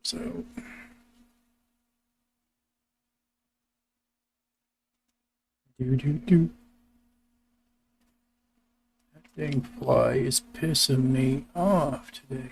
So, do. That dang fly is pissing me off today.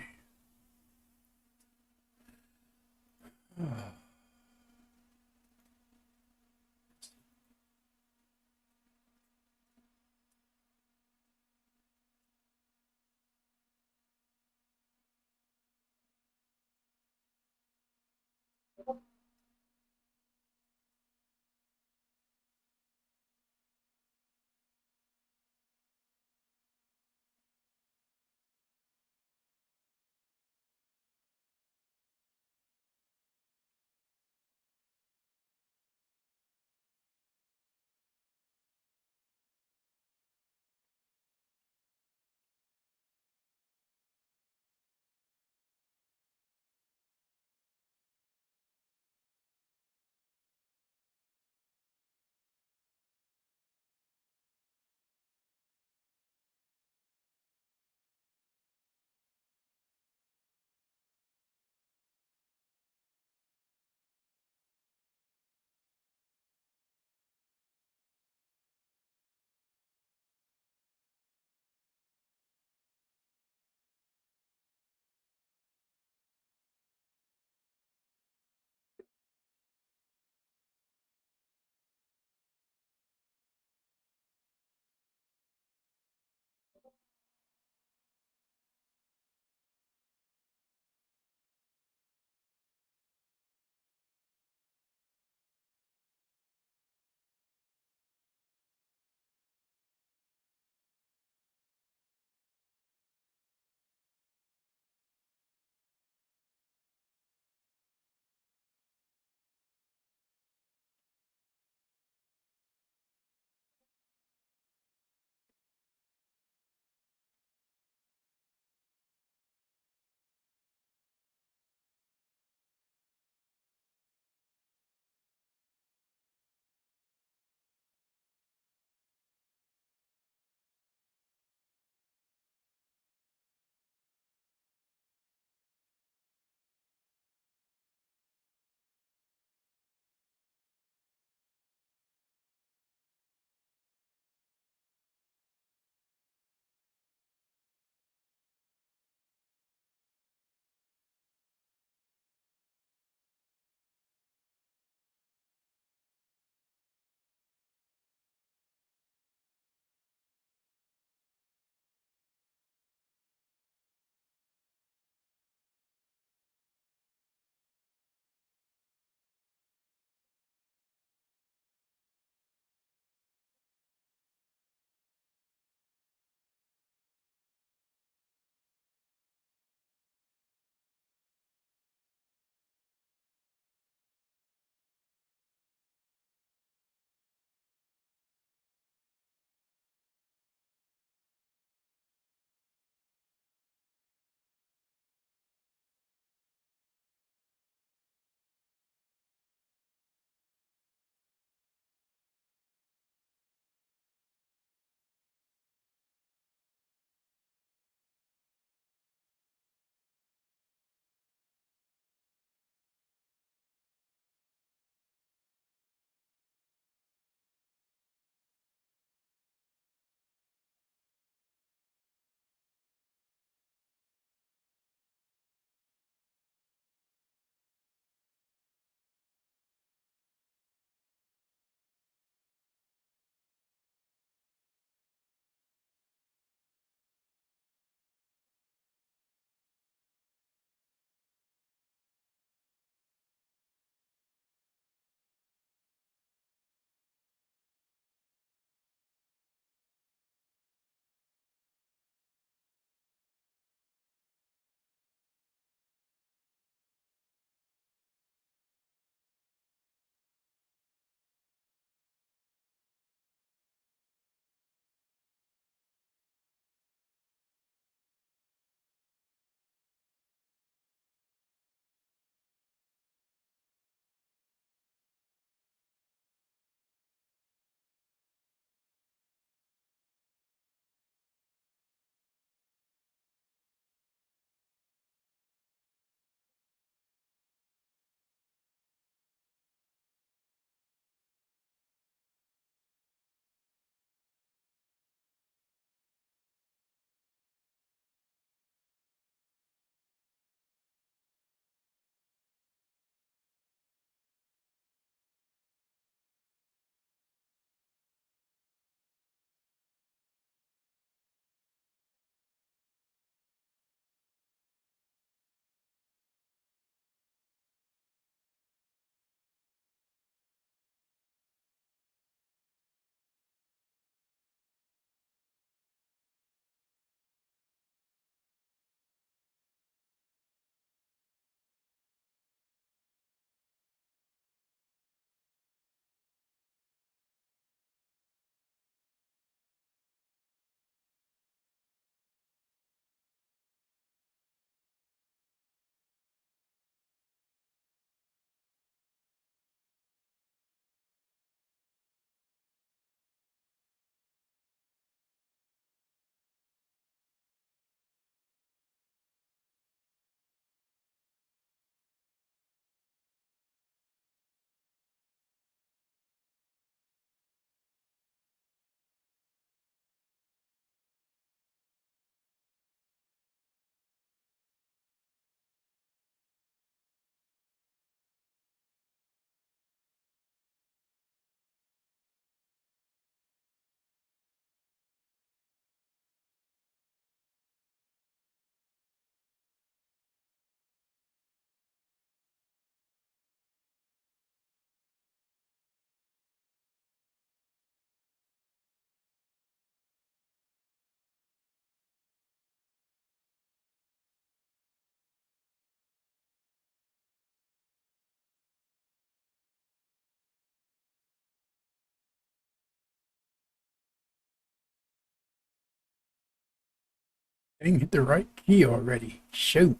Dang, hit the right key already. Shoot.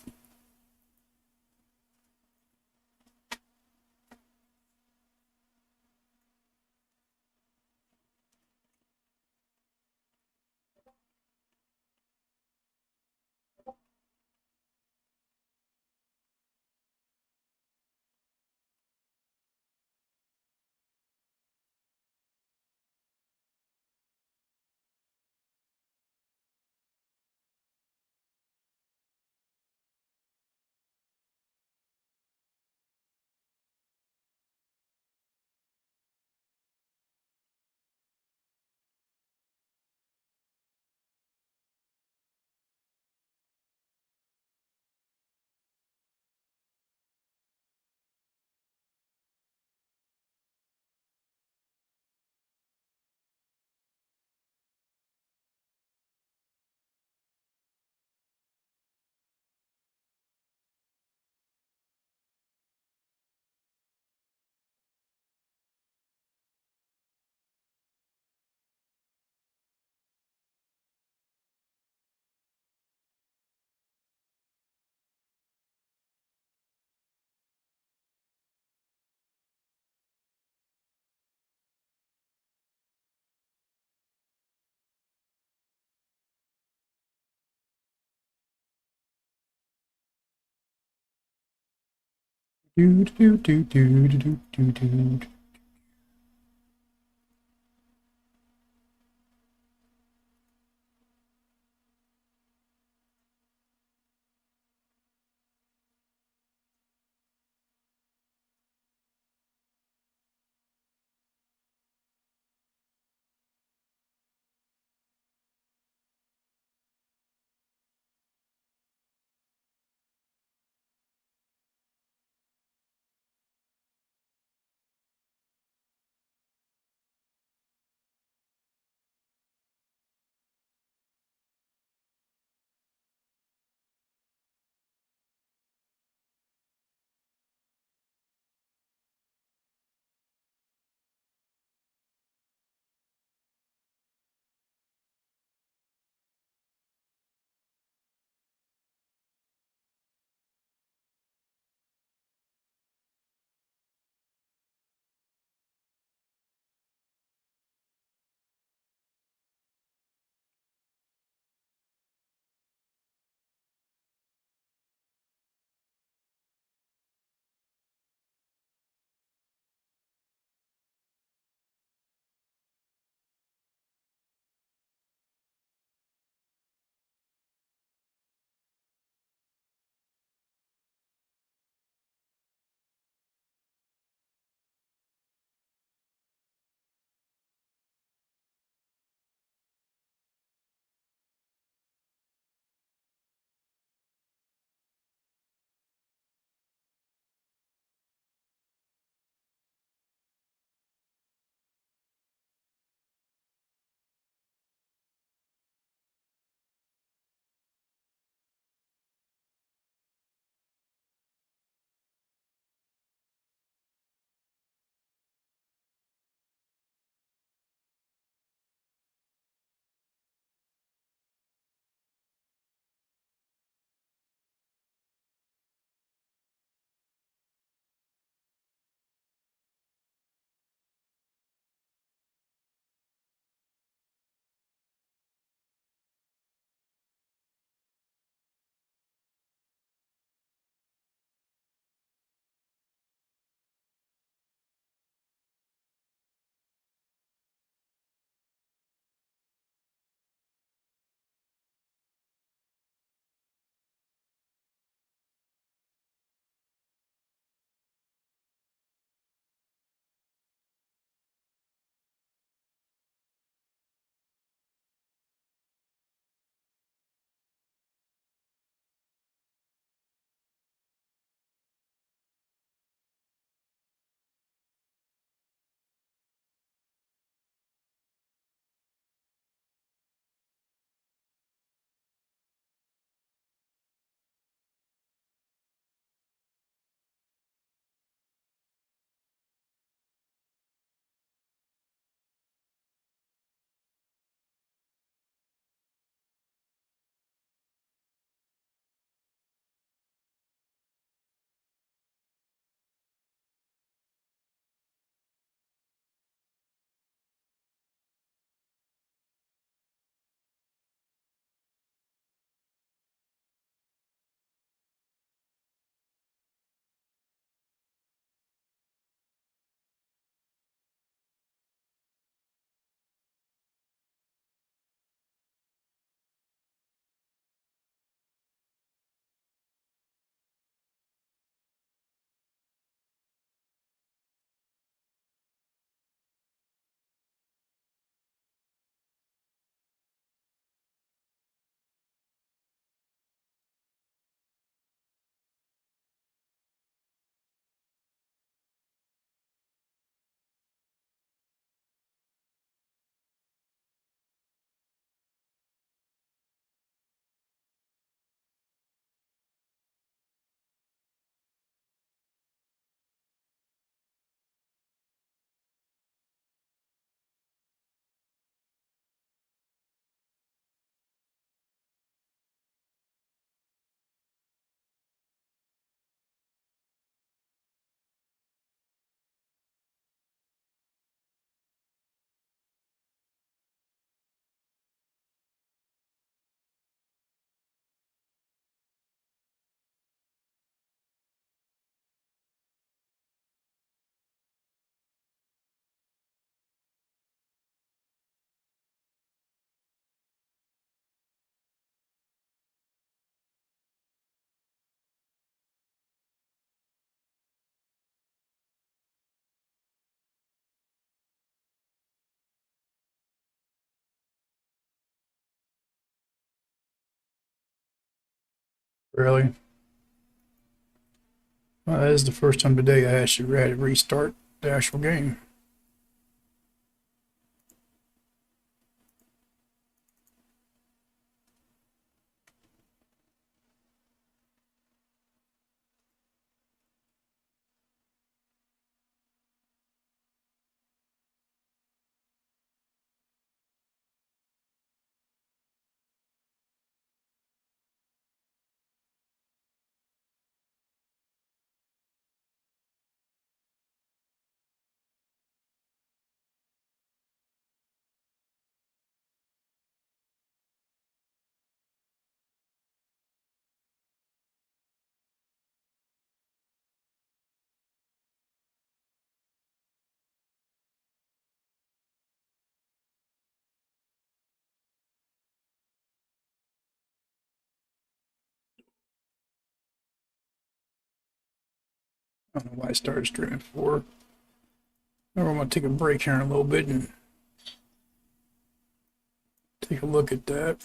Do do do do do do do do. Really? Well, that is the first time today I actually had to restart the actual game. I don't know why I started streaming for. I'm going to take a break here in a little bit and take a look at that.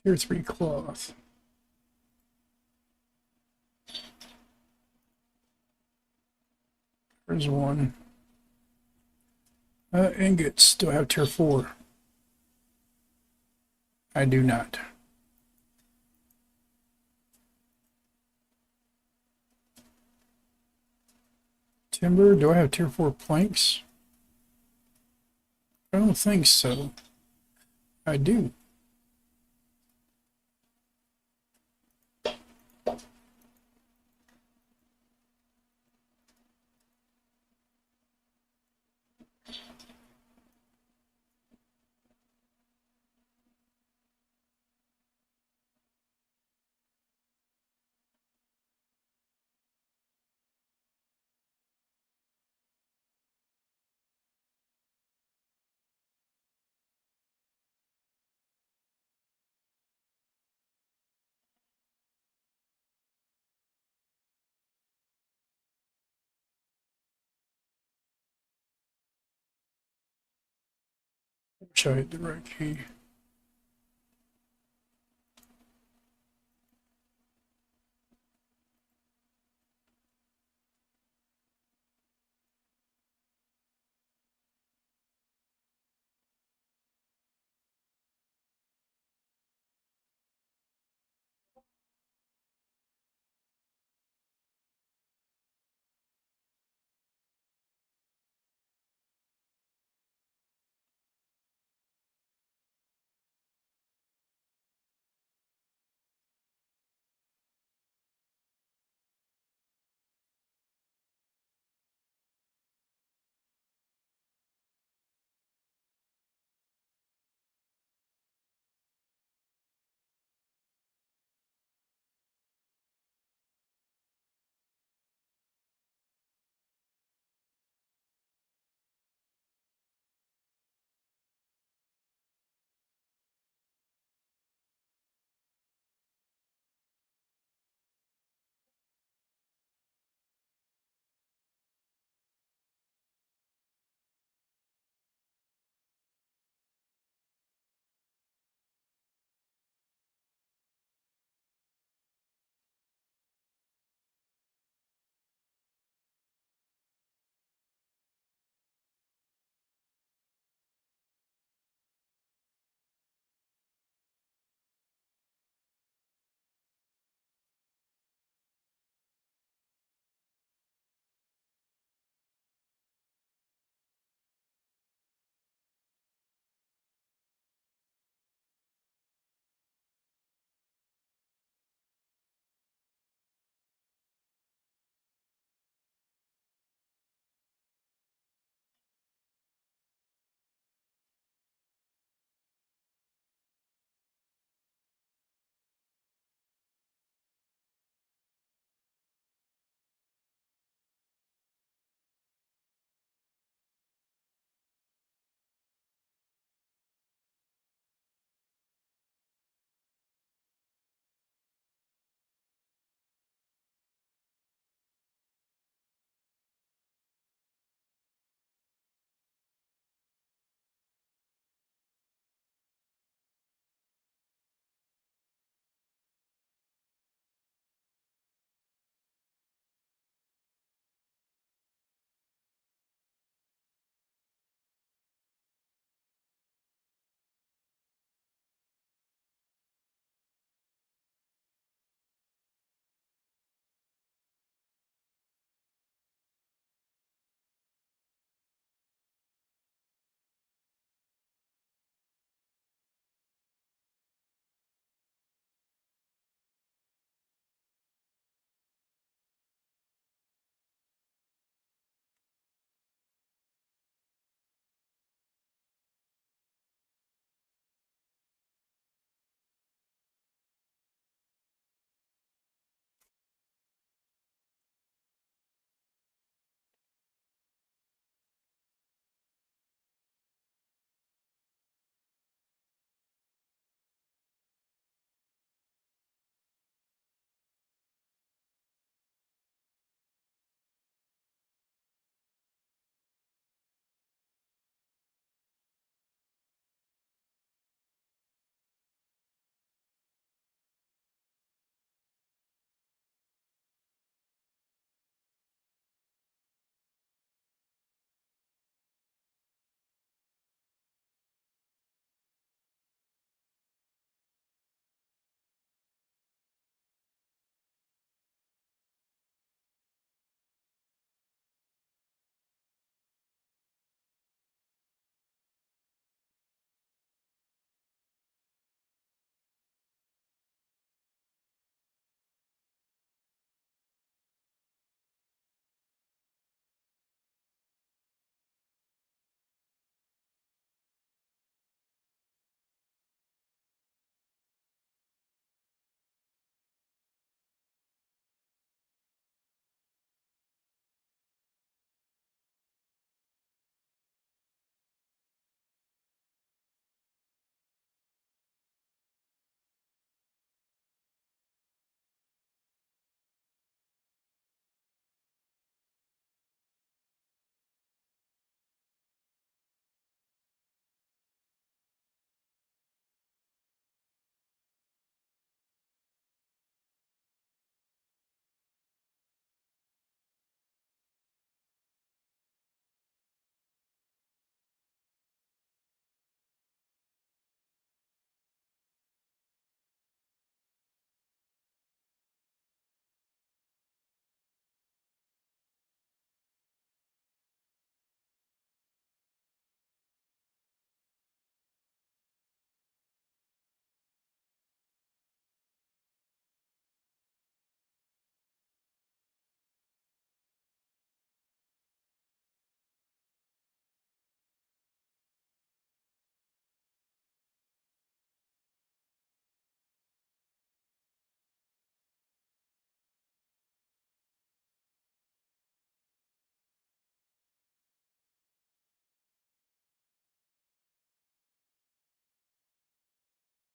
Tier 3 cloth. There's one. Ingots. Do I have tier 4? I do not. Timber. Do I have tier 4 planks? I don't think so. I do. Wish I hit the right key.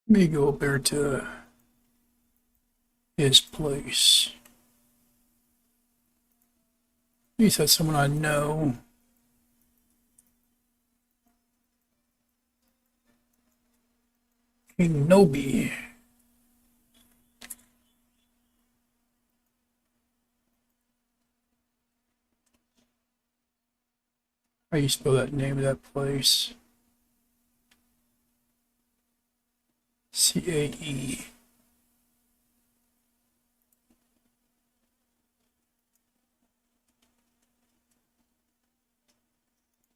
Let me go up there to his place. At least that's someone I know. King Nobi. How you spell that name of that place? CAE.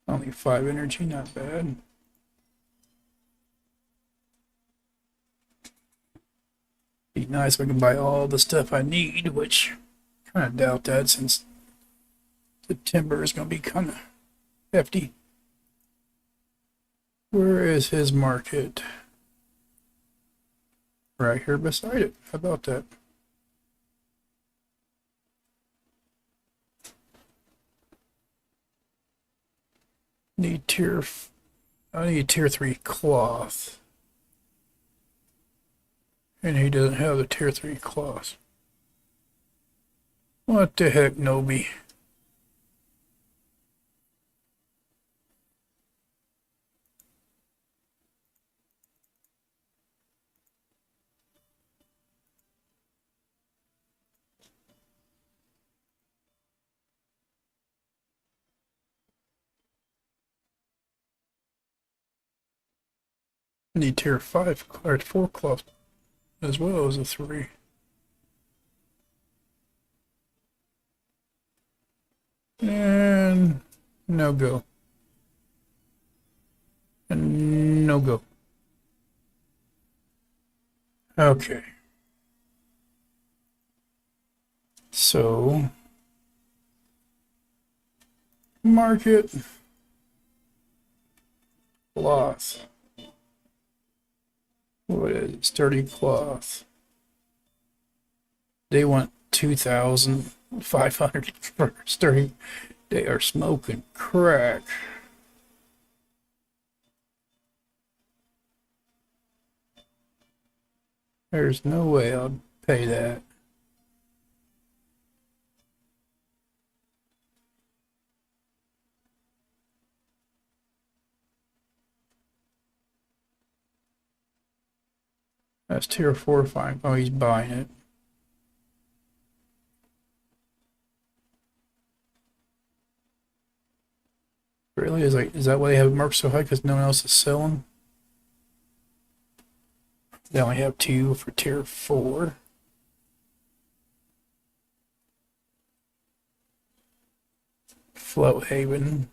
Only 5 energy, not bad. Be nice if I can buy all the stuff I need, which I kind of doubt that since the timber is going to be kind of hefty. Where is his market? Right here beside it. How about that? Need I need tier 3 cloth. And he doesn't have the tier 3 cloth. What the heck, Nobi? I need tier 5 or 4 cloth as well as a 3. And no go. And no go. Okay. So, market cloth. What is it? Sturdy cloth. They want 2,500 for sturdy. They are smoking crack. There's no way I'll pay that. That's tier 4 fine. Oh, he's buying it. Really? Is that why they have it marked so high? Because no one else is selling? They only have 2 for tier 4. Float Haven.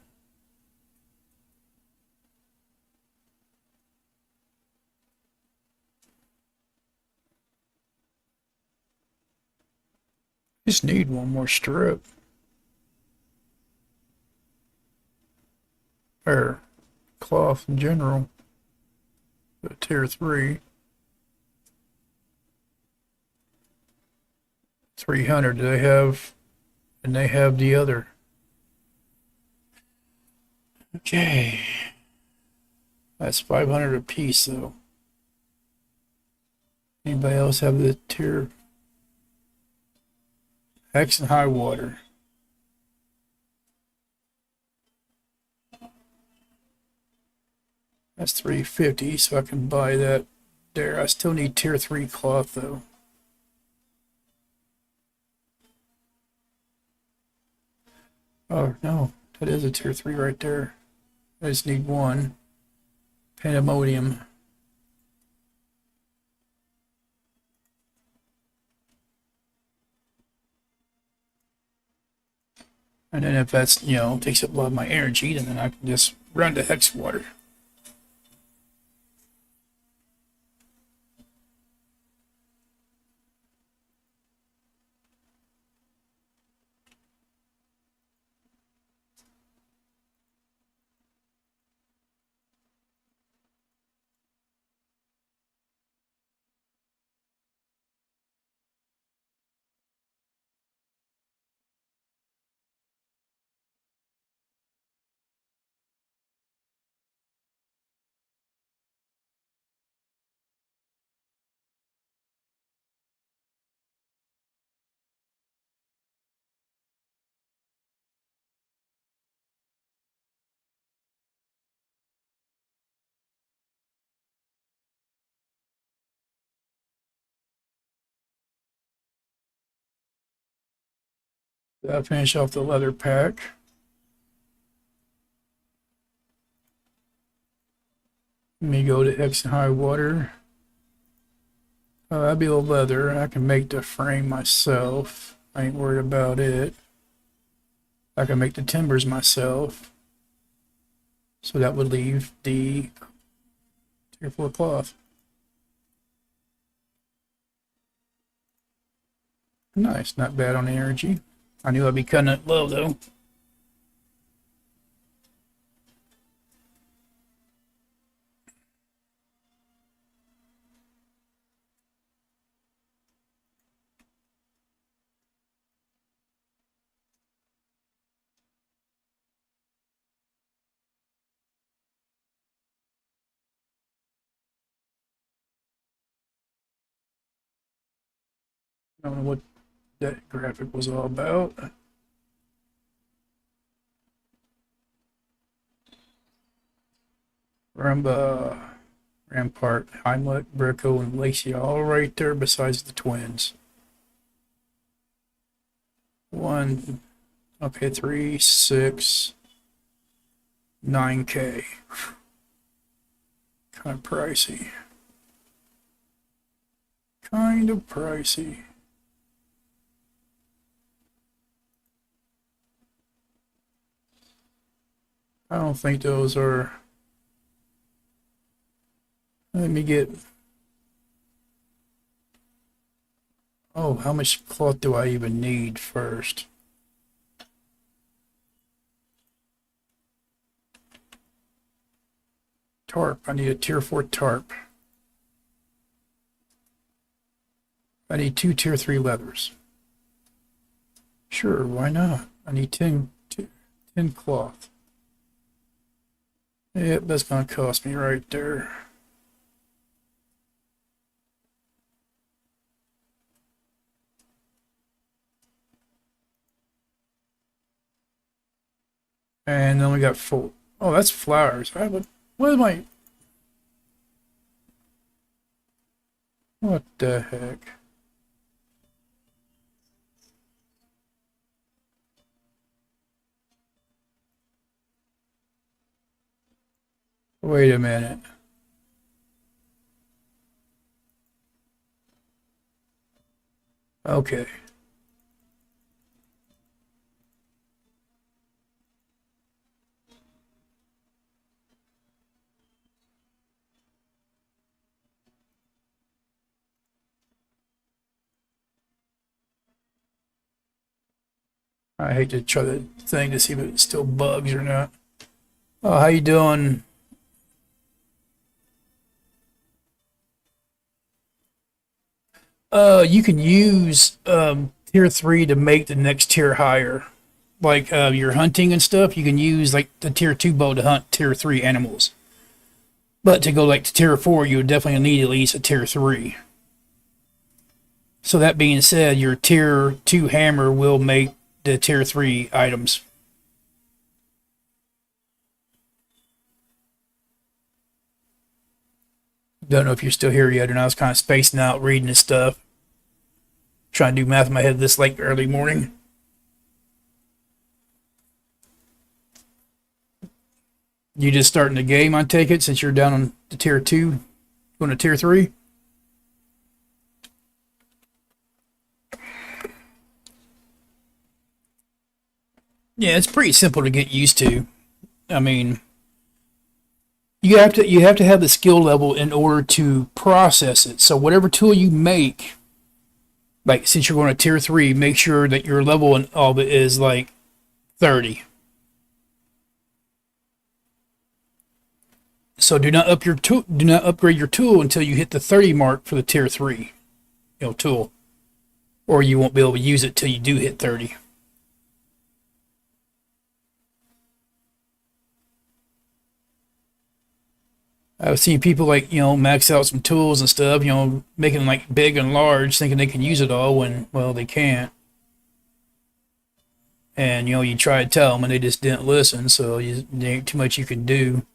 Just need one more strip. Or cloth in general. Tier 3. 300. Do they have? And they have the other. Okay. That's 500 a piece, though. Anybody else have the tier X and high water? That's 350, so I can buy that there. I still need tier 3 cloth, though. Oh, no. That is a tier 3 right there. I just need one. Pandemonium. And then if that's, takes up a lot of my energy, then I can just run to hex water. I'll finish off the leather pack. Let me go to X and high water. That'd be a leather. I can make the frame myself. I ain't worried about it. I can make the timbers myself. So that would leave the tier 4 cloth. Nice, not bad on the energy. I knew I'd be cutting it low though. I don't know what that graphic was all about. Rampart, Heimlich, Brico, and Lacey all right there besides the twins. One, okay, 3, 6, 9K. Kind of pricey. Kind of pricey. I don't think those are. Let me get. Oh, how much cloth do I even need first? Tarp. I need a tier 4 tarp. I need 2 tier 3 leathers. Sure, why not? I need 10 cloth. Yep, that's gonna cost me right there. And then we got full. Oh, that's flowers. What am I? What the heck? Wait a minute. Okay. I hate to try the thing to see if it still bugs or not. Oh, how you doing? You can use tier 3 to make the next tier higher. Like your hunting and stuff, you can use like the tier 2 bow to hunt tier 3 animals. But to go like to tier 4, you would definitely need at least a tier 3. So that being said, your tier 2 hammer will make the tier 3 items. Don't know if you're still here yet or not. I was kind of spacing out reading this stuff. Trying to do math in my head this late early morning. You just starting the game, I take it, since you're down on the tier 2, going to tier 3? Yeah, it's pretty simple to get used to. I mean, you have to have the skill level in order to process it. So whatever tool you make, like since you're going to tier 3, make sure that your level in all of it is like 30. So do not upgrade your tool until you hit the 30 mark for the tier 3, tool, or you won't be able to use it till you do hit 30. I've seen people like, max out some tools and stuff, making them like big and large, thinking they can use it all when, well, they can't. And, you try to tell them and they just didn't listen, so there ain't too much you can do.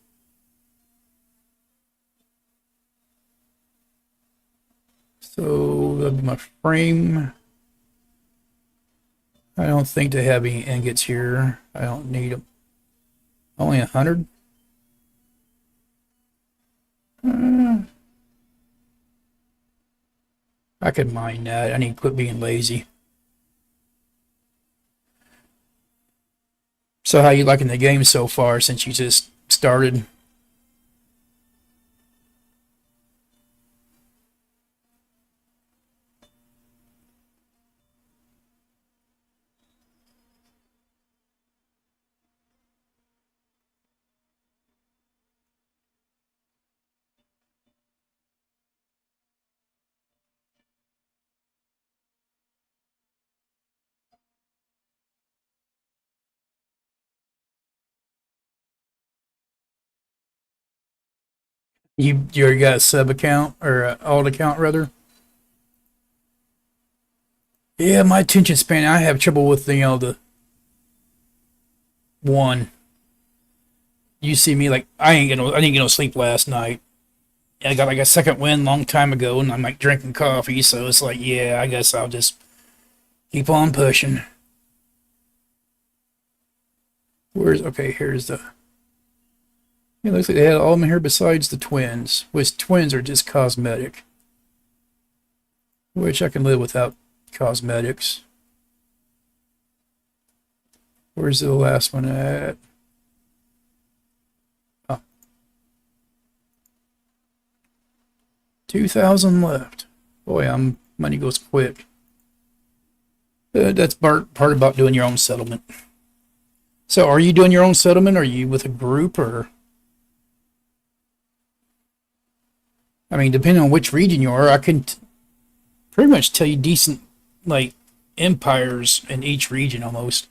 So that'll be my frame. I don't think they have any ingots here. I don't need them. Only 100? I could mine that. I need to quit being lazy. So how you liking the game so far since you just started? You already got a sub account or a alt account rather? Yeah, my attention span. I have trouble with the one. You see me like I didn't get no sleep last night. I got like a second win long time ago, and I'm like drinking coffee, so it's like, yeah, I guess I'll just keep on pushing. Where's okay? Here's the. It looks like they had all of them here besides the twins, which twins are just cosmetic, which I can live without cosmetics. Where's the last one at? Oh, 2,000 left. Boy, money goes quick. That's part about doing your own settlement. So, are you doing your own settlement? Are you with a group, or? I mean, depending on which region you are, I can pretty much tell you decent like empires in each region almost.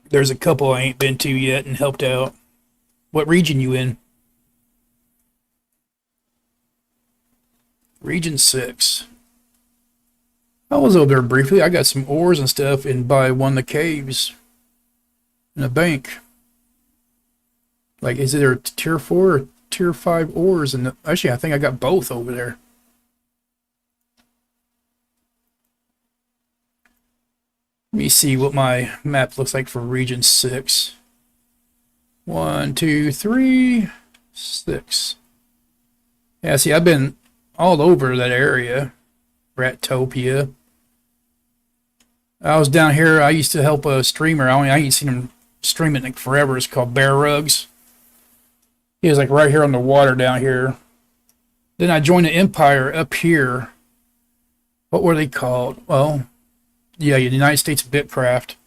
There's a couple I ain't been to yet and helped out. What region you in? Region 6. I was over there briefly. I got some ores and stuff and by one of the caves in a bank. Like, is it a tier 4 or tier 5 ores? And actually, I think I got both over there. Let me see what my map looks like for region 6. 1, 2, 3, 6. Yeah, see, I've been all over that area. Ratopia. I was down here. I used to help a streamer. I ain't seen him stream it like forever. It's called Bear Rugs. He was like right here on the water down here. Then I joined the Empire up here. What were they called? Well, yeah, the United States BitCraft.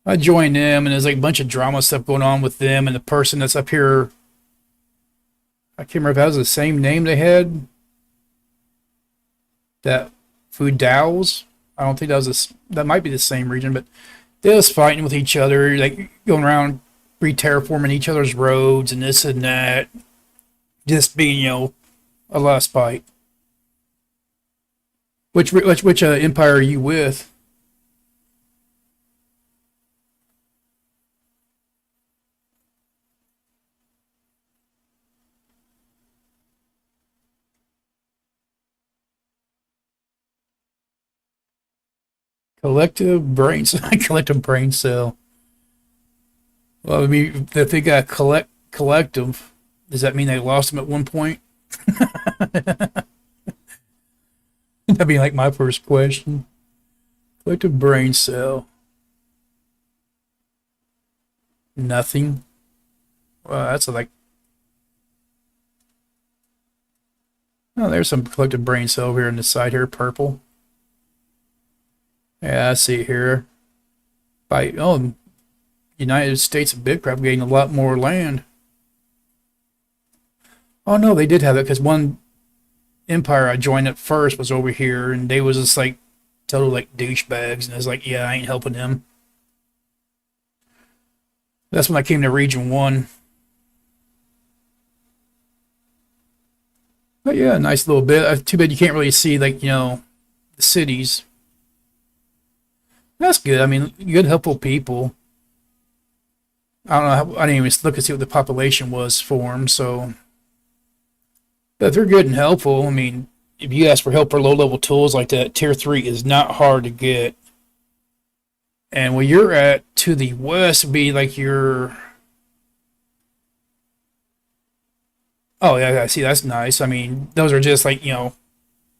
I joined them, and there's like a bunch of drama stuff going on with them and the person that's up here. I can't remember if that was the same name they had. That Food Dows. I don't think that might be the same region, but they was fighting with each other, like going around re-terraforming each other's roads and this and that. Just being, a last fight. Which empire are you with? Collective brain cell. Well, I mean, if they got collective, does that mean they lost them at one point? That'd be like my first question. Collective brain cell. Nothing. Well, that's like. Oh, there's some collective brain cell over here on the side here, purple. Yeah, I see it here. United States of BitCraft getting a lot more land. Oh no, they did have it because one empire I joined at first was over here, and they was just like total like douchebags, and I was like, yeah, I ain't helping them. That's when I came to Region 1. But yeah, nice little bit. Too bad you can't really see like the cities. That's good. I mean, good, helpful people. I don't know. I didn't even look and see what the population was for them. So, but if they're good and helpful, I mean, if you ask for help for low level tools like that, tier 3 is not hard to get. And where you're at to the west would be like your. Oh, yeah, I see. That's nice. I mean, those are just like,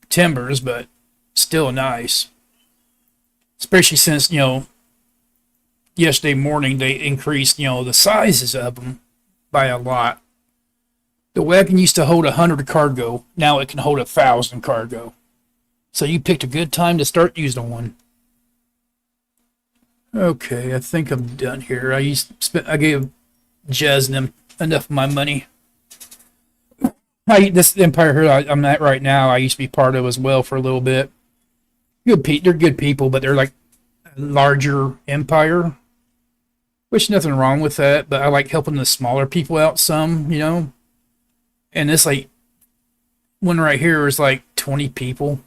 timbers, but still nice. Especially since, yesterday morning they increased, the sizes of them by a lot. The wagon used to hold 100 cargo. Now it can hold 1,000 cargo. So you picked a good time to start using one. Okay, I think I'm done here. I gave Jez and them enough of my money. This empire here I'm at right now, I used to be part of as well for a little bit. They're good people, but they're like a larger empire, which nothing wrong with that. But I like helping the smaller people out some, And this like one right here is like 20 people,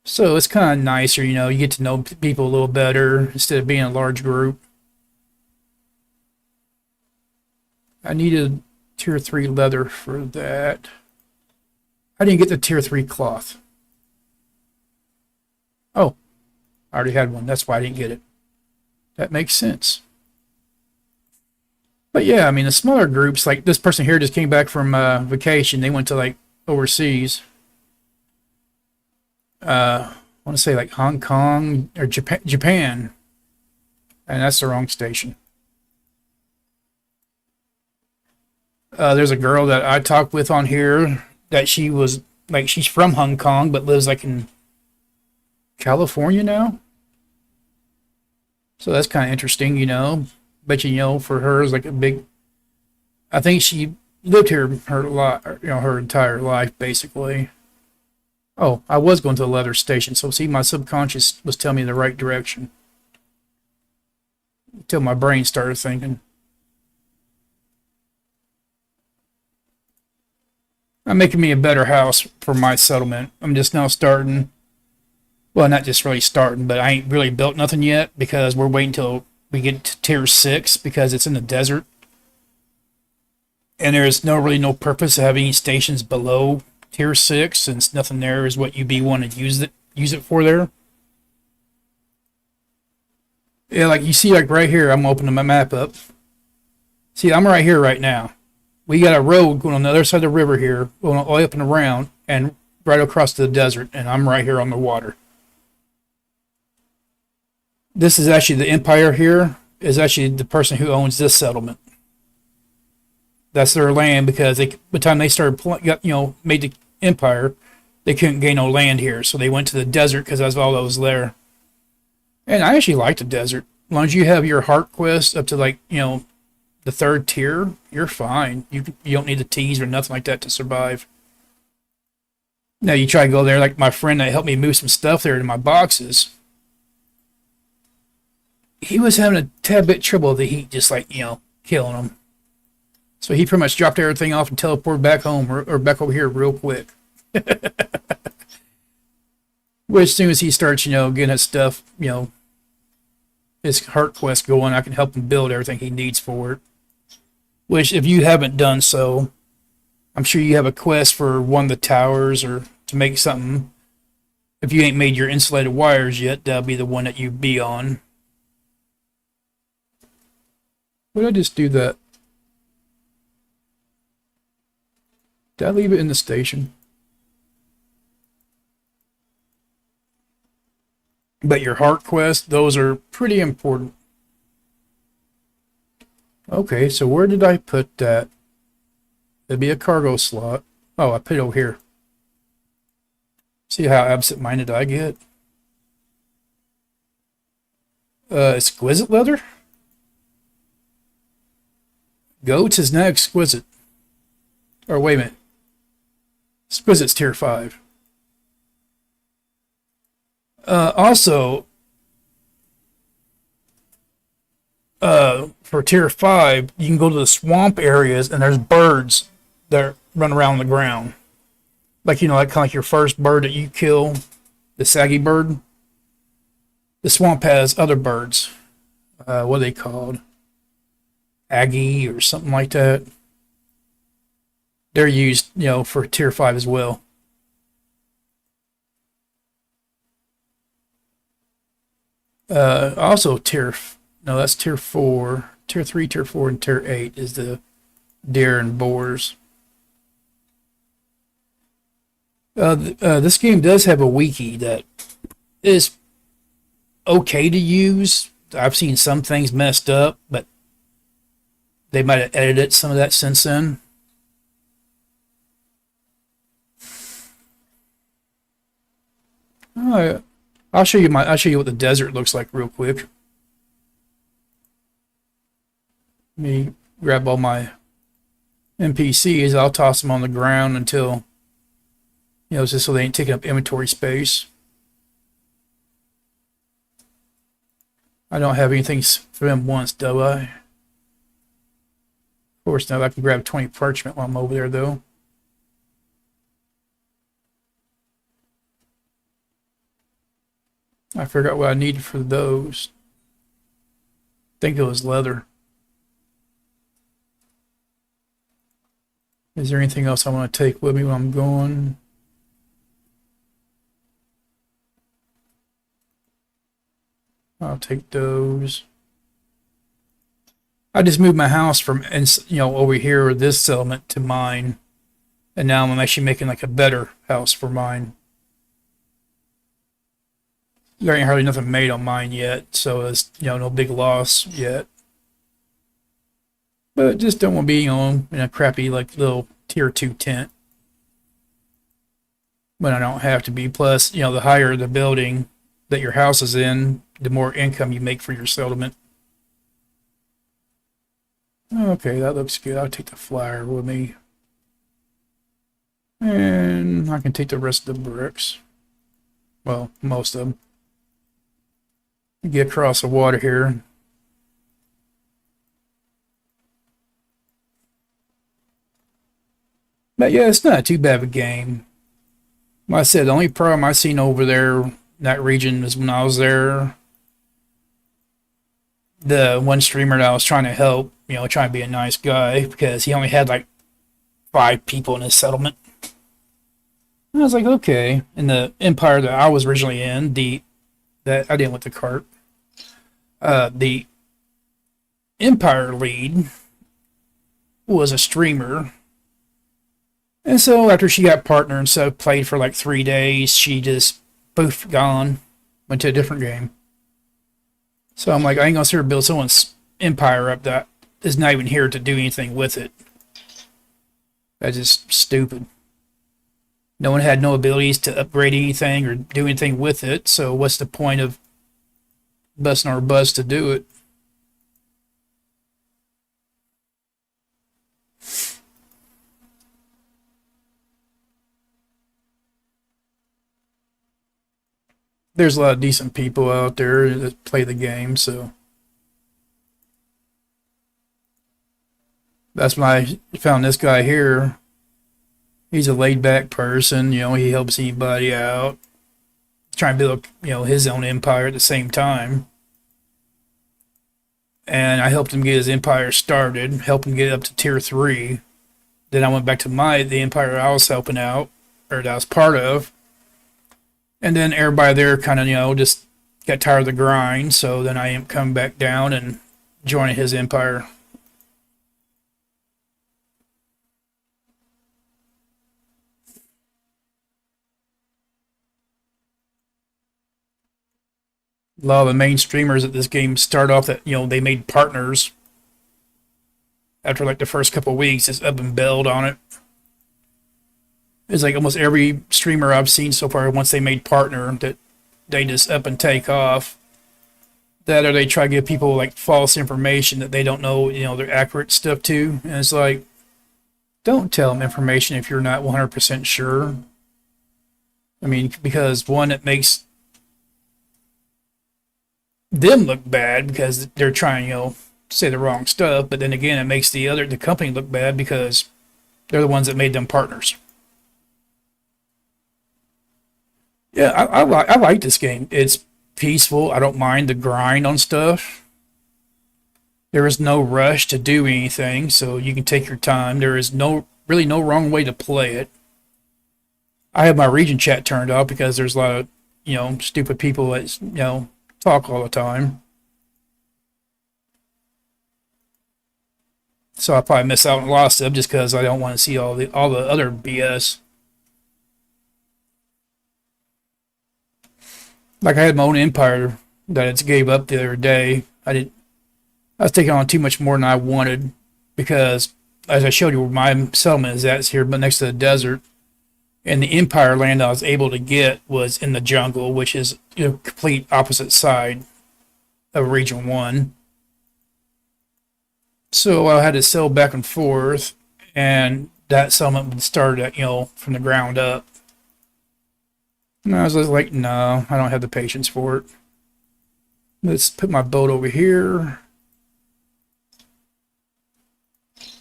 so it's kind of nicer, You get to know people a little better instead of being a large group. I needed tier 3 leather for that. I didn't get the tier 3 cloth. Oh, I already had one. That's why I didn't get it. That makes sense. But yeah, I mean, the smaller groups, like this person here just came back from vacation. They went to like overseas. I want to say like Hong Kong or Japan. And that's the wrong station. There's a girl that I talked with on here that she was like, she's from Hong Kong, but lives like in California now. So that's kind of interesting, But for her is like a big. I think she lived here her entire life basically. Oh, I was going to the leather station, so see, my subconscious was telling me the right direction until my brain started thinking. I'm making me a better house for my settlement. I'm just now starting. Well, not just really starting, but I ain't really built nothing yet because we're waiting until we get to tier 6 because it's in the desert. And there's no purpose of having any stations below tier 6 since nothing there is what you'd want to use it for there. Yeah, like you see, like right here, I'm opening my map up. See, I'm right here right now. We got a road going on the other side of the river here, going all the way up and around, and right across the desert, and I'm right here on the water. This is actually the empire here, is actually the person who owns this settlement. That's their land because by the time they started, made the empire, they couldn't gain no land here, so they went to the desert because that's all that was there. And I actually like the desert. As long as you have your heart quest up to like, the 3rd tier, you're fine. You don't need the teas or nothing like that to survive. Now you try to go there, like my friend that helped me move some stuff there to my boxes. He was having a tad bit trouble with the heat, just like, killing him. So he pretty much dropped everything off and teleported back home or back over here real quick. Well, as soon as he starts, getting his stuff, his heart quest going, I can help him build everything he needs for it. Which, if you haven't done so, I'm sure you have a quest for one of the towers or to make something. If you ain't made your insulated wires yet, that'll be the one that you be on. Would I just do that? Did I leave it in the station? But your heart quest, those are pretty important. Okay, so where did I put that? It'd be a cargo slot. Oh, I put it over here. See how absent-minded I get? Exquisite leather? Goats is not exquisite. Or wait a minute. Exquisite's tier 5. Also, for tier 5, you can go to the swamp areas and there's birds that run around the ground. Like, like kind of like your first bird that you kill, the saggy bird. The swamp has other birds. What are they called? Aggie or something like that. they're used, for tier 5 as well. Also no, that's tier 4. Tier 3, tier 4, and tier 8 is the deer and boars. This game does have a wiki that is okay to use. I've seen some things messed up, but they might have edited some of that since then. I'll show you what the desert looks like real quick. Let me grab all my NPCs. I'll toss them on the ground until, just so they ain't taking up inventory space. I don't have anything for them once, do I? Of course not. I can grab 20 parchment while I'm over there, though. I forgot what I needed for those. I think it was leather. Is there anything else I want to take with me when I'm going? I'll take those. I just moved my house from, over here, this settlement, to mine. And now I'm actually making like a better house for mine. There ain't hardly nothing made on mine yet, so it's, no big loss yet. But just don't want to be, in a crappy, like, little tier 2 tent. But I don't have to be. Plus, the higher the building that your house is in, the more income you make for your settlement. Okay, that looks good. I'll take the flyer with me. And I can take the rest of the bricks. Well, most of them. Get across the water here. But yeah, it's not too bad of a game. Like I said, the only problem I seen over there in that region is when I was there, the one streamer that I was trying to help, trying to be a nice guy, because he only had like 5 people in his settlement. And I was like, okay. In the empire that I was originally in, that I didn't want the cart. The empire lead was a streamer. And so after she got partner and so played for like 3 days, she just poof, gone, went to a different game. So I'm like, I ain't gonna sit here build someone's empire up that is not even here to do anything with it. That's just stupid. No one had no abilities to upgrade anything or do anything with it, so what's the point of busting our butts to do it? There's a lot of decent people out there that play the game, so that's when I found this guy here. He's a laid-back person, he helps anybody out. He's trying to build, his own empire at the same time. And I helped him get his empire started, helped him get up to tier 3. Then I went back to the empire I was helping out, or that I was part of. And then everybody there kind of, just got tired of the grind, so then I am coming back down and joining his empire. A lot of the main streamers at this game start off that, they made partners after like the first couple of weeks, just up and build on it. It's like almost every streamer I've seen so far, once they made partner, that they just up and take off. That or they try to give people like false information that they don't know, their accurate stuff to. And it's like, don't tell them information if you're not 100% sure. I mean, because one, it makes them look bad because they're trying, say the wrong stuff. But then again, it makes the company look bad because they're the ones that made them partners. Yeah, I like this game. It's peaceful. I don't mind the grind on stuff. There is no rush to do anything, so you can take your time. There is no really no wrong way to play it. I have my region chat turned off because there's a lot of, stupid people that, talk all the time. So I probably miss out on a lot of stuff just because I don't want to see all the other BS. Like I had my own empire that it gave up the other day. I was taking on too much more than I wanted because, as I showed you, where my settlement is at, it's here, but next to the desert. And the empire land I was able to get was in the jungle, which is complete opposite side of Region One. So I had to sail back and forth, and that settlement would start at from the ground up. And I was just like, no, I don't have the patience for it. Let's put my boat over here.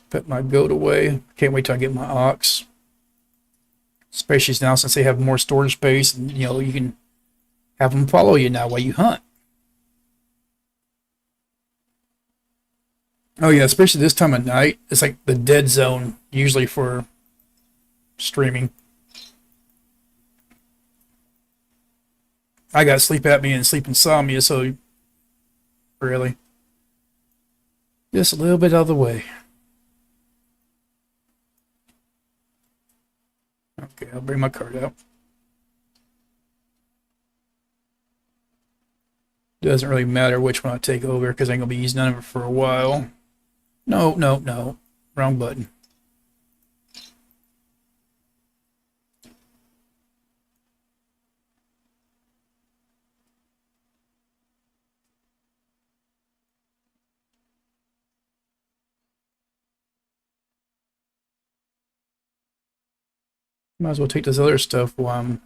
Put my goat away. Can't wait till I get my ox. Especially now since they have more storage space, and you can have them follow you now while you hunt. Oh yeah, especially this time of night. It's like the dead zone usually for streaming. I got sleep apnea and sleep insomnia, so really, just a little bit out of the way. Okay, I'll bring my card out. Doesn't really matter which one I take over because I'm gonna be using none of it for a while. No, no, no, wrong button. Might as well take this other stuff while I'm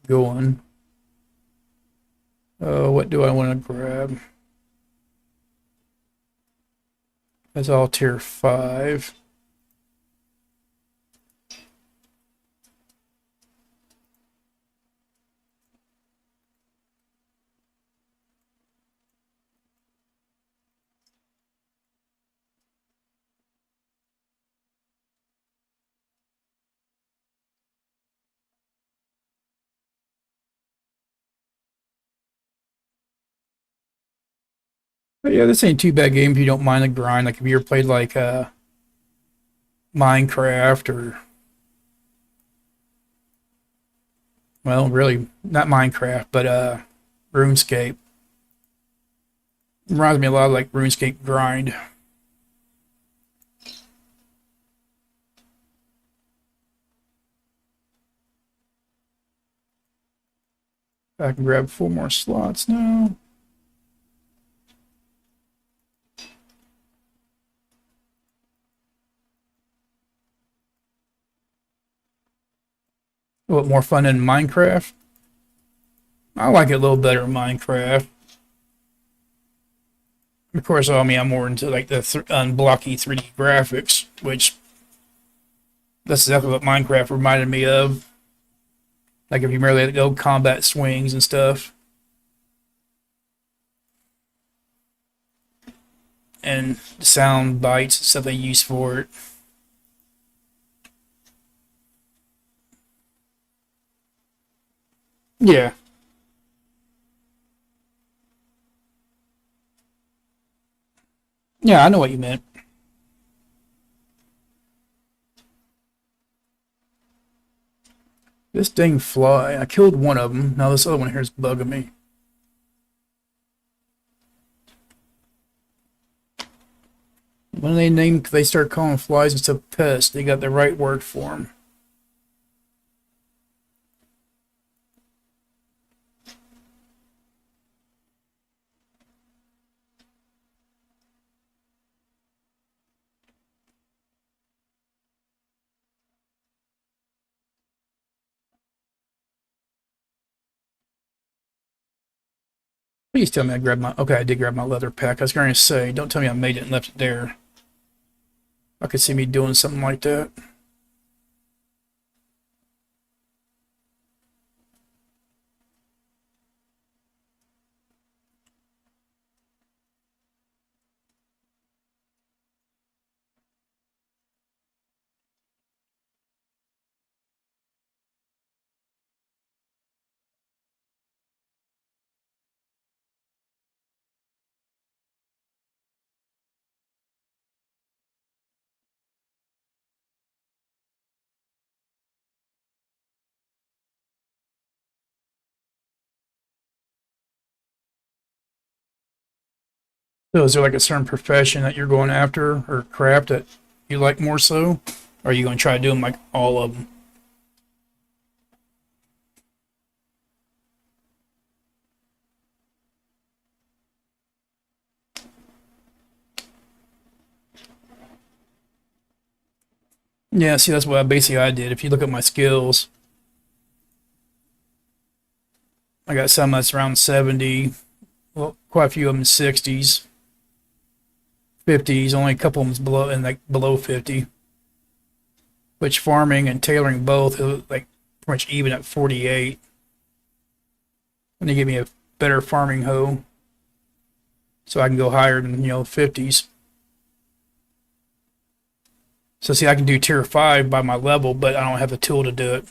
going. What do I want to grab? That's all tier 5. But yeah, this ain't too bad game if you don't mind the grind. Like if you ever played like Minecraft or, well, really not Minecraft, but RuneScape. Reminds me a lot of like RuneScape grind. I can grab 4 more slots now. What, more fun than Minecraft? I like it a little better in Minecraft. Of course, I mean, I'm more into like the unblocky 3D graphics, which that's exactly what Minecraft reminded me of. Like if you merely go combat swings and stuff, and sound bites and stuff they use for it. Yeah, yeah, I know what you meant. This dang fly. I killed one of them. Now this other one here is bugging me. When they start calling flies and stuff pests, they got the right word for them. Please tell me I grabbed my. Okay, I did grab my leather pack. I was going to say, don't tell me I made it and left it there. I could see me doing something like that. So is there like a certain profession that you're going after or craft that you like more so? Or are you going to try to do them like all of them? Yeah, see, that's what basically I did. If you look at my skills, I got some that's around 70, well, quite a few of them in 60s, 50s, only a couple of them below and like below 50. Which farming and tailoring both like pretty much even at 48. And they give me a better farming hoe, so I can go higher than 50s. So see, I can do tier 5 by my level, but I don't have the tool to do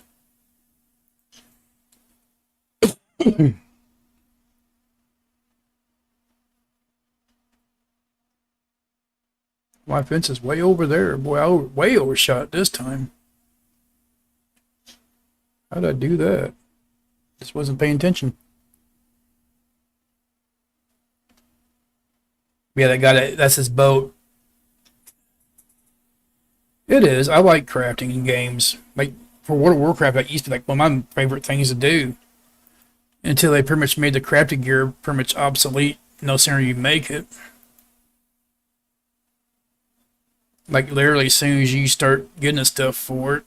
it. My fence is way over there. Boy, I way overshot this time. How did I do that? Just wasn't paying attention. Yeah, that guy, that's his boat. It is. I like crafting in games. Like, for World of Warcraft, that used to be like one of my favorite things to do. Until they pretty much made the crafting gear pretty much obsolete. No sooner you make it. Like, literally, as soon as you start getting the stuff for it,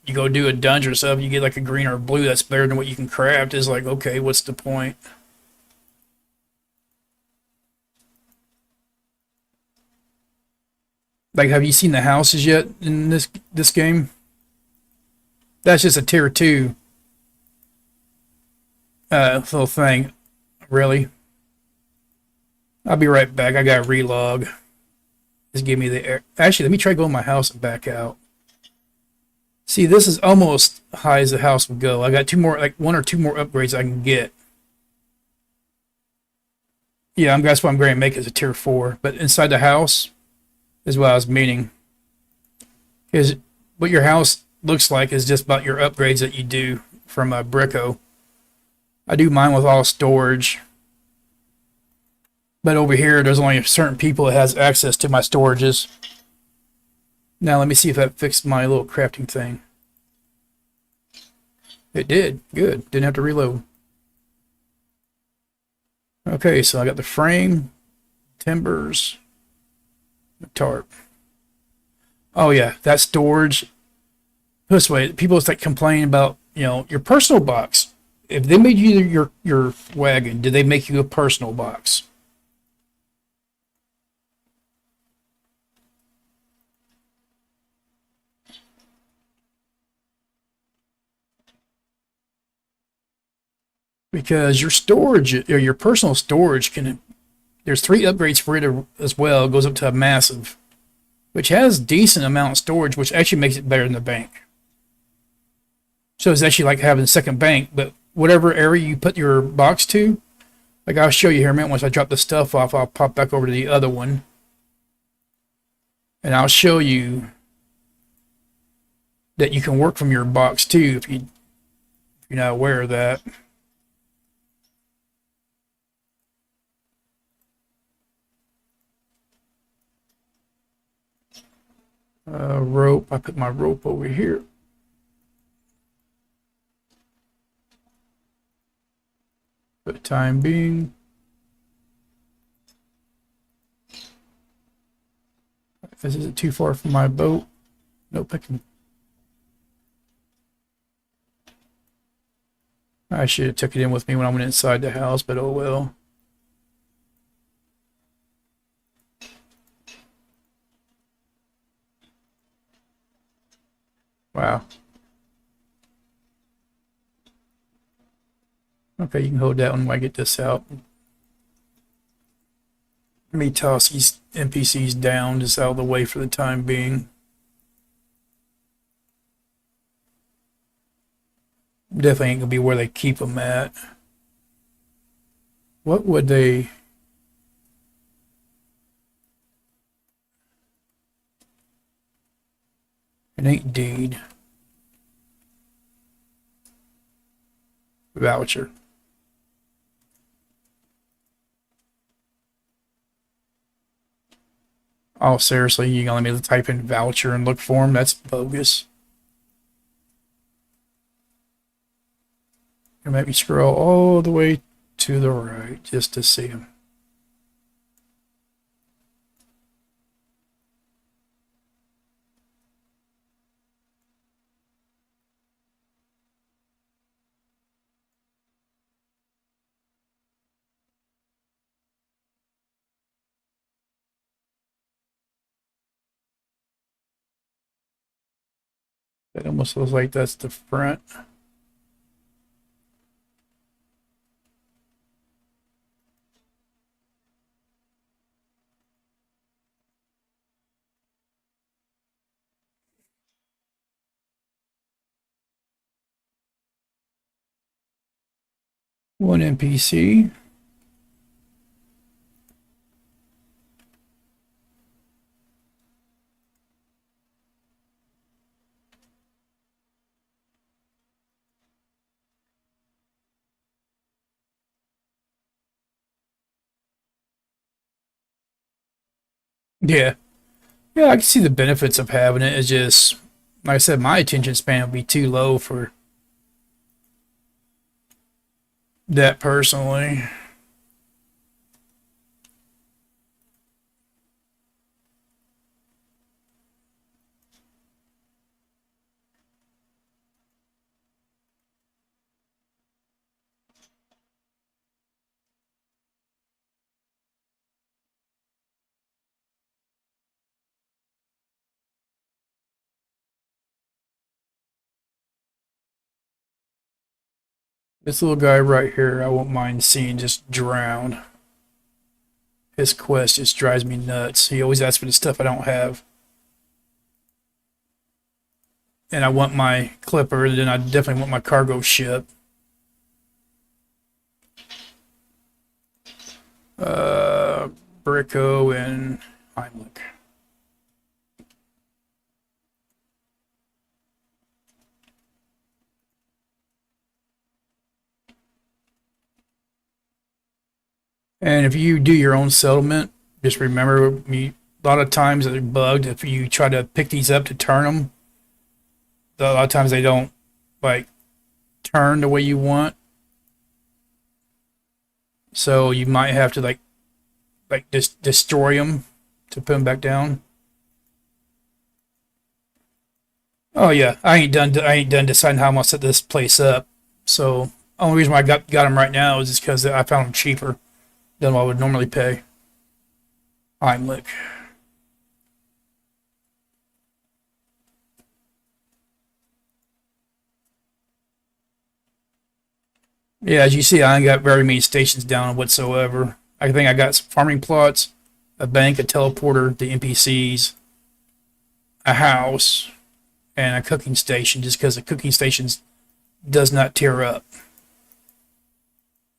you go do a dungeon or stuff, you get like a green or a blue that's better than what you can craft. It's like, okay, what's the point? Like, have you seen the houses yet in this game? That's just a tier 2 little thing. Really? I'll be right back. I got to relog. Just give me the air. Actually, let me try going to my house and back out. See, this is almost high as the house would go. I got two more, like one or two more upgrades I can get. Yeah, that's what I'm going to make as a tier 4. But inside the house is what I was meaning. Is what your house looks like is just about your upgrades that you do from a Bricko. I do mine with all storage. But over here, there's only certain people that has access to my storages. Now let me see if that fixed my little crafting thing. It did. Good. Didn't have to reload. Okay, so I got the frame, timbers, the tarp. Oh yeah, that storage. This way, people like complain about your personal box. If they made you your wagon, did they make you a personal box? Because your storage or your personal storage can, there's 3 upgrades for it as well. It goes up to a massive, which has decent amount of storage, which actually makes it better than the bank. So it's actually like having a second bank, but whatever area you put your box to, like I'll show you here in a minute. Once I drop the stuff off, I'll pop back over to the other one, and I'll show you that you can work from your box too if you're not aware of that. Rope. I put my rope over here. For the time being. This isn't too far from my boat. Nope, I should have took it in with me when I went inside the house, but oh well. Wow. Okay, you can hold that one while I get this out. Let me toss these NPCs down just out of the way for the time being. Definitely ain't gonna be where they keep them at. What would they... It ain't deed. Voucher. Oh, seriously, you gonna let me type in voucher and look for him? That's bogus. You make me scroll all the way to the right just to see him. It almost looks like that's the front. One NPC. Yeah. Yeah, I can see the benefits of having it. It's just, like I said, my attention span would be too low for that personally. This little guy right here, I won't mind seeing just drown. His quest just drives me nuts. He always asks for the stuff I don't have. And I want my clipper, then I definitely want my cargo ship. Uh, Bricko and Heimlich. And if you do your own settlement, just remember me. A lot of times they're bugged. If you try to pick these up to turn them, a lot of times they don't like turn the way you want. So you might have to like just destroy them to put them back down. Oh yeah, I ain't done. I ain't done deciding how I'm gonna set this place up. So only reason why I got them right now is just because I found them cheaper than what I would normally pay. Heimlich. Yeah, as you see, I ain't got very many stations down whatsoever. I think I got some farming plots, a bank, a teleporter, the NPCs, a house, and a cooking station. Just because the cooking stations does not tear up.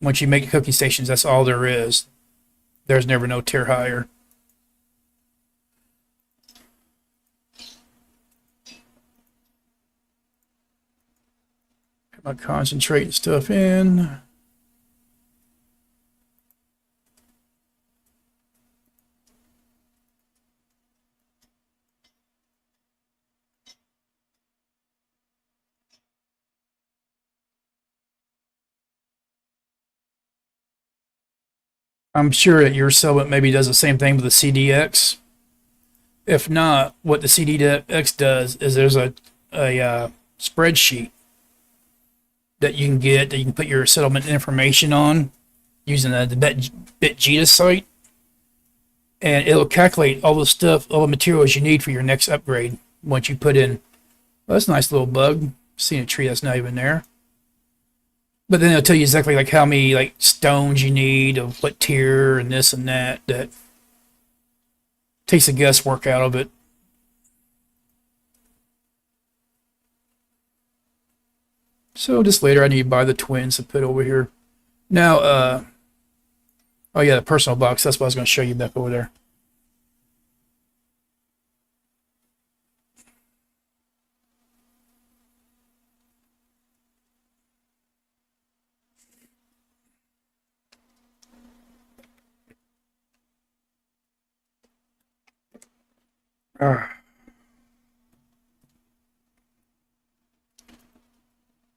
Once you make cooking stations, that's all there is. There's never no tear higher. Put my concentrate stuff in. I'm sure that your settlement maybe does the same thing with the CDX. If not, what the CDX does is there's a spreadsheet that you can get that you can put your settlement information on using the BitGita site, and it'll calculate all the stuff, all the materials you need for your next upgrade once you put in. Well, that's a nice little bug. Seeing a tree that's not even there. But then it'll tell you exactly like how many like stones you need of what tier and this and that. That takes the guesswork out of it. So just later I need to buy the twins to put over here. Now, oh yeah, the personal box. That's what I was going to show you back over there. Ah,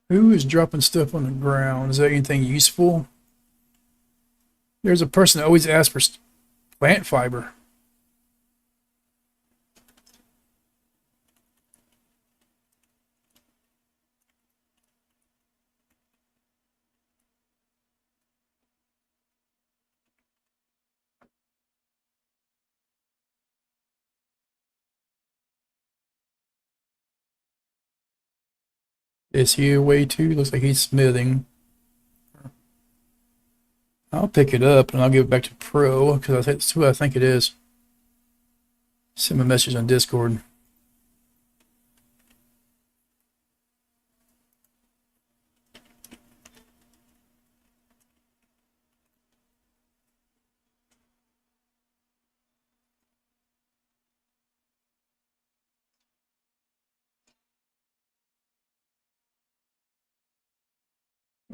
who is dropping stuff on the ground? Is that anything useful? There's a person that always asks for plant fiber. Is he away too? Looks like he's smithing. I'll pick it up and I'll give it back to Pro because that's who I think it is. Send me a message on Discord.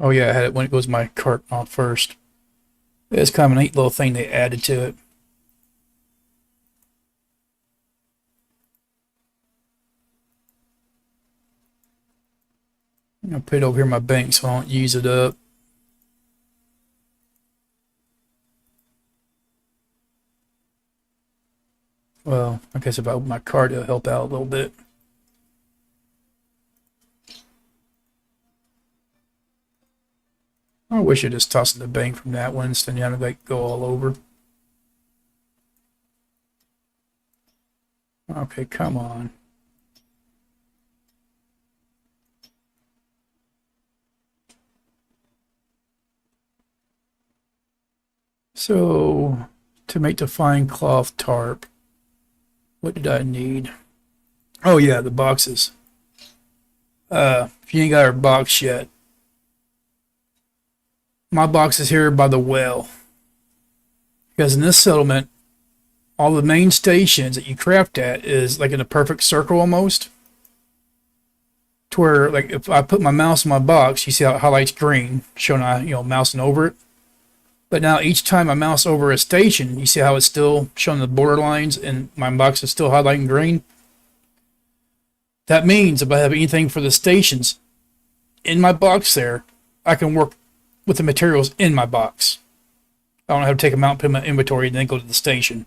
Oh yeah, I had it when it goes my cart off first. It's kind of a neat little thing they added to it. I'll put it over here in my bank so I don't use it up. Well, I guess if I open my cart, it'll help out a little bit. I wish I just tossed the bank from that one instead of having to like go all over. Okay, come on. So, to make the fine cloth tarp, what did I need? Oh yeah, the boxes. If you ain't got our box yet, my box is here by the well. Because in this settlement, all the main stations that you craft at is like in a perfect circle almost. To where, like, if I put my mouse in my box, you see how it highlights green, showing I, mousing over it. But now each time I mouse over a station, you see how it's still showing the border lines and my box is still highlighting green? That means if I have anything for the stations in my box there, I can work with the materials in my box. I don't have to take them out, put them in my inventory, and then go to the station.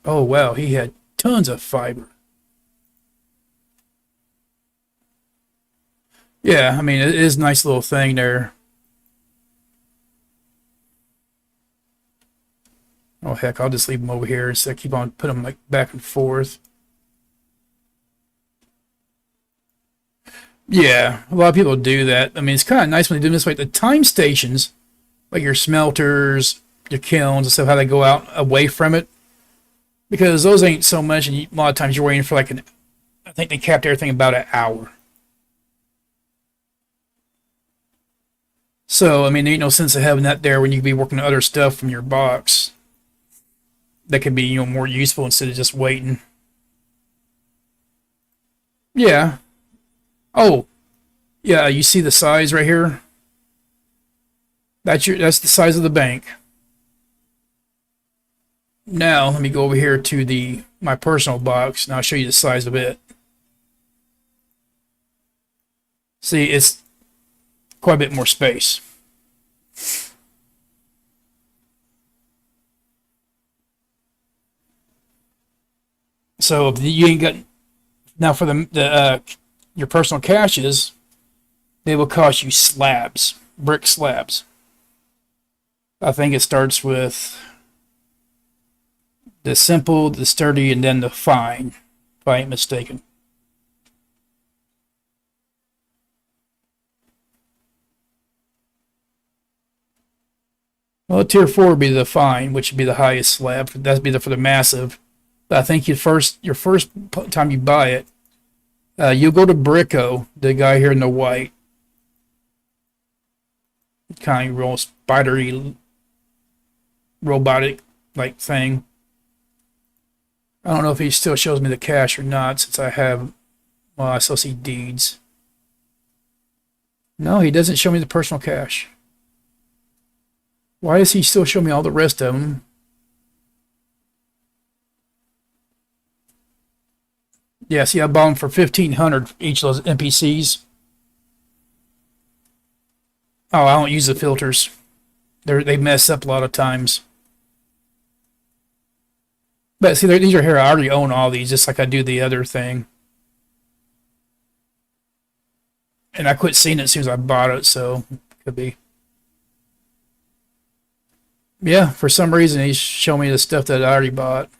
Oh, wow, he had tons of fiber. Yeah, I mean, it is a nice little thing there. Oh, heck, I'll just leave them over here instead of keep on putting them like back and forth. Yeah, a lot of people do that. I mean, it's kind of nice when they do this, like the time stations, like your smelters, your kilns and stuff, how they go out away from it. Because those ain't so much, and a lot of times you're waiting for like I think they capped everything about an hour. So, I mean, there ain't no sense of having that there when you could be working on other stuff from your box that could be, more useful instead of just waiting. Yeah. Oh, yeah, you see the size right here? That's the size of the bank. Now, let me go over here to my personal box, and I'll show you the size of it. See, it's quite a bit more space. So if you ain't got now for your personal caches, they will cost you slabs, brick slabs. I think it starts with the simple, the sturdy, and then the fine, if I ain't mistaken. Well, tier 4 would be the fine, which would be the highest slab. That'd be for the massive. But I think your first time you buy it, you'll go to Bricko, the guy here in the white, kind of real spidery, robotic like thing. I don't know if he still shows me the cache or not, since I still see deeds. No, he doesn't show me the personal cache. Why does he still show me all the rest of them? Yeah, see, I bought them for 1,500 each of those NPCs. Oh, I don't use the filters. They mess up a lot of times. But see, these are here. I already own all these, just like I do the other thing. And I quit seeing it as soon as I bought it, so could be. Yeah, for some reason he's showing me the stuff that I already bought.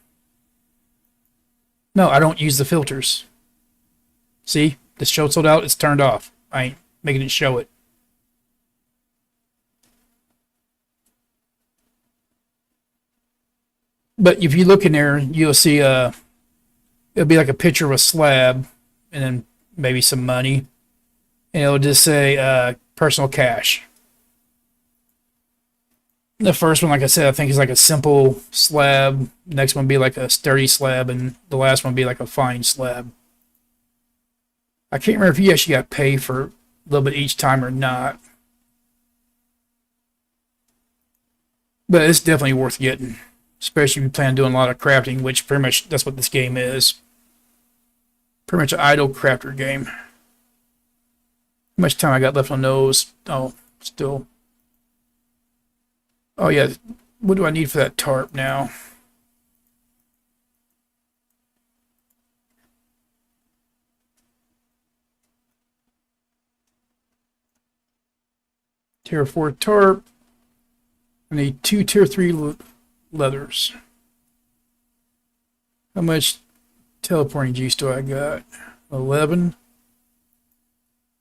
No, I don't use the filters. See, the show sold out. It's turned off. I ain't making it show it. But if you look in there, you'll see it'll be like a picture of a slab, and then maybe some money, and it'll just say personal cash. The first one, like I said, I think is like a simple slab. Next one be like a sturdy slab, and the last one be like a fine slab. I can't remember if you actually got paid for a little bit each time or not, but it's definitely worth getting, especially if you plan on doing a lot of crafting, which pretty much that's what this game is. Pretty much an idle crafter game. How much time I got left on those? Oh, still. Oh yeah, what do I need for that tarp now? Tier 4 tarp. I need 2 tier 3 leathers. How much teleporting juice do I got? 11.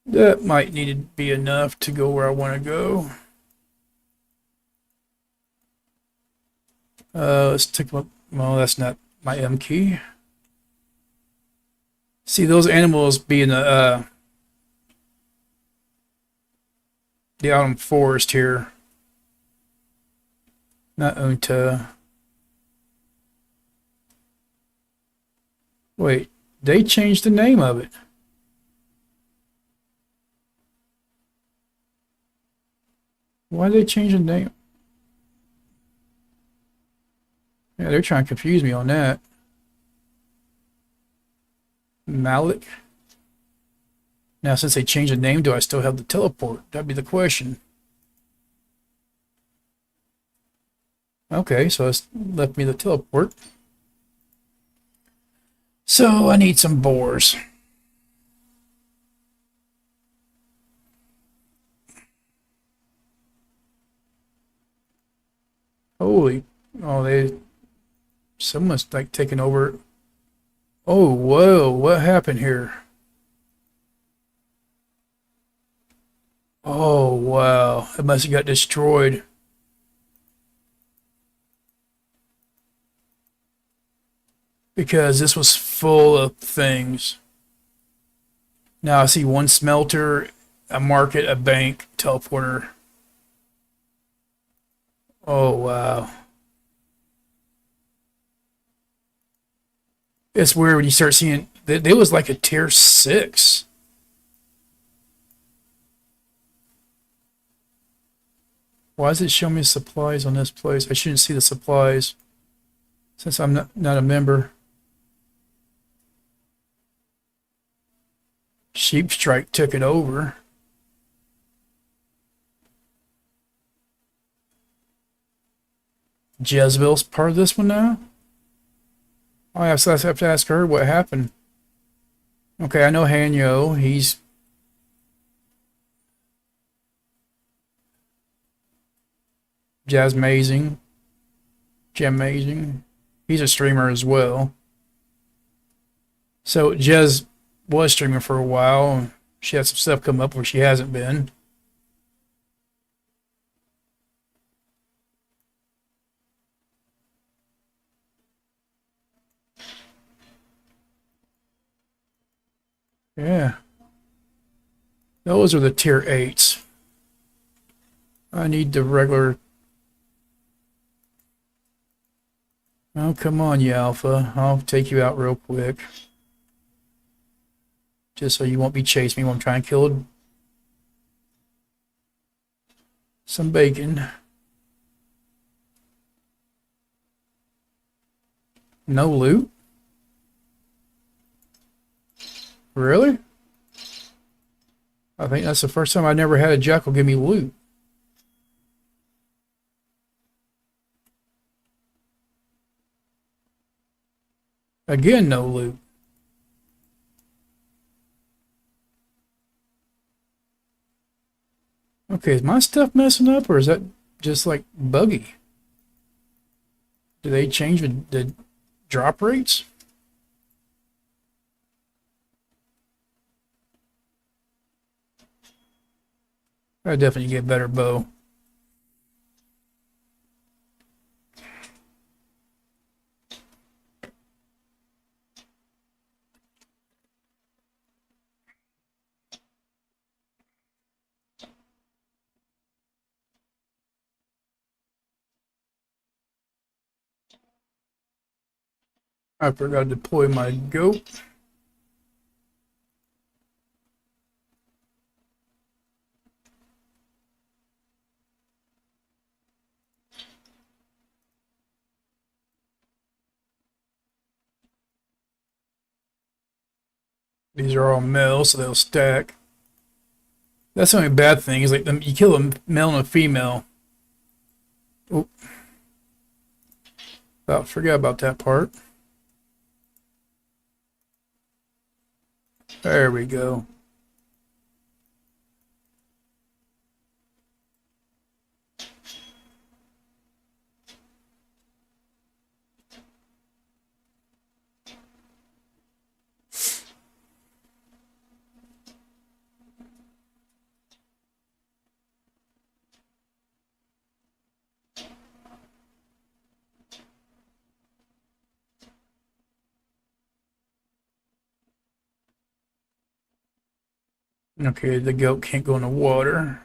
That might need to be enough to go where I want to go. Let's take a look. Well, that's not my M key. See, those animals be in the autumn forest here. Not Unta. Wait, they changed the name of it. Why did they change the name? Yeah, they're trying to confuse me on that. Malik. Now, since they changed the name, do I still have the teleport? That'd be the question. Okay, so it's left me the teleport. So I need some boars. Holy, oh, someone's like taking over. Oh, whoa, what happened here? Oh, wow, it must have got destroyed. Because this was full of things. Now I see one smelter, a market, a bank, teleporter. Oh, wow. It's weird when you start seeing it was like a tier 6. Why does it show me supplies on this place? I shouldn't see the supplies since I'm not a member. Sheep Strike took it over. Jezebel's part of this one now? Oh, I have to ask her what happened. Okay, I know Hanyo. He's Jazz Amazing. Jam Amazing. He's a streamer as well. So Jez was streaming for a while. She had some stuff come up where she hasn't been. Yeah. Those are the tier 8s. I need the regular. Oh, come on, you alpha. I'll take you out real quick. Just so you won't be chasing me when I'm trying to kill some bacon. No loot? Really? I think that's the first time I never had a jackal give me loot. Again, no loot. Okay, is my stuff messing up or is that just like buggy? Do they change the drop rates? I definitely get a better bow. I forgot to deploy my goat. These are all male, so they'll stack. That's the only bad thing is like you kill a male and a female. Oh, forgot about that part. There we go. Okay, the goat can't go in the water.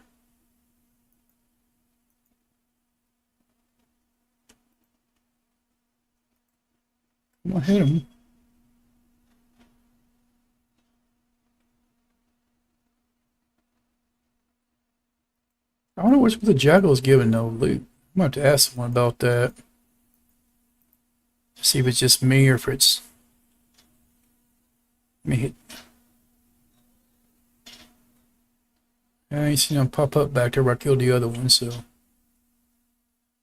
Come on, hit him. I wonder what's with the jackal is giving no loot. I'm gonna have to ask someone about that. See if it's just me or if it's me. I ain't seen them pop up back there where I killed the other one, so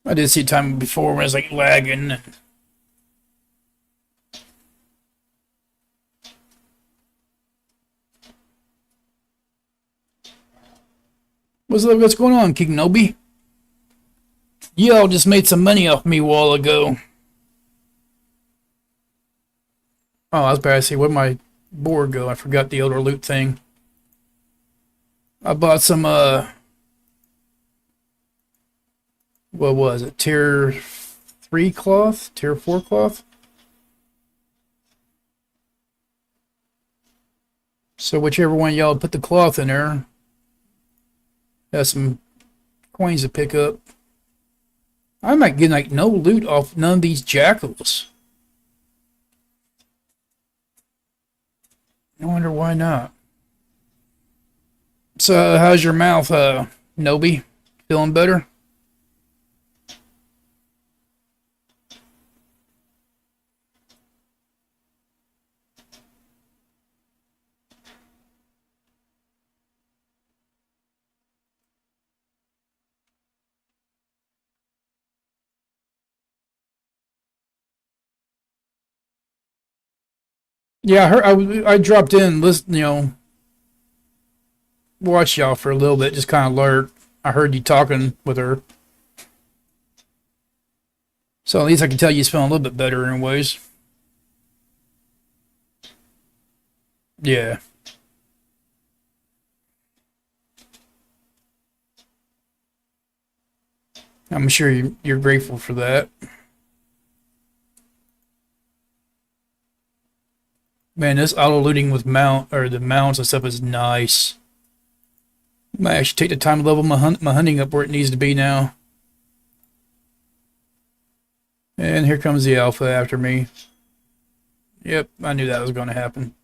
I did see time before when I was like lagging. What's going on, King Nobi? Y'all just made some money off me a while ago. Oh, I was about to say, where'd my board go? I forgot the other loot thing. I bought some, what was it? Tier 3 cloth? Tier 4 cloth? So whichever one y'all put the cloth in there, has some coins to pick up. I'm not getting like no loot off none of these jackals. I wonder why not. So how's your mouth, Nobi? Feeling better? Yeah, I heard. I dropped in, listen, watch y'all for a little bit, just kind of lurk. I heard you talking with her, so at least I can tell you feeling a little bit better in ways. Yeah, I'm sure you're grateful for that. Man, this auto looting with the mounts and stuff is nice. Might actually take the time to level my hunting up where it needs to be now. And here comes the alpha after me. Yep, I knew that was going to happen.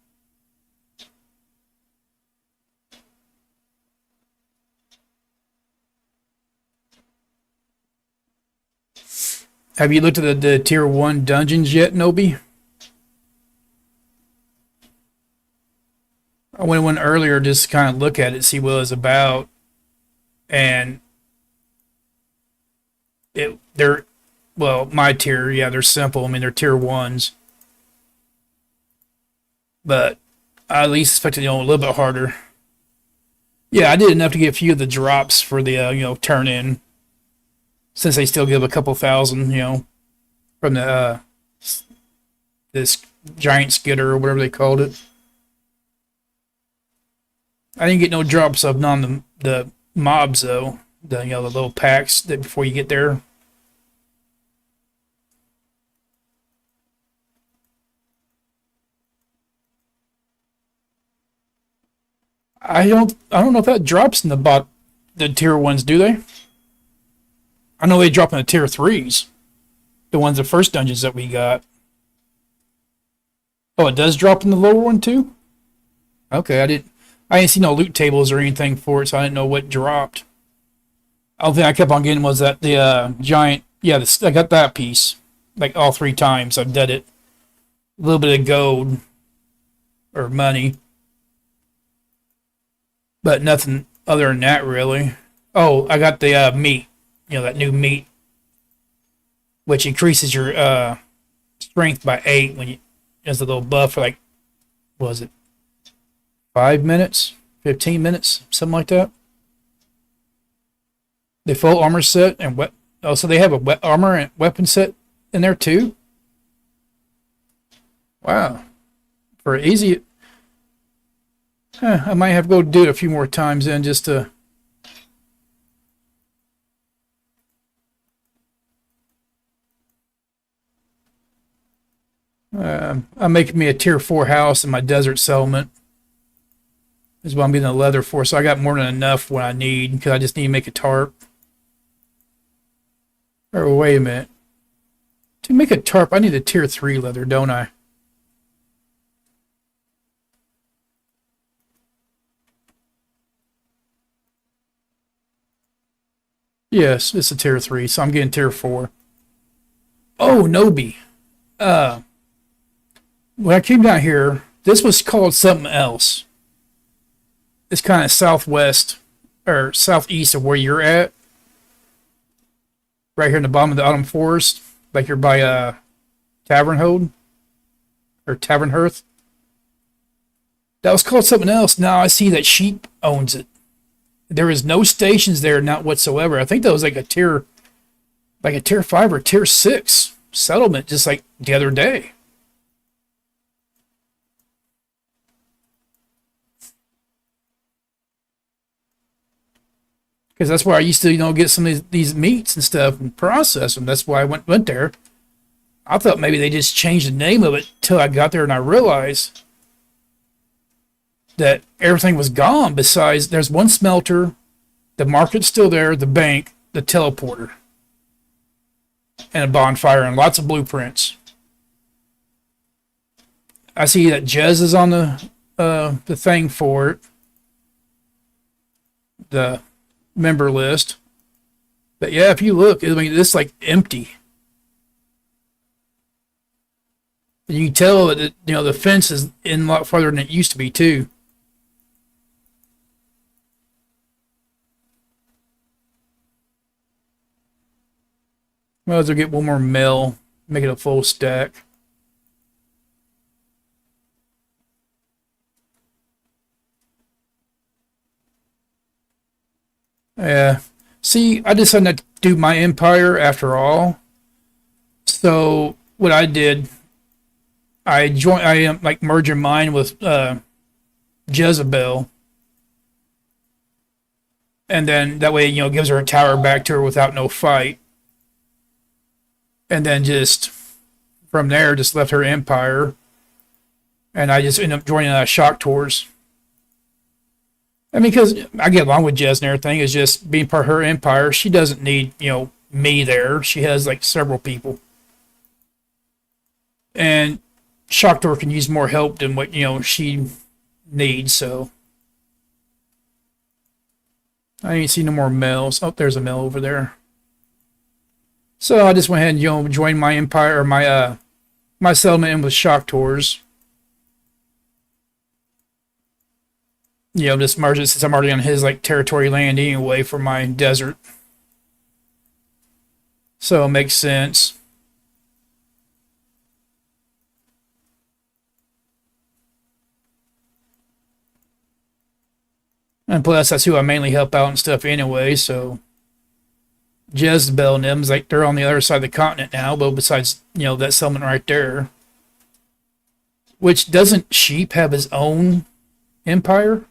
Have you looked at the tier 1 dungeons yet, Nobi? I went one earlier just to kind of look at it, see what it was about, and they're well, my tier, yeah, they're simple. I mean, they're tier ones, but I at least expected a little bit harder. Yeah, I did enough to get a few of the drops for the turn in, since they still give a couple thousand, from the this giant skidder or whatever they called it. I didn't get no drops of none of the mobs though. The little packs that before you get there. I don't know if that drops in the tier ones, do they? I know they drop in the tier threes. The ones the first dungeons that we got. Oh, it does drop in the lower one too? Okay, I didn't see no loot tables or anything for it, so I didn't know what dropped. The only thing I kept on getting was that the giant. Yeah, I got that piece like all three times. I've done it. A little bit of gold or money, but nothing other than that really. Oh, I got the meat. That new meat, which increases your strength by 8 when you as a little buff for like, what was it 5 minutes, 15 minutes, something like that. The full armor set and so they have a armor and weapon set in there too. Wow, for easy. I might have to go do it a few more times then just to. I'm making me a tier 4 house in my desert settlement. Is what I'm getting the leather for. So I got more than enough what I need because I just need to make a tarp. Or wait a minute. To make a tarp, I need a tier 3 leather, don't I? Yes, it's a tier 3, so I'm getting tier 4. Oh, Nobi. Uh, when I came down here, this was called something else. It's kind of southwest or southeast of where you're at. Right here in the bottom of the autumn forest, like you're by Tavern Hold or Tavern Hearth. That was called something else. Now I see that Sheep owns it. There is no stations there, not whatsoever. I think that was like a tier 5 or tier 6 settlement, just like the other day. Because that's where I used to, get some of these meats and stuff and process them. That's why I went there. I thought maybe they just changed the name of it till I got there and I realized that everything was gone. Besides, there's one smelter, the market's still there, the bank, the teleporter, and a bonfire and lots of blueprints. I see that Jez is on the thing for it, the member list. But yeah, if you look, I mean, it's like empty. You can tell that the fence is in a lot farther than it used to be too. Might as well get one more mill, make it a full stack. Yeah. See, I decided not to do my empire after all. So what I did, I am like merging mine with Jezebel, and then that way gives her a tower back to her without no fight, and then just from there just left her empire, and I just ended up joining Shock Tours. I mean, because I get along with Jez and everything. Is just being part of her empire. She doesn't need me there. She has like several people, and Shocktor can use more help than what she needs. So I ain't see no more mills. Oh, there's a mill over there. So I just went ahead and joined my empire or my settlement in with Shock Tours. You know, just merge it since I'm already on his like territory land anyway for my desert. So it makes sense. And plus, that's who I mainly help out and stuff anyway. So Jezebel and them's like they're on the other side of the continent now. But besides, that settlement right there, which doesn't Sheep have his own empire?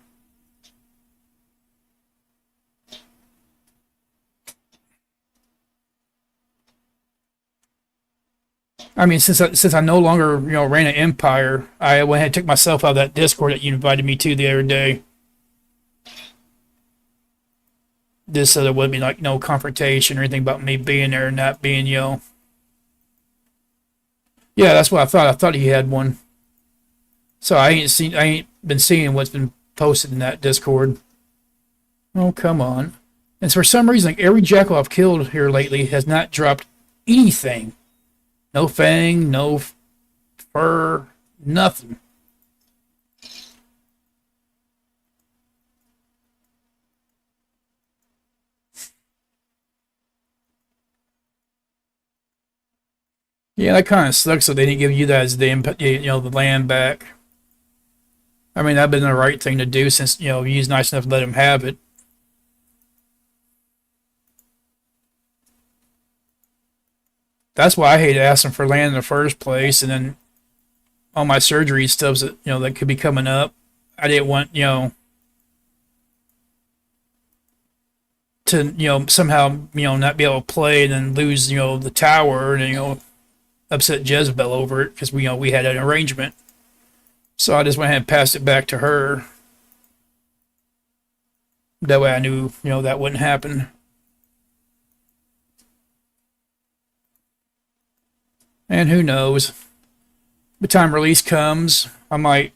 I mean, since I no longer ran an empire, I went ahead and took myself out of that Discord that you invited me to the other day. This so there wouldn't be like no confrontation or anything about me being there and not being Yeah, that's what I thought. I thought he had one. So I ain't been seeing what's been posted in that Discord. Oh come on! And for some reason, like every jackal I've killed here lately has not dropped anything. No fang, no fur, nothing. Yeah, that kind of sucks that they didn't give you guys the land back. I mean, that'd been the right thing to do since he's nice enough to let him have it. That's why I hate asking for land in the first place, and then all my surgery stuff that that could be coming up. I didn't want to somehow not be able to play and then lose the tower and upset Jezebel over it because we had an arrangement. So I just went ahead and passed it back to her. That way I knew that wouldn't happen. And who knows? By the time release comes, I might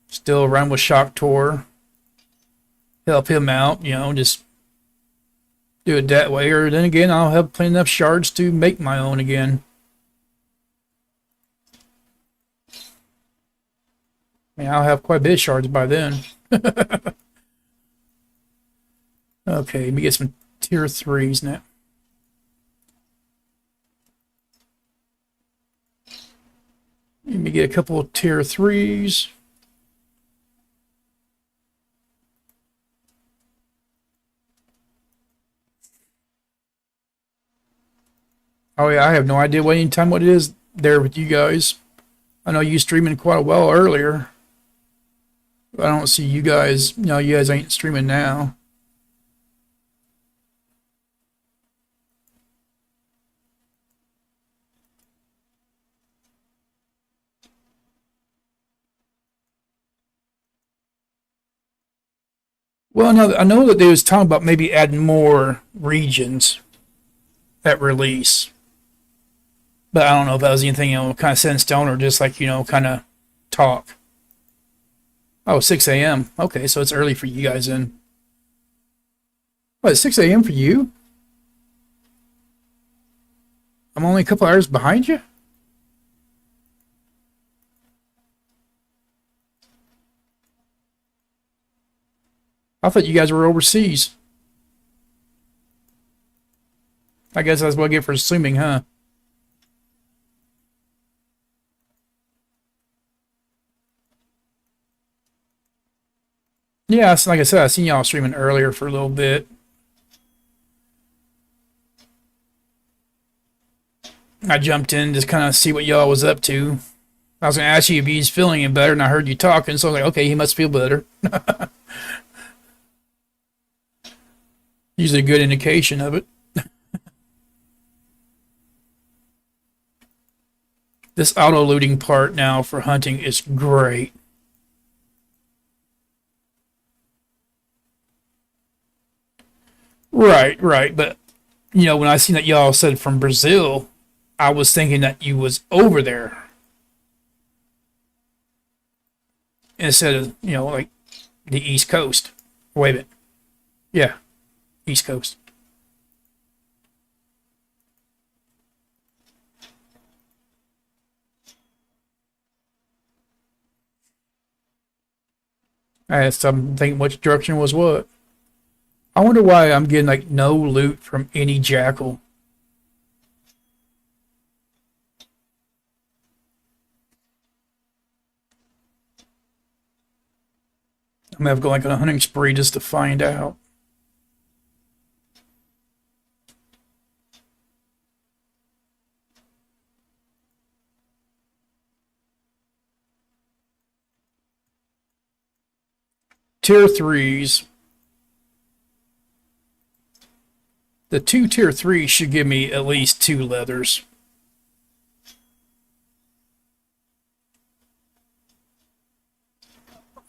still run with Shock Tour, help him out, just do it that way. Or then again, I'll have plenty enough shards to make my own again. I mean, I'll have quite a bit of shards by then. Okay, let me get some tier 3s now. Let me get a couple of tier 3s. Oh yeah, I have no idea what it is there with you guys. I know you streaming quite a while earlier. But I don't see you guys. No, you guys ain't streaming now. Well, no, I know that they was talking about maybe adding more regions at release, but I don't know if that was anything kind of set in stone or just like kind of talk. Oh, 6 a.m. Okay, so it's early for you guys then. What, 6 a.m. for you? I'm only a couple hours behind you? I thought you guys were overseas. I guess that's what I get for assuming, huh? Yeah, like I said, I seen y'all streaming earlier for a little bit. I jumped in just kind of see what y'all was up to. I was gonna ask you if he's feeling it better, and I heard you talking, so I was like, okay, he must feel better. Usually a good indication of it. This auto looting part now for hunting is great. Right, right. But when I seen that y'all said from Brazil, I was thinking that you was over there instead of like the East Coast. Wait a minute. Yeah, East Coast. I had some thinking which direction was what. I wonder why I'm getting like no loot from any jackal. I'm gonna have to go like on a hunting spree just to find out. Tier 3s. The two tier 3s should give me at least 2 leathers.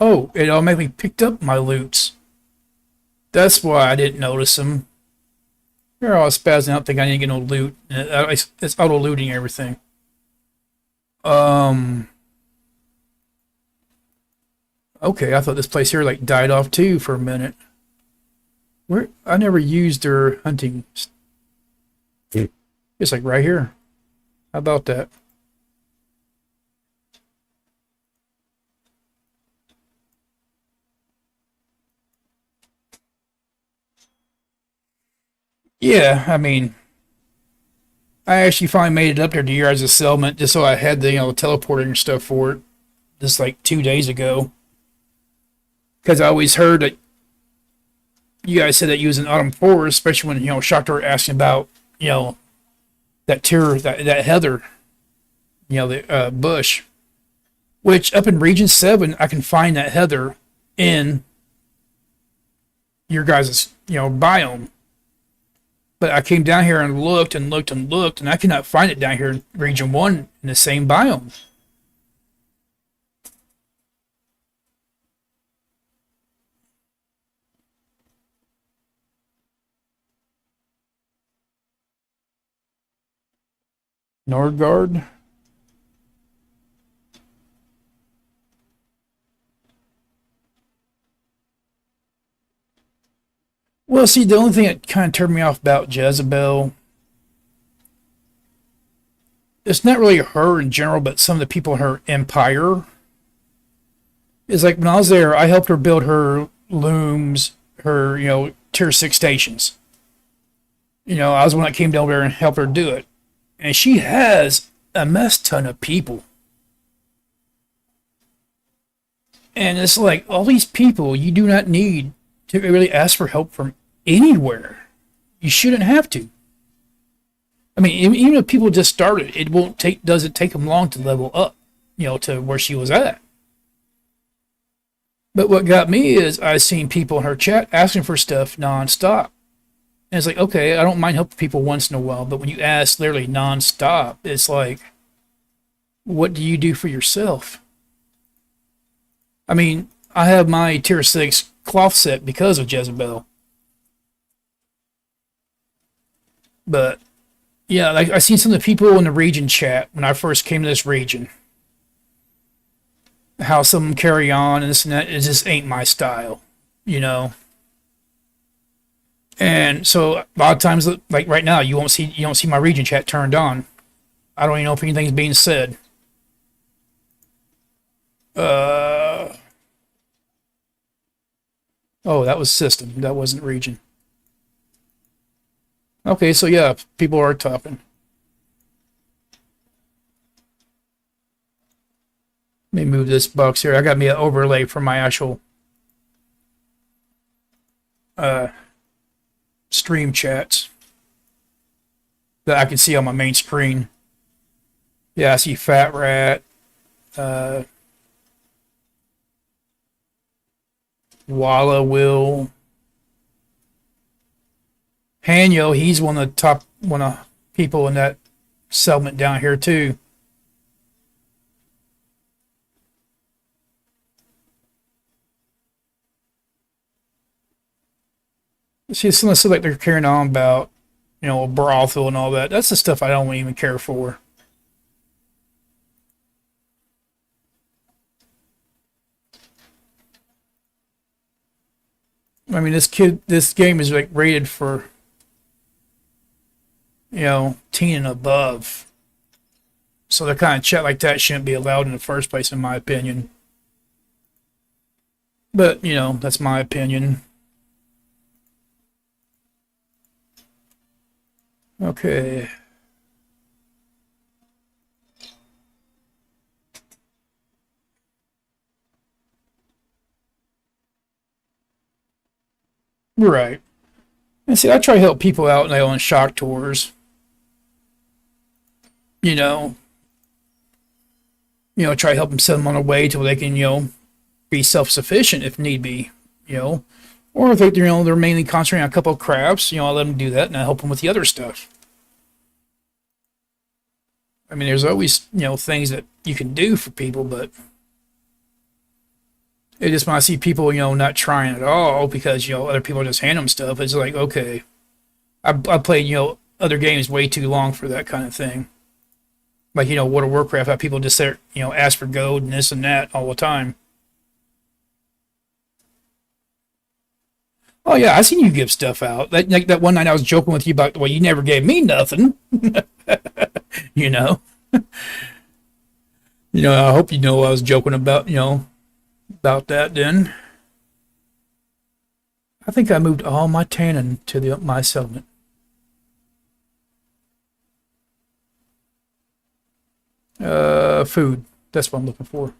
Oh, it automatically picked up my loots. That's why I didn't notice them. Here I was spazzing out, think I need to get no loot. It's auto looting everything. Okay, I thought this place here like died off too for a minute. Where I never used their hunting. It's like right here. How about that? Yeah, I mean, I actually finally made it up there to your guys' settlement just so I had the teleporting and stuff for it just like 2 days ago. Because I always heard that you guys said that you was in Autumn Forest, especially when Shaktar asking about that tier that heather, the bush, which up in Region 7 I can find that heather in your guys' biome. But I came down here and looked and looked and looked, and I cannot find it down here in Region 1 in the same biome. Nordgard. Well, see, the only thing that kind of turned me off about Jezebel, it's not really her in general, but some of the people in her empire. Is like when I was there, I helped her build her looms, her, tier 6 stations. I was the one that came down there and helped her do it. And she has a mess ton of people. And it's like, all these people, you do not need to really ask for help from anywhere. You shouldn't have to. I mean, even if people just started, doesn't take them long to level up, to where she was at. But what got me is I seen people in her chat asking for stuff nonstop. And it's like, okay, I don't mind helping people once in a while, but when you ask literally nonstop, it's like, what do you do for yourself? I mean, I have my tier 6 cloth set because of Jezebel. But, yeah, like I seen some of the people in the region chat when I first came to this region. How some of them carry on and this and that. It just ain't my style, And so a lot of times, like right now, you don't see my region chat turned on. I don't even know if anything's being said. Oh, that was system. That wasn't region. Okay, so yeah, people are talking. Let me move this box here. I got me an overlay for my actual stream chats that I can see on my main screen. Yeah, I see Fat Rat, Walla Will, Hanyo. He's one of people in that settlement down here too. See, some of the stuff like they're carrying on about, a brothel and all that. That's the stuff I don't even care for. I mean, this game is like rated for, teen and above. So the kind of chat like that shouldn't be allowed in the first place, in my opinion. But, you know, that's my opinion. Okay. Right. And see, I try to help people out when they on shock tours. You know, try to help them send them on a way till they can, be self-sufficient if need be. You know, or if they, they're mainly concentrating on a couple of crafts, I let them do that and I help them with the other stuff. I mean, there's always, things that you can do for people, but it just when I see people, not trying at all because, other people just hand them stuff, it's like, okay, I played, other games way too long for that kind of thing. Like, World of Warcraft, how people just sit, ask for gold and this and that all the time. Oh yeah, I seen you give stuff out. That one night I was joking with you about, well, you never gave me nothing. you know, I hope you know I was joking about, about that. Then I think I moved all my tannin to my settlement. Food. That's what I'm looking for.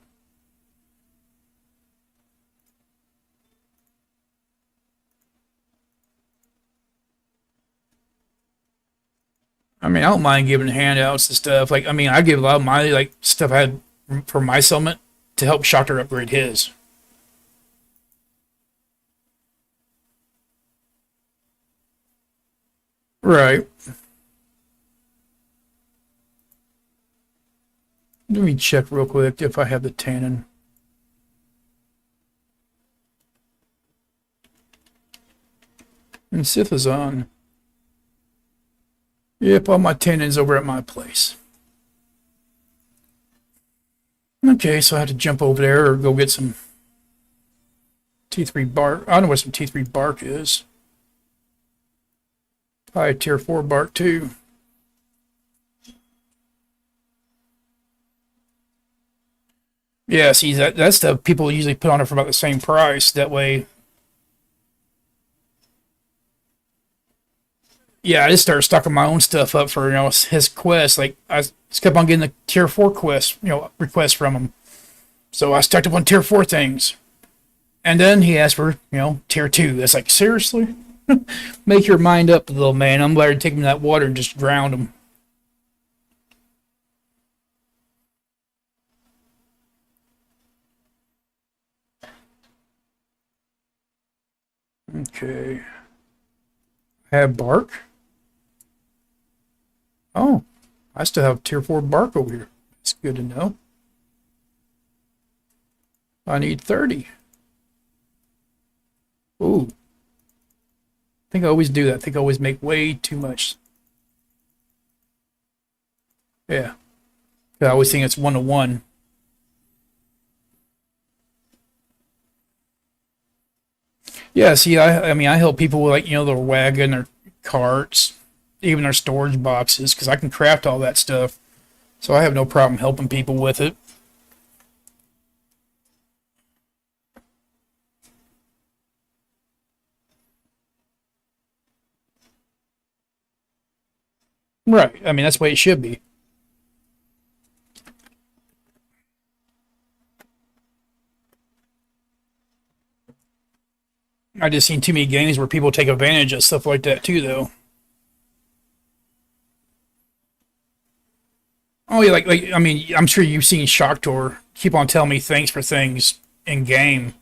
I mean, I don't mind giving handouts and stuff. Like, I mean, I give a lot of my like stuff I had for my settlement to help Shocker upgrade his. Right. Let me check real quick if I have the tannin. And Sith is on. Yep, all my tannin's over at my place. Okay, so I have to jump over there or go get some T3 bark. I don't know what some T3 bark is. Probably tier 4 bark too. Yeah, see that's the people usually put on it for about the same price. That way, yeah, I just started stocking my own stuff up for his quest. Like I just kept on getting the tier 4 quest, requests from him. So I stocked up on tier 4 things, and then he asked for tier 2. It's like seriously, make your mind up, little man. I'm glad to take him in that water and just drown him. Okay, have bark. Oh, I still have tier 4 bark over here. It's good to know. I need 30. Ooh, I think I always do that. I think I always make way too much. Yeah, I always think it's 1 to 1. Yeah, see, I mean, I help people with like, their wagon, their carts, even their storage boxes, because I can craft all that stuff. So I have no problem helping people with it. Right. I mean, that's the way it should be. I just seen too many games where people take advantage of stuff like that too, though. Oh yeah, like I mean, I'm sure you've seen Shocktor keep on telling me thanks for things in game.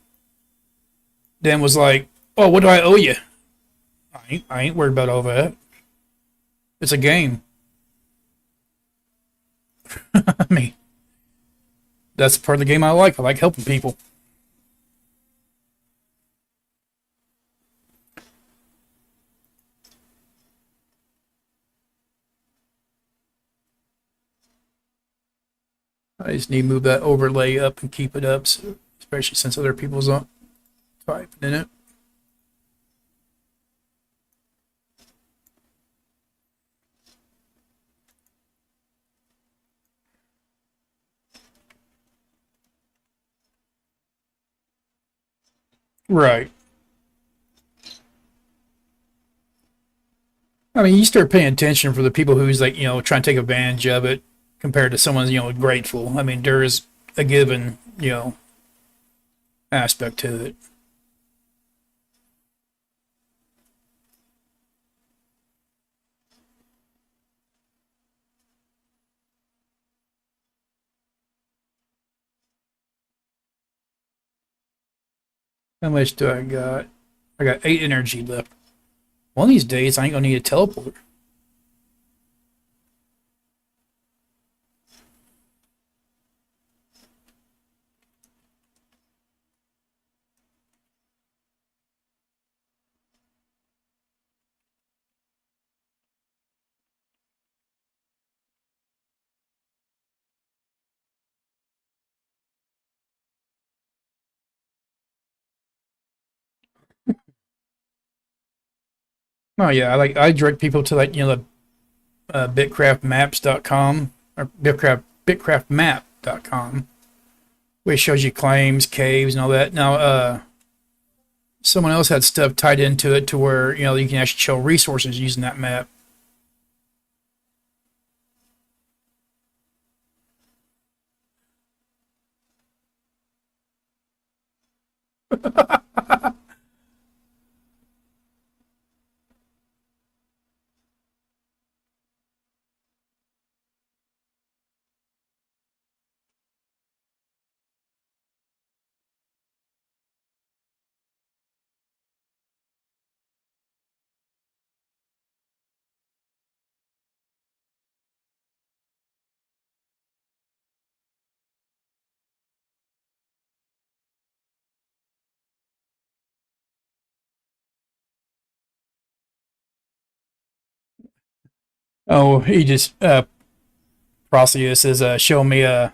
Then was like, oh, what do I owe you? I ain't worried about all that. It's a game. I mean, that's part of the game I like. I like helping people. I just need to move that overlay up and keep it up, so, especially since other people's on typing in it. Right. I mean, you start paying attention for the people who's like, trying to take advantage of it compared to someone's, grateful. I mean, there is a given, aspect to it. How much do I got? I got 8 energy left. One of these days, I ain't gonna need a teleport. Oh yeah, I direct people to like the bitcraftmaps.com or bitcraftmap.com, which shows you claims, caves, and all that. Now, someone else had stuff tied into it to where you can actually show resources using that map. Oh, he just Process is showing me how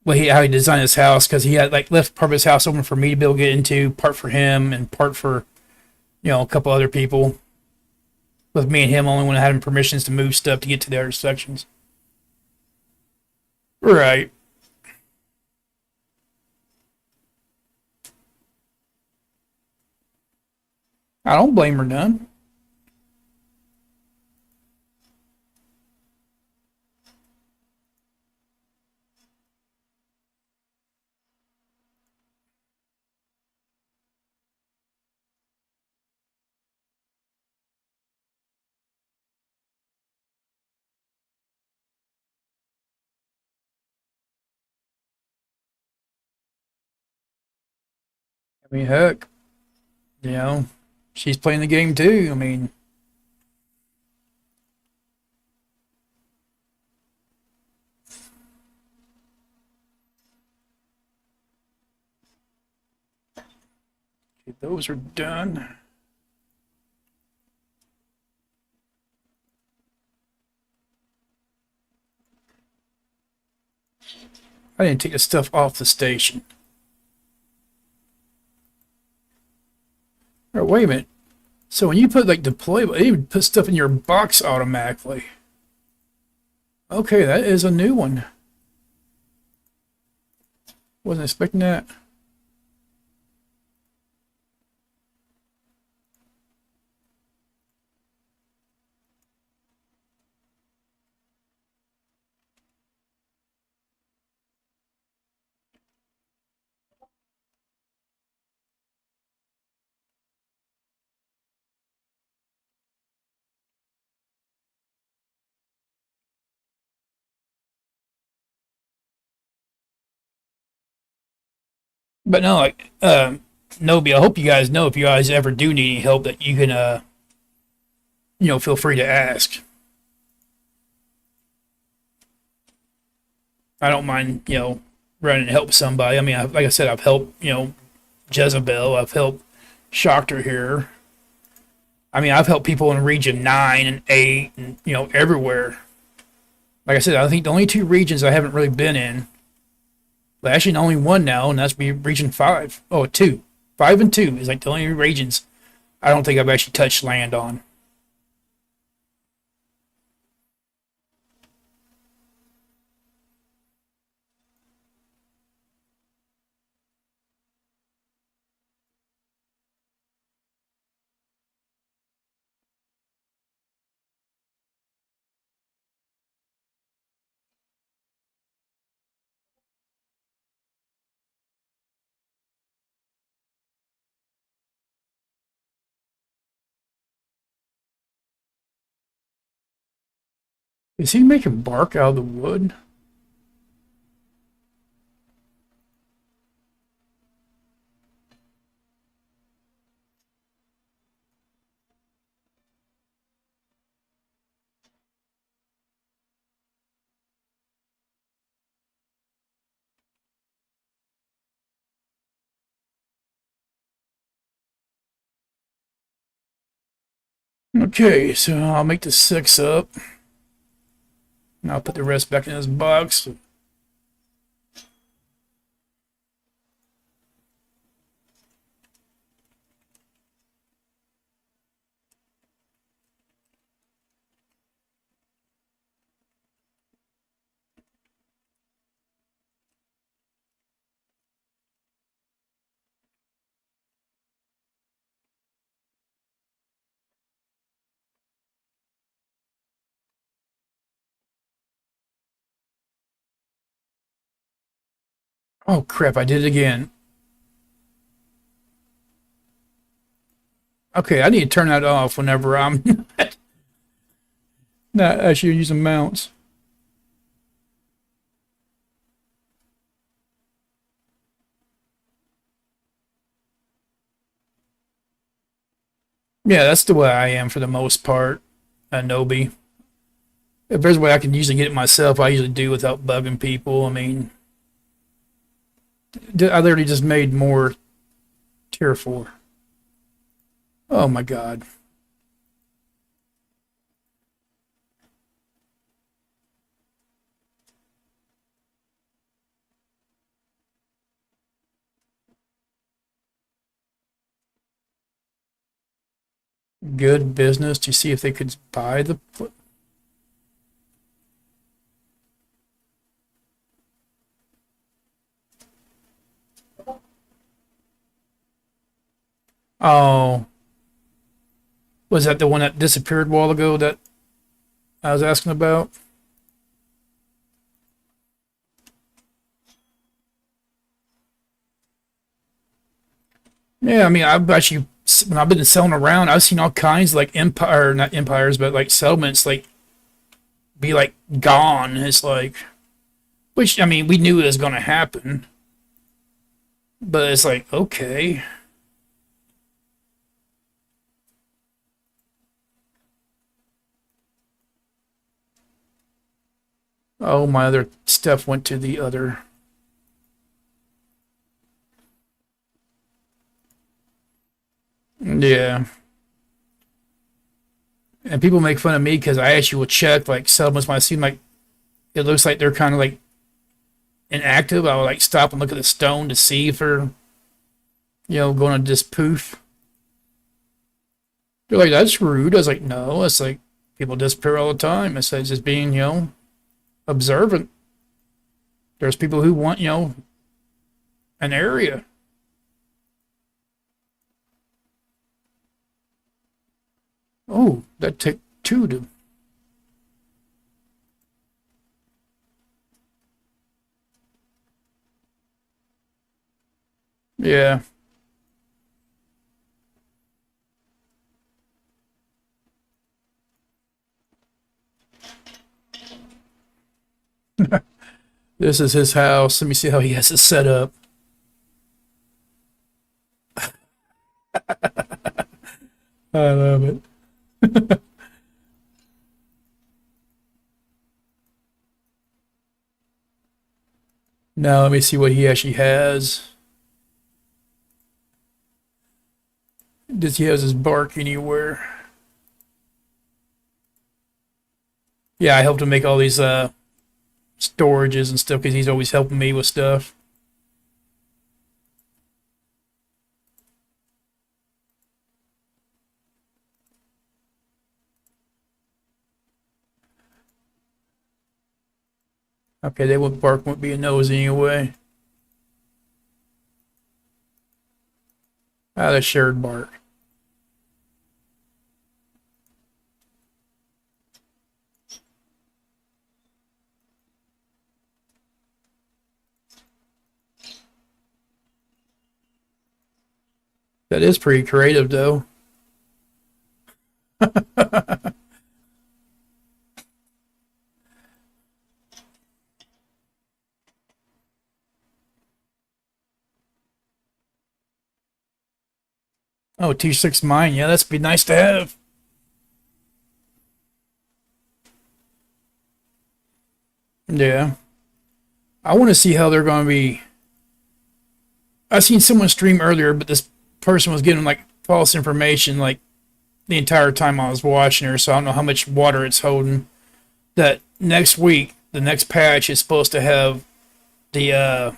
he designed his house because he had like left part of his house open for me to be able to get into, part for him and part for a couple other people. With me and him only when I had him permissions to move stuff to get to the other sections. Right. I don't blame her none. I mean, heck, you know, she's playing the game too. I mean, those are done. I didn't take the stuff off the station. Oh, wait a minute. So when you put like deployable, it would put stuff in your box automatically. Okay, that is a new one. Wasn't expecting that. But no, like, Nobi, I hope you guys know if you guys ever do need any help that you can, feel free to ask. I don't mind, running to help somebody. I mean, like I said, I've helped, Jezebel. I've helped Shocker here. I mean, I've helped people in Region 9 and 8 and, everywhere. Like I said, I think the only two regions I haven't really been in, well, actually, only one now, and that's be Region 5. Oh, 2. 5 and 2 is like the only regions I don't think I've actually touched land on. Is he making bark out of the wood? Okay, so I'll make the 6 up. And I'll put the rest back in this box. Oh crap, I did it again. Okay, I need to turn that off whenever I'm not actually using mounts. Yeah, that's the way I am for the most part, Nobi. If there's a way I can usually get it myself, I usually do without bugging people. I mean, I literally just made more tier 4. Oh my god. Good business to see if they could buy the. Oh, was that the one that disappeared a while ago that I was asking about? Yeah, I mean, I've actually when I've been selling around, I've seen all kinds like empire, not empires, but like settlements, like be like gone. It's like, which I mean, we knew it was going to happen, but it's like, okay, oh, my other stuff went to the other. Yeah, and people make fun of me because I actually will check like settlements when I see like it looks like they're kind of like inactive. I will like stop and look at the stone to see if they're going to just poof. They're like, that's rude. I was like, no, it's like people disappear all the time. It's like just being observant. There's people who want an area. Oh, that take 2 to. Yeah. This is his house. Let me see how he has it set up. I love it. Now let me see what he actually has. Does he have his bark anywhere? Yeah, I helped him make all these storages and stuff because he's always helping me with stuff. Okay, that would bark won't be a nose anyway. Ah, that's shared bark. That is pretty creative though. Oh, T6 mine. Yeah, that's be nice to have. Yeah. I want to see how they're going to be. I seen someone stream earlier, but this person was giving like false information like the entire time I was watching her, so I don't know how much water it's holding. That next week, the next patch is supposed to have the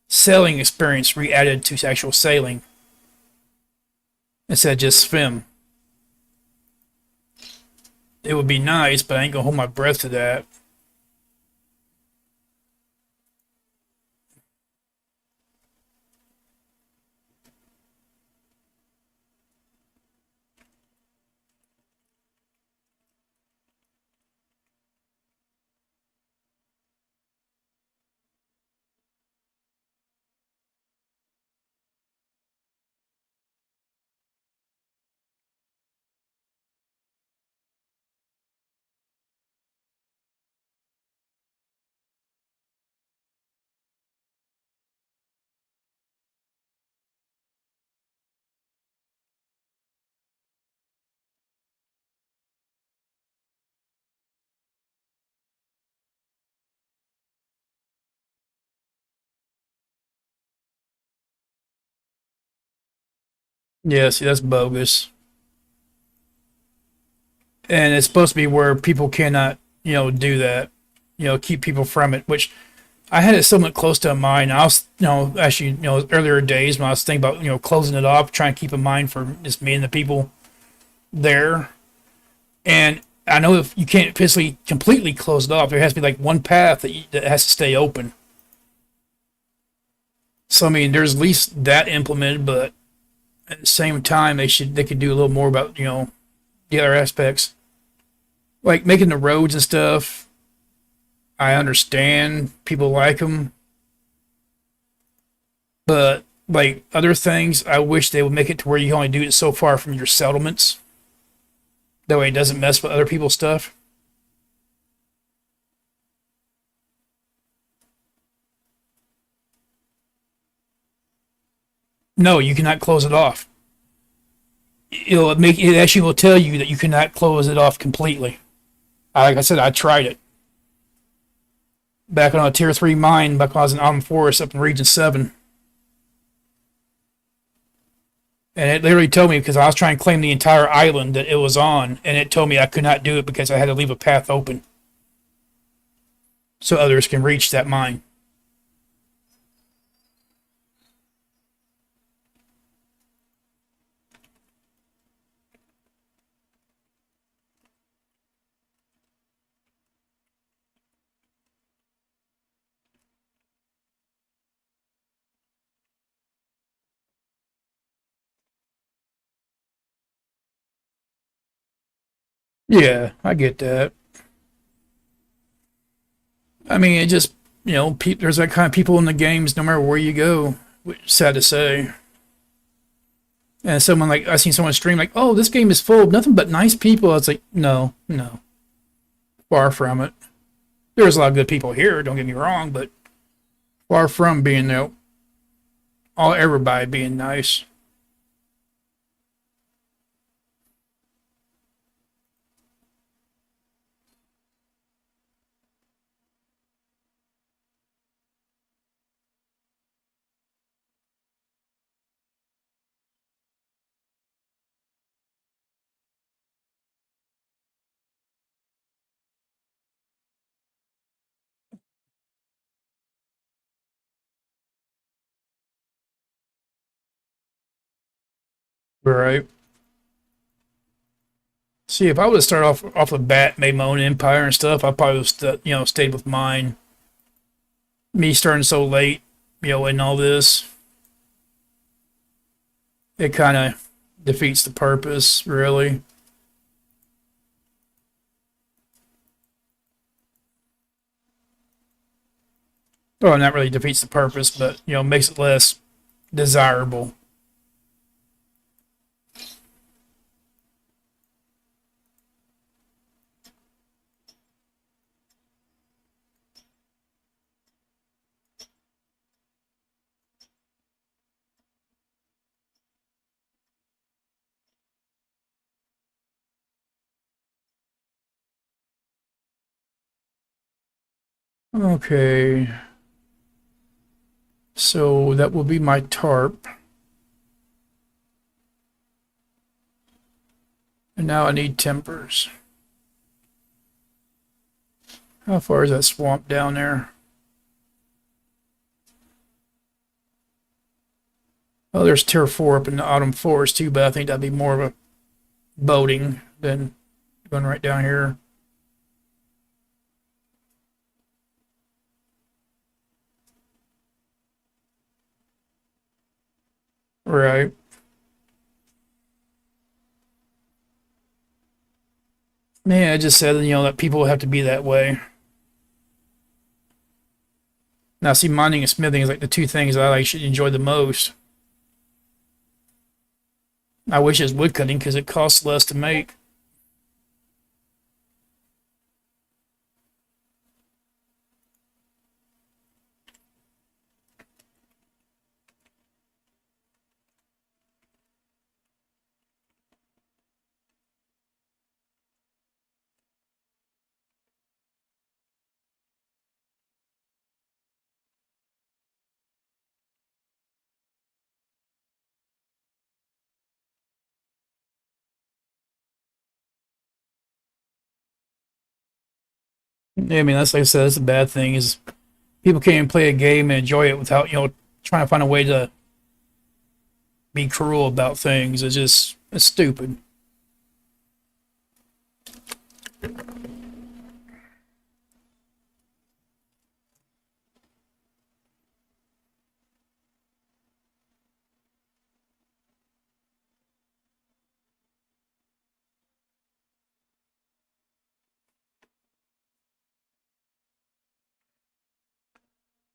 sailing experience re-added to actual sailing instead of just swim. It would be nice, but I ain't gonna hold my breath to that. Yeah, see, that's bogus. And it's supposed to be where people cannot, do that, keep people from it, which I had it somewhat close to mine. I was, actually, earlier days when I was thinking about, closing it off, trying to keep in mind for just me and the people there. And I know if you can't physically completely close it off, there has to be like one path that has to stay open. So I mean, there's at least that implemented, but at the same time, they could do a little more about the other aspects, like making the roads and stuff. I understand people like them, but like other things, I wish they would make it to where you only do it so far from your settlements. That way, it doesn't mess with other people's stuff. No, you cannot close it off. It actually will tell you that you cannot close it off completely. Like I said, I tried it back on a tier 3 mine back when I was in Allen Forest up in Region 7. And it literally told me because I was trying to claim the entire island that it was on, and it told me I could not do it because I had to leave a path open so others can reach that mine. Yeah, I get that. I mean, it just there's that kind of people in the games no matter where you go. Which is sad to say. And someone like I seen someone stream like, "Oh, this game is full of nothing but nice people." I was like, "No, no, far from it. There's a lot of good people here. Don't get me wrong, but far from being all everybody being nice." Right. See, if I would have started off the bat, made my own empire and stuff, I probably would have stayed with mine. Me starting so late, and all this, it kind of defeats the purpose, really. Well, not really defeats the purpose, but makes it less desirable. Okay. So that will be my tarp. And now I need timbers. How far is that swamp down there? Oh, there's tier 4 up in the autumn forest too, but I think that'd be more of a boating than going right down here. Right. Man, I just said, that people have to be that way. Now, see, mining and smithing is like the two things that I like should enjoy the most. I wish it was woodcutting because it costs less to make. Yeah, I mean, that's like I said, that's a bad thing is people can't even play a game and enjoy it without, trying to find a way to be cruel about things. It's stupid.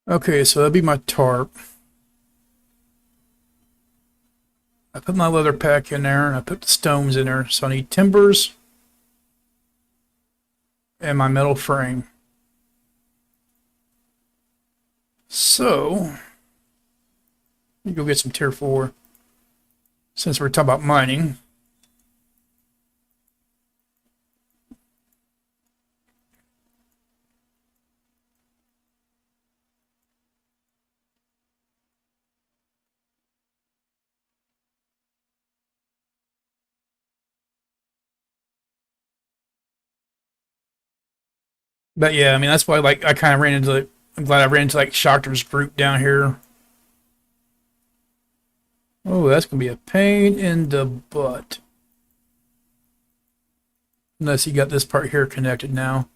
Okay, so that'd be my tarp. I put my leather pack in there and I put the stones in there. So I need timbers and my metal frame. So, let me go get some tier 4 since we're talking about mining. But yeah, I mean, that's why like I kind of ran into I'm glad I ran into like Schachter's group down here. Oh, that's gonna be a pain in the butt. Unless you got this part here connected now.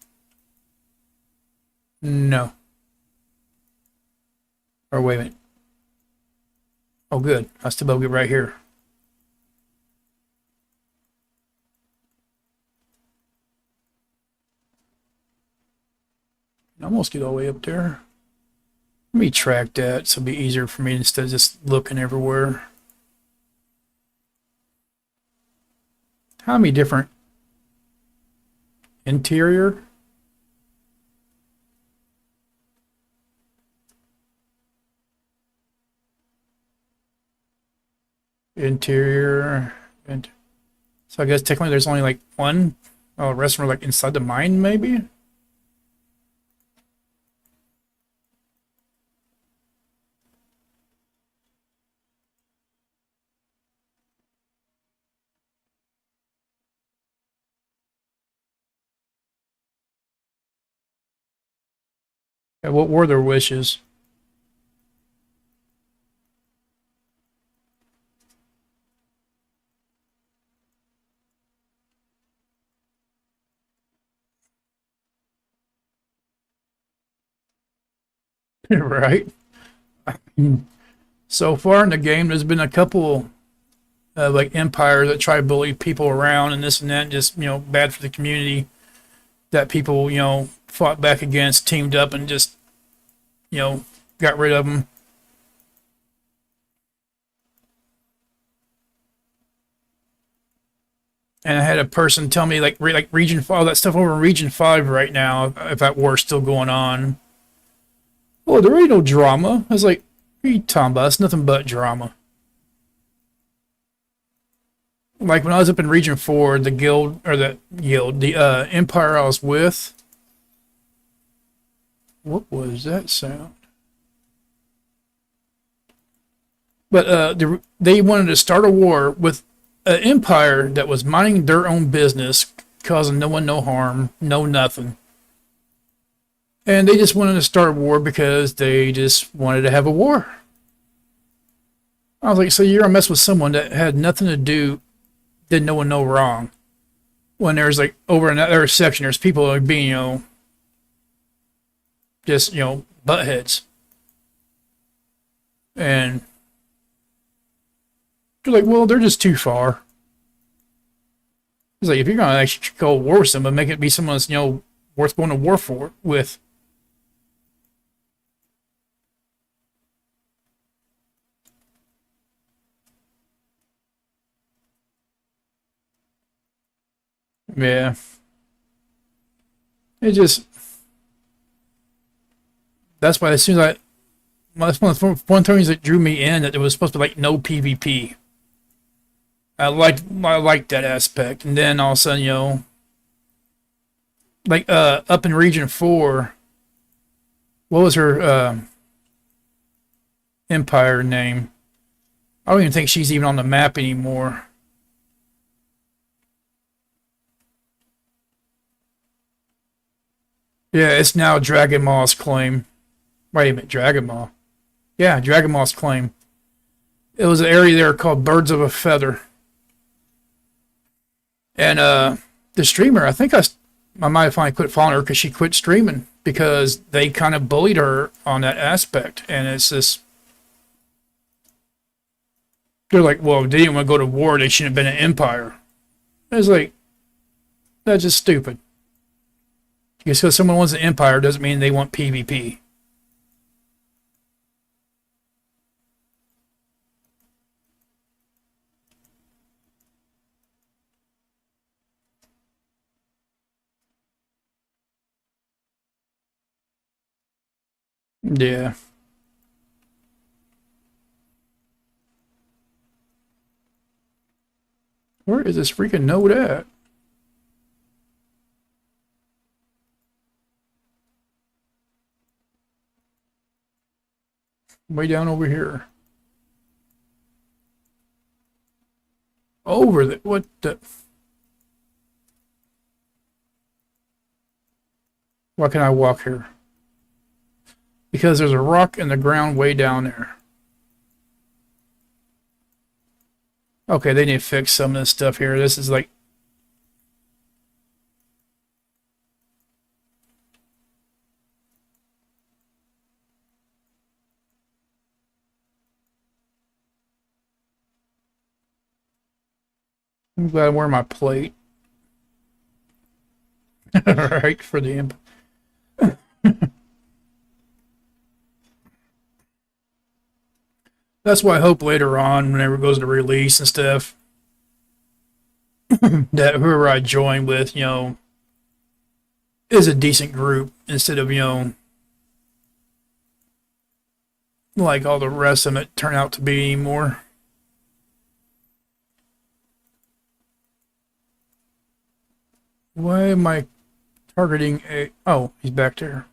No. Or wait a minute. Oh, good. I still be able to get right here. Almost get all the way up there. Let me track that so it'll be easier for me instead of just looking everywhere. How many different interior? Interior. And so I guess technically there's only like one. Oh, the rest of them are like inside the mine, maybe? Yeah, what were their wishes? Right? So far in the game, there's been a couple like empires that try to bully people around and this and that, and just bad for the community. That people fought back against, teamed up, and just you know got rid of them. And I had a person tell me like Region 5, all that stuff over in Region 5 right now, if that war's still going on. Oh, there ain't no drama. I was like, what are you talking about? It's nothing but drama. Like when I was up in Region 4, the guild, or the empire I was with What was that sound? But they wanted to start a war with an empire that was minding their own business, causing no one no harm, no nothing. And they just wanted to start a war because they just wanted to have a war. I was like, so you're gonna mess with someone that had nothing to do, did no one know wrong. When there's like over another section, there's people like being, just, butt heads. And you're like, well, they're just too far. It's like, if you're going to actually go war with someone, make it be someone that's, worth going to war with. Yeah. It just, that's why as soon as that's one thing that drew me in, that it was supposed to be like no PvP. I liked that aspect. And then all of a sudden, like up in Region 4, what was her empire name? I don't even think she's even on the map anymore. Yeah, it's now Dragon Maw's claim. Wait a minute, Dragon Maw. Yeah, Dragon Maw's claim. It was an area there called Birds of a Feather. And the streamer, I might have finally quit following her because she quit streaming because they kind of bullied her on that aspect. And it's just, they're like, well, they didn't want to go to war. They shouldn't have been an empire. It's like, that's just stupid. Just because someone wants an empire doesn't mean they want PvP. Yeah. Where is this freaking node at? Way down over here. Over the, what the? Why can I walk here? Because there's a rock in the ground way down there. Okay, they need to fix some of this stuff here. This is like, I'm glad I'm wearing my plate. Right, for the imp. That's why I hope later on, whenever it goes to release and stuff, that whoever I join with, is a decent group instead of, like all the rest of it turn out to be anymore. Why am I targeting a... Oh, he's back there.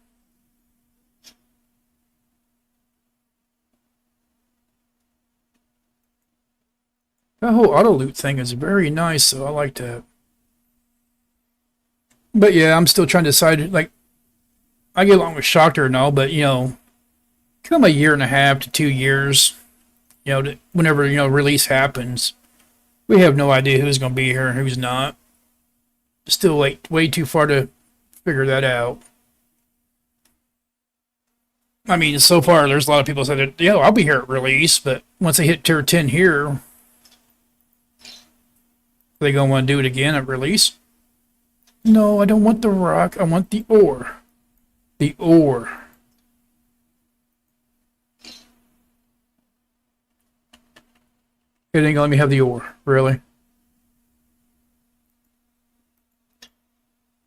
That whole auto loot thing is very nice, so I like that. But yeah, I'm still trying to decide, like, I get along with Shocker and all, but, come a year and a half to 2 years, whenever, release happens, we have no idea who's going to be here and who's not. Still, like, way too far to figure that out. I mean, so far, there's a lot of people that said, I'll be here at release, but once they hit tier 10 here, are they going to want to do it again at release? No, I don't want the rock. I want the ore. The ore. It ain't going to let me have the ore. Really?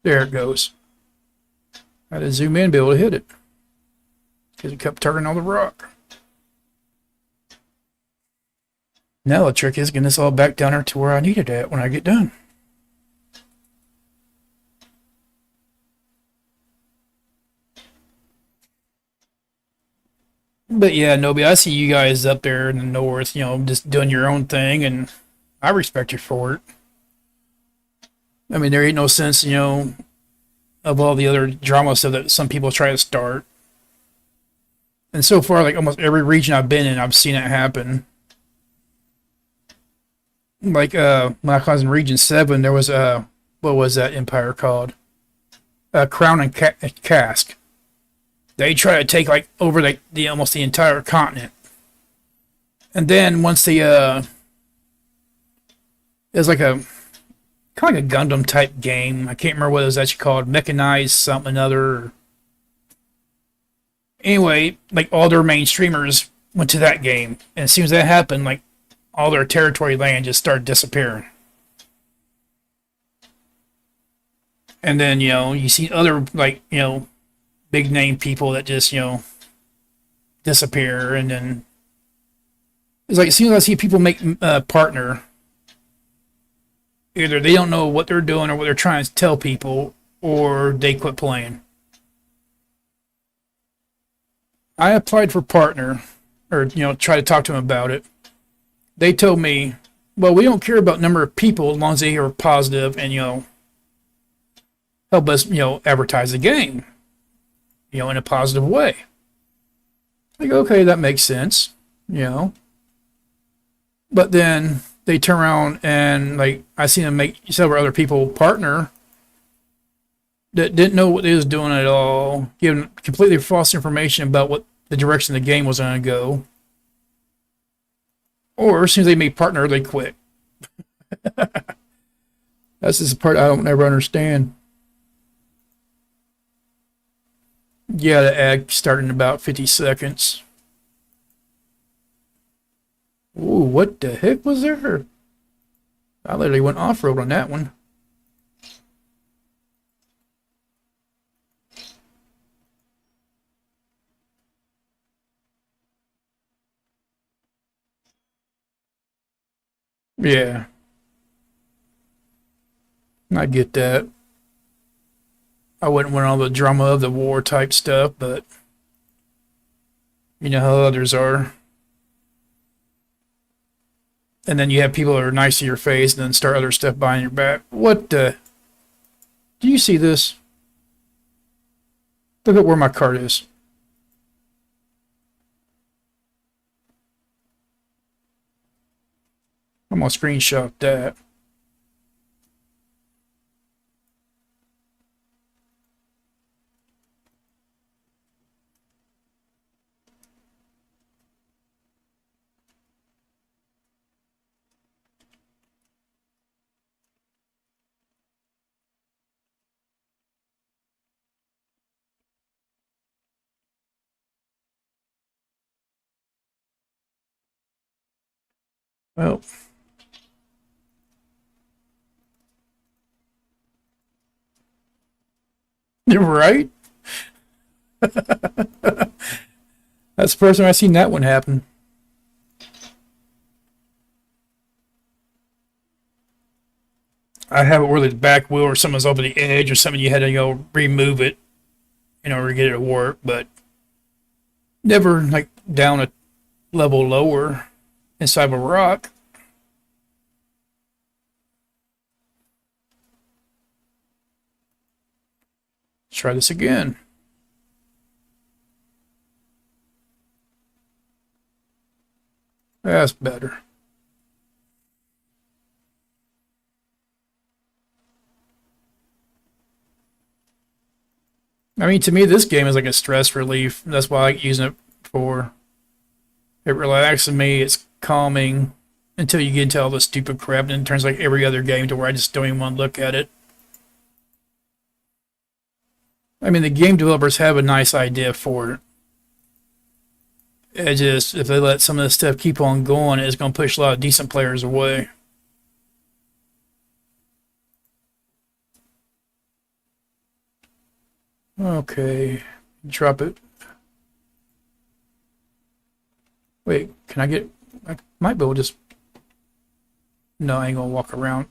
There it goes. I had to zoom in and be able to hit it. Because it kept turning on the rock. Now the trick is getting this all back down there to where I need it at when I get done. But yeah, Nobi, I see you guys up there in the north, just doing your own thing, and I respect you for it. I mean, there ain't no sense, of all the other drama stuff that some people try to start. And so far, like almost every region I've been in, I've seen it happen. Like when I was in Region 7, there was what was that empire called? Crown and Cask. They try to take like over like the almost the entire continent. And then once the it was like a kind of like a Gundam type game. I can't remember what it was actually called, mechanized something other. Anyway, like all their main streamers went to that game, and as soon as that happened, like all their territory land just started disappearing. And then you see other like big name people that just disappear, and then it's like as soon as I see people make partner, either they don't know what they're doing or what they're trying to tell people, or they quit playing. I applied for partner, or try to talk to them about it. They told me, well, we don't care about number of people as long as they are positive and help us advertise the game in a positive way. Like, okay, that makes sense, But then they turn around and like I seen them make several other people partner that didn't know what they was doing at all, giving completely false information about what the direction the game was going to go. Or as soon as they made partner, they quit. That's just the part I don't ever understand. Yeah, the ad started in about 50 seconds. Ooh, what the heck was there? I literally went off-road on that one. Yeah, I get that. I wouldn't want all the drama of the war type stuff, but you know how others are. And then you have people that are nice to your face and then start other stuff behind your back. What the? Do you see this? Look at where my card is. I'm gonna screenshot that. Well, you're right. That's the first time I've seen that one happen. I have it where the back wheel or something's over the edge or something you had to remove it in order to get it to work, but never like down a level lower inside of a rock. Let's try this again. That's better. I mean, to me, this game is like a stress relief. That's why I like using it for. It relaxes me. It's calming until you get into all the stupid crap, and it turns like every other game to where I just don't even want to look at it. I mean, the game developers have a nice idea for it. It just, if they let some of this stuff keep on going, it's going to push a lot of decent players away. Okay, drop it. Wait, can I get? I might be able to just. No, I ain't gonna walk around.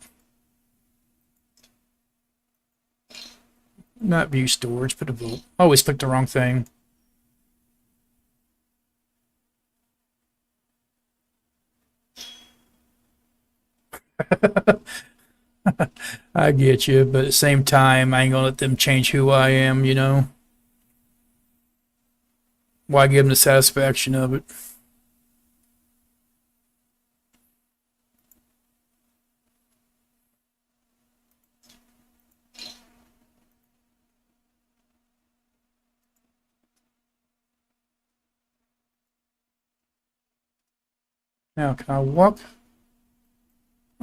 Not view storage, but a vote. I always click the wrong thing. I get you, but at the same time, I ain't gonna let them change who I am, you know? Why give them the satisfaction of it? Now, can I walk?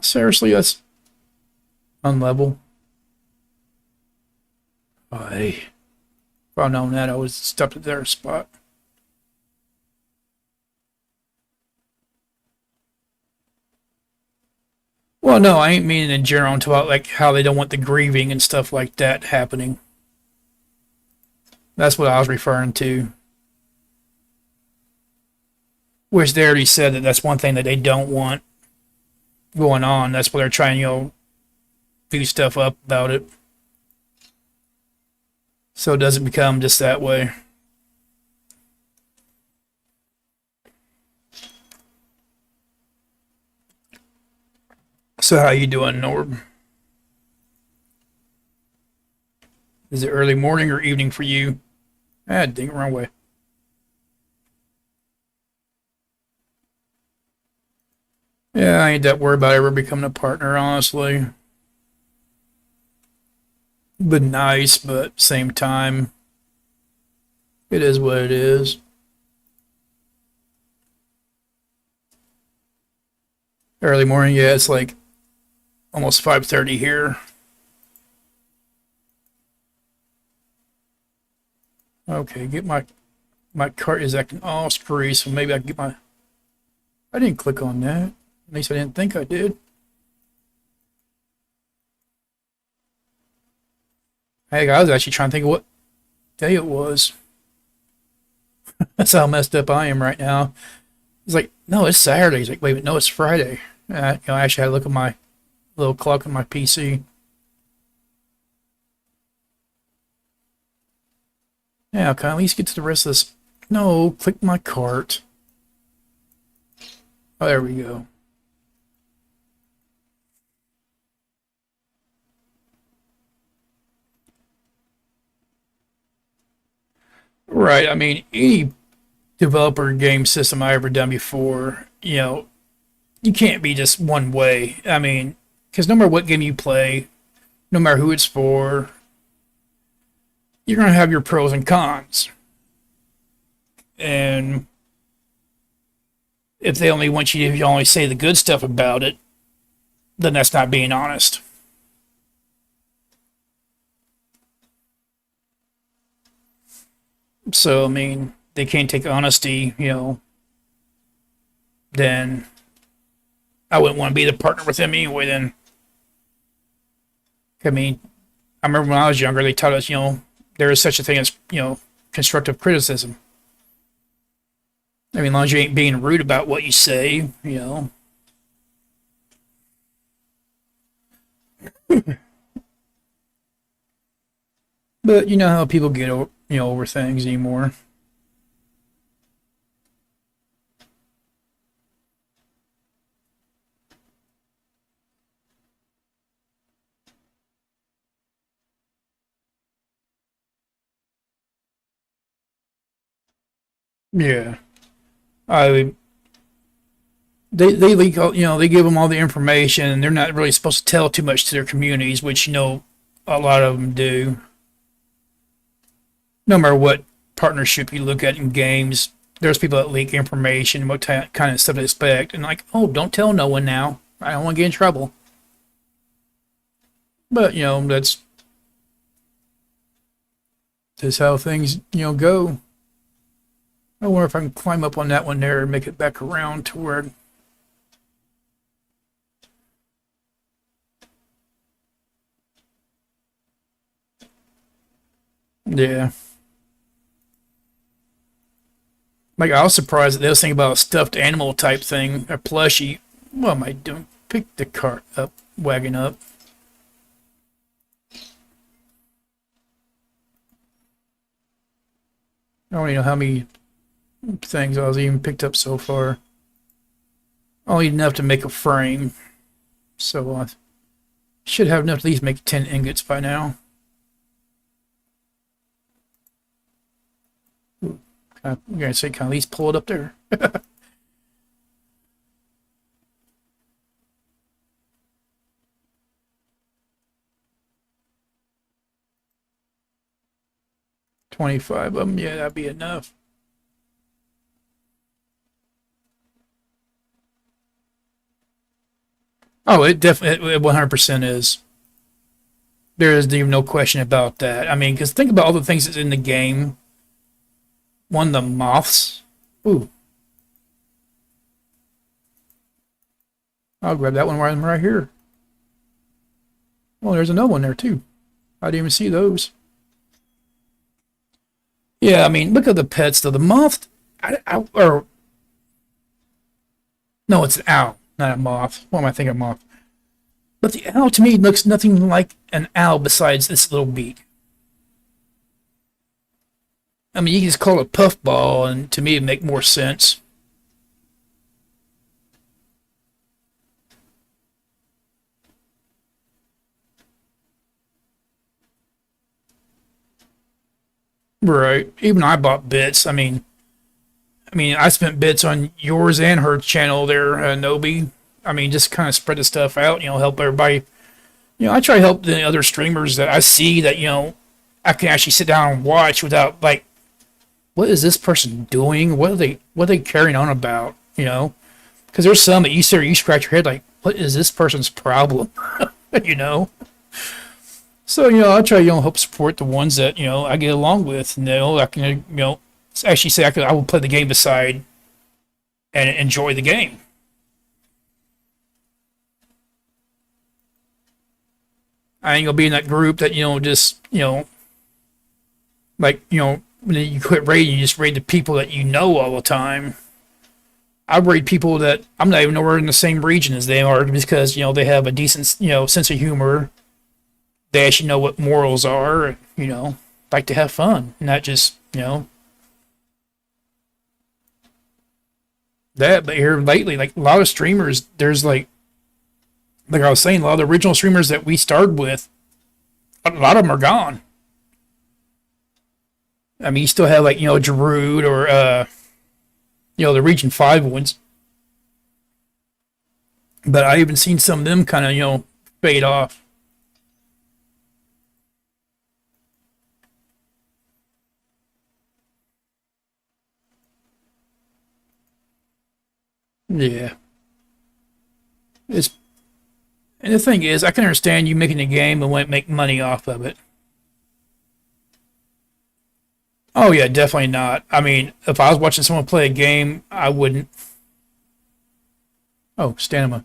Seriously, that's unlevel. Oh, hey. If I'd known that, I would have stopped at their spot. Well, no, I ain't meaning in general. I'm talking about like how they don't want the grieving and stuff like that happening. That's what I was referring to. Which they already said that that's one thing that they don't want going on. That's why they're trying, do stuff up about it. So it doesn't become just that way. So how you doing, Norb? Is it early morning or evening for you? Ah, dang, wrong way. Yeah, I ain't that worried about ever becoming a partner, honestly. But nice, but same time, it is what it is. Early morning, yeah, it's like almost 5:30 here. Okay, get my cart is acting all screwy, so maybe I can get my. I didn't click on that. At least I didn't think I did. Hey, I was actually trying to think of what day it was. That's how messed up I am right now. It's like, no, it's Saturday. He's like, wait, no, it's Friday. I actually had to look at my little clock on my PC. Yeah, can I at least get to the rest of this? No, click my cart. Oh, there we go. Right, I mean, any developer game system I ever done before, you can't be just one way. I mean, because no matter what game you play, no matter who it's for, you're going to have your pros and cons. And if they only want you to only say the good stuff about it, then that's not being honest. So, I mean, they can't take honesty, then I wouldn't want to be the partner with them anyway, then. I mean, I remember when I was younger, they taught us, there is such a thing as, constructive criticism. I mean, as long as you ain't being rude about what you say. But you know how people get over things anymore. Yeah. I they leak all, they give them all the information, and they're not really supposed to tell too much to their communities, which a lot of them do. No matter what partnership you look at in games, there's people that leak information, what kind of stuff to expect, and like, oh, don't tell no one now. I don't want to get in trouble. But that's how things go. I wonder if I can climb up on that one there and make it back around to where. Yeah. Like, I was surprised that they was thinking about a stuffed animal type thing, a plushie. What am I doing? Pick the cart up, wagon up. I don't even know how many things I was even picked up so far. Only enough to make a frame. So should have enough to at least make 10 ingots by now. I'm gonna say, can I at least pull it up there? 25 of them, yeah, that'd be enough. Oh, it definitely 100% is. There is even no question about that. I mean, because think about all the things that's in the game. One, the moths. Ooh, I'll grab that one right here. Oh, there's another one there too. I didn't even see those. Yeah, I mean, look at the pets though. The moth, or no, it's an owl, not a moth. What am I thinking of moth? But the owl to me looks nothing like an owl besides this little beak. I mean, you can just call it puffball, and to me, it make more sense. Right. Even I bought bits. I mean, I spent bits on yours and her channel there, Nobi. I mean, just kind of spread the stuff out, help everybody. I try to help the other streamers that I see that, I can actually sit down and watch without like, what is this person doing? What are they carrying on about? Because there's some that you scratch your head like, what is this person's problem? you know. So I try help support the ones that I get along with, and I can actually say I will play the game beside and enjoy the game. I ain't gonna be in that group that just like when you quit raiding, you just raid the people that you know all the time. I raid people that I'm not even nowhere in the same region as they are because they have a decent sense of humor. They actually know what morals are. Like to have fun, not just that. But here lately, like a lot of streamers, there's like I was saying, a lot of the original streamers that we started with, a lot of them are gone. I mean, you still have like Giroud or the Region 5 ones, but I even seen some of them kind of fade off. Yeah, it's and the thing is, I can understand you making a game and want to make money off of it. Oh yeah, definitely not. I mean, if I was watching someone play a game, I wouldn't. Oh, stamina.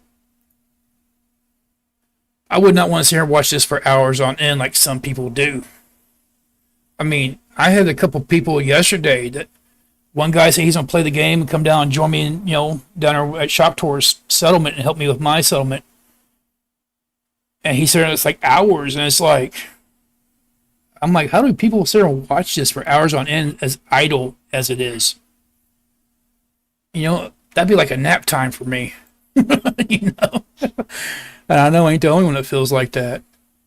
I would not want to sit here and watch this for hours on end like some people do. I mean, I had a couple people yesterday that one guy said he's gonna play the game and come down and join me in, down at Shop Tour's settlement and help me with my settlement. And he said it's like hours, and it's like I'm like, how do people sit there and watch this for hours on end as idle as it is? That'd be like a nap time for me. you know? And I know I ain't the only one that feels like that.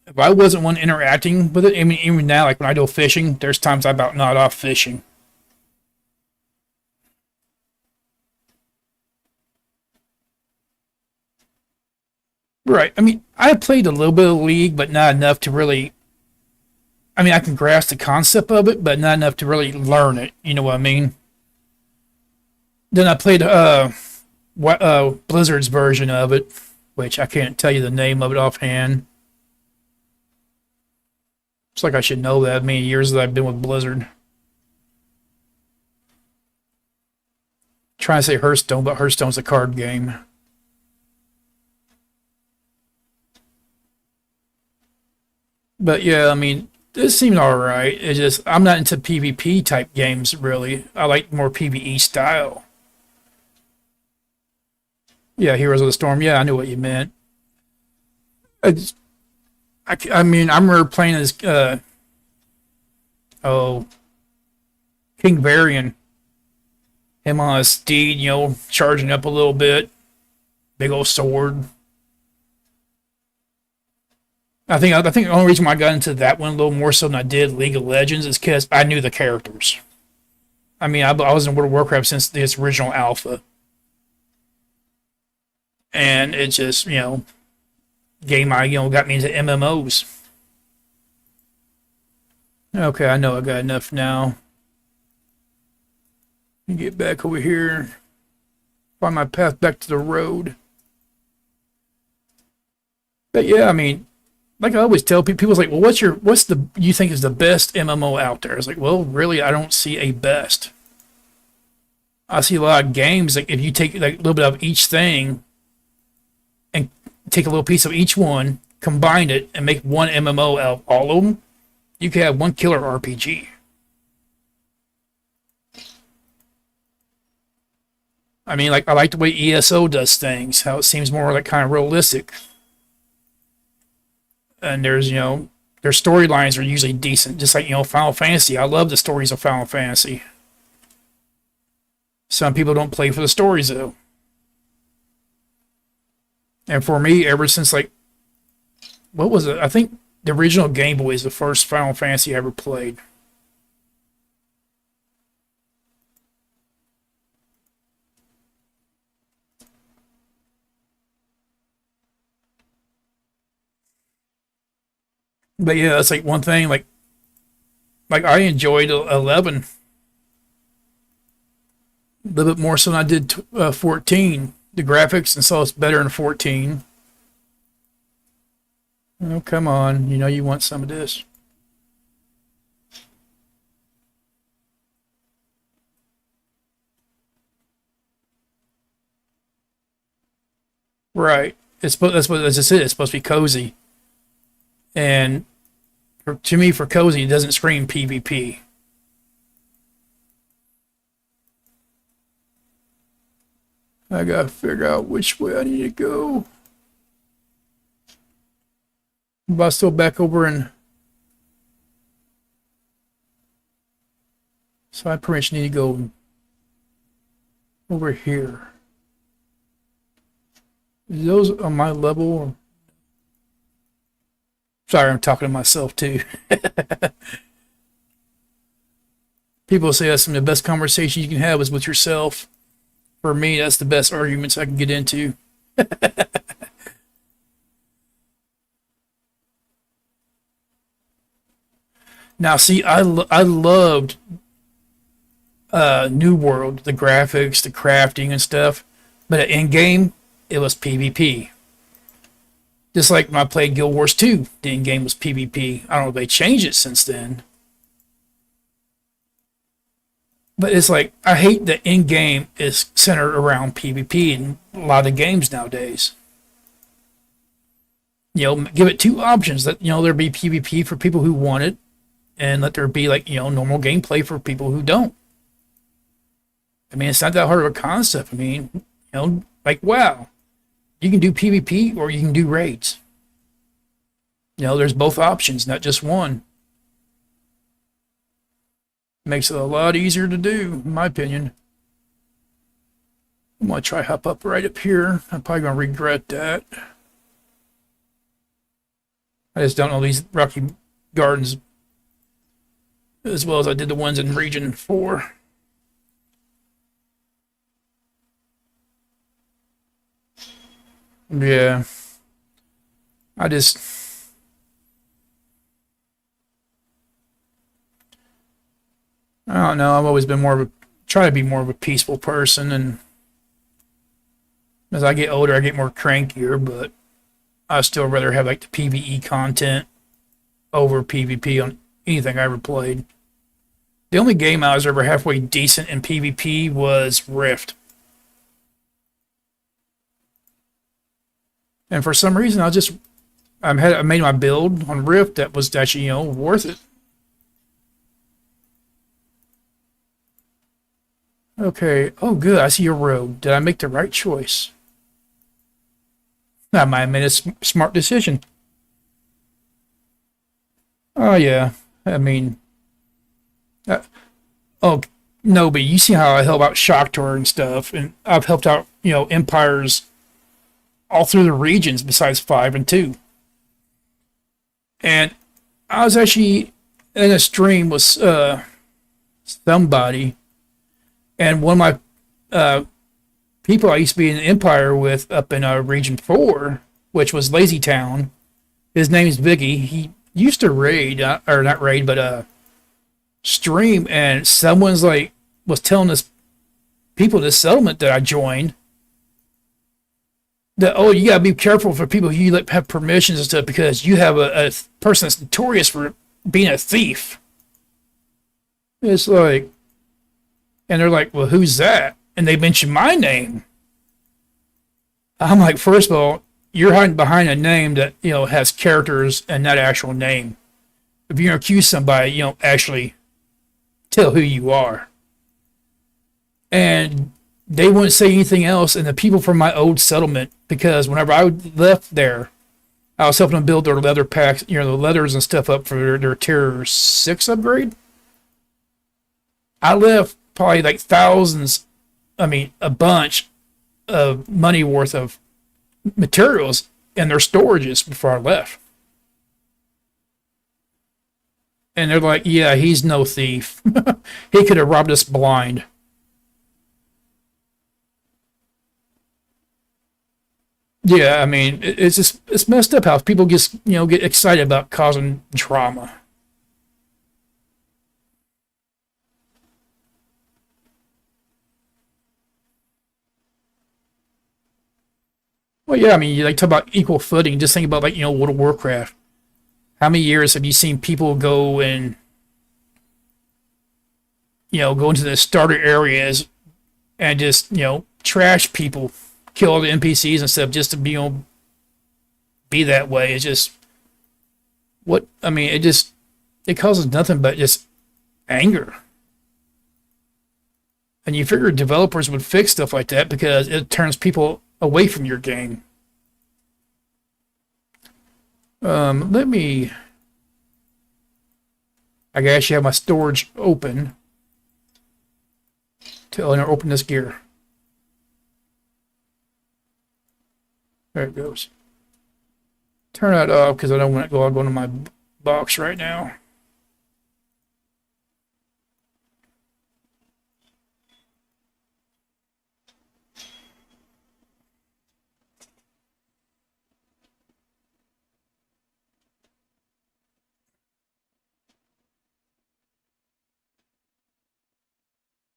If I wasn't one interacting with it, I mean, even now, like when I go fishing, there's times I about not off fishing. Right. I mean, I played a little bit of League, but not enough to really. I mean, I can grasp the concept of it, but not enough to really learn it. You know what I mean? Then I played Blizzard's version of it, which I can't tell you the name of it offhand. It's like I should know that. Many years that I've been with Blizzard. Trying to say Hearthstone, but Hearthstone's a card game. But yeah, I mean, this seemed alright. It's just I'm not into PvP type games really. I like more PvE style. Yeah, Heroes of the Storm. Yeah, I knew what you meant. I, just, I mean, I remember playing as oh King Varian, him on a steed, charging up a little bit, big old sword. I think the only reason why I got into that one a little more so than I did League of Legends is because I knew the characters. I mean, I was in World of Warcraft since its original alpha, and it just game I got me into MMOs. Okay, I know I got enough now. Let me get back over here, find my path back to the road. But yeah, I mean, like I always tell people, people's like, well, what's the you think is the best MMO out there? I was like, well, really, I don't see a best. I see a lot of games like if you take like a little bit of each thing and take a little piece of each one, combine it, and make one MMO out of all of them, you could have one killer RPG. I mean, like I like the way ESO does things, how it seems more like kind of realistic. And their storylines are usually decent, just like Final Fantasy. I love the stories of Final Fantasy. Some people don't play for the stories though. And for me, ever since like what was it? I think the original Game Boy is the first Final Fantasy I ever played. But yeah, that's like one thing. Like I enjoyed 11 a little bit more so than I did 14. The graphics and so it's better in 14. Oh come on, you want some of this. Right. That's what that's just it. It's supposed to be cozy. And to me, for cozy, it doesn't scream PvP. I gotta figure out which way I need to go. But I still back over in. So I pretty much need to go over here. Is those on my level? Sorry, I'm talking to myself too. People say that's some of the best conversations you can have is with yourself. For me, that's the best arguments I can get into. Now, see, I loved New World, the graphics, the crafting and stuff, but in game, it was PvP. Just like when I played Guild Wars 2, the in game was PvP. I don't know if they changed it since then. But it's like, I hate that in game is centered around PvP in a lot of games nowadays. Give it two options that, there be PvP for people who want it, and let there be like, normal gameplay for people who don't. I mean, it's not that hard of a concept. I mean, like, wow, you can do PvP or you can do raids. There's both options, not just one. Makes it a lot easier to do, in my opinion. I'm going to try hop up right up here. I'm probably going to regret that. I just don't know these Rocky Gardens as well as I did the ones in Region 4. Yeah. I just... I don't know. I've always been try to be more of a peaceful person, and as I get older, I get more crankier, but I still rather have like the PvE content over PvP on anything I ever played. The only game I was ever halfway decent in PvP was Rift. And for some reason, I made my build on Rift that was actually, worth it. Okay. Oh, good. I see a road. Did I make the right choice? I might have made a smart decision. Oh, yeah. I mean, uh, oh, no, but you see how I help out Shocktor and stuff, and I've helped out, empires all through the regions besides 5 and 2. And I was actually in a stream with somebody, and one of my people I used to be in Empire with up in Region 4, which was Lazy Town. His name's Biggie. He used to raid, or not raid, but stream, and someone's like, was telling this people in this settlement that I joined that, oh, you gotta be careful for people who you like have permissions and stuff because you have a person that's notorious for being a thief. It's like, and they're like, well, who's that? And they mention my name. I'm like, first of all, you're hiding behind a name that has characters and not actual name. If you're gonna accuse somebody, you don't actually tell who you are. And they wouldn't say anything else. And the people from my old settlement, because whenever I left there, I was helping them build their leather packs, the leathers and stuff up for their tier 6 upgrade. I left probably like thousands, I mean, a bunch of money worth of materials in their storages before I left. And they're like, yeah, he's no thief. He could have robbed us blind. Yeah, I mean, it's just it's messed up how people just get excited about causing drama. Well, yeah, I mean, you like talk about equal footing. Just think about like World of Warcraft. How many years have you seen people go and go into the starter areas and just trash people, kill all the NPCs and stuff just to be that way? It's just what I mean. It causes nothing but just anger. And you figure developers would fix stuff like that because it turns people away from your game. Let me. I guess you have my storage open to open this gear. There it goes. Turn that off because I don't want to go into my box right now.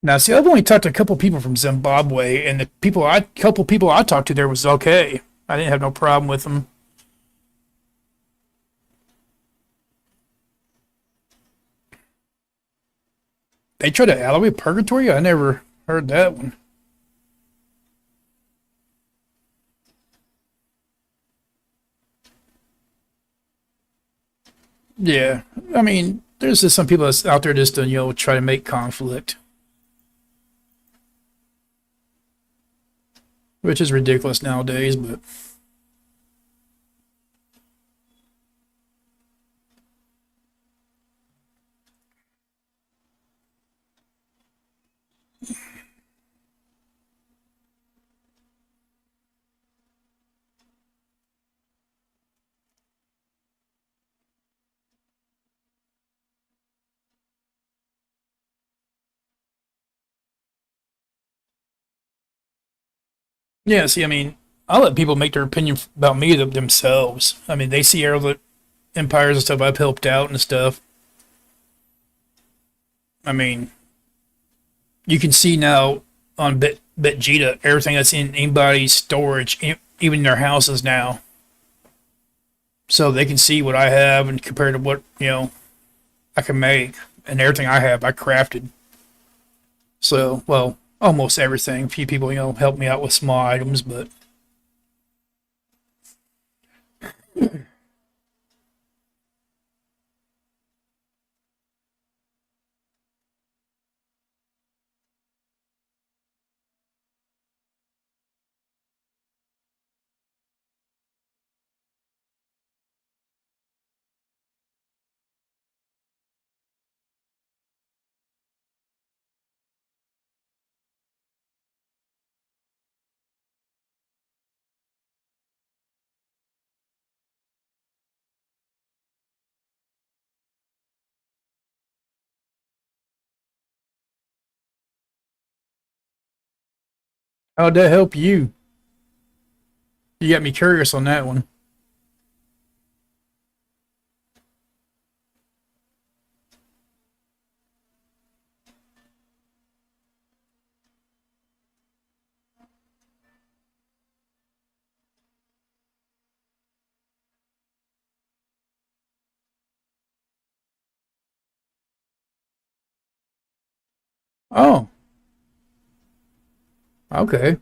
Now, see, I've only talked to a couple people from Zimbabwe, and the couple people I talked to there was okay. I didn't have no problem with them. They tried to alleyway purgatory. I never heard that one. Yeah, I mean, there's just some people that's out there just to try to make conflict, which is ridiculous nowadays. But yeah, see, I mean, I let people make their opinion about me themselves. I mean, they see all the empires and stuff I've helped out and stuff. I mean, you can see now on BitJita everything that's in anybody's storage, even in their houses now, so they can see what I have and compare to what I can make. And everything I have, I crafted. So, well, almost everything. A few people help me out with small items, but How'd that help you? You got me curious on that one. Oh, okay.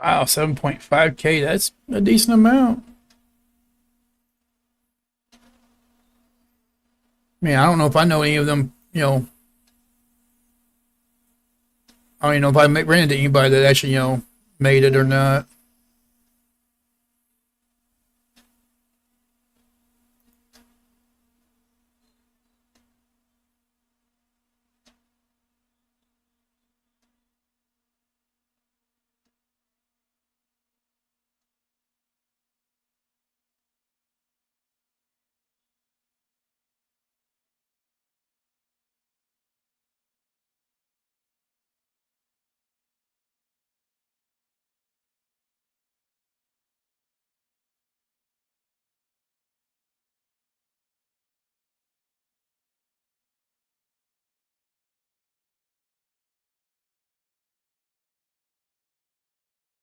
Wow, 7.5K. That's a decent amount. I mean, I don't know if I know any of them, I don't even know if ran into anybody that actually, made it or not.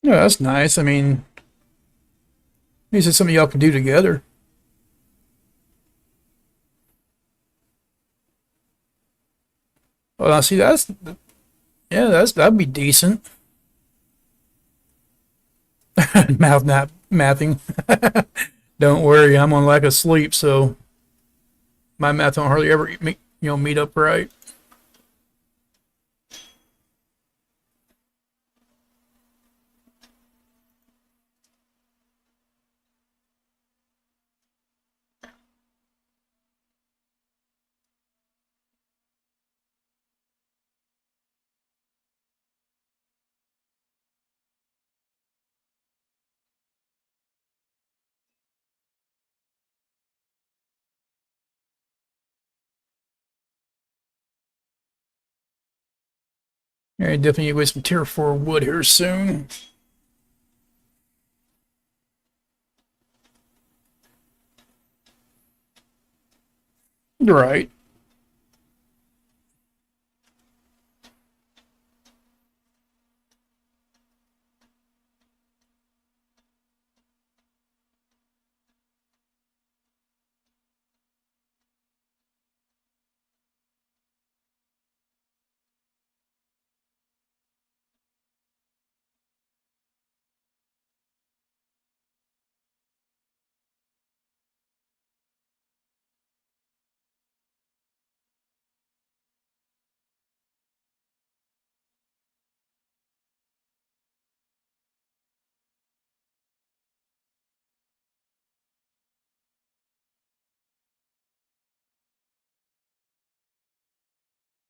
Yeah, that's nice. I mean, at least it's something y'all can do together. Well, I see, yeah, that'd be decent. Not mathing. Don't worry, I'm on lack of sleep, so my math don't hardly ever meet up right. Yeah, definitely with some tier 4 wood here soon. Right.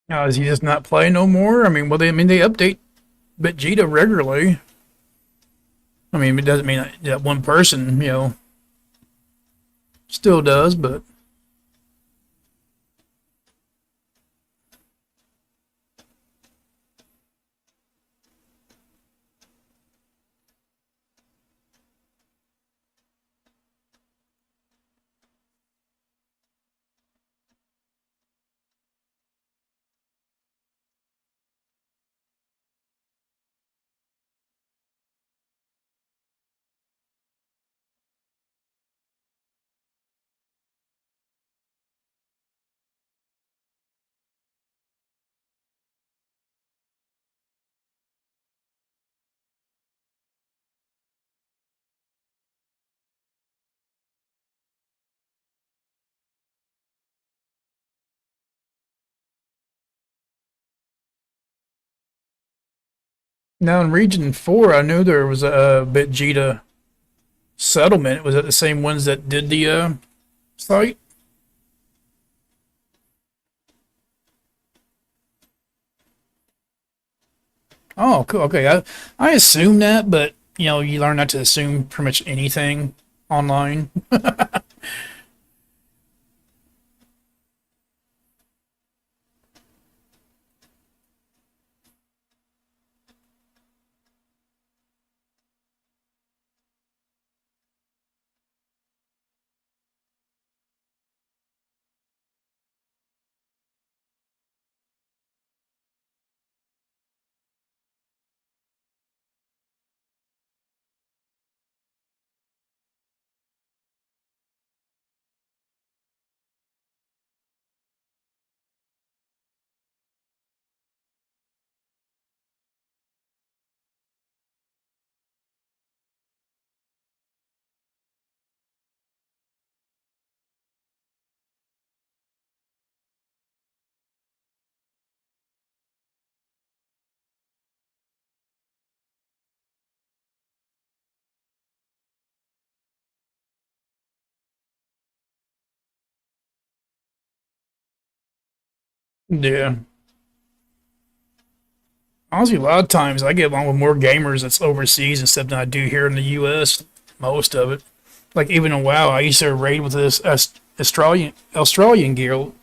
Now, is he just not play no more? I mean, they update Vegeta regularly. I mean, it doesn't mean that one person, still does, but Now in Region 4, I knew there was a Vegeta settlement. Was that the same ones that did the site? Oh, cool. Okay, I assume that, but you know, you learn not to assume pretty much anything online. Yeah. Honestly, a lot of times I get along with more gamers that's overseas and stuff than I do here in the U.S. Most of it, like even in WoW, I used to raid with this Australian guild.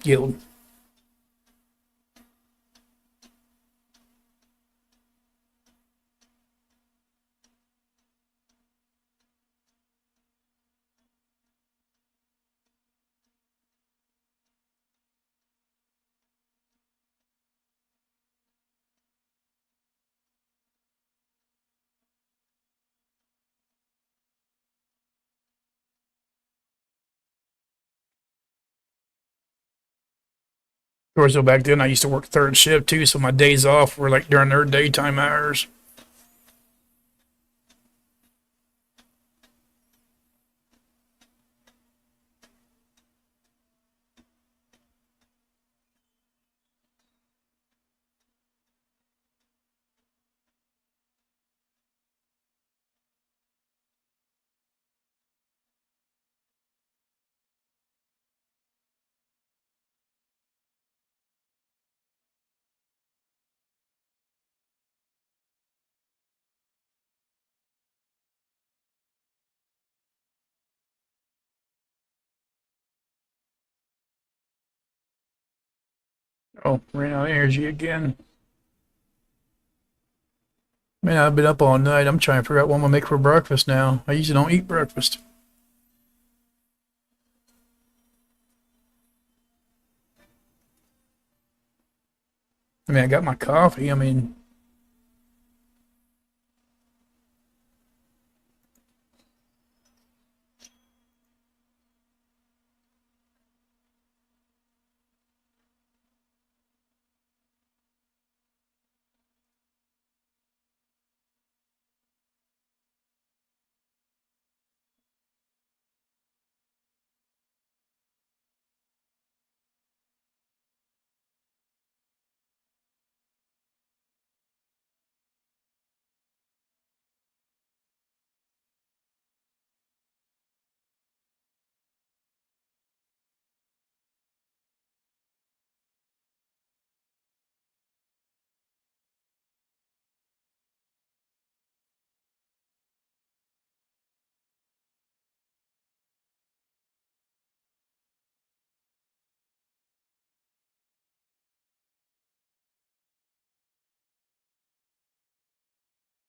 Of course, so back then I used to work third shift too, so my days off were like during their daytime hours. Oh, ran out of energy again. Man, I've been up all night. I'm trying to figure out what I'm gonna make for breakfast now. I usually don't eat breakfast. I mean, I got my coffee. I mean,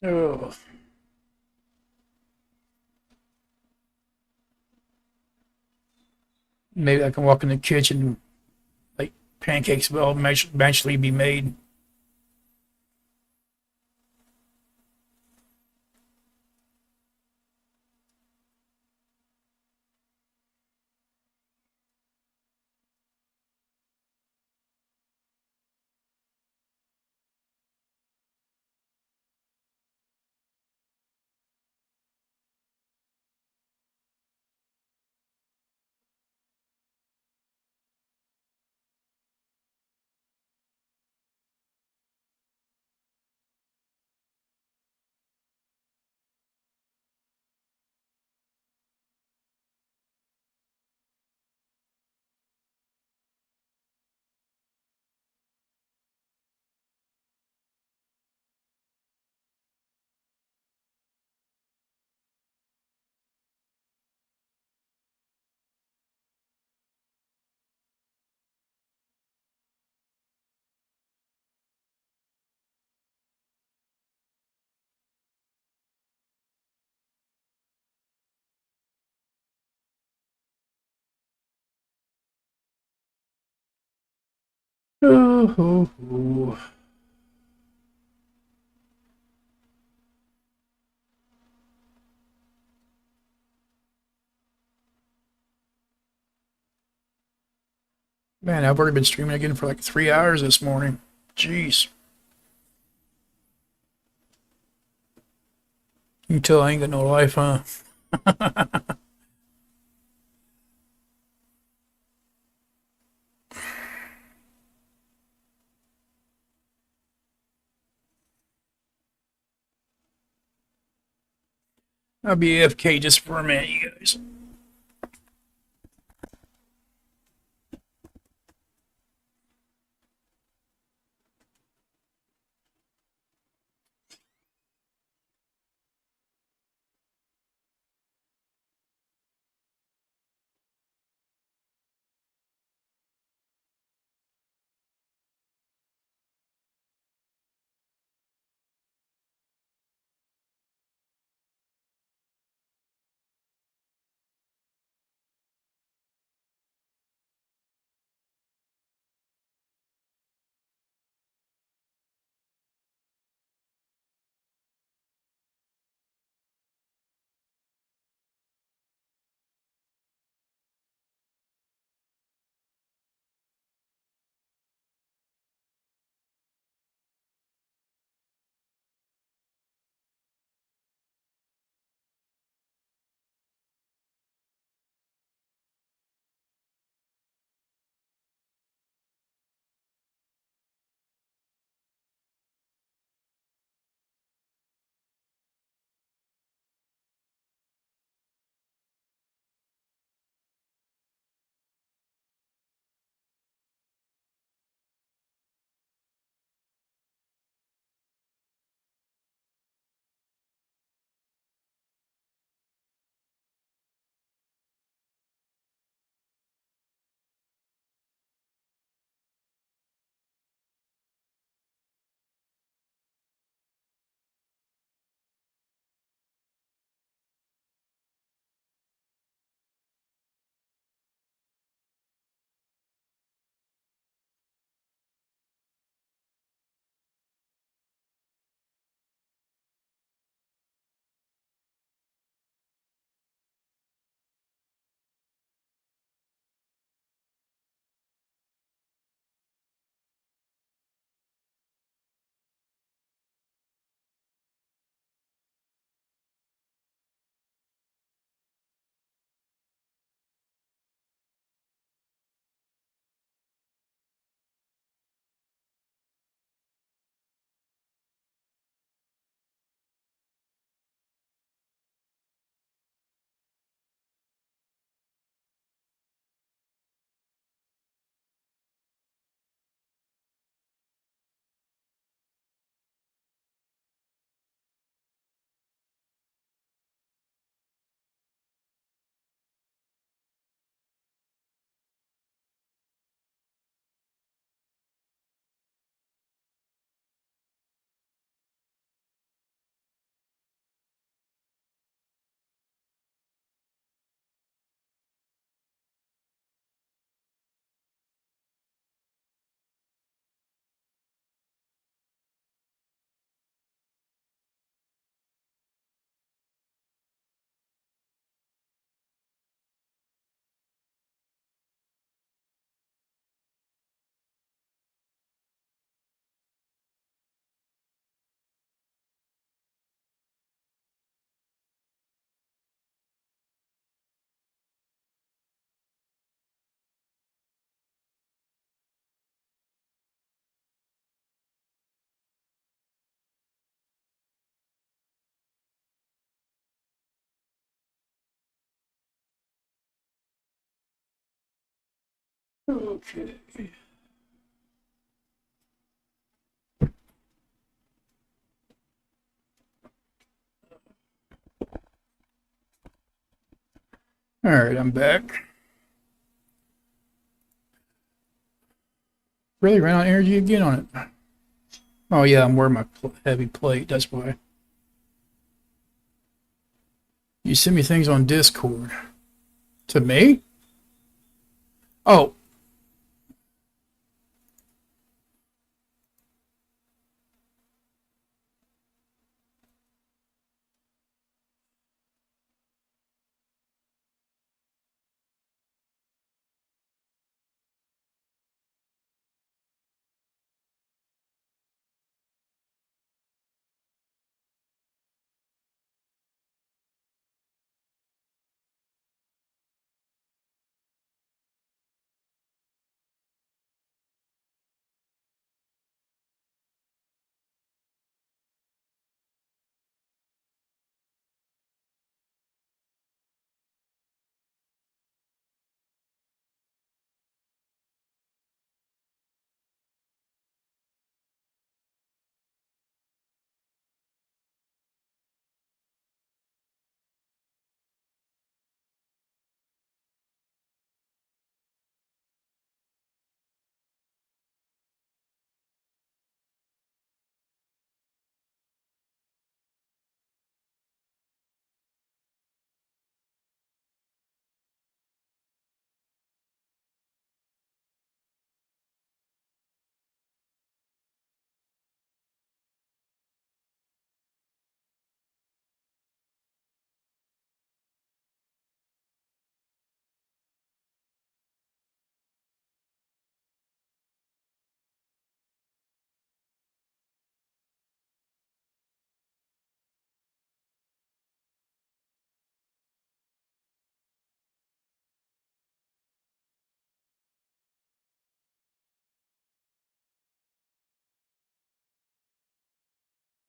oh, maybe I can walk in the kitchen like pancakes will eventually be made. Oh, oh, oh. Man, I've already been streaming again for like 3 hours this morning. Jeez. You can tell I ain't got no life, huh? I'll be AFK just for a minute, you guys. Okay. All right, I'm back. Really ran out of energy again on it. Oh yeah, I'm wearing my heavy plate. That's why. You send me things on Discord. To me? Oh,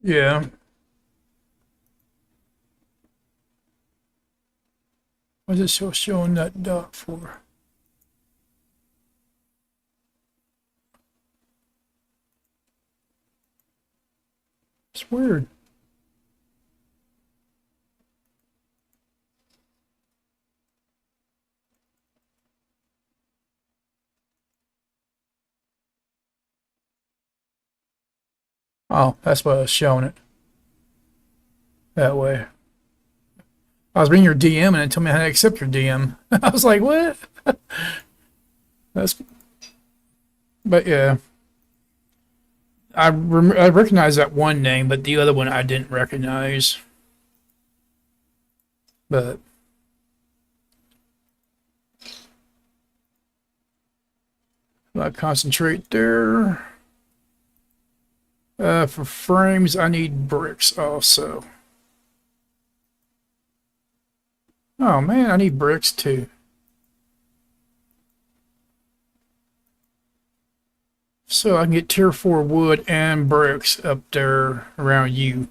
Yeah. What's it showing that dot for? It's weird. Oh, that's why it's showing it that way. I was reading your DM and it told me how to accept your DM. I was like, what? That's, but yeah, I recognize that one name, but the other one I didn't recognize. But I concentrate there. For frames, I need bricks also. Oh man, I need bricks too. So I can get tier 4 wood and bricks up there around you.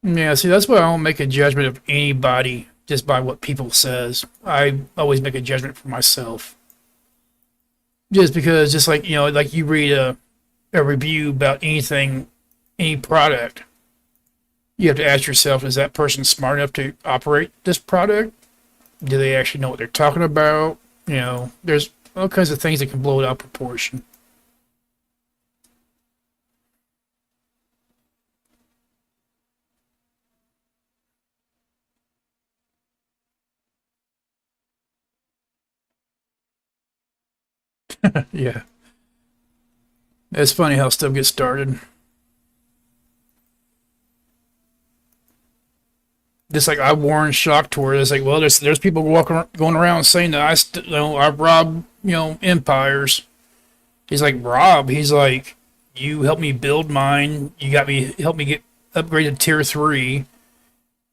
Yeah, see, that's why I don't make a judgment of anybody just by what people says. I always make a judgment for myself. Just because, just like, like you read a review about anything, any product, you have to ask yourself, is that person smart enough to operate this product? Do they actually know what they're talking about? There's all kinds of things that can blow it out of proportion. Yeah. It's funny how stuff gets started. Just like I warned Shock toward, it's like, well, there's people going around saying that I rob empires. He's like, Rob. He's like, you helped me build mine. You got me helped me get upgraded tier 3.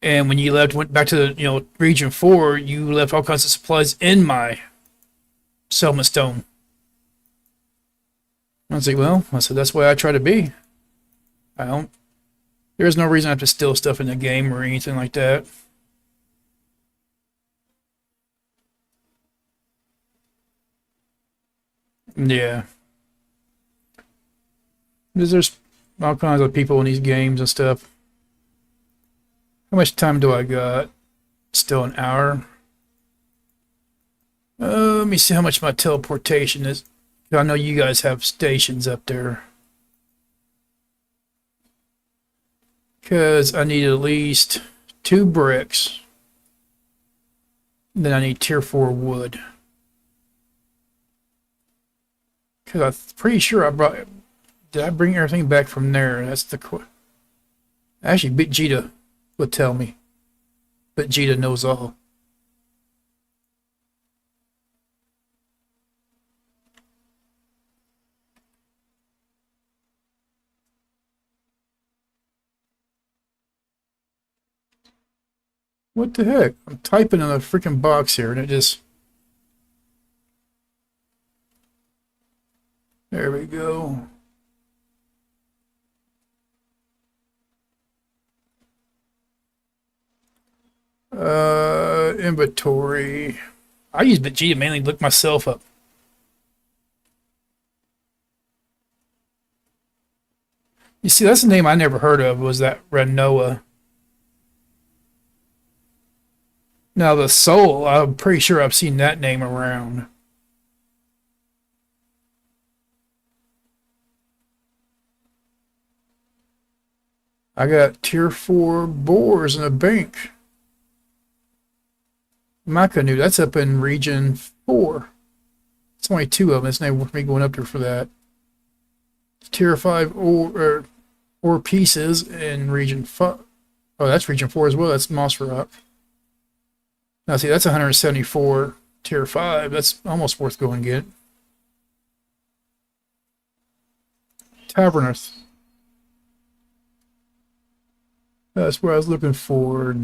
And when you went back to the region 4, you left all kinds of supplies in my settlement stone. I was like, well, I said that's why I try to be. I don't. There's no reason I have to steal stuff in the game or anything like that. Yeah, because there's all kinds of people in these games and stuff. How much time do I got? Still an hour. Let me see how much my teleportation is. I know you guys have stations up there. Because I need at least 2 bricks. Then I need tier 4 wood. Because I'm pretty sure I brought. Did I bring everything back from there? That's the. Actually, BitJita would tell me. BitJita knows all. What the heck? I'm typing in a freaking box here and it just. There we go. Inventory. I use BitChita mainly to look myself up. You see, that's a name I never heard of. Was that Renoa? Now the Soul, I'm pretty sure I've seen that name around. I got tier 4 boars in a bank. My canoe, that's up in region 4. It's only 2 of them. It's not worth me going up there for that. Tier 5 ore pieces in region 5. Oh, that's region 4 as well. That's Moss Rock. Now, see, that's 174 tier 5. That's almost worth going to get. Taverneth. That's where I was looking for.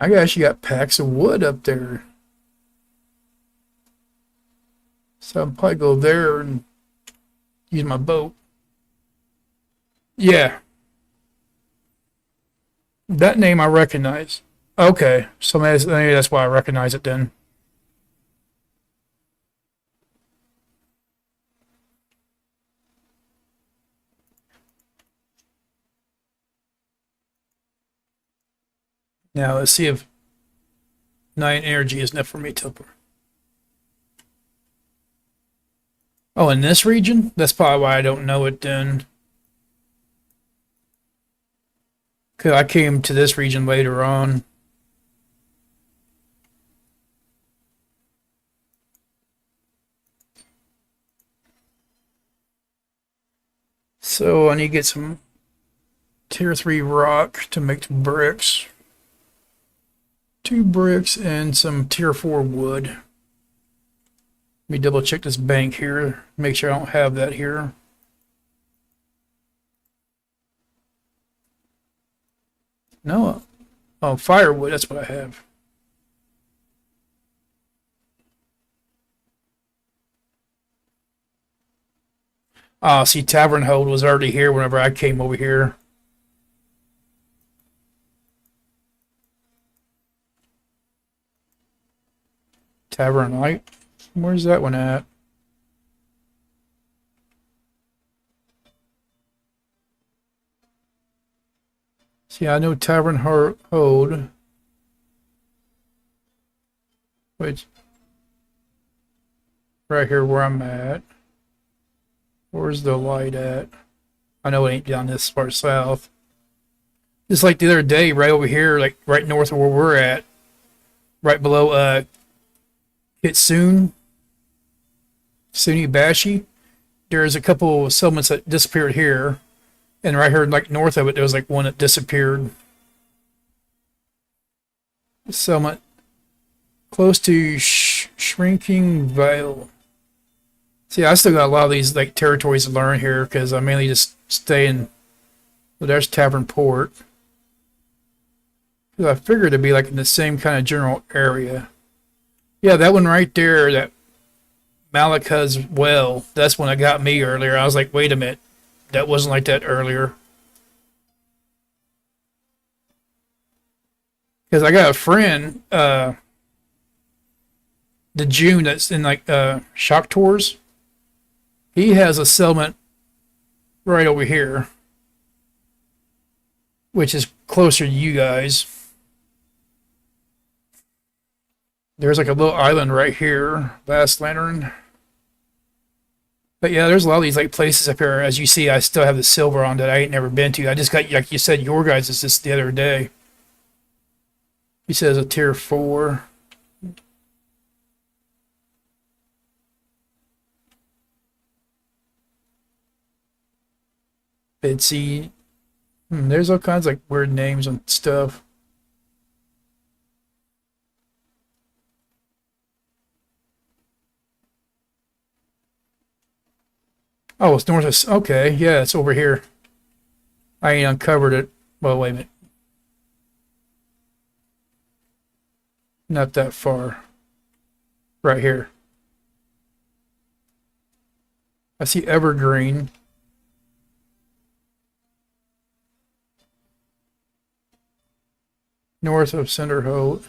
I actually got packs of wood up there. So I'll probably go there and use my boat. Yeah, that name I recognize. Okay, so maybe that's why I recognize it then. Now let's see if 9 energy is enough for me to. Oh, in this region? That's probably why I don't know it then. Cause I came to this region later on. So I need to get some tier 3 rock to make the bricks. 2 bricks and some tier 4 wood. Let me double check this bank here. Make sure I don't have that here. No. Oh, firewood. That's what I have. Ah, see, Tavern Hold was already here whenever I came over here. Tavern Light. Where's that one at? See, I know Tavern Hold. Which, right here where I'm at. Where's the light at? I know it ain't down this far south. Just like the other day, right over here, like right north of where we're at. Right below Kitsune. Sunibashi. There's a couple of settlements that disappeared here. And right here, like north of it, there was like one that disappeared. Settlement close to Shrinking Vale. See, I still got a lot of these like territories to learn here because I mainly just stay in. Well, there's Tavern Port. I figured it'd be like in the same kind of general area. Yeah, that one right there, that Malika's well, that's when it got me earlier. I was like, wait a minute, that wasn't like that earlier. Because I got a friend, the June that's in like Shock Tours. He has a settlement right over here, which is closer to you guys. There's like a little island right here, Last Lantern. But yeah, there's a lot of these like places up here. As you see, I still have the silver on that I ain't never been to. I just got, like you said, your guys' is just the other day. He says a tier 4. Bitsy. There's all kinds of like weird names and stuff. Oh, it's north of. Okay, yeah, it's over here. I ain't uncovered it. Well, wait a minute. Not that far. Right here. I see Evergreen. North of Cinderholt.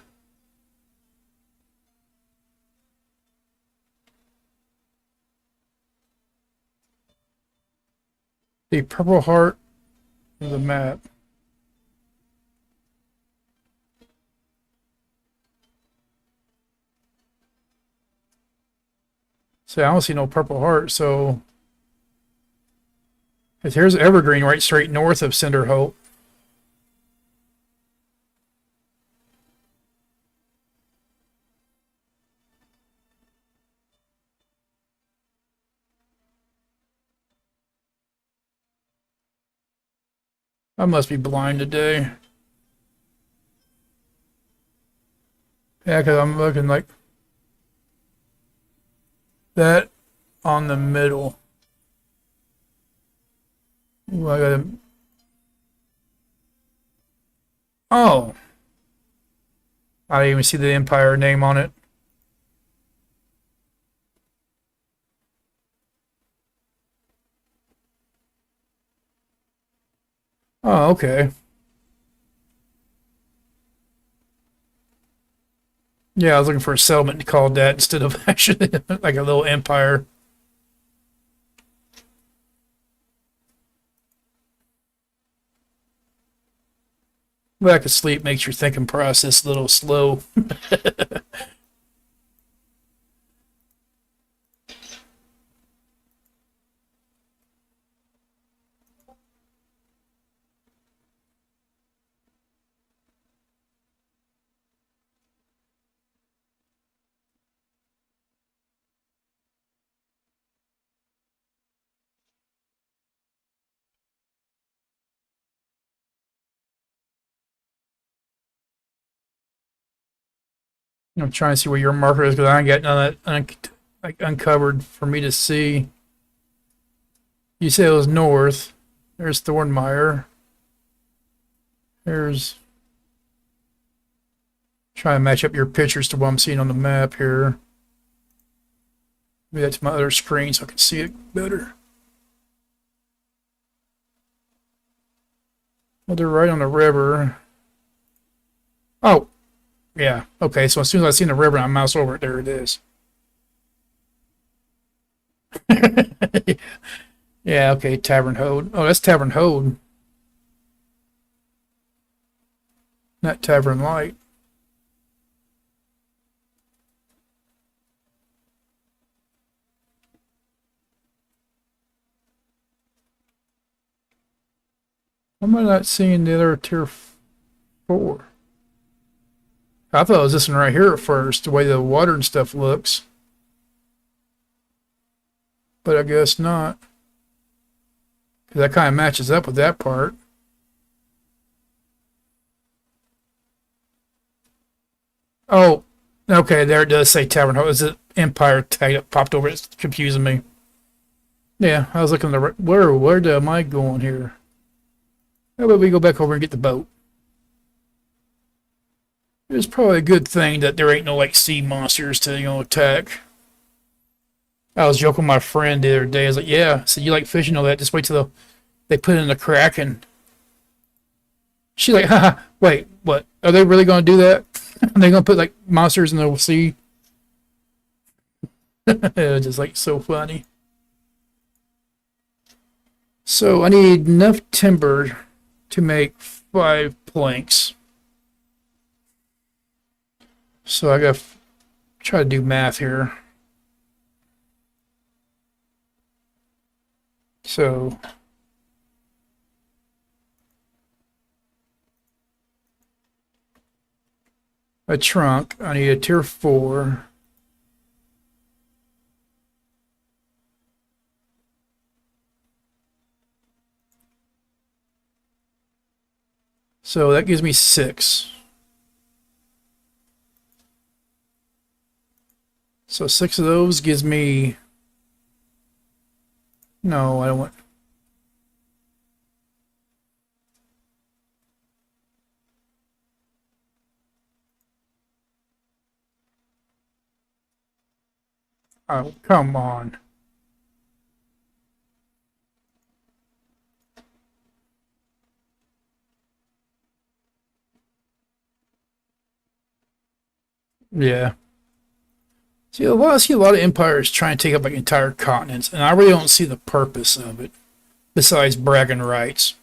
The purple heart of the map. See, I don't see no purple heart, so here's Evergreen right straight north of Cinderholt. I must be blind today. Yeah, because I'm looking like that on the middle. Ooh, I gotta. Oh. I didn't even see the Empire name on it. Oh, okay. Yeah, I was looking for a settlement called that instead of actually like a little empire. Lack of sleep makes your thinking process a little slow. I'm trying to see where your marker is because I ain't got none of that like uncovered for me to see. You said it was north. There's Thornmire. There's trying to match up your pictures to what I'm seeing on the map here. Maybe that's my other screen so I can see it better. Well, they're right on the river. Oh, yeah. Okay, so as soon as I see the river, I mouse over it. There it is. Yeah, okay, Tavern Hode. Oh, that's Tavern Hode, not Tavern Light. Why am I not seeing the other tier 4? I thought it was this one right here at first, the way the water and stuff looks. But I guess not. Because that kind of matches up with that part. Oh, okay, there it does say Tavern Hode. Is it Empire tag that popped over? It's confusing me. Yeah, I was looking at the where am I going here? How about we go back over and get the boat? It's probably a good thing that there ain't no like sea monsters to attack. I was joking with my friend the other day. I was like, "Yeah, so you like fishing all that? Just wait till they put it in the crack." And she's like, "Haha, wait, what? Are they really going to do that? Are they going to put like monsters in the sea?" It was just like so funny. So I need enough timber to make 5 planks. So I got to try to do math here. So a trunk, I need a tier 4. So that gives me 6. So 6 of those gives me... No, I don't want... Oh, come on. Yeah. I see a lot of empires trying to take up like entire continents, and I really don't see the purpose of it, besides bragging rights.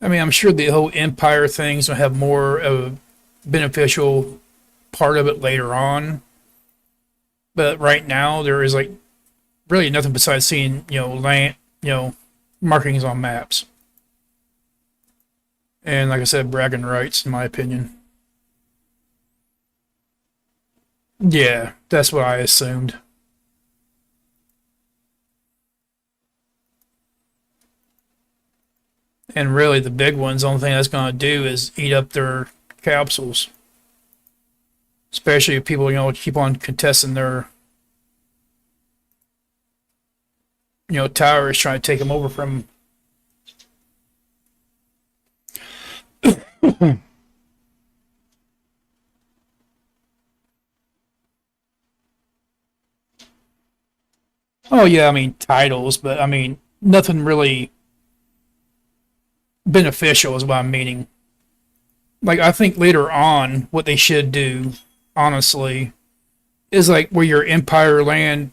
I mean, I'm sure the whole empire thing's gonna have more of a beneficial part of it later on, but right now there is like really nothing besides seeing land, markings on maps, and like I said, bragging rights, in my opinion. Yeah, that's what I assumed. And really, the big ones, the only thing that's going to do is eat up their capsules. Especially if people, keep on contesting their, towers, trying to take them over from. Oh yeah, I mean titles, but I mean nothing really beneficial is what I'm meaning. Like I think later on, what they should do, honestly, is like where your empire land,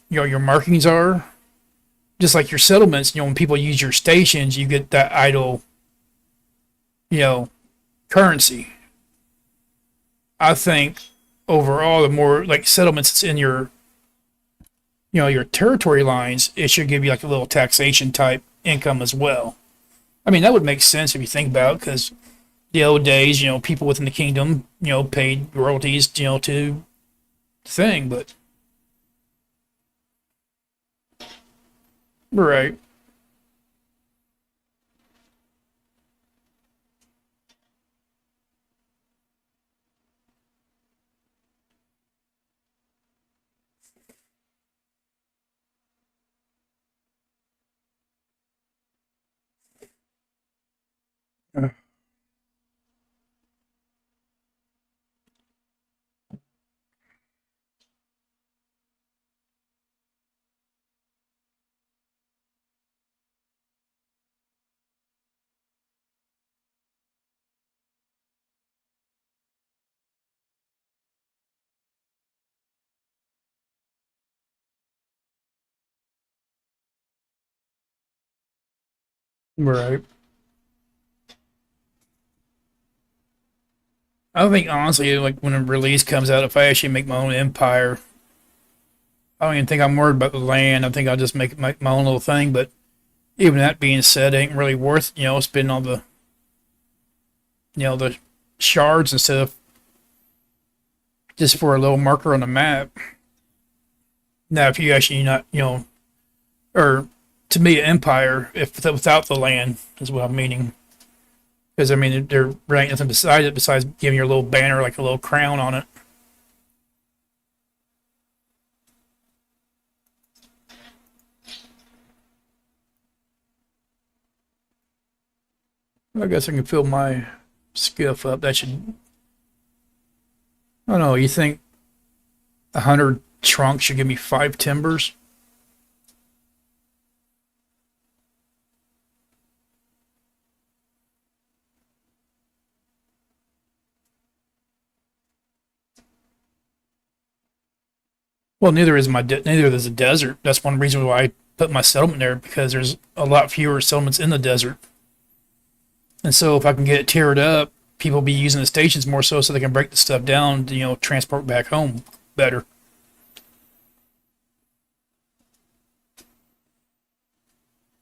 your markings are, just like your settlements. When people use your stations, you get that idle, you know, currency. I think overall, the more like settlements that's in your territory lines, it should give you like a little taxation type income as well. I mean, that would make sense if you think about it, because the old days, people within the kingdom, paid royalties, to the thing, but right, right. I think honestly, like when a release comes out, if I actually make my own empire, I don't even think I'm worried about the land. I think I'll just make my own little thing. But even that being said, it ain't really worth spending all the shards and stuff just for a little marker on the map. Now, if you actually not or to me, an empire if without the land is what I'm meaning. Because I mean, there really ain't nothing beside it besides giving your little banner like a little crown on it. I guess I can fill my skiff up. That should. I don't know. You think 100 trunks should give me 5 timbers? Well, neither is a desert. That's one reason why I put my settlement there because there's a lot fewer settlements in the desert. And so if I can get it tiered up, people will be using the stations more so they can break the stuff down to, transport back home better.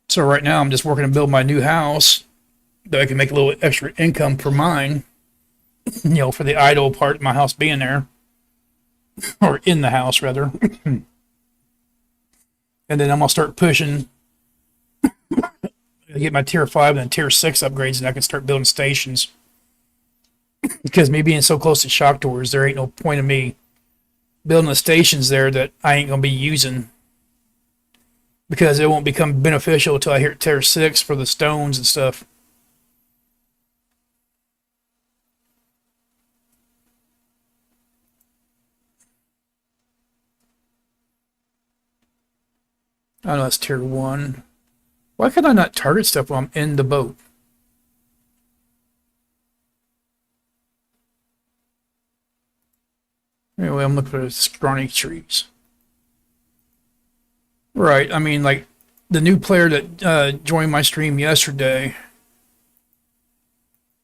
So right now I'm just working to build my new house that I can make a little extra income per mine, for the idle part of my house being there, or in the house rather. And then I'm gonna start pushing, get my tier 5 and tier 6 upgrades, and I can start building stations. Because me being so close to shock doors, there ain't no point in me building the stations there that I ain't gonna be using, because it won't become beneficial until I hit tier 6 for the stones and stuff. I know that's tier 1. Why can I not target stuff while I'm in the boat? Anyway, I'm looking for scrawny trees. Right. I mean, like the new player that joined my stream yesterday,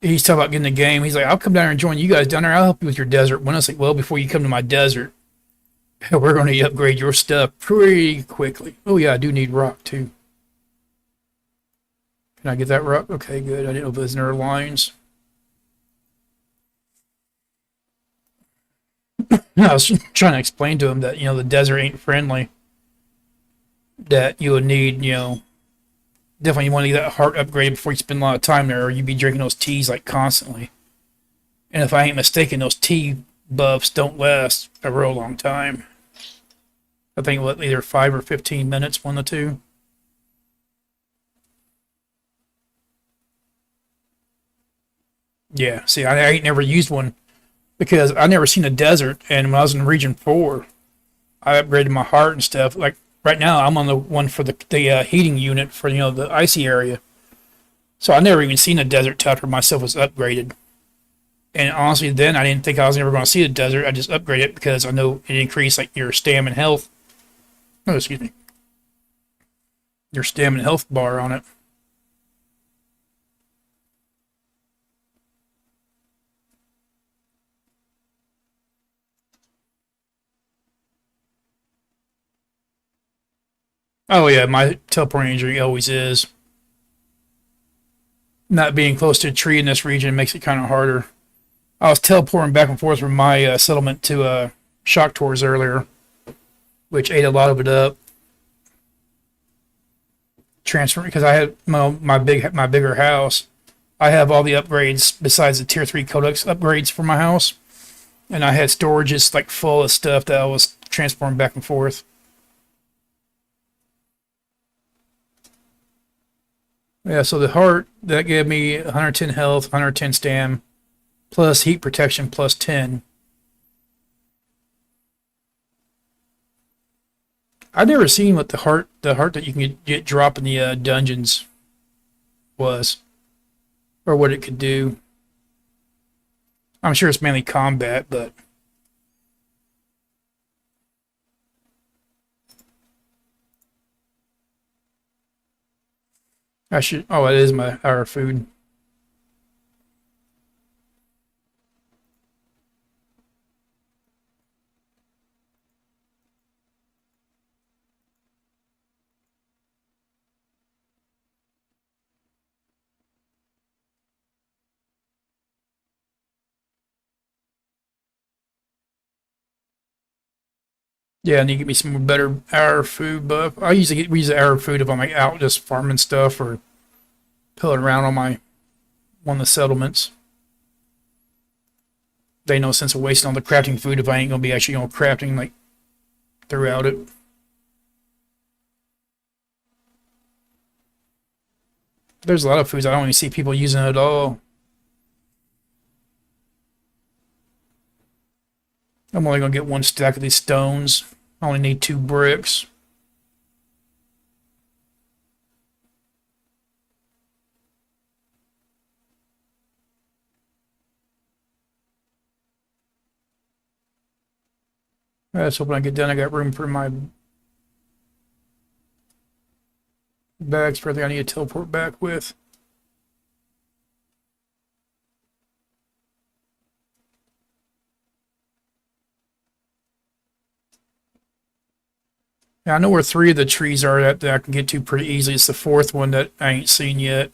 he's talking about getting the game. He's like, I'll come down there and join you guys down there. I'll help you with your desert. When I was like, well, before you come to my desert, we're going to upgrade your stuff pretty quickly. Oh, yeah, I do need rock too. Can I get that rock? Okay, good. I didn't know if it was in our lines. I was trying to explain to him that, the desert ain't friendly. That you would need, definitely you want to get that heart upgrade before you spend a lot of time there, or you'd be drinking those teas like constantly. And if I ain't mistaken, those tea buffs don't last a real long time. I think what, either 5 or 15 minutes, one of the two. Yeah, see, I ain't never used one because I never seen a desert, and when I was in Region 4, I upgraded my heart and stuff. Like right now I'm on the one for the heating unit for the icy area. So I never even seen a desert till after myself was upgraded. And honestly, then I didn't think I was ever going to see the desert. I just upgraded it because I know it increased like your stamina and health. Oh, excuse me, your stamina and health bar on it. Oh yeah, my teleporting injury always is. Not being close to a tree in this region makes it kind of harder. I was teleporting back and forth from my settlement to Shock Tours earlier, which ate a lot of it up. Transfer because I had my bigger house. I have all the upgrades besides the tier 3 codex upgrades for my house, and I had storages like full of stuff that I was transporting back and forth. Yeah, so the heart that gave me 110 health, 110 stam, plus heat protection plus 10. I've never seen what the heart that you can get drop in the dungeons was, or what it could do. I'm sure it's mainly combat, but I should. Oh, it is my our food. Yeah, I need to get me some better hour food buff. I usually use the hour food if I'm like out just farming stuff or pilling around on one of the settlements. They ain't no sense of wasting all the crafting food if I ain't gonna be actually crafting like throughout it. There's a lot of foods I don't even see people using at all. I'm only gonna get one stack of these stones. I only need 2 bricks. Let's hope when I get done, I got room for my bags for everything I need to teleport back with. Yeah, I know where 3 of the trees are that I can get to pretty easily. It's the 4th one that I ain't seen yet.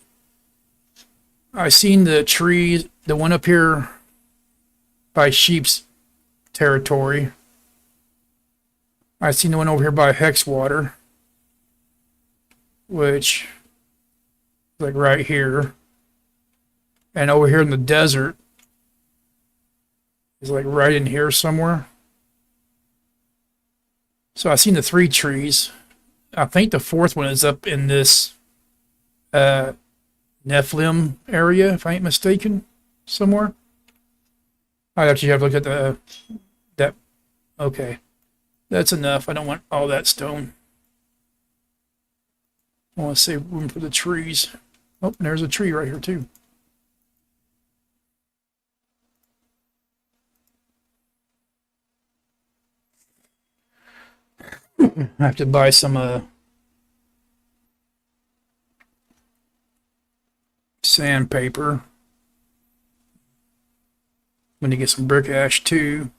I seen the tree, the one up here by sheep's territory. I seen the one over here by Hexwater, which is like right here. And over here in the desert is like right in here somewhere. So I seen the 3 trees. I think the 4th one is up in this Nephilim area, if I ain't mistaken, somewhere. I'd actually have to look at that. Okay, that's enough. I don't want all that stone. I want to save room for the trees. Oh, there's a tree right here too. I have to buy some sandpaper. When you get some brick ash too.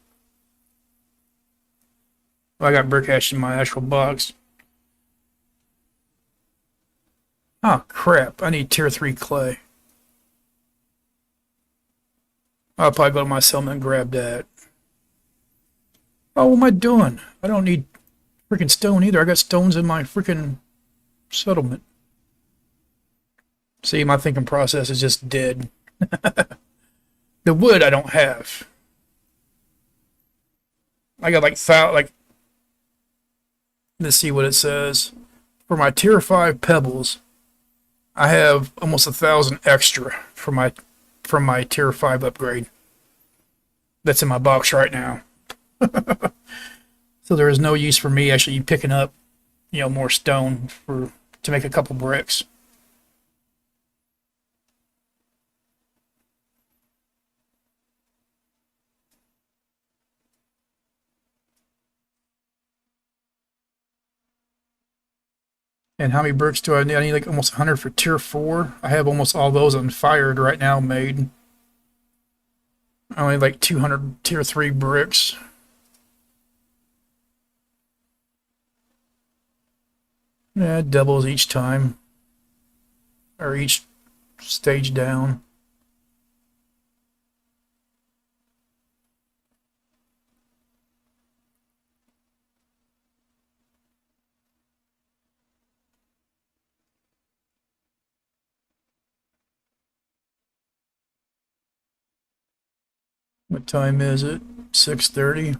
Well, I got brick ash in my actual box. Oh crap! I need tier 3 clay. I'll probably go to my settlement and grab that. Oh, what am I doing? I don't need freaking stone either. I got stones in my freaking settlement. See, my thinking process is just dead. The wood I don't have. I got like let's see what it says. For my tier 5 pebbles, I have almost 1,000 extra for from my tier 5 upgrade. That's in my box right now. So there is no use for me actually picking up more stone to make a couple bricks. And how many bricks do I need? I need like almost 100 for tier 4. I have almost all those unfired right now made. I only like 200 tier 3 bricks. Yeah, it doubles each time. Or each stage down. What time is it? 6:30.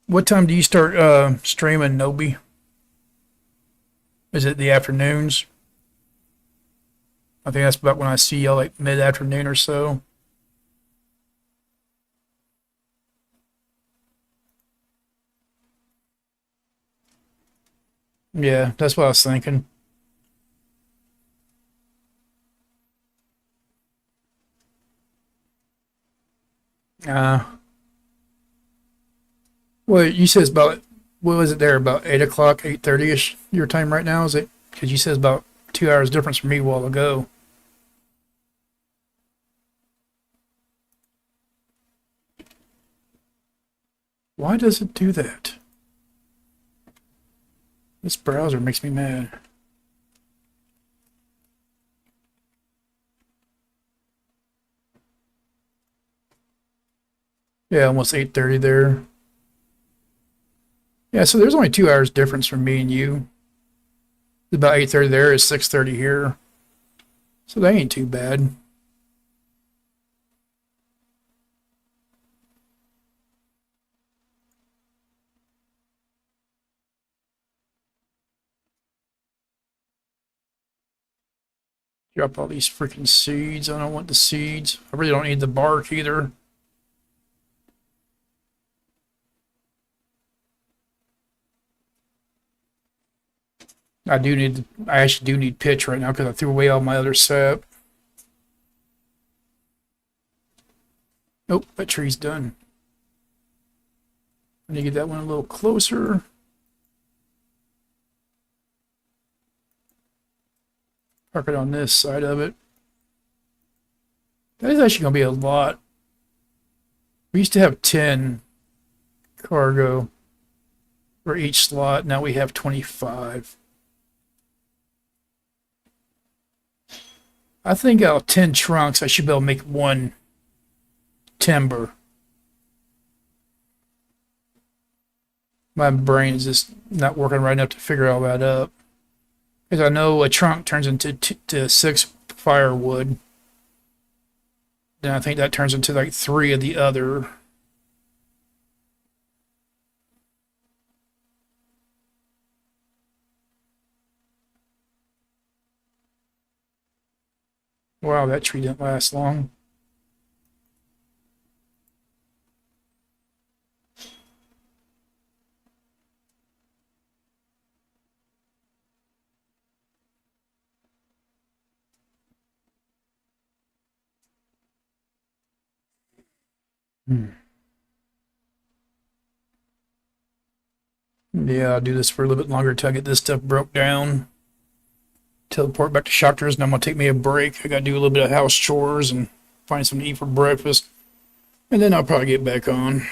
What time do you start streaming, Nobi? Is it the afternoons? I think that's about when I see y'all, like mid-afternoon or so. Yeah, that's what I was thinking. Uh, well, you said it's about, what was it there, about 8 o'clock, 8:30ish your time right now? Is it? Because you said it's about 2 hours difference from me a while ago. Why does it do that? This browser makes me mad. Yeah, almost 8:30 there. Yeah, so there's only 2 hours difference from me and you. About 8:30 there is 6:30 here. So that ain't too bad. Drop all these freaking seeds. I don't want the seeds. I really don't need the bark either. I actually do need pitch right now because I threw away all my other sap. Nope, that tree's done. I need to get that one a little closer. Park it on this side of it. That is actually going to be a lot. We used to have 10 cargo for each slot. Now we have 25. I think out of 10 trunks, I should be able to make one timber. My brain is just not working right enough to figure all that up. Because I know a trunk turns into to 6 firewood. Then I think that turns into like 3 of the other. Wow, that tree didn't last long. Hmm. Yeah, I'll do this for a little bit longer until I get this stuff broke down. Teleport back to Shockers, and I'm gonna take me a break. I gotta do a little bit of house chores and find something to eat for breakfast. And then I'll probably get back on.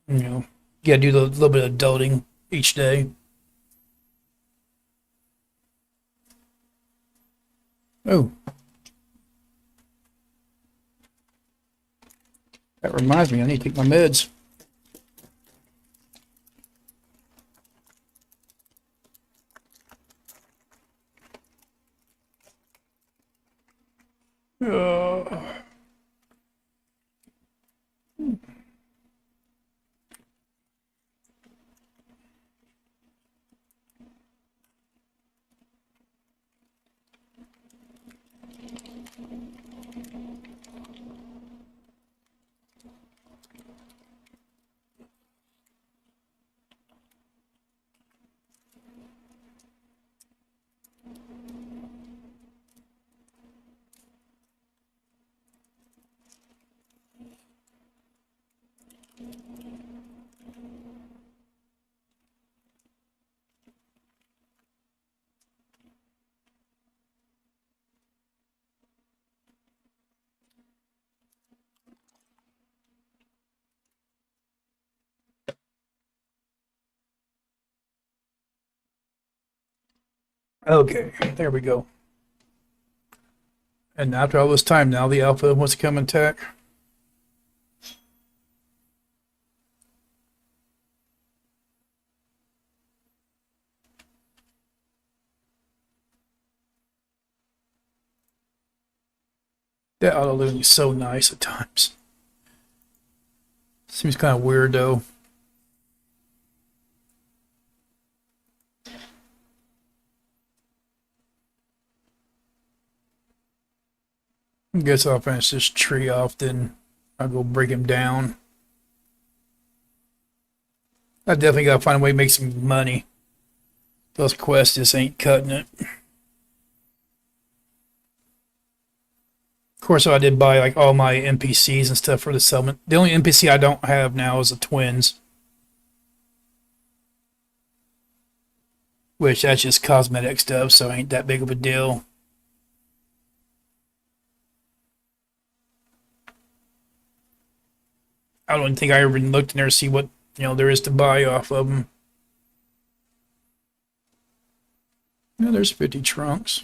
You know, gotta do a little bit of adulting each day. Oh, that reminds me, I need to take my meds. Uh, Okay, there we go. And after all this time, now the alpha wants to come and attack. That auto looting is so nice at times. Seems kind of weird though. I guess I'll finish this tree off, then I'll go break him down. I definitely gotta find a way to make some money. Those quests just ain't cutting it. Of course, I did buy like all my NPCs and stuff for the settlement. The only NPC I don't have now is the twins, which that's just cosmetic stuff, so ain't that big of a deal. I don't think I ever even looked in there to see what there is to buy off of them. Yeah, there's 50 trunks.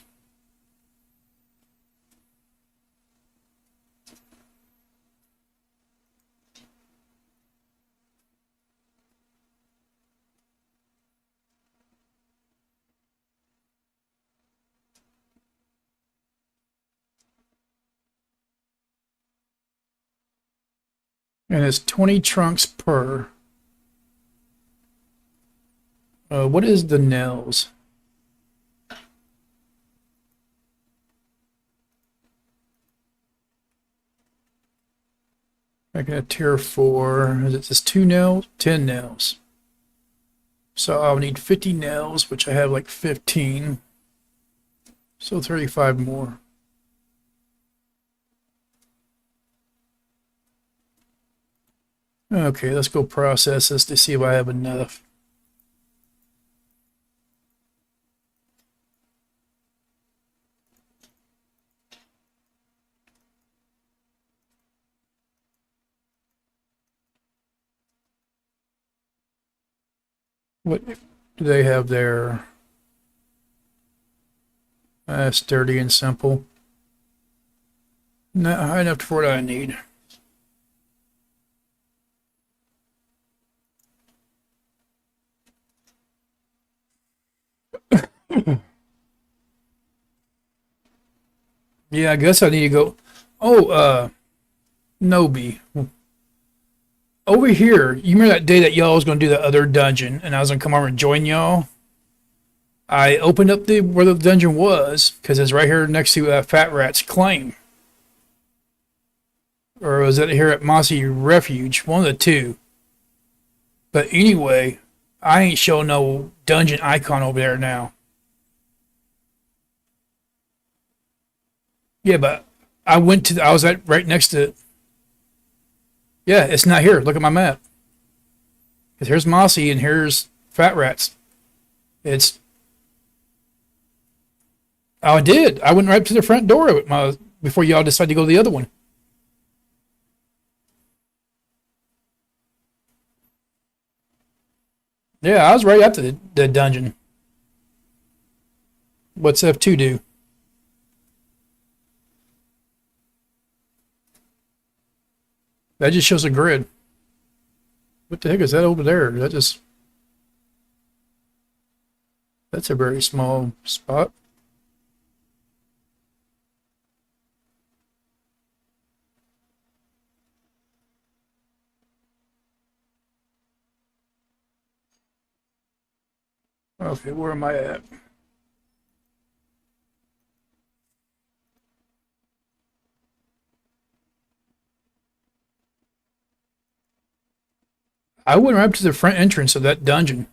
And it's 20 trunks per. What is the nails? I got a tier 4. Is it just 2 nails? 10 nails. So I'll need 50 nails, which I have like 15. So 35 more. Okay, let's go process this to see if I have enough. What do they have there? Sturdy and simple. Not high enough for what I need. Yeah, I guess I need to go. Oh, Nobi. Over here, you remember that day that y'all was going to do the other dungeon, and I was going to come over and join y'all? I opened up where the dungeon was, because it's right here next to Fat Rat's claim. Or was it here at Mossy Refuge? One of the two. But anyway, I ain't showing no dungeon icon over there now. Yeah, but I was at right next to it. Yeah, it's not here. Look at my map. 'Cause here's Mossy and here's Fat Rats. It's. Oh, I did. I went right to the front door of it before y'all decided to go to the other one. Yeah, I was right after the dungeon. What's F2 do? That just shows a grid. What the heck is that over there? That's a very small spot. Okay, where am I at? I went right up to the front entrance of that dungeon.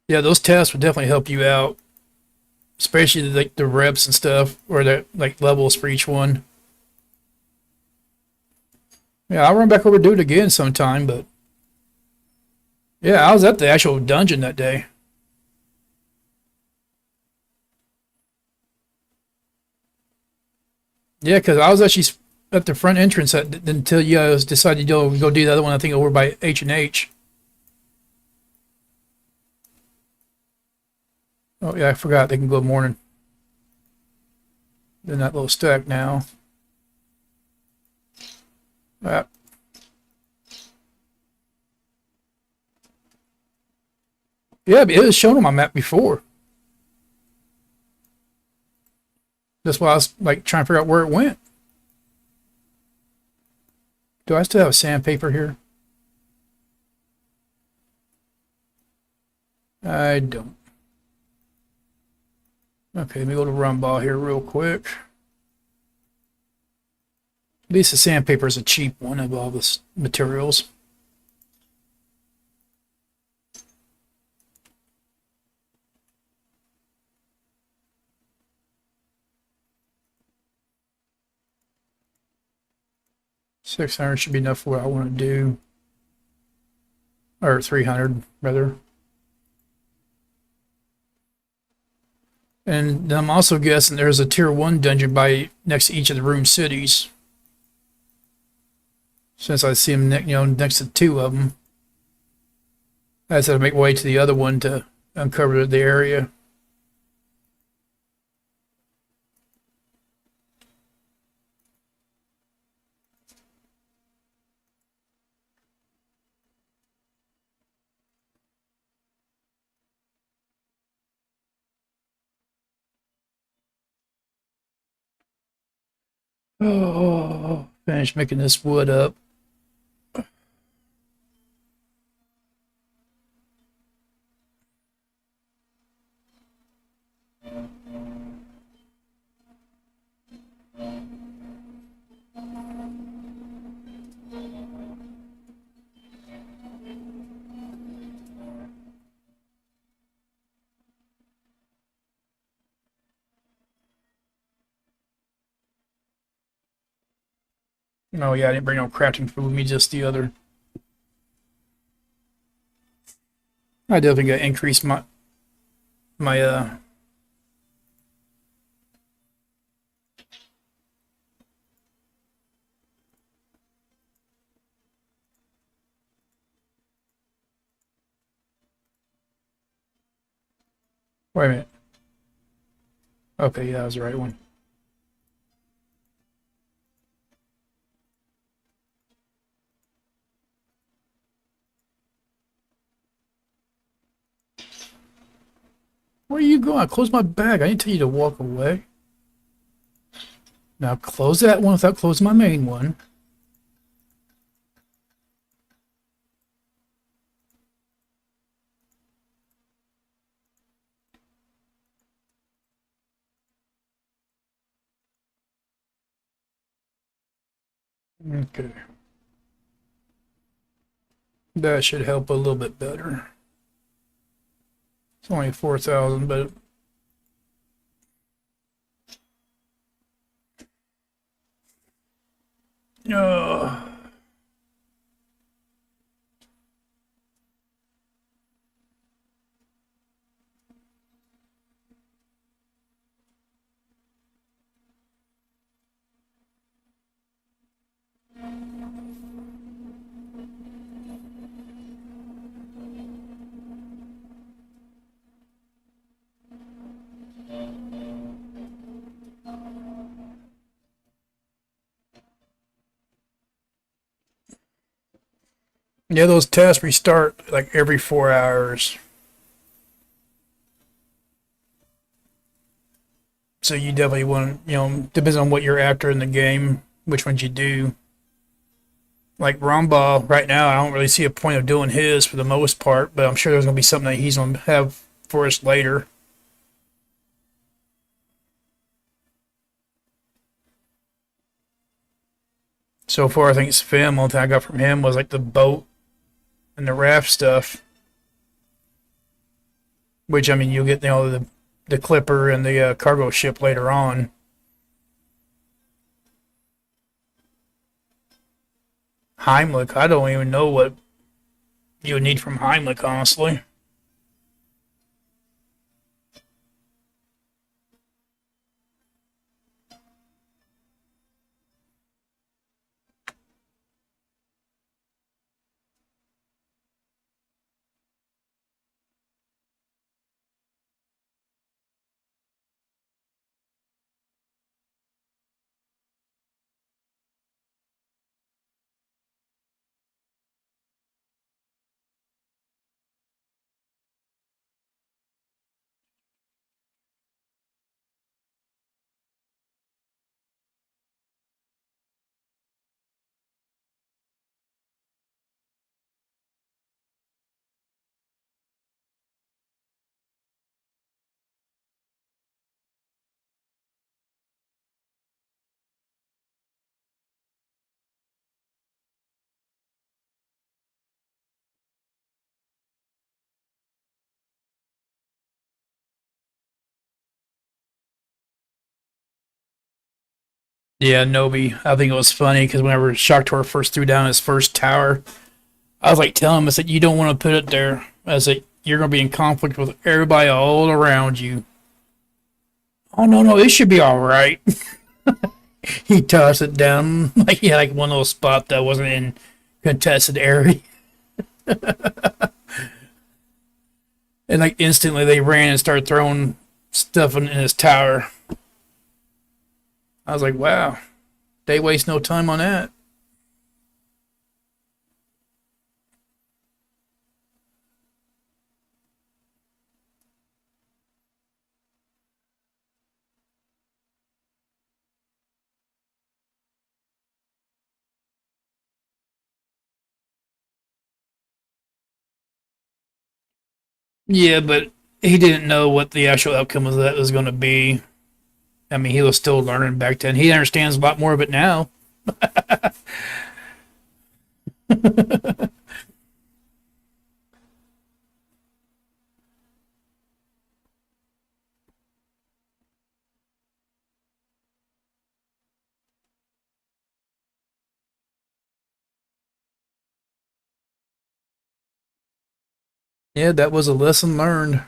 Yeah, those tests would definitely help you out, especially like the reps and stuff, or the like levels for each one. Yeah, I'll run back over and do it again sometime, but yeah, I was at the actual dungeon that day. Yeah, because I was actually at the front entrance until you guys decide to go do the other one. I think over by H&H. Oh yeah, I forgot they can go morning. They're not little stuck now. Uh, yeah, but it was shown on my map before. That's why I was like trying to figure out where it went. Do I still have sandpaper here? I don't. Okay, let me go to Rumble here real quick. At least the sandpaper is a cheap one of all the materials. $600 should be enough for what I want to do. Or 300 rather. And I'm also guessing there's a tier 1 dungeon by next to each of the room cities. Since I see them next to 2 of them. I just have to make my way to the other one to uncover the area. Oh, finish making this wood up. Oh yeah, I didn't bring no crafting food with me, just the other. I definitely got to increase my. Wait a minute. Okay, yeah, that was the right one. Where are you going? I closed my bag. I didn't tell you to walk away. Now close that one without closing my main one. Okay. That should help a little bit better. It's only 4,000, but uh, yeah, those tests restart like every 4 hours. So you definitely want, depends on what you're after in the game, which ones you do. Like Ramball, right now, I don't really see a point of doing his for the most part, but I'm sure there's going to be something that he's going to have for us later. So far, I think it's Fim. Only thing I got from him was like the boat and the raft stuff. Which, I mean, you'll get, the clipper and the cargo ship later on. Heimlich, I don't even know what you would need from Heimlich, honestly. Yeah, Nobi. I think it was funny because whenever Shocktor first threw down his first tower, I was like telling him, I said, you don't want to put it there. I said, you're going to be in conflict with everybody all around you. Oh, no, no, it should be all right. He tossed it down like he had like one little spot that wasn't in contested area. And like instantly they ran and started throwing stuff in his tower. I was like, wow, they waste no time on that. Yeah, but he didn't know what the actual outcome of that was going to be. I mean, he was still learning back then. He understands a lot more of it now. Yeah, that was a lesson learned.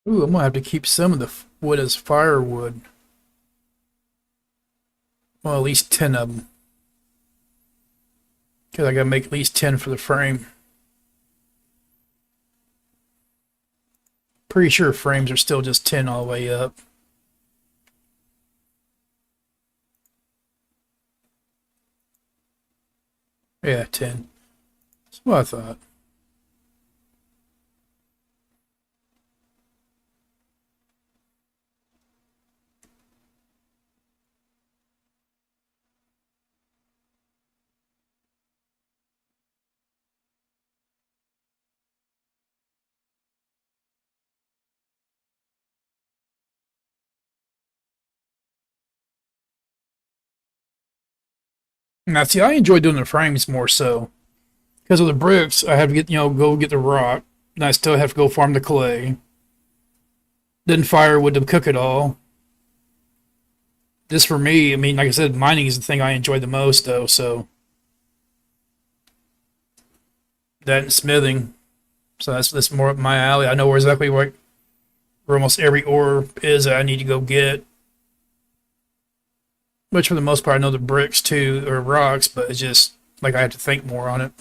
Ooh, I'm gonna have to keep some of the wood as firewood. Well, at least 10 of them. Because I gotta make at least 10 for the frame. Pretty sure frames are still just 10 all the way up. Yeah, 10. That's what I thought. Now, see, I enjoy doing the frames more so. Because of the bricks, I have to get, go get the rock. And I still have to go farm the clay. Then firewood to cook it all. This for me, I mean, like I said, mining is the thing I enjoy the most, though. So that and smithing. So that's more up my alley. I know exactly where almost every ore is that I need to go get. Which for the most part, I know the bricks too, or rocks, but it's just like I have to think more on it.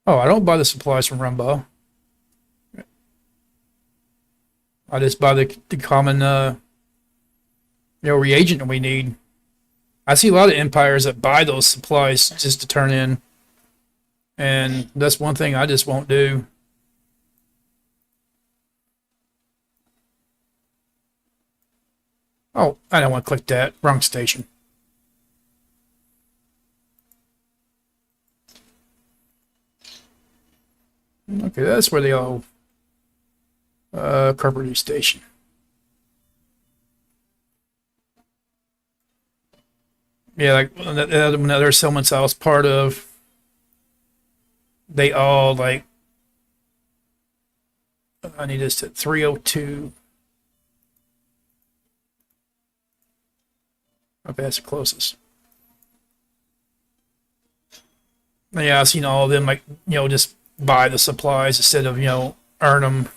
Oh, I don't buy the supplies from Rumba. I just buy the common reagent that we need. I see a lot of empires that buy those supplies just to turn in, and that's one thing I just won't do. Oh, I don't want to click that. Wrong station. Okay, that's where they all Carpentry Station. Yeah, like another settlements I was part of, they all like I need this at 302. Okay, that's the closest. Yeah, I've seen all of them like just buy the supplies instead of earn them.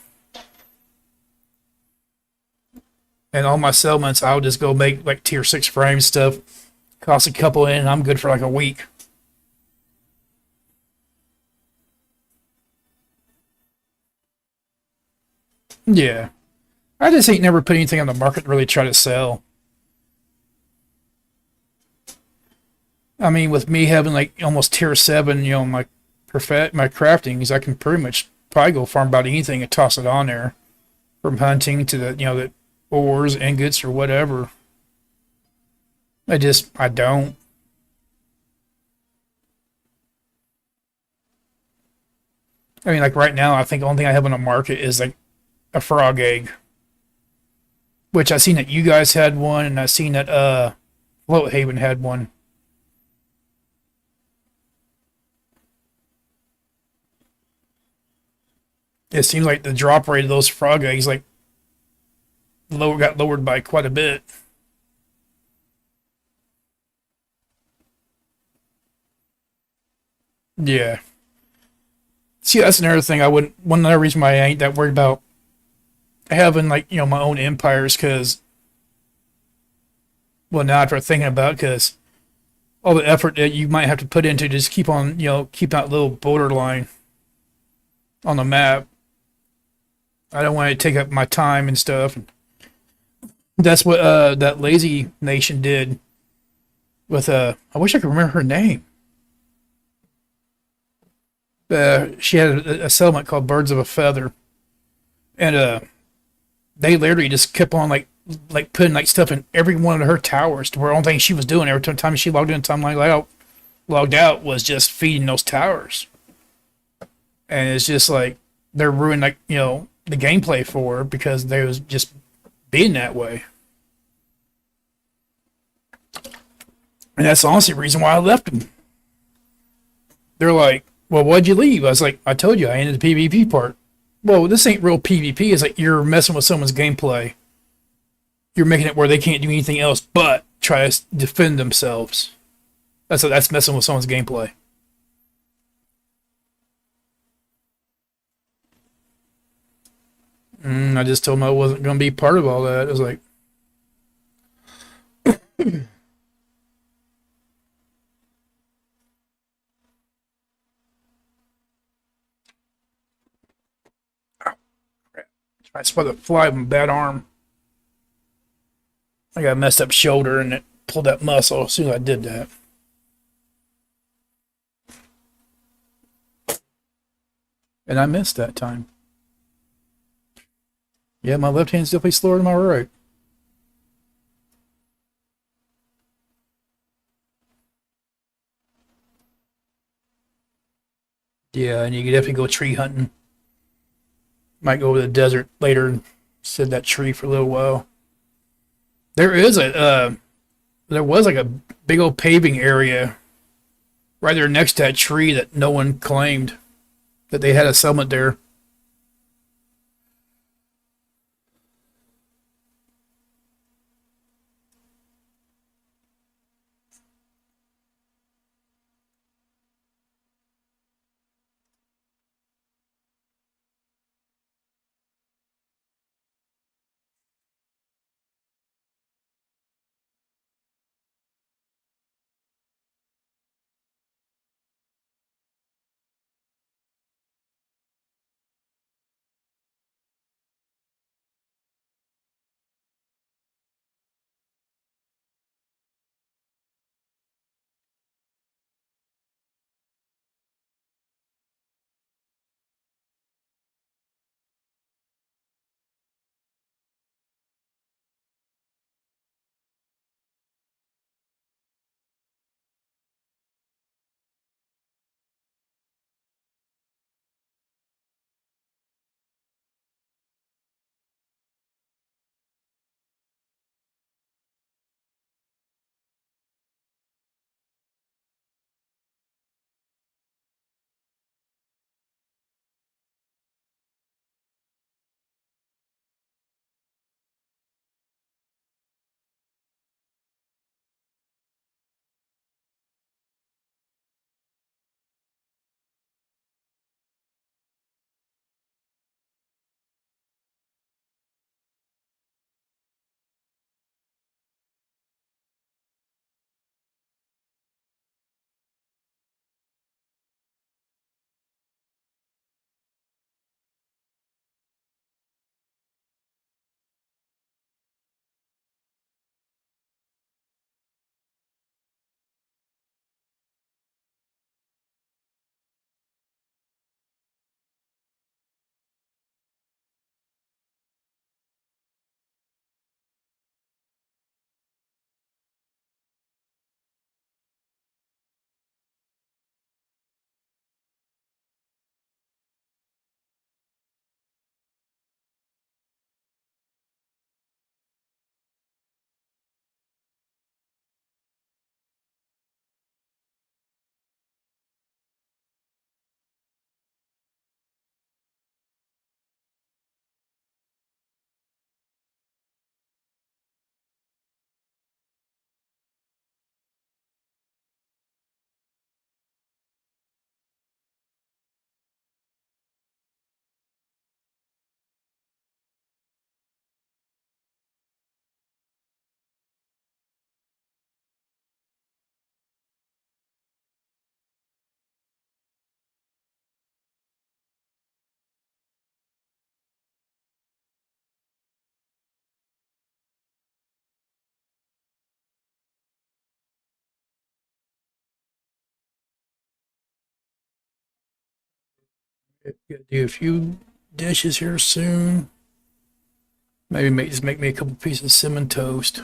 And all my settlements, I'll just go make like tier 6 frame stuff. Cost a couple in, and I'm good for like a week. Yeah. I just ain't never put anything on the market to really try to sell. I mean, with me having like almost tier 7, my craftings, I can pretty much probably go farm about anything and toss it on there. from hunting to the ores, ingots, or whatever. I don't. I mean, like right now, I think the only thing I have on the market is like a frog egg, which I seen that you guys had one, and I seen that Float Haven had one. It seems like the drop rate of those frog eggs got lowered by quite a bit. Yeah. See, that's another thing I wouldn't. One other reason why I ain't that worried about having my own empires, because well, now after thinking about, because all the effort that you might have to put into just keep that little borderline on the map. I don't want to take up my time and stuff. That's what that lazy nation did with I wish I could remember her name. She had a settlement called Birds of a Feather, and they literally just kept on like putting like stuff in every one of her towers, to where the only thing she was doing every time she logged in, time logged out was just feeding those towers. And it's just like they're ruining the gameplay for her because they was just being that way. And that's honestly the reason why I left them. They're like, well, why'd you leave? I was like, I told you I ended the PvP part. Well, this ain't real PvP. It's like you're messing with someone's gameplay. You're making it where they can't do anything else but try to defend themselves. That's messing with someone's gameplay. I just told them I wasn't going to be part of all that. I was like, I spot the fly with my bad arm. I got a messed up shoulder and it pulled that muscle as soon as I did that. And I missed that time. Yeah, my left hand's definitely slower than my right. Yeah, and you can definitely go tree hunting. Might go over the desert later and sit in that tree for a little while. There is there was like a big old paving area right there next to that tree that no one claimed that they had a settlement there. Gotta do a few dishes here soon. Maybe just make me a couple pieces of cinnamon toast.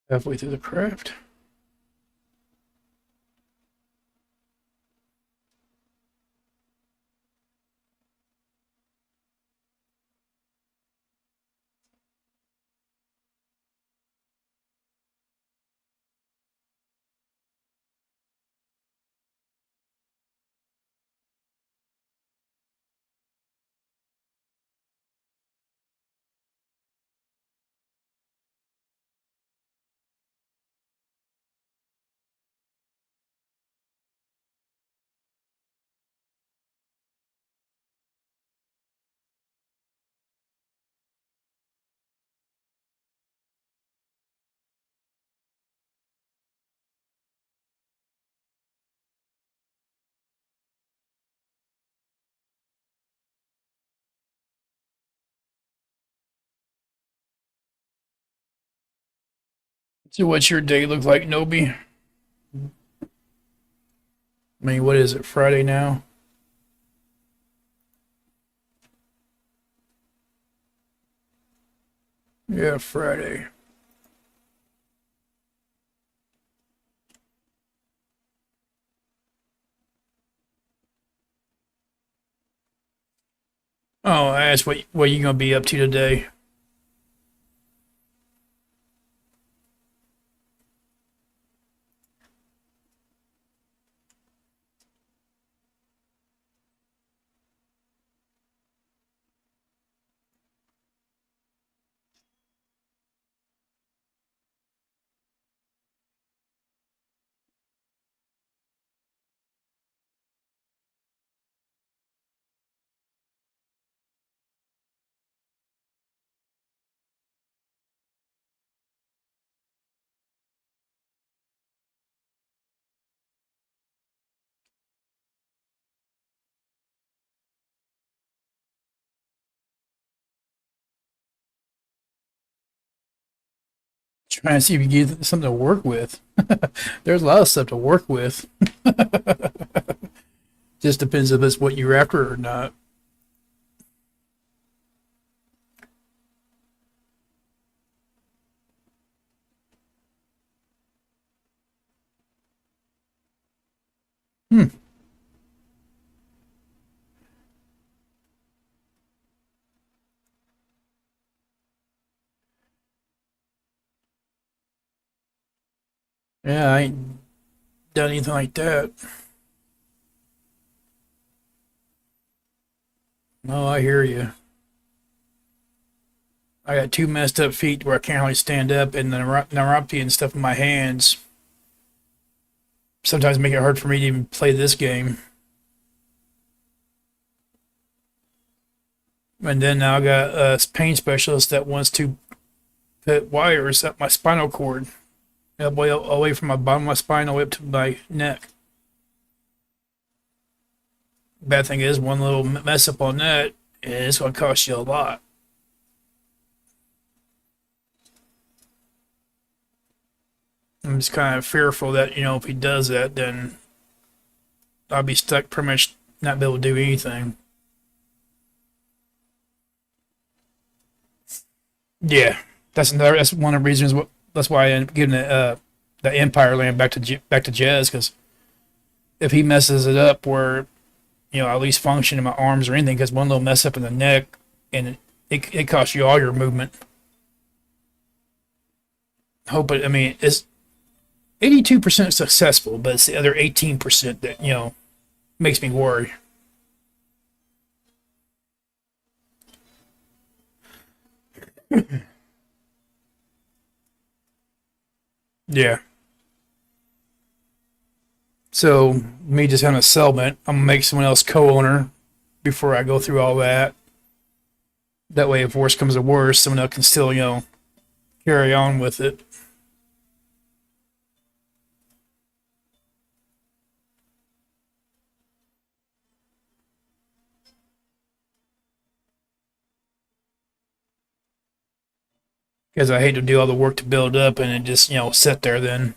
Halfway through the craft. So, what's your day look like, Nobi? I mean, what is it? Friday now? Yeah, Friday. Oh, I asked what you gonna be up to today. Trying to see if you get something to work with. There's a lot of stuff to work with. Just depends if it's what you're after or not. Hmm. Yeah, I ain't done anything like that. No, I hear you. I got two messed up feet where I can't hardly stand up, and the neuropathy and stuff in my hands sometimes make it hard for me to even play this game. And then now I got a pain specialist that wants to put wires up my spinal cord, away from my bottom of my spine all the way up to my neck. Bad thing is, one little mess up on that, and it's going to cost you a lot. I'm just kind of fearful that, if he does that, then I'll be stuck pretty much not be able to do anything. Yeah, that's one of the reasons what That's why I ended up giving the Empire land back to Jez, because if he messes it up where at least function in my arms or anything, because one little mess up in the neck and it costs you all your movement. Hope it. I mean, it's 82% successful, but it's the other 18% that makes me worry. Yeah. So me just having a settlement, I'm gonna make someone else co-owner before I go through all that. That way, if worse comes to worse, someone else can still carry on with it. Because I hate to do all the work to build up and it just sit there then.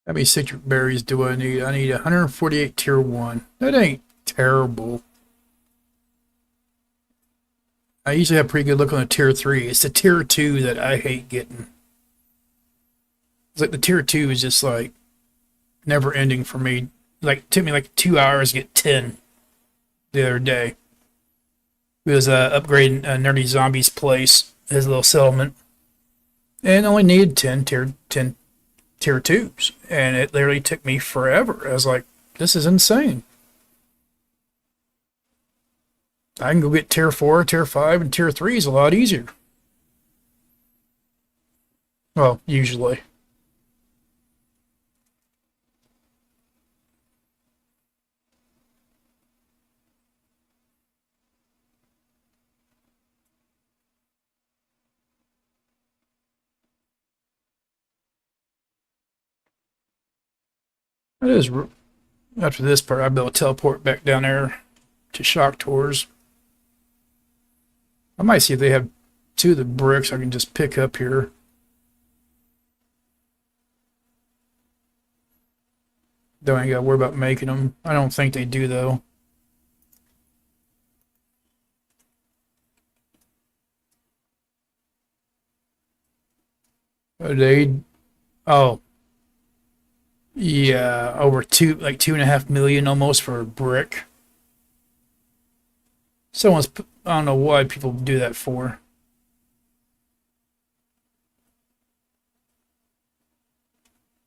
How many citric berries do I need? I need 148 tier 1. That ain't terrible. I usually have pretty good luck on the tier 3. It's the tier 2 that I hate getting. It's like the tier 2 is just like never ending for me. Like, it took me like 2 hours to get 10 the other day. It was upgrading Nerdy Zombie's place, his little settlement. And only needed 10 tier 2s. And it literally took me forever. I was like, this is insane. I can go get tier 4, tier 5, and tier 3 is a lot easier. Well, usually. That is, after this part, I'll be able to teleport back down there to Shock Tours. I might see if they have 2 of the bricks I can just pick up here. Don't ain't got to worry about making them. I don't think they do, though. They, oh, yeah, over like 2.5 million almost for a brick. I don't know why people do that for.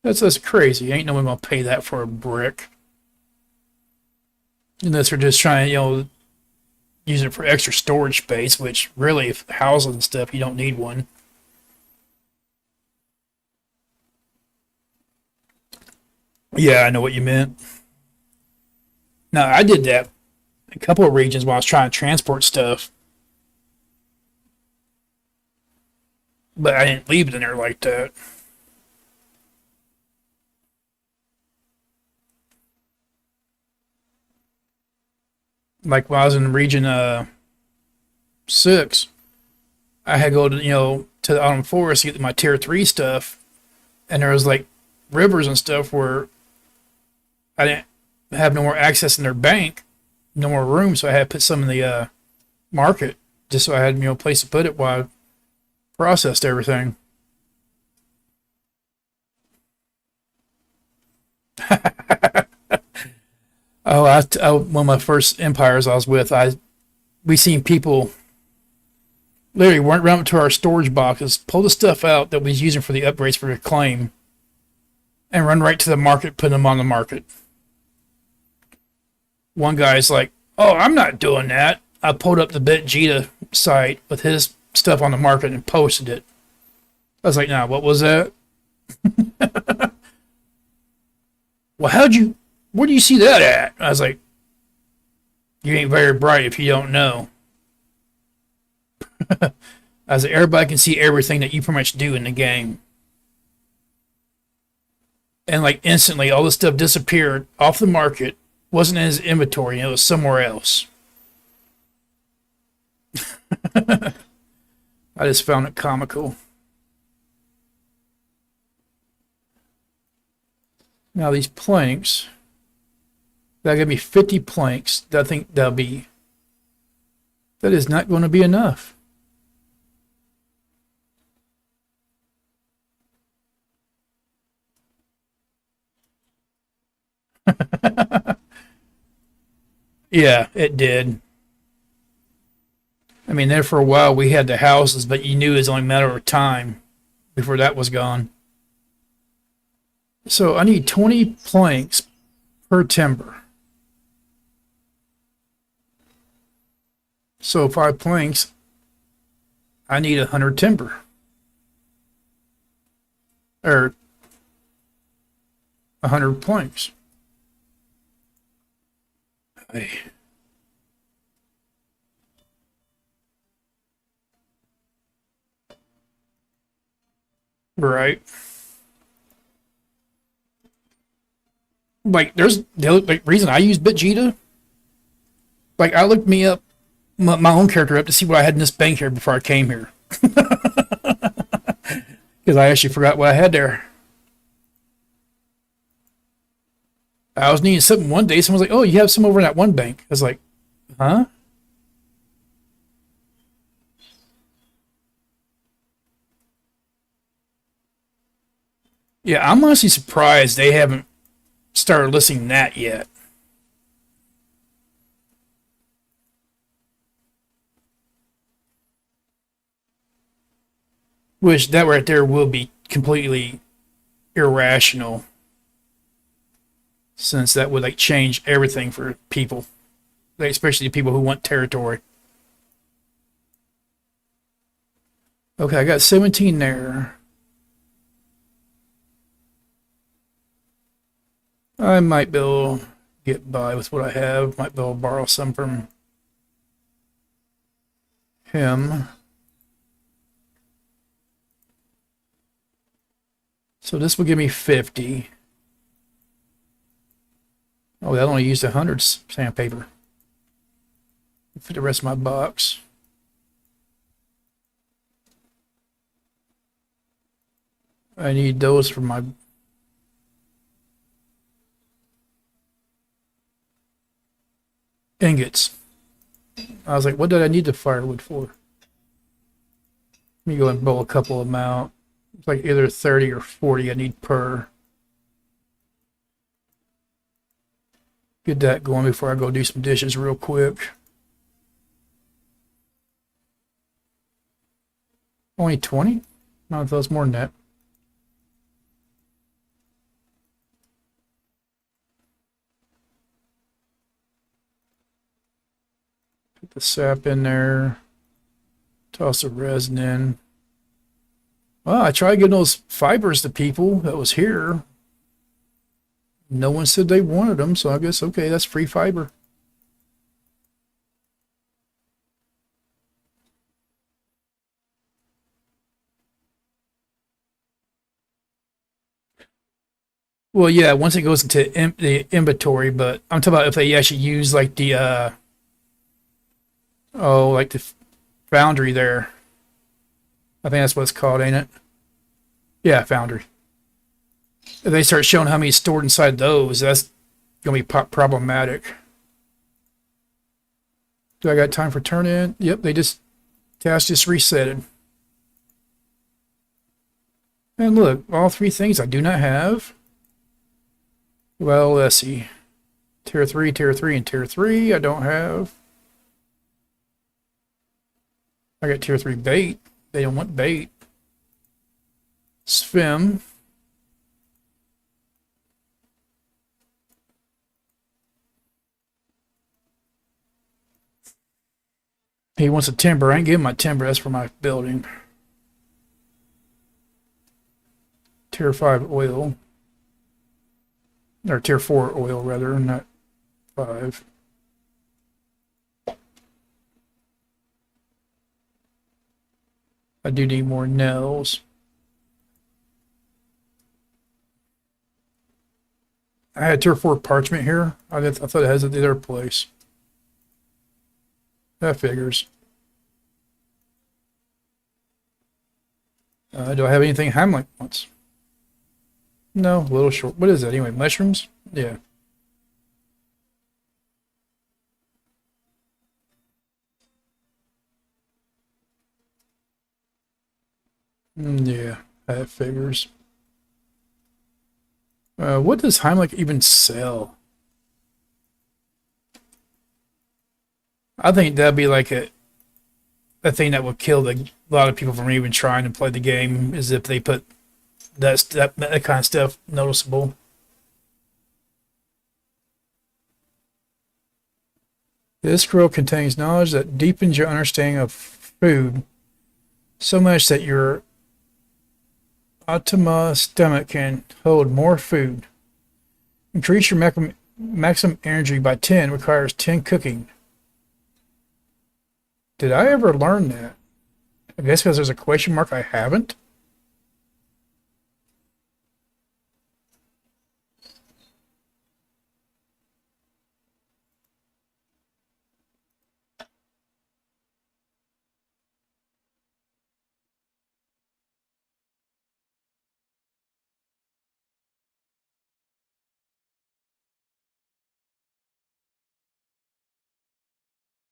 That's crazy. Ain't no one gonna pay that for a brick. Unless they're just trying, use it for extra storage space, which really, if houses and stuff, you don't need one. Yeah, I know what you meant. No, I did that a couple of regions while I was trying to transport stuff, but I didn't leave it in there like that. Like when I was in region 6, I had to go to the autumn forest to get my tier 3 stuff, and there was like rivers and stuff where I didn't have no more access in their bank, no more room, so I had to put some in the market just so I had a place to put it while I processed everything. Oh, one of my first empires I was with, we seen people literally went around to our storage boxes, pull the stuff out that we was using for the upgrades for Reclaim, and run right to the market, put them on the market. One guy's like, "Oh, I'm not doing that." I pulled up the BitJita site with his stuff on the market and posted it. I was like, "Nah, what was that?" Well, where do you see that at? I was like, "You ain't very bright if you don't know." I was like, everybody can see everything that you pretty much do in the game. and like instantly all this stuff disappeared off the market, wasn't in his inventory, and it was somewhere else. I just found it comical. Now these planks, that gave me 50 planks. I think that is not going to be enough. Yeah, it did. I mean, there for a while we had the houses, but you knew it was only a matter of time before that was gone. So I need 20 planks per timber. So 5 planks, I need 100 timber. Or 100 planks. Hey. Right. Like, there's the other, like, reason I use BitGita. Like, I looked me up, my own character up to see what I had in this bank here before I came here. Because I actually forgot what I had there. I was needing something one day. Someone was like, "Oh, you have some over in that one bank." I was like, "Huh?" Yeah, I'm honestly surprised they haven't started listing that yet. Which that right there will be completely irrational, since that would like change everything for people, like, especially people who want territory. Okay, I got 17 there. I might be able to get by with what I have. Might be able to borrow some from him. So this will give me 50. Oh, that only used 100 sandpaper for the rest of my box. I need those for my ingots. I was like, what did I need the firewood for? Let me go and blow a couple of them out. It's like either 30 or 40 I need per. Get that going before I go do some dishes real quick. Only 20? No, I thought it was more than that. Put the sap in there. Toss the resin in. Well, I tried getting those fibers to people that was here. No one said they wanted them, so I guess, okay, that's free fiber. Well, yeah, once it goes into the inventory, but I'm talking about if they actually use like the like the foundry there. I think that's what it's called, ain't it? Yeah, foundry. If they start showing how many stored inside those, that's gonna be problematic. Do I got time for turn in? Yep, they just task just resetted. And look, all three things I do not have. Well, let's see. Tier 3, and Tier 3 I don't have. I got Tier 3 bait. They don't want bait. Svim. He wants a timber. I ain't giving my timber. That's for my building. Tier 5 oil. Or Tier 4 oil, rather, not 5. I do need more nails. I had tier 4 parchment here. I thought it has it the other place. That figures. Do I have anything Heimlich wants? No, a little short. What is that anyway? Mushrooms? Yeah. Yeah, that figures. What does Heimlich even sell? I think that'd be like a thing that would kill a lot of people from even trying to play the game, is if they put that kind of stuff noticeable. This scroll contains knowledge that deepens your understanding of food so much that your Atma stomach can hold more food. Increase your maximum energy by 10 requires 10 cooking. Did I ever learn that? I guess because there's a question mark I haven't.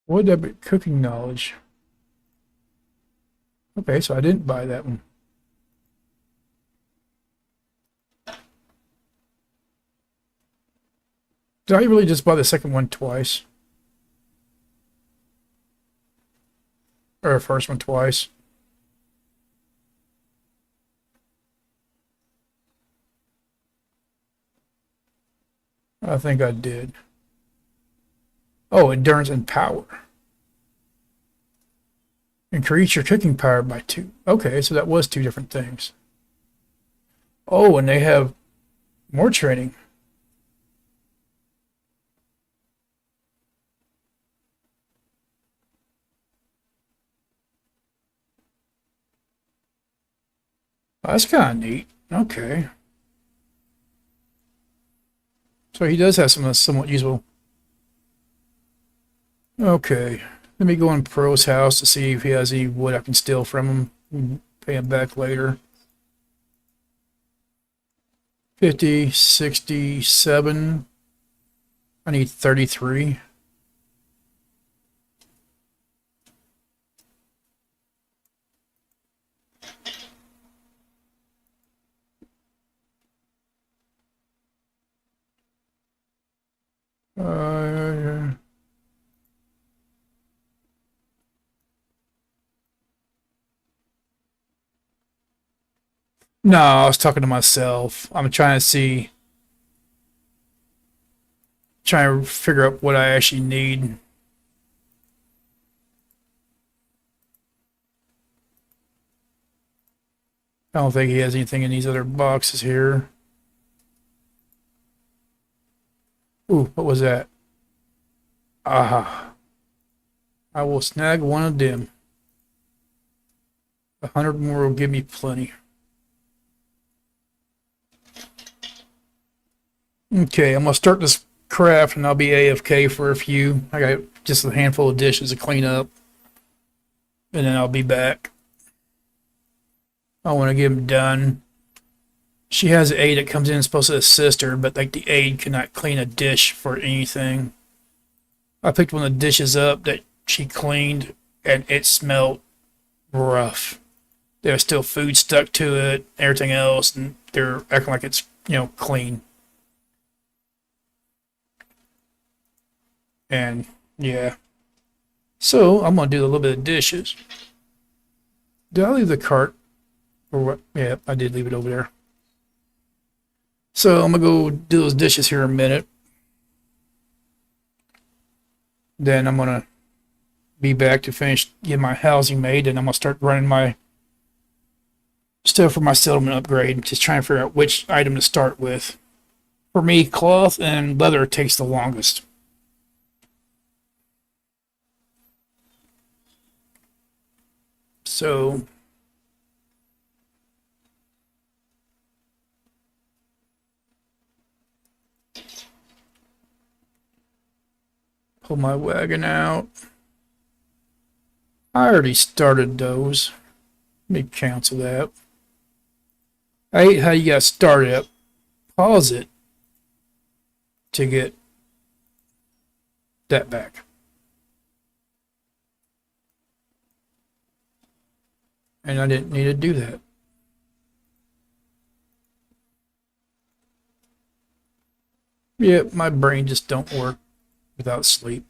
Would that be cooking knowledge? Okay, so I didn't buy that one. Did I really just buy the second one twice? Or the first one twice? I think I did. Oh, endurance and power. Increase your cooking power by 2. Okay, so that was 2 different things. Oh, and they have more training. Oh, that's kind of neat. Okay. So he does have some somewhat usable. Okay. Let me go in Pro's house to see if he has any wood I can steal from him. Pay him back later. 50, 67. I need 33. Uh, no, I was talking to myself. I'm trying to figure out what I actually need. I don't think he has anything in these other boxes here. Ooh, what was that? Ah, I will snag one of them. 100 more will give me plenty. Okay, I'm gonna start this craft and I'll be AFK for a few. I got just a handful of dishes to clean up, and then I'll be back. I want to get them done. She has an aide that comes in and supposed to assist her, but like the aide cannot clean a dish for anything. I picked one of the dishes up that she cleaned, and it smelled rough. There's still food stuck to it, everything else, and they're acting like it's, clean. And yeah. So I'm gonna do a little bit of dishes. Did I leave the cart? Or what? Yeah, I did leave it over there. So I'm gonna go do those dishes here in a minute. Then I'm gonna be back to finish getting my housing made, and I'm gonna start running my stuff for my settlement upgrade. Just trying to figure out which item to start with. For me, cloth and leather takes the longest. So pull my wagon out. I already started those. Let me cancel that. I hate how you gotta start it up, pause it to get that back. And I didn't need to do that. Yep, my brain just don't work without sleep.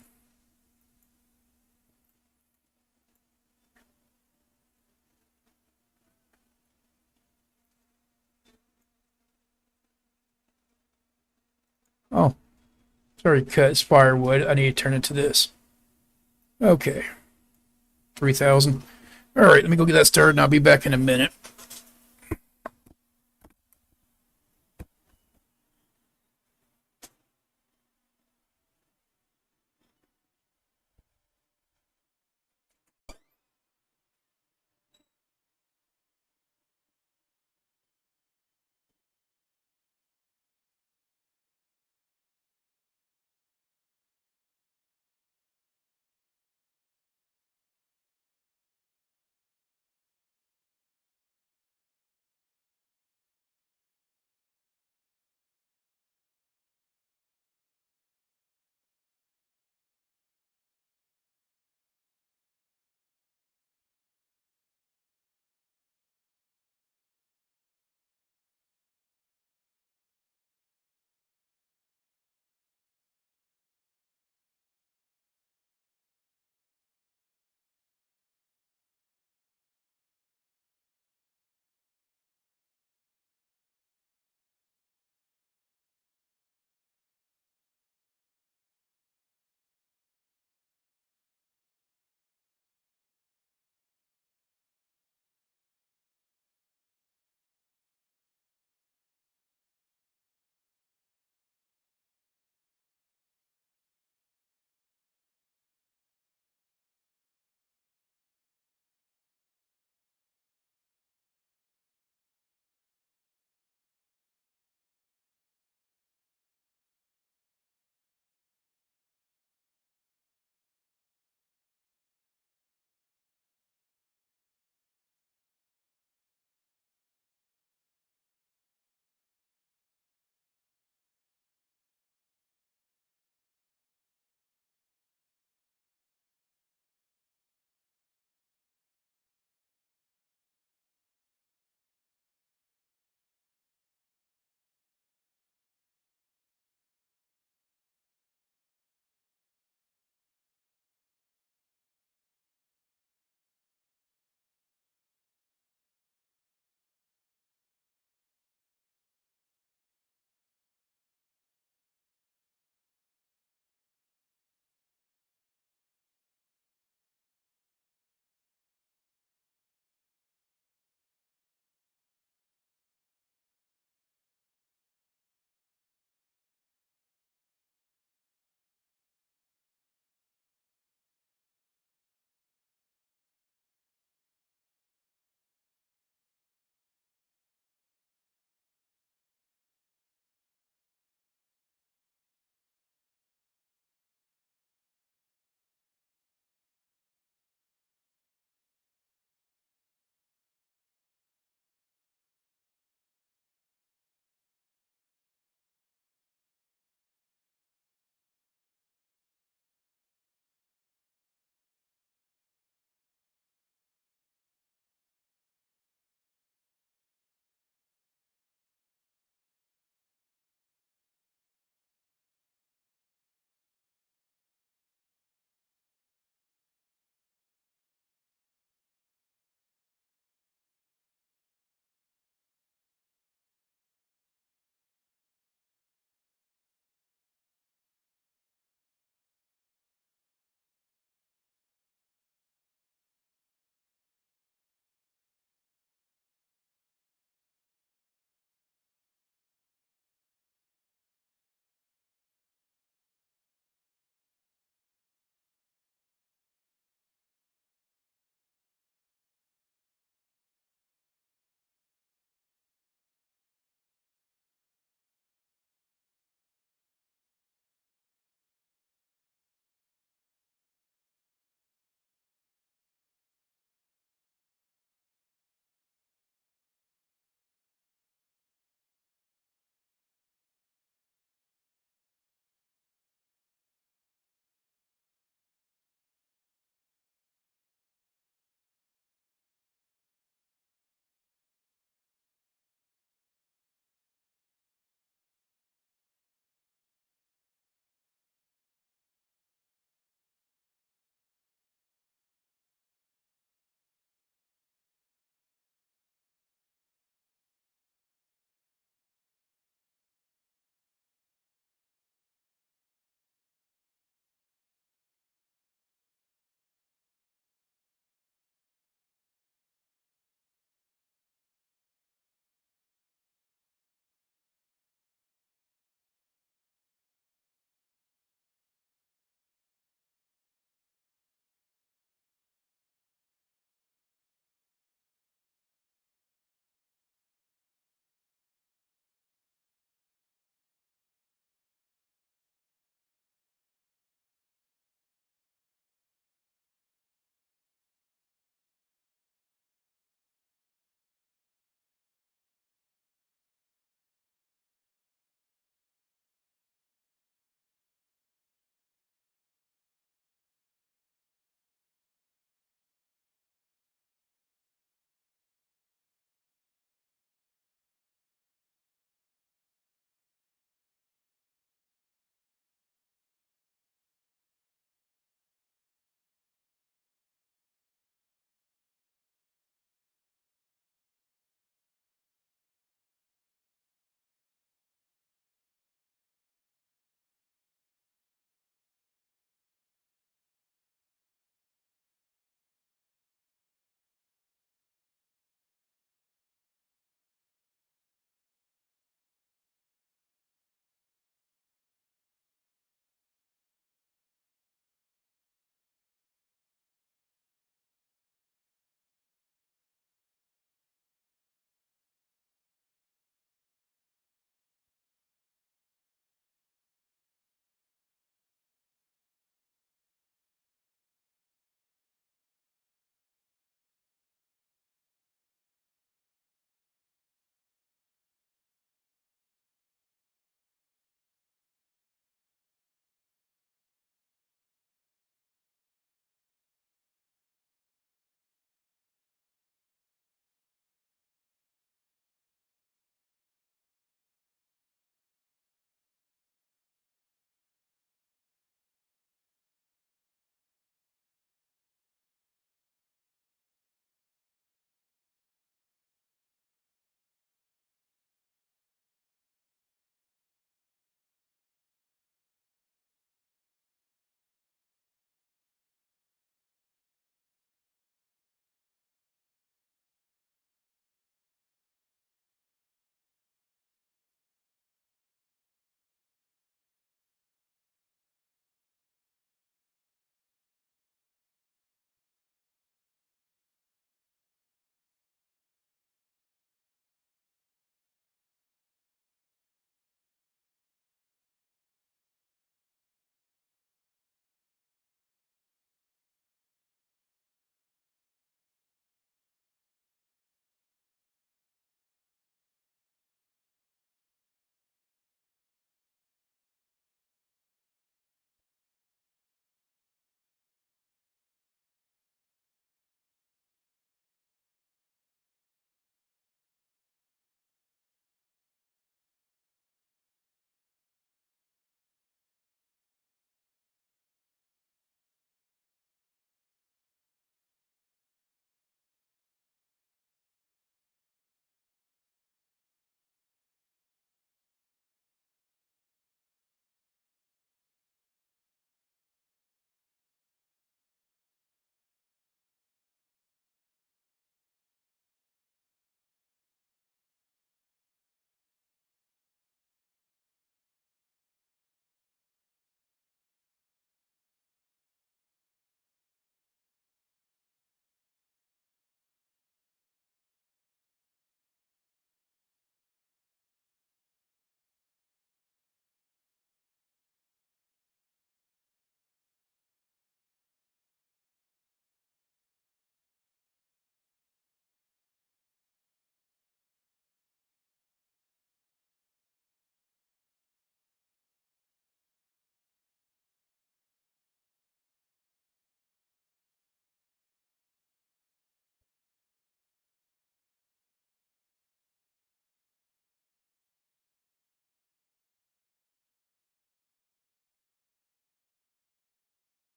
Oh, sorry, cut. It's firewood. I need to turn it to this. Okay. 3,000. All right, let me go get that started and I'll be back in a minute.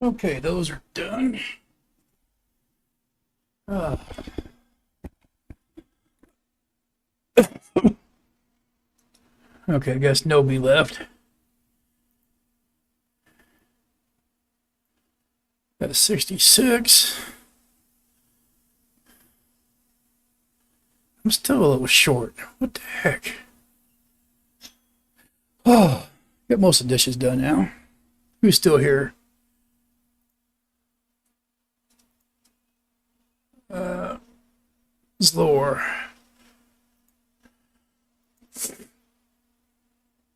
Okay, those are done. Uh, okay, I guess nobody left. Got a 66. I'm still a little short. What the heck? Oh, got most of the dishes done now. Who's still here? Zlor.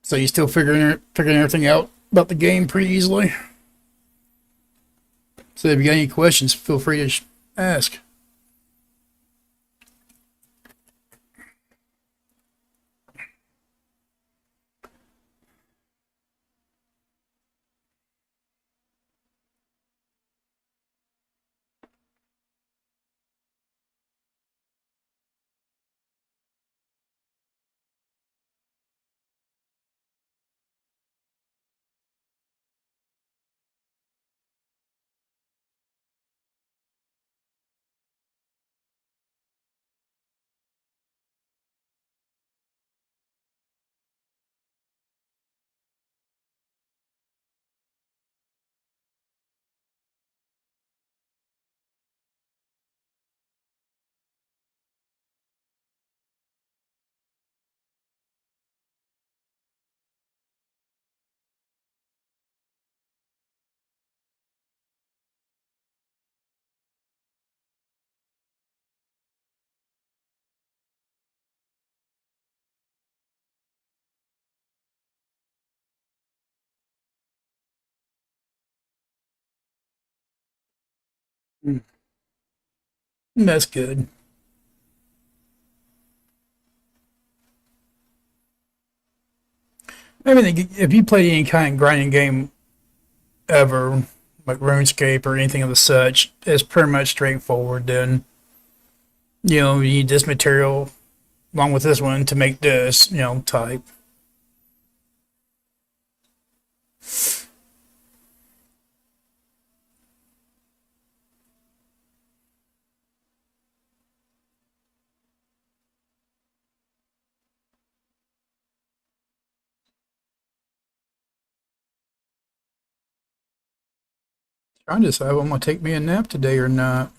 So you still figuring everything out about the game pretty easily? So if you got any questions, feel free to ask. Mm, that's good. I mean, if you played any kind of grinding game ever, like RuneScape or anything of the such, it's pretty much straightforward. Then you need this material along with this one to make this type. Trying to decide if I'm gonna take me a nap today or not.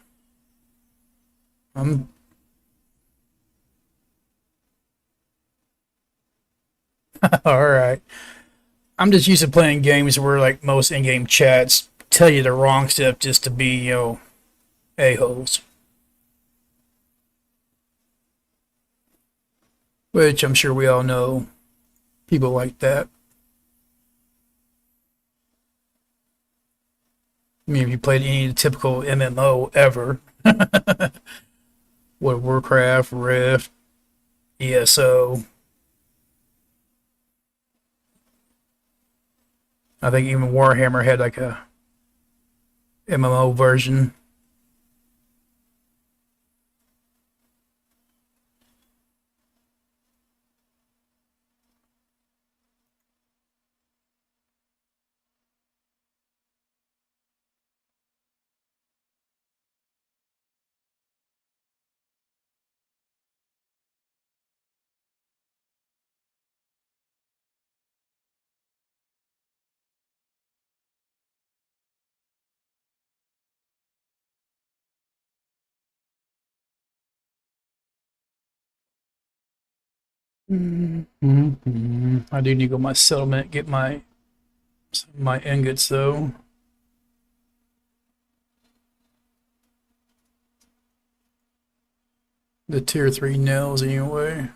I'm all right. I'm just used to playing games where like most in-game chats tell you the wrong stuff just to be a-holes, which I'm sure we all know people like that. I mean, if you played any typical MMO ever, what Warcraft, Rift, ESO, I think even Warhammer had like a MMO version. Mm-hmm. I do need to go my settlement, get my ingots though. The tier 3 nails anyway.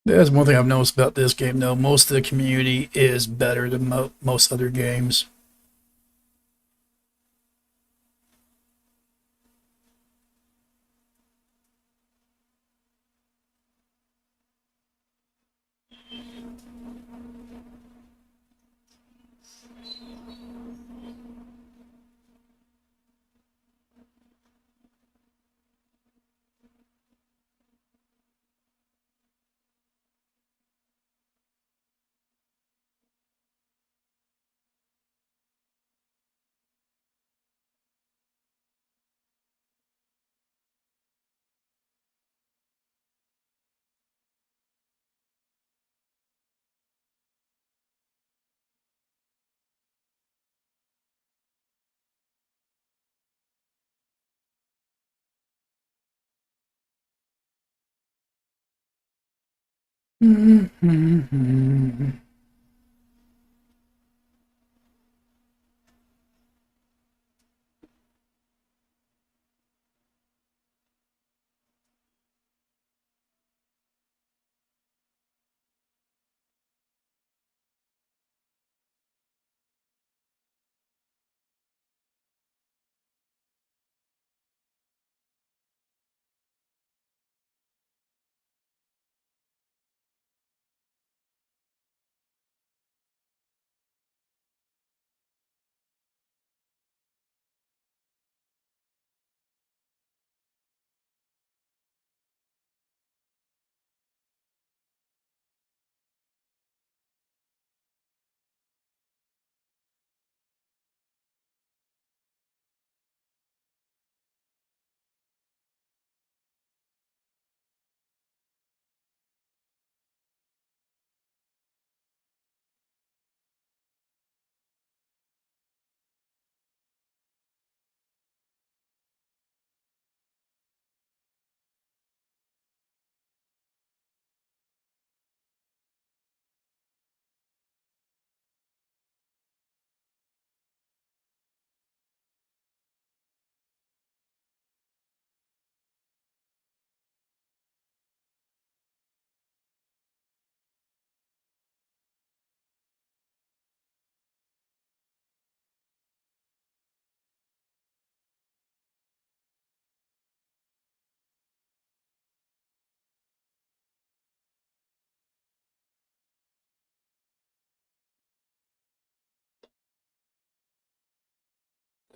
That's one thing I've noticed about this game, though. Most of the community is better than most other games.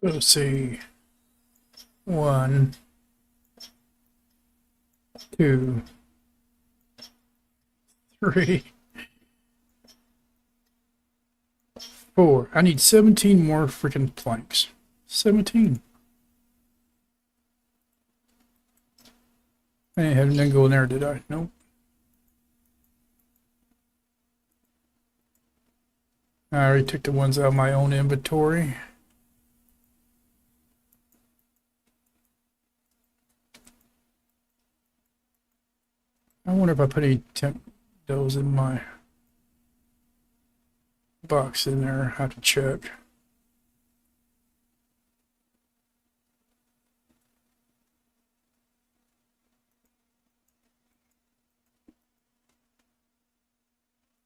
Let's see. 1, 2, 3, 4. I need 17 more freaking planks. 17. I didn't go in there, did I? Nope. I already took the ones out of my own inventory. I wonder if I put any temp those in my box in there. I have to check.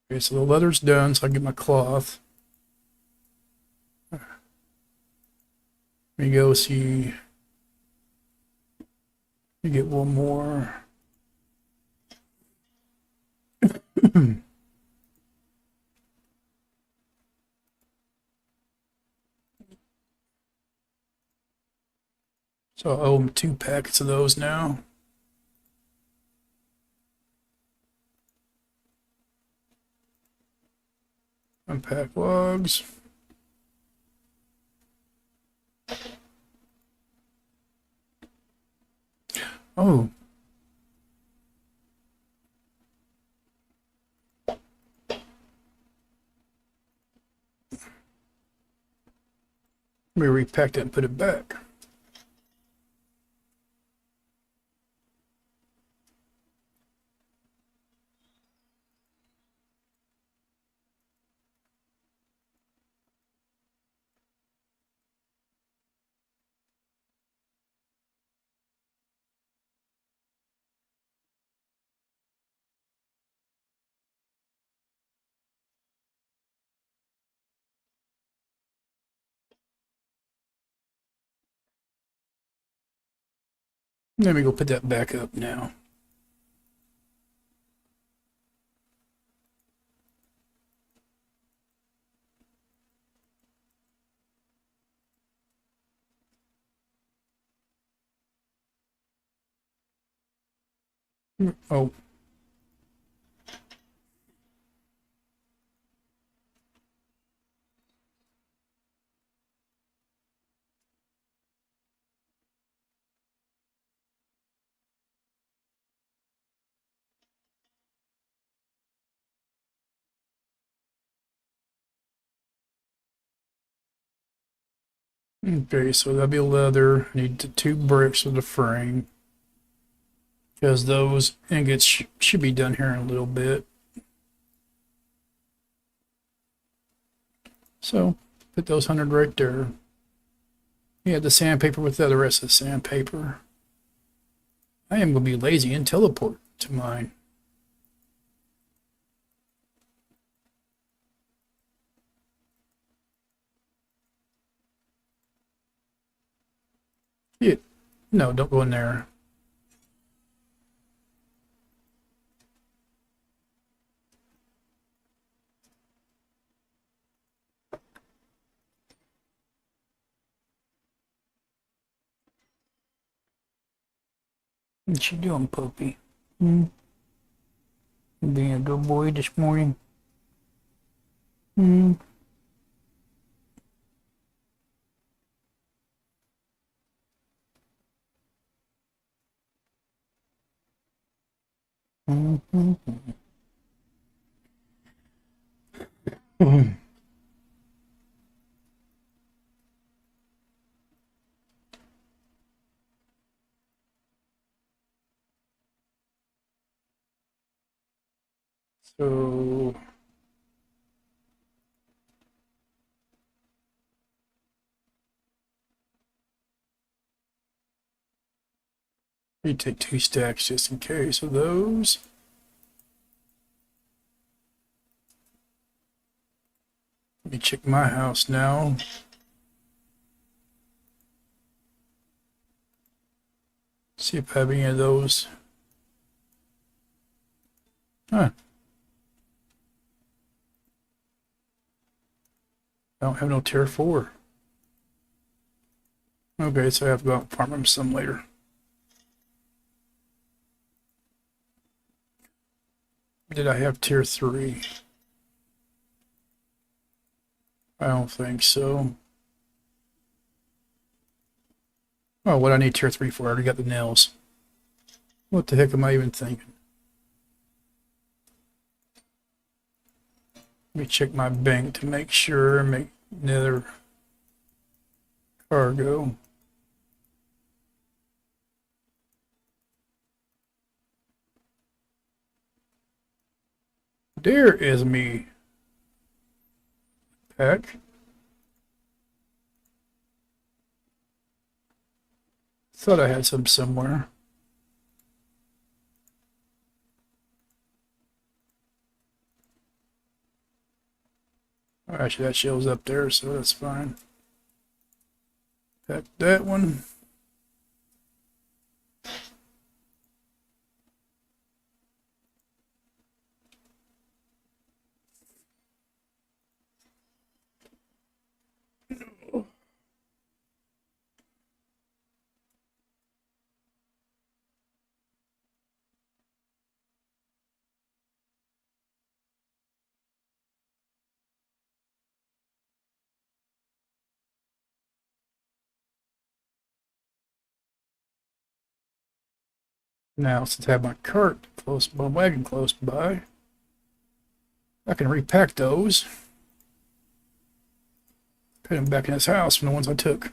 Okay, so the leather's done, so I get my cloth. Let me go see. Let me get one more. So I owe them 2 packets of those now. Unpack logs. Oh. Let me repack that and put it back. Let me go put that back up now. Oh. Okay, so that'll be leather. I need the 2 bricks for the frame. Because those ingots should be done here in a little bit. So, put those 100 right there. Yeah, the sandpaper with the rest of the sandpaper. I am going to be lazy and teleport to mine. Yeah. No, don't go in there. What you doing, puppy? Hmm? You being a good boy this morning? Hmm? Mm-hmm. So, you take 2 stacks just in case of those. Let me check my house now. See if I have any of those. Huh. I don't have no tier 4. Okay, so I have to go out and farm them some later. Did I have tier 3? I don't think so. Oh, what I need tier 3 for? I already got the nails. What the heck am I even thinking? Let me check my bank to make sure and make another cargo. There is me. Pack. Thought I had some somewhere. Actually, that shows up there, so that's fine. Pack that one. Now, since I have my cart close by, wagon close by, I can repack those. Put them back in his house from the ones I took.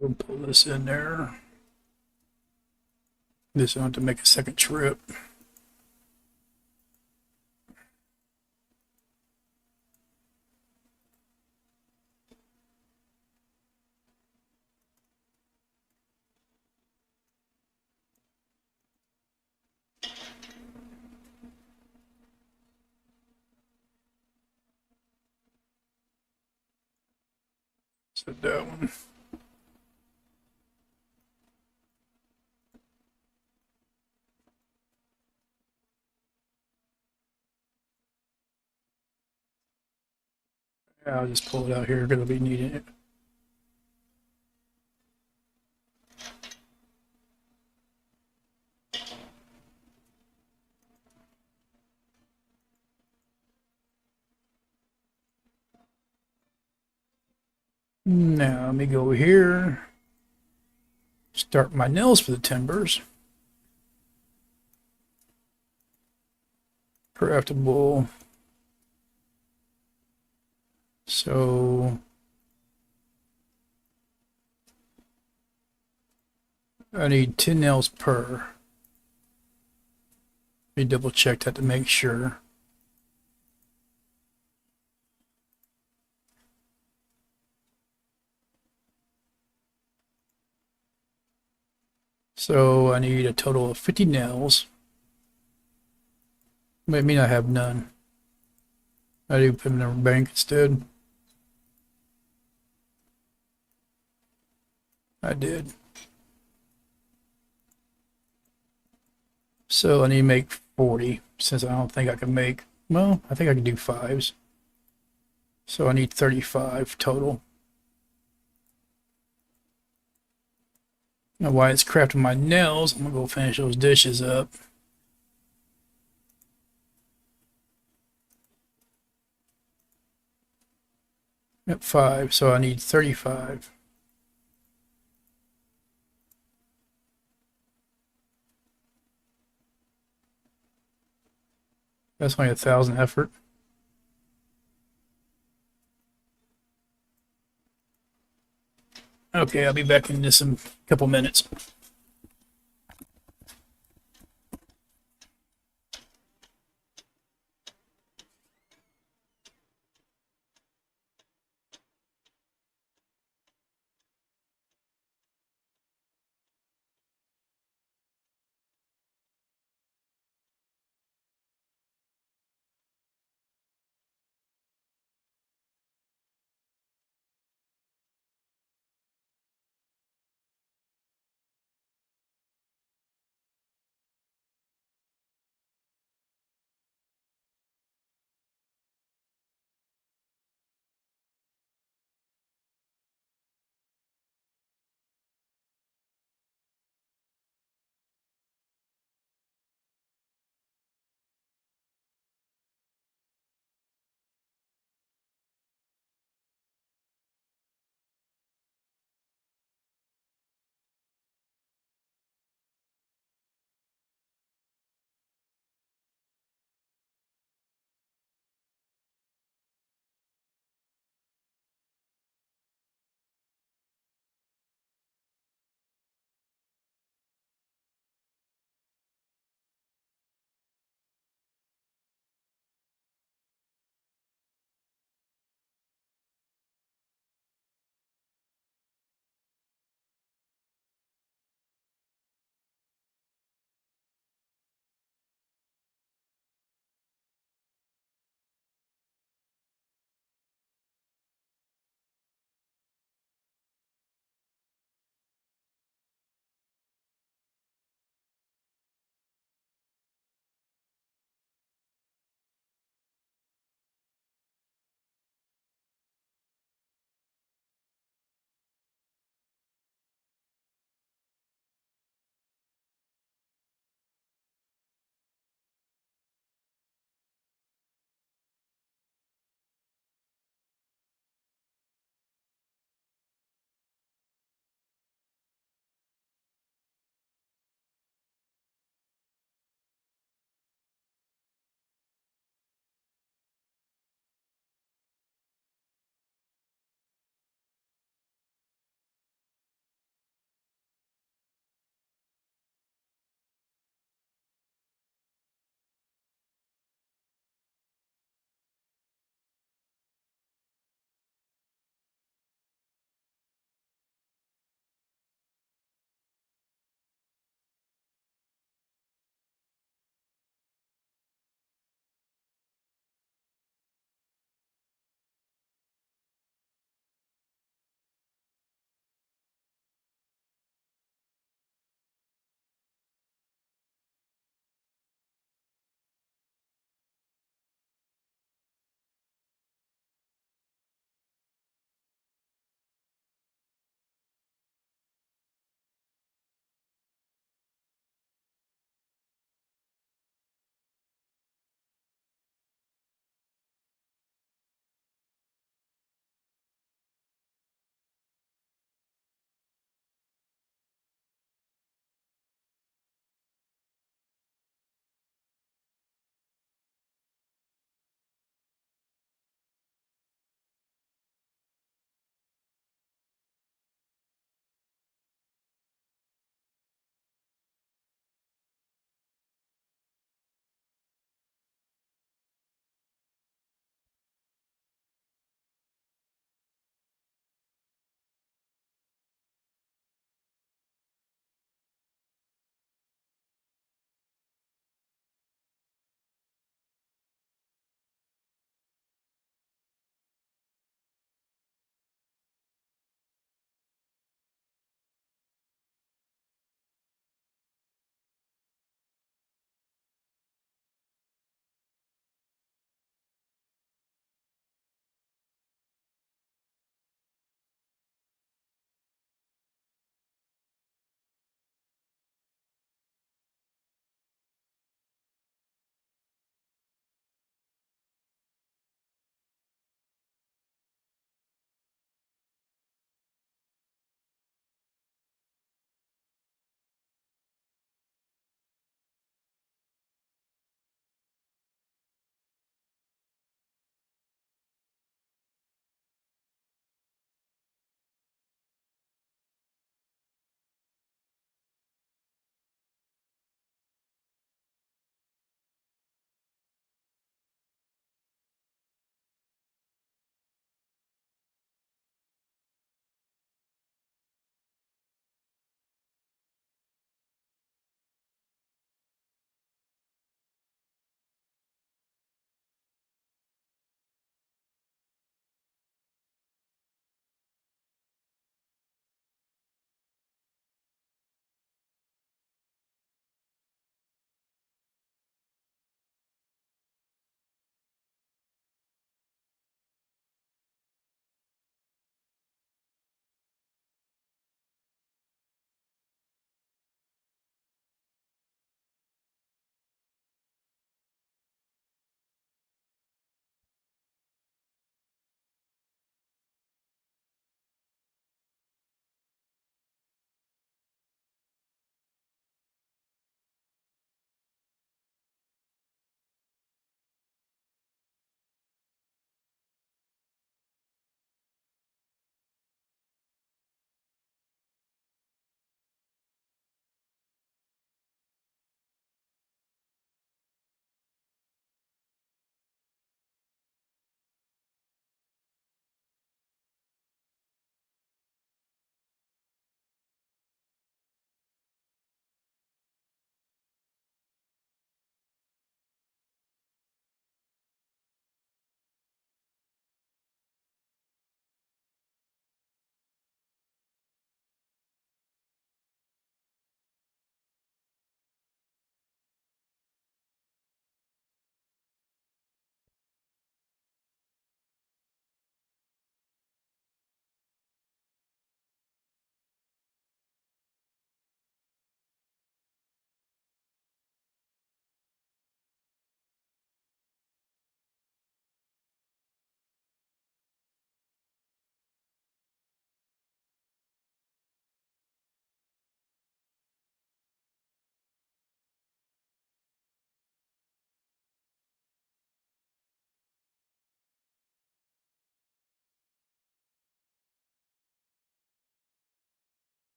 We'll pull this in there. This will have to make a second trip. So that one. I'll just pull it out here because I'll be needing it. Now let me go over here. Start my nails for the timbers. Craftable. So I need 10 nails per. Let me double check that to make sure. So I need a total of 50 nails. Might mean I have none. I do put them in a bank instead. I did. So I need to make 40 since I don't think I can make, well, I think I can do fives. So I need 35 total. Now while it's crafting my nails, I'm gonna go finish those dishes up. At 5, so I need 35. That's only 1,000 effort. Okay, I'll be back in just a couple minutes.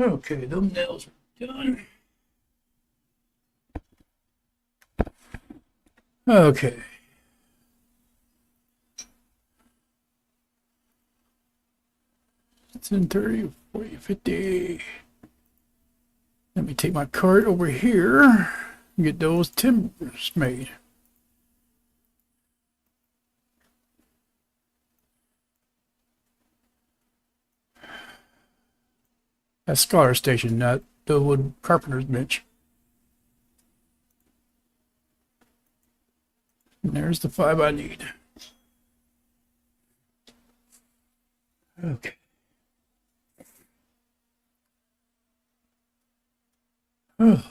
Okay, those nails are done. Okay. It's in 30, 40, 50. Let me take my cart over here and get those timbers made. That's Scholar Station, not the wood carpenter's bench. And there's the 5 I need. Okay. Oh.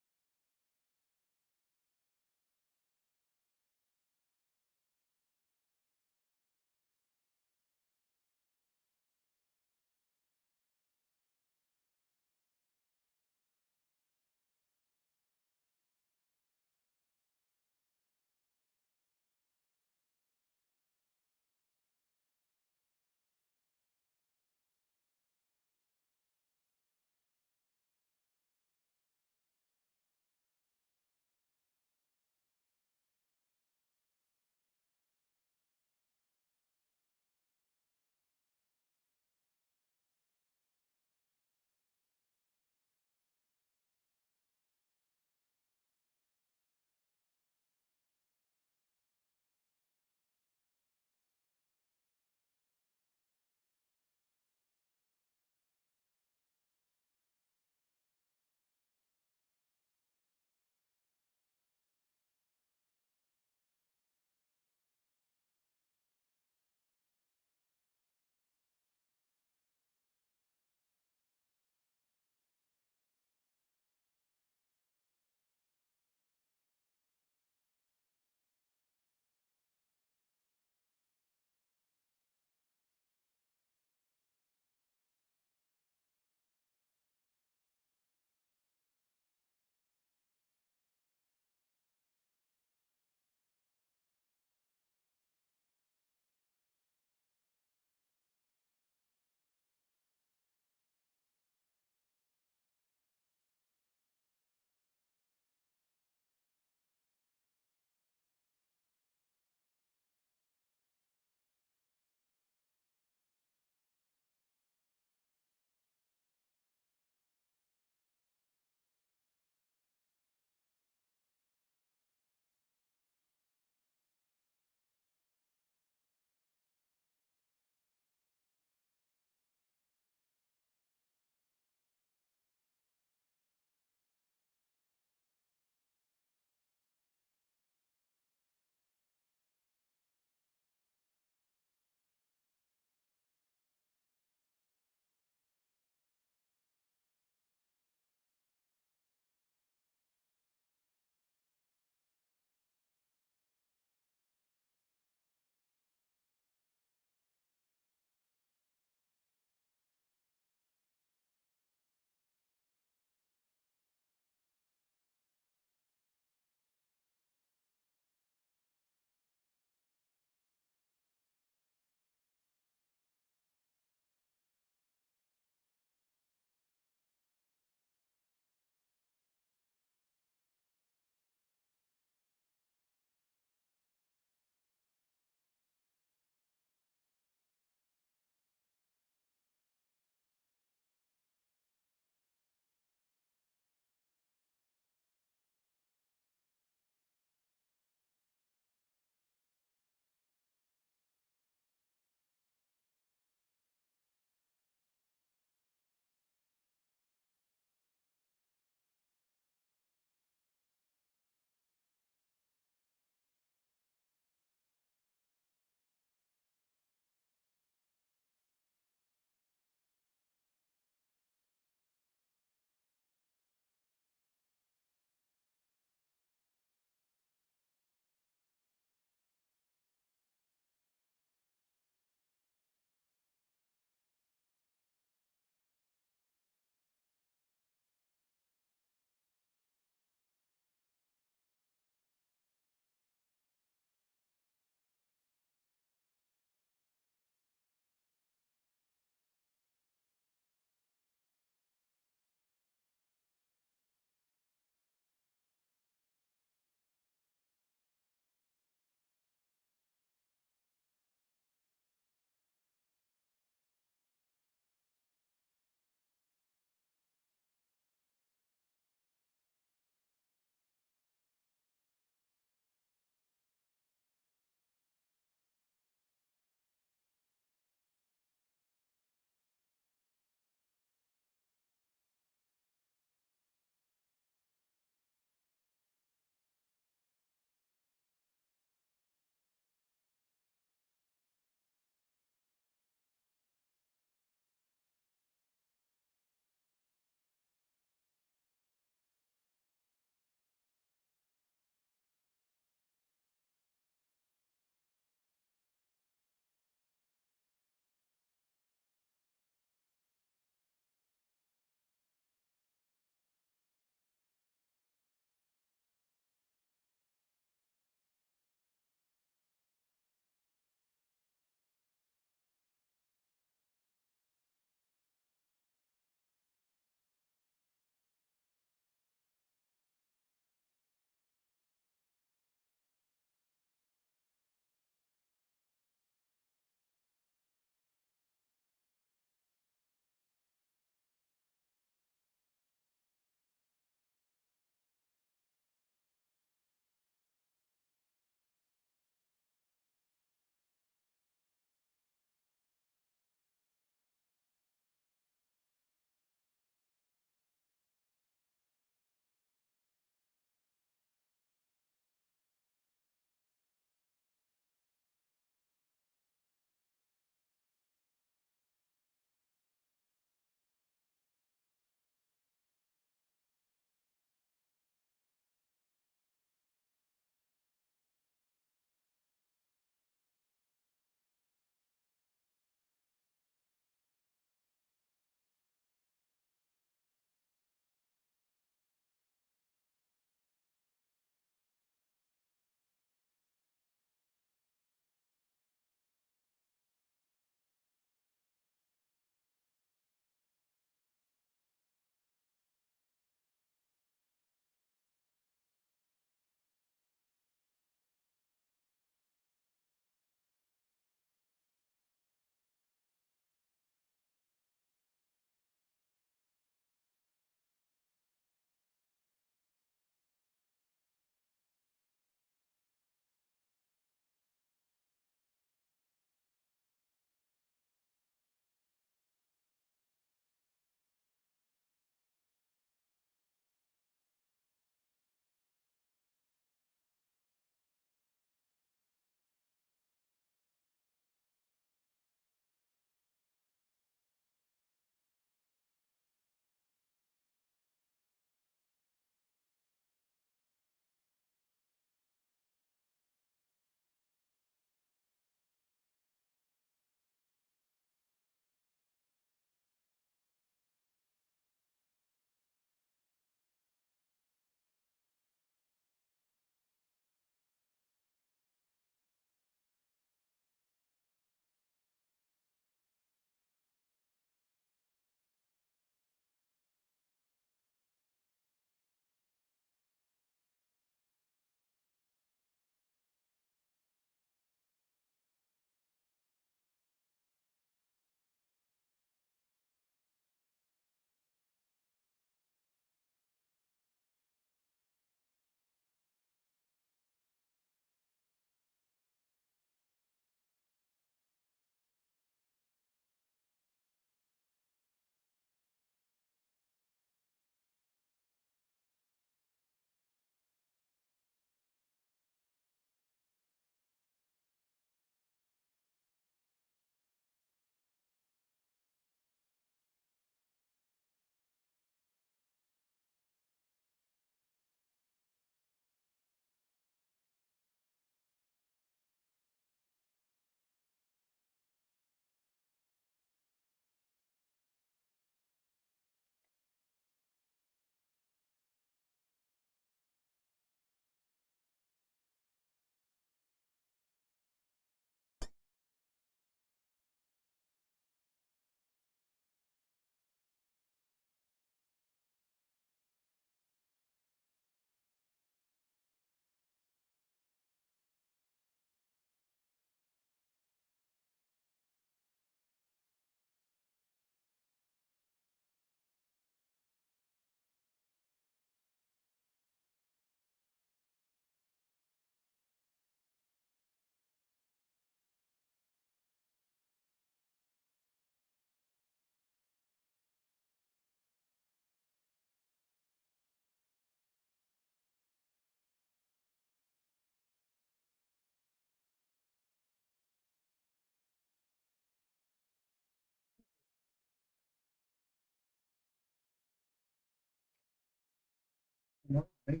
Okay.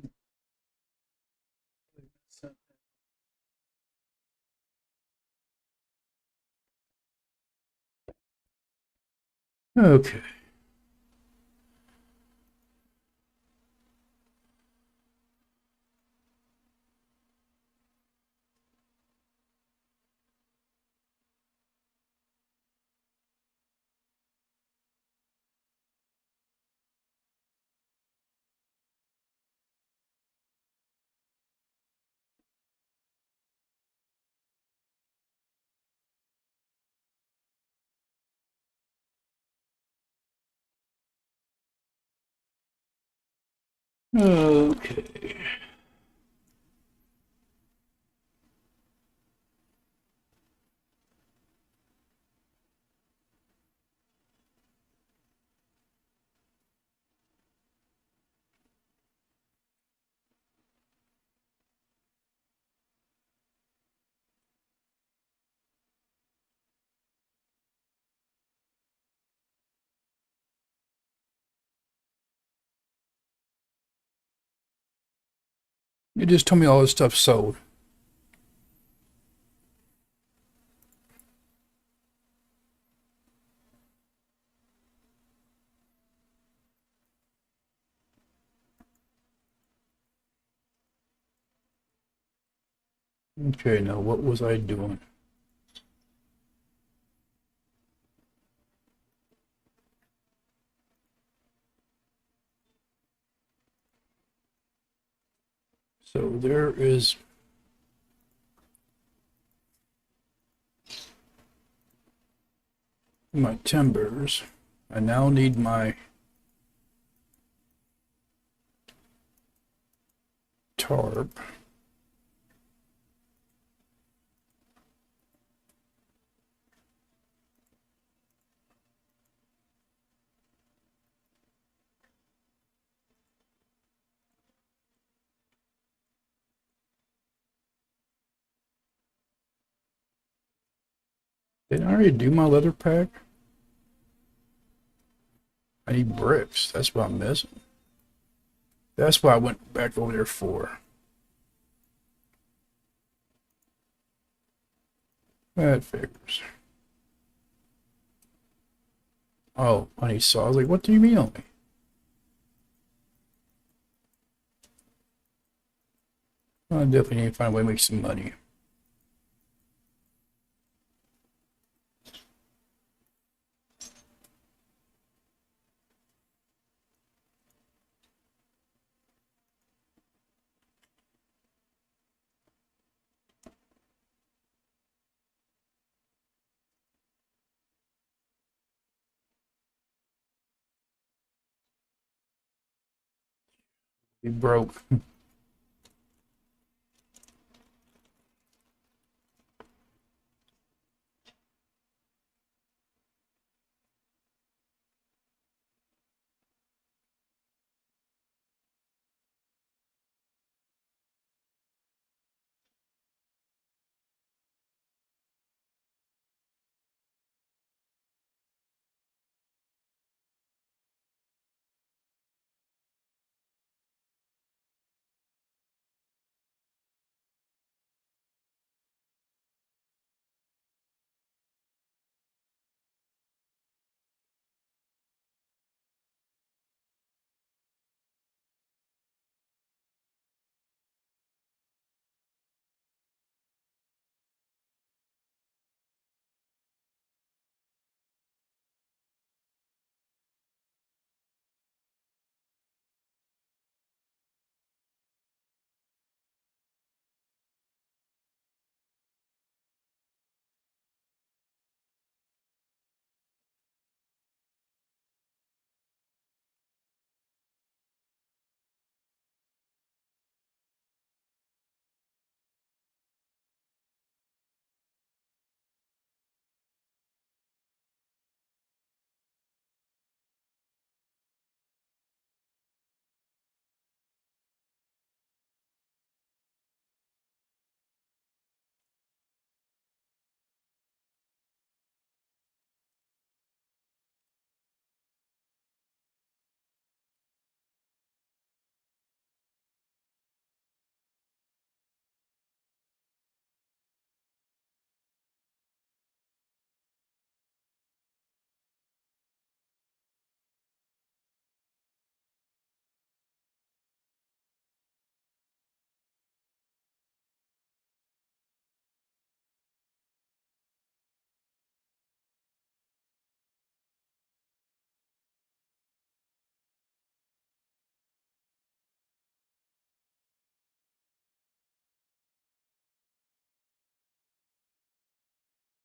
Okay. You just told me all this stuff sold. Okay, now what was I doing? So there is my timbers. I now need my tarp. Did I already do my leather pack? I need bricks. That's what I'm missing. That's what I went back over there for. That figures. Oh, I need saw. I was like, what do you mean on me? I definitely need to find a way to make some money. Be broke.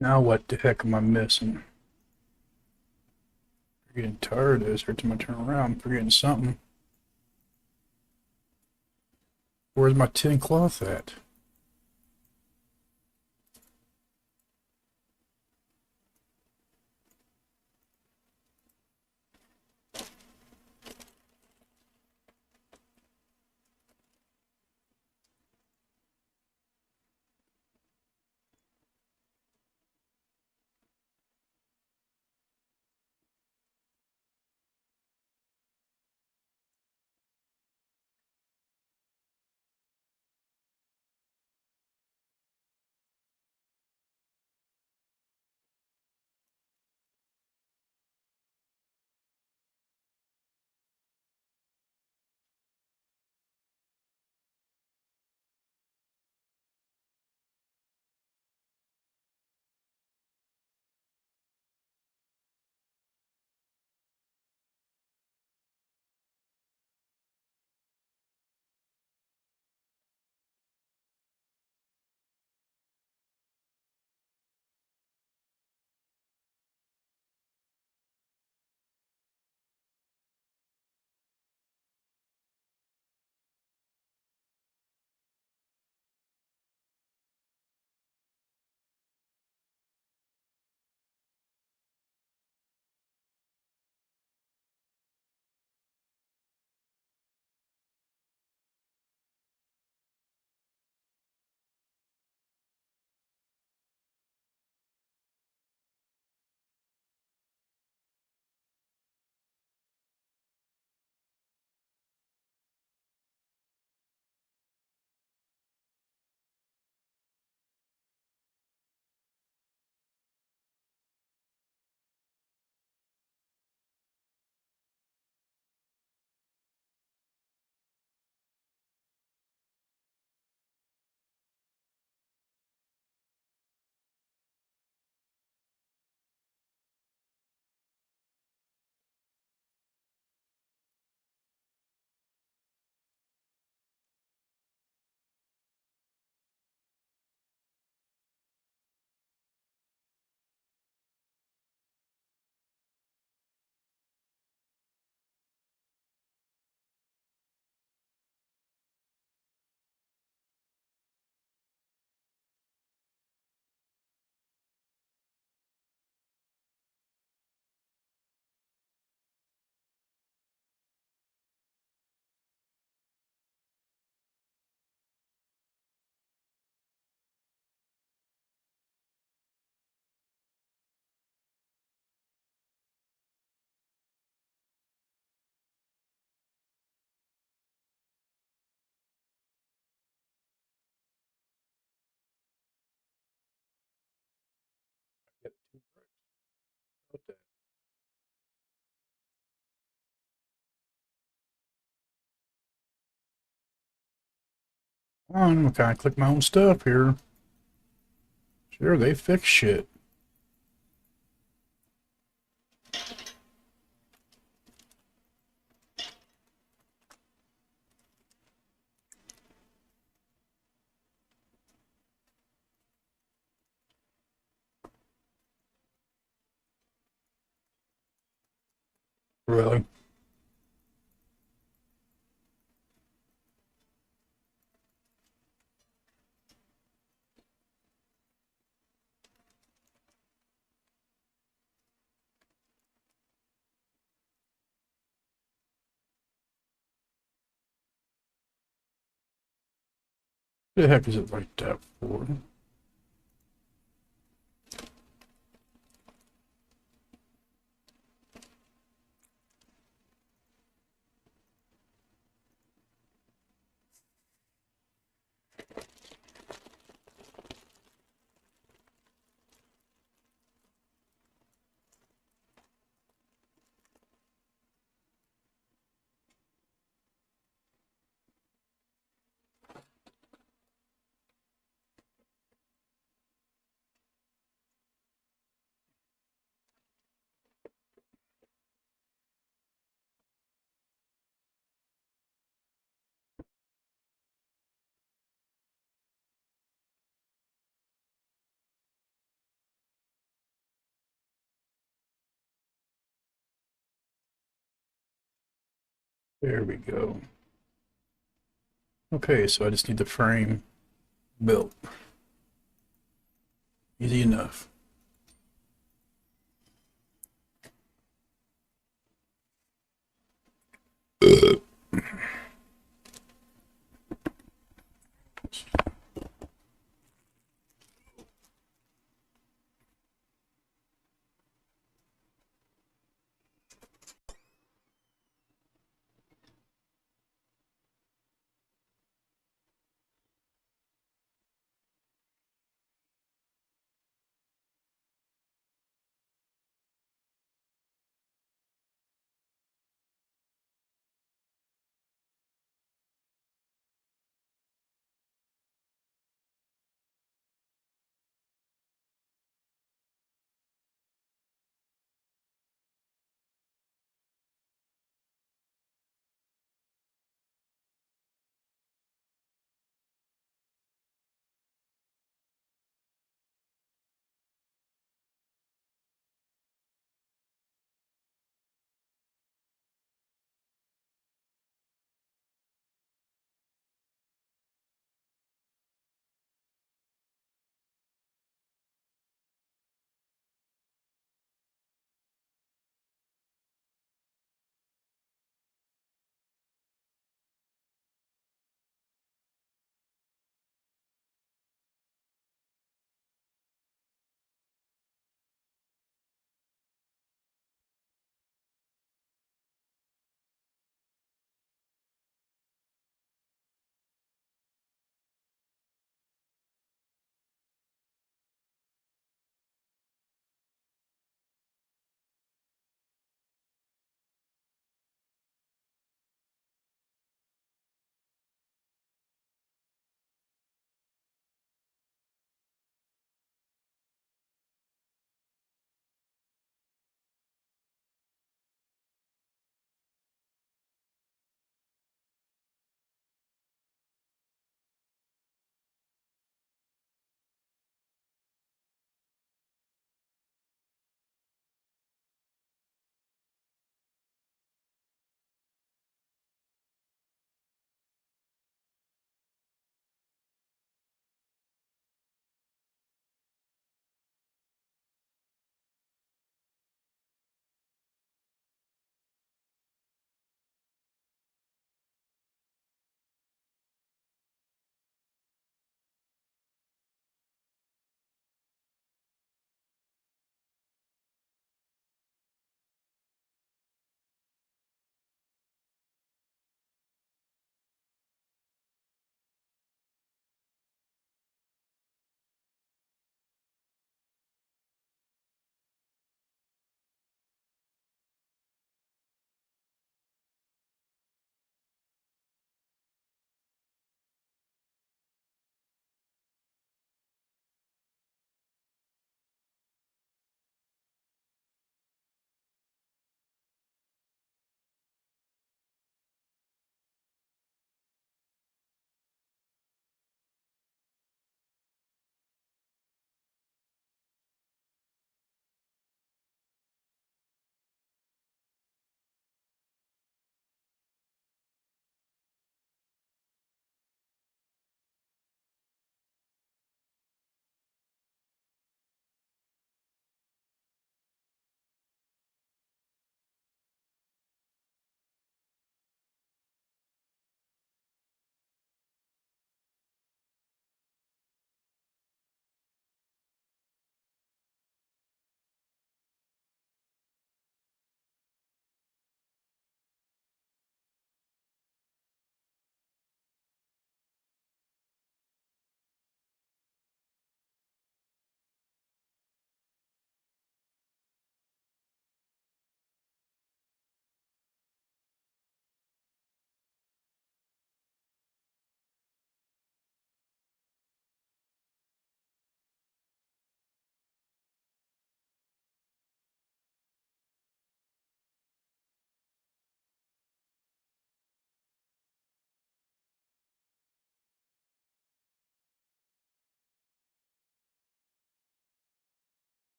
Now what the heck am I missing? I'm getting tired of this. Every time I turn around, I'm forgetting something. Where's my tin cloth at? I'm gonna kind of click my own stuff here. Sure, they fix shit. Really? The heck is it like that for? There we go. Okay, so I just need the frame built. Easy enough.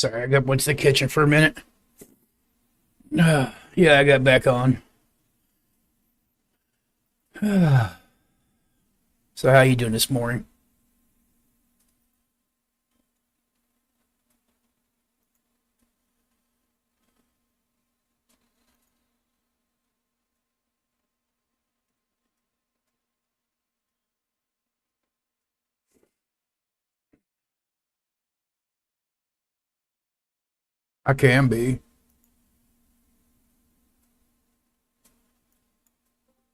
Sorry, I went to the kitchen for a minute. Yeah, I got back on. So how you doing this morning? I can be.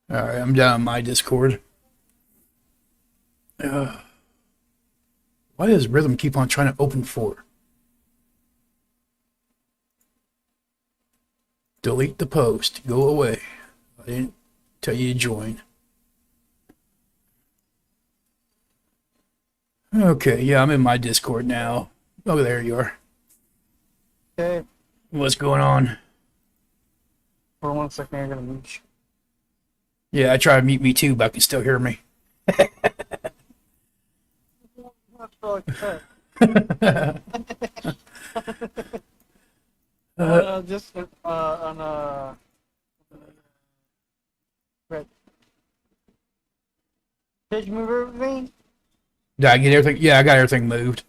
All right, I'm down on my Discord. Uh, why does Rhythm keep on trying to open for? Delete the post. Go away. I didn't tell you to join. Okay, yeah, I'm in my Discord now. Oh, there you are. Okay, What's going on? for 1 second, I'm gonna mute Yeah, I tried to mute me too, but I can still hear me. you. That's all I can just on right. Did you move everything? Did I get everything? Yeah, I got everything moved.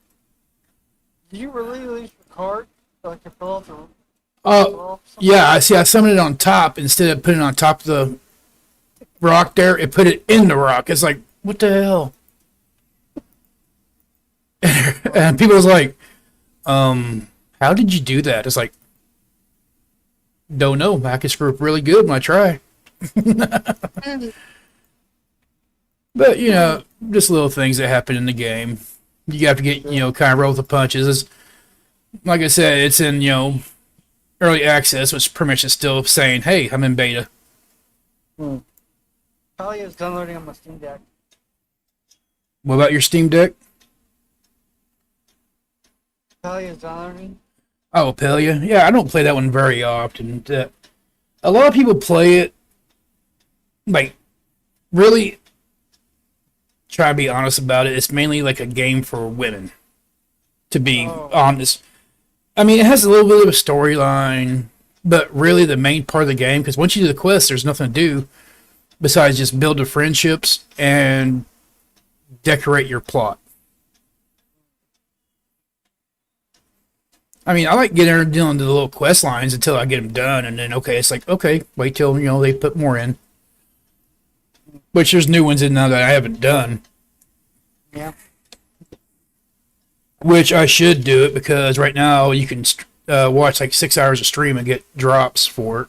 Did you really release your cart? Like you fill out the Oh, yeah, I see. I summoned it on top instead of putting it on top of the rock there. It put it in the rock. It's like, what the hell? And people was like, how did you do that? It's like, don't know. I can screw up really good when I try. But, just little things that happen in the game. You have to get, kind of roll with the punches. Like I said, it's in, early access, which pretty much is still saying, hey, I'm in beta. Probably is downloading on my Steam Deck. What about your Steam Deck? Probably is downloading. Oh, Pelia. Yeah, I don't play that one very often. A lot of people play it, like, really try to be honest about it. It's mainly like a game for women, to be honest. I mean, it has a little bit of a storyline, but really the main part of the game, because once you do the quest, there's nothing to do besides just build the friendships and decorate your plot. I mean, I like getting into the little quest lines until I get them done, and then, okay, it's like, okay, wait till, they put more in. Which there's new ones in now that I haven't done. Yeah. Which I should do it, because right now you can watch like 6 hours of stream and get drops for it.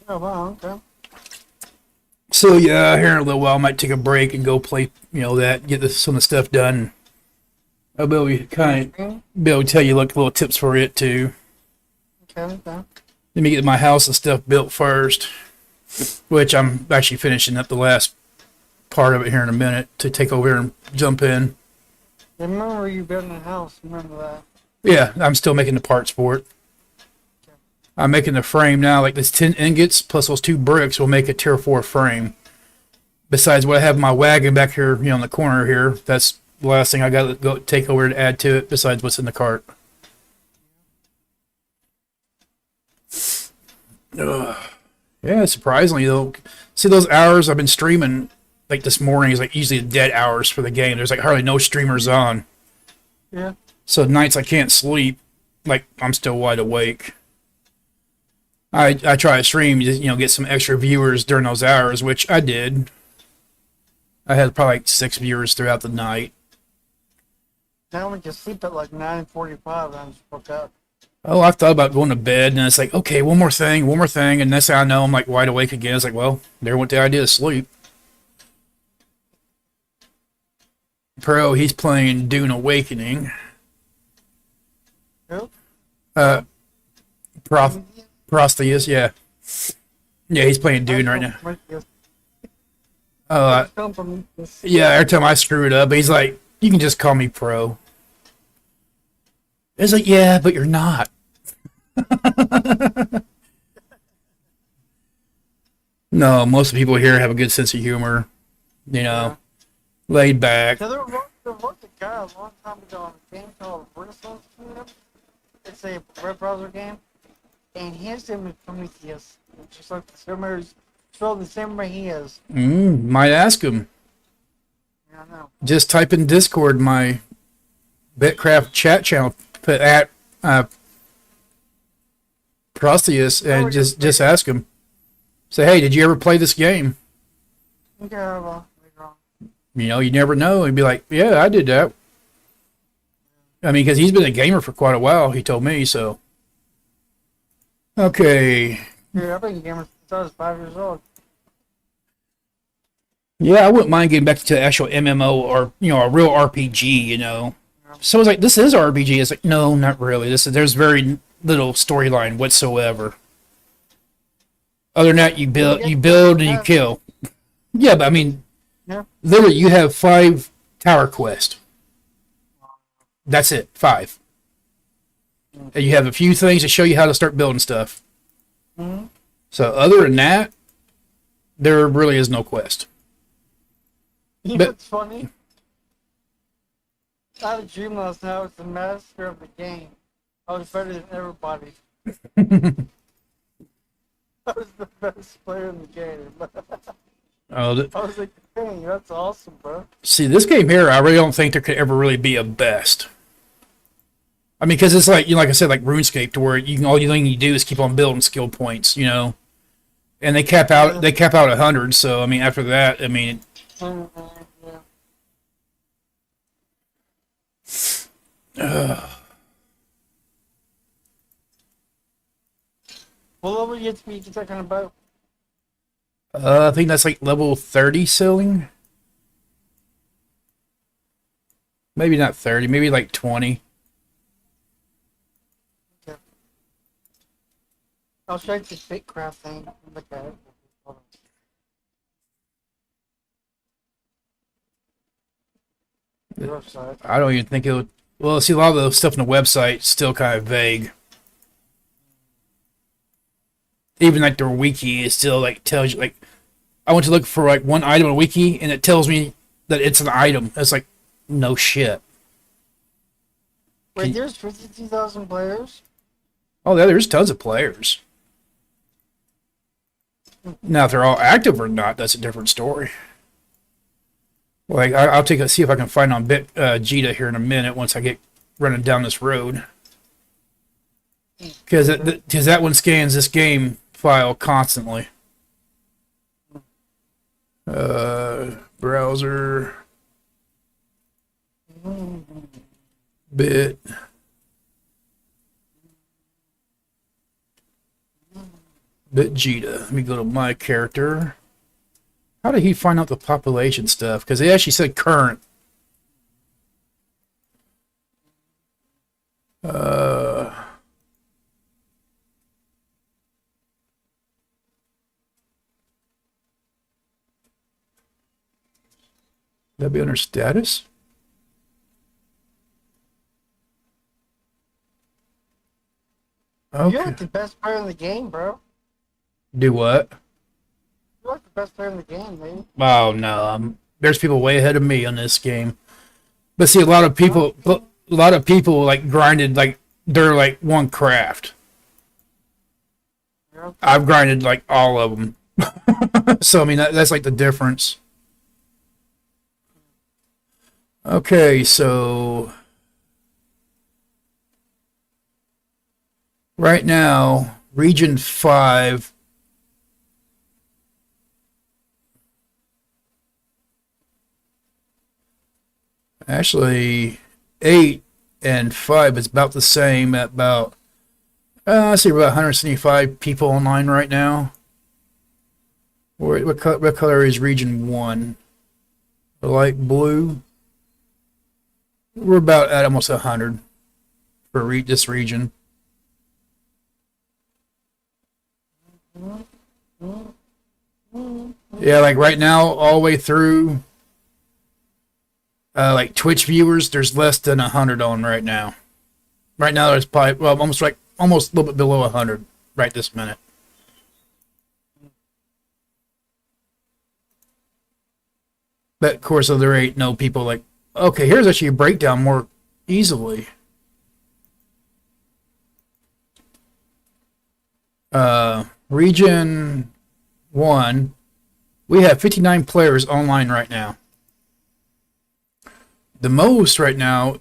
Oh, wow, okay. So yeah, here in a little while I might take a break and go play, get some of the stuff done. I'll be able to be able to tell you little tips for it too. Okay. Let me get my house and stuff built first, which I'm actually finishing up the last part of it here in a minute to take over here and jump in. I remember you building a house. Remember that? Yeah, I'm still making the parts for it. Okay. I'm making the frame now, like this 10 ingots plus those 2 bricks will make a tier 4 frame. Besides what I have in my wagon back here, in the corner here, that's the last thing I got to go take over to add to it besides what's in the cart. Yeah, surprisingly though, see those hours I've been streaming, like this morning is like usually the dead hours for the game. There's like hardly no streamers on. Yeah. So nights I can't sleep, like I'm still wide awake. I try to stream, get some extra viewers during those hours, which I did. I had probably like 6 viewers throughout the night. Now we can sleep at like 9:45 and I just woke up. Oh, I thought about going to bed, and it's like, okay, one more thing, and next thing I know, I'm like wide awake again. It's like, well, there went the idea of sleep. Pro, he's playing Dune Awakening. Who? Prosteus, yeah. Yeah, he's playing Dune right now. Yeah, every time I screw it up, he's like, you can just call me Pro. It's like, yeah, but you're not. No, most of the people here have a good sense of humor. Laid back. Yeah, there was a guy a long time ago on a game called Renaissance Kingdom. it's a web browser game, and his name is Prometheus, just like the server's spelled the same way he is. Might ask him. Yeah, I know. Just type in Discord my BitCraft chat channel, put at Prosteus, and just ask him. Say, hey, did you ever play this game? Okay, well, later on. You know, you never know. He'd be like, yeah, I did that. I mean, because he's been a gamer for quite a while, he told me, so. Okay. Dude, I've been a gamer since I was 5 years old. Yeah, I wouldn't mind getting back to the actual MMO or, you know, a real RPG, you know. So it's like, this is RPG. It's like, no, not really. There's very little storyline whatsoever. Other than that, you build and you kill. Yeah, but I mean, Yeah. literally, you have 5 tower quests. That's it, 5. And you have a few things to show you how to start building stuff. Mm-hmm. So other than that, there really is no quest. You know what's funny? I had a dream last night. It was the master of the game. I was better than everybody. I was the best player in the game. I was like, dang, that's awesome, bro. See, this game here, I really don't think there could ever really be a best. I mean, because it's like, you know, like I said, like RuneScape, to where you can all thing you do is keep on building skill points, you know, and they cap out 100. So I mean, after that, I mean, Yeah. What level you get to be that kind of boat? I think that's like level 30 ceiling. Maybe not 30, maybe like 20. Okay. I'll check the BitCraft thing. Look at it. Hold on. The website. I don't even think it would. Well, see, a lot of the stuff on the website is still kind of vague. Even like their wiki is still like tells you, like, I went to look for like one item on a wiki and it tells me that it's an item. It's like, no shit. Wait, there's 52,000 players? Oh, yeah, there's tons of players. Now, if they're all active or not, that's a different story. Like, I'll take a see if I can find on Jita here in a minute once I get running down this road. Because that one scans this game file constantly. Browser. BitJita. Let me go to my character. How did he find out the population stuff? Because they actually said current. That'd be under status? You're Okay. like the best player in the game, bro. Do what? You're like the best player in the game, man. Oh no, there's people way ahead of me on this game. But see, a lot of people like grinded like they're like one craft. Yeah. I've grinded like all of them. So I mean that's like the difference. Okay, so right now, Region 5. Actually, 8 and 5 is about the same at about, I see about 175 people online right now. What color is Region 1? The light blue. We're about at almost 100 for this region. Yeah, like right now, all the way through, like Twitch viewers, there's less than 100 on right now. Right now, there's probably almost a little bit below 100 right this minute. But of course, there ain't no people like. Okay, here's actually a breakdown more easily. Region 1, we have 59 players online right now. The most right now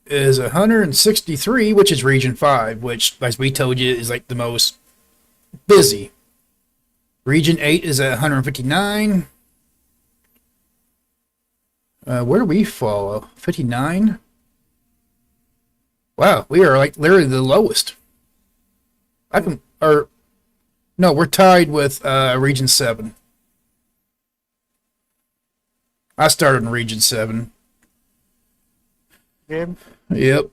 is 163, which is Region 5, which, as we told you, is like the most busy. Region 8 is at 159. Where do we follow? 59? Wow, we are like literally the lowest. No, we're tied with Region 7. I started in Region 7. Game. Yep.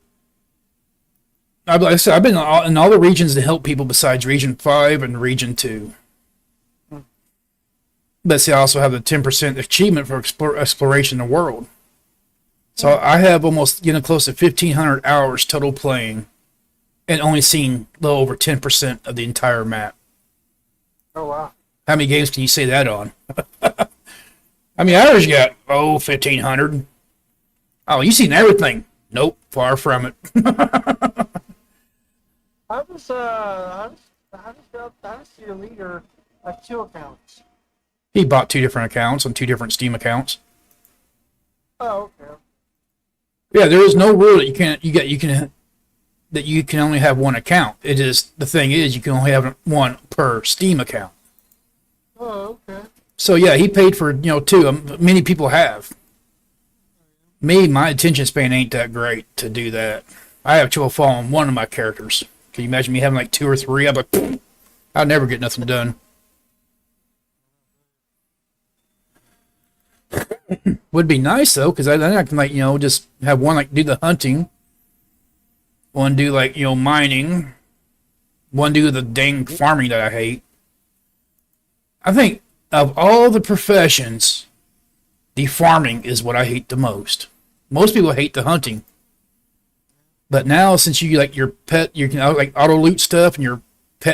Like I said, I've been in all the regions to help people besides Region 5 and Region 2. But see, I also have the 10% achievement for exploration of the world. So I have almost close to 1,500 hours total playing and only seen a little over 10% of the entire map. Oh, wow. How many games can you say that on? I mean, I always got, 1,500. Oh, you seen everything. Nope, far from it. I was your leader of 2 accounts. He bought 2 different accounts on 2 different Steam accounts. Oh, okay. Yeah, there is no rule that you can only have 1 account. It is the thing is you can only have 1 per Steam account. Oh, okay. So yeah, he paid for 2. Many people have. Me, my attention span ain't that great to do that. I have trouble following one of my characters. Can you imagine me having like 2 or 3? I'm like, I'll never get nothing done. Would be nice though, because then I can just have one do the hunting, one do mining, one do the dang farming that I hate. I think of all the professions, the farming is what I hate the most. Most people hate the hunting, but now since you your pet, you can auto loot stuff, and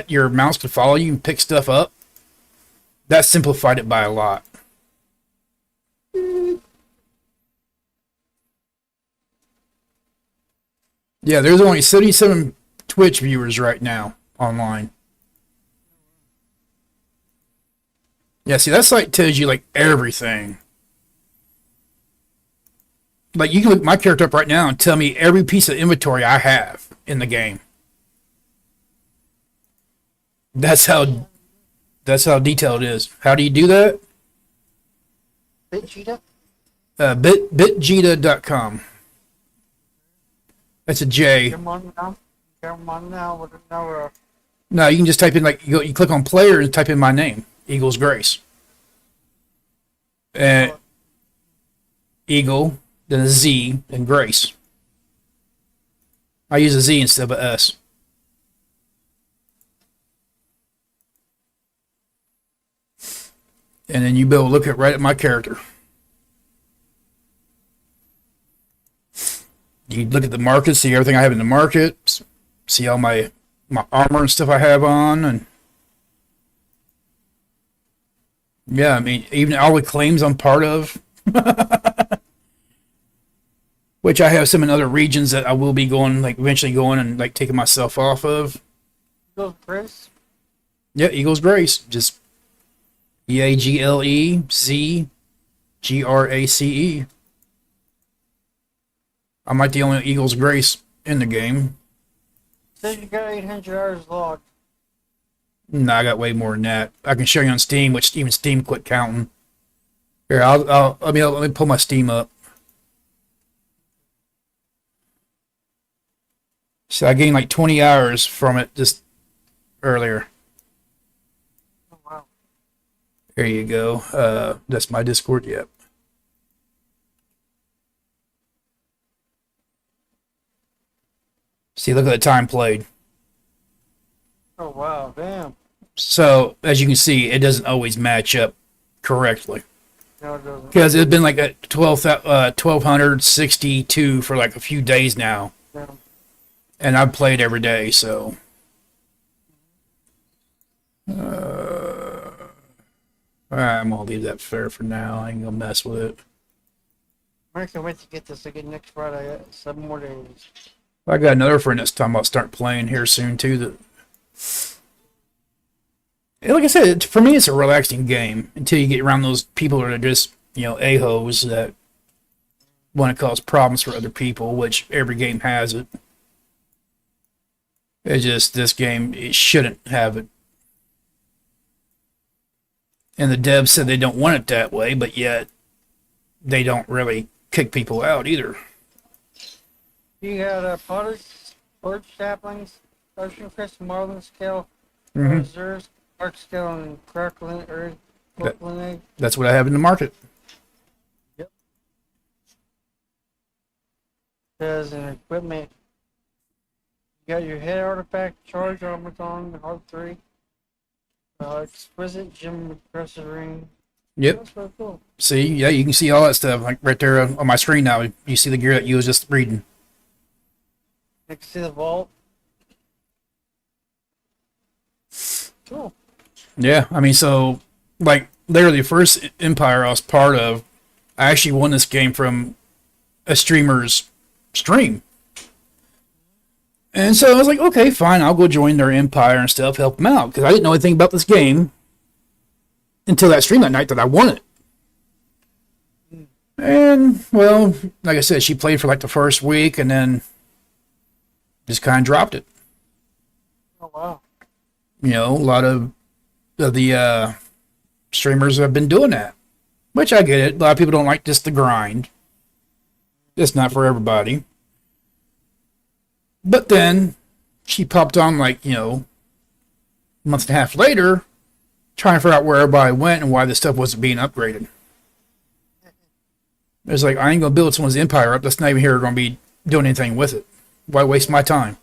your mouse can follow you and pick stuff up. That simplified it by a lot. Yeah, there's only 77 Twitch viewers right now online. Yeah, see, that site tells you everything. You can look my character up right now and tell me every piece of inventory I have in the game. That's how detailed it is. How do you do that? BitCheetah? Bitjeta.com. That's a J. Come on now. Come on now. With no, No, you can just type in you click on player and type in my name, Eagles Grace. Eagle, then a Z, and Grace. I use a Z instead of a S. And then you be able to look right at my character. You look at the market, see everything I have in the market, see all my armor and stuff I have on, and yeah, I mean even all the claims I'm part of, which I have some in other regions that I will be going eventually going and taking myself off of. Eagles Grace? Yeah, Eagles Grace, just EAGLEZGRACE. I'm the only Eagles Grace in the game. Says you got 800 hours logged. No, I got way more than that. I can show you on Steam, which even Steam quit counting. Here, let me pull my Steam up. So I gained 20 hours from it just earlier. Oh, wow. There you go. That's my Discord. Yep. See, look at the time played. Oh, wow. Damn. So, as you can see, it doesn't always match up correctly. No, it doesn't. Because it's been a 1,262 for a few days now. Yeah. And I've played every day, so. I'm going to leave that fair for now. I ain't going to mess with it. I can't wait to get this again next Friday. 7 more days. I got another friend that's talking about start playing here soon, too. Like I said, for me, it's a relaxing game until you get around those people that are just, a-hoes that want to cause problems for other people, which every game has it. It's just this game, it shouldn't have it. And the devs said they don't want it that way, but yet they don't really kick people out either. You got porch saplings, ocean crest, marlin scale, Mm-hmm. reserves, arc scale, and crackling earth, Brooklyn egg. That's what I have in the market. Yep. There's an equipment. You got your head artifact, charge automaton, hard 3, exquisite gem compressor ring. Yep. That's really cool. See, yeah, you can see all that stuff like right there on my screen now. You see the gear that you was just reading. You can see the vault. Cool. Yeah, I mean, so like literally the first Empire I was part of, I actually won this game from a streamer's stream. And so I was like, okay, fine, I'll go join their Empire and stuff, help them out. Because I didn't know anything about this game until that stream that night that I won it. And, well, like I said, she played for like the first week and then just kind of dropped it. Oh, wow. A lot of the streamers have been doing that. Which I get it. A lot of people don't like just the grind. It's not for everybody. But then she popped on like, a month and a half later, trying to figure out where everybody went and why this stuff wasn't being upgraded. It's like, I ain't going to build someone's empire up that's not even here going to be doing anything with it. Why waste my time?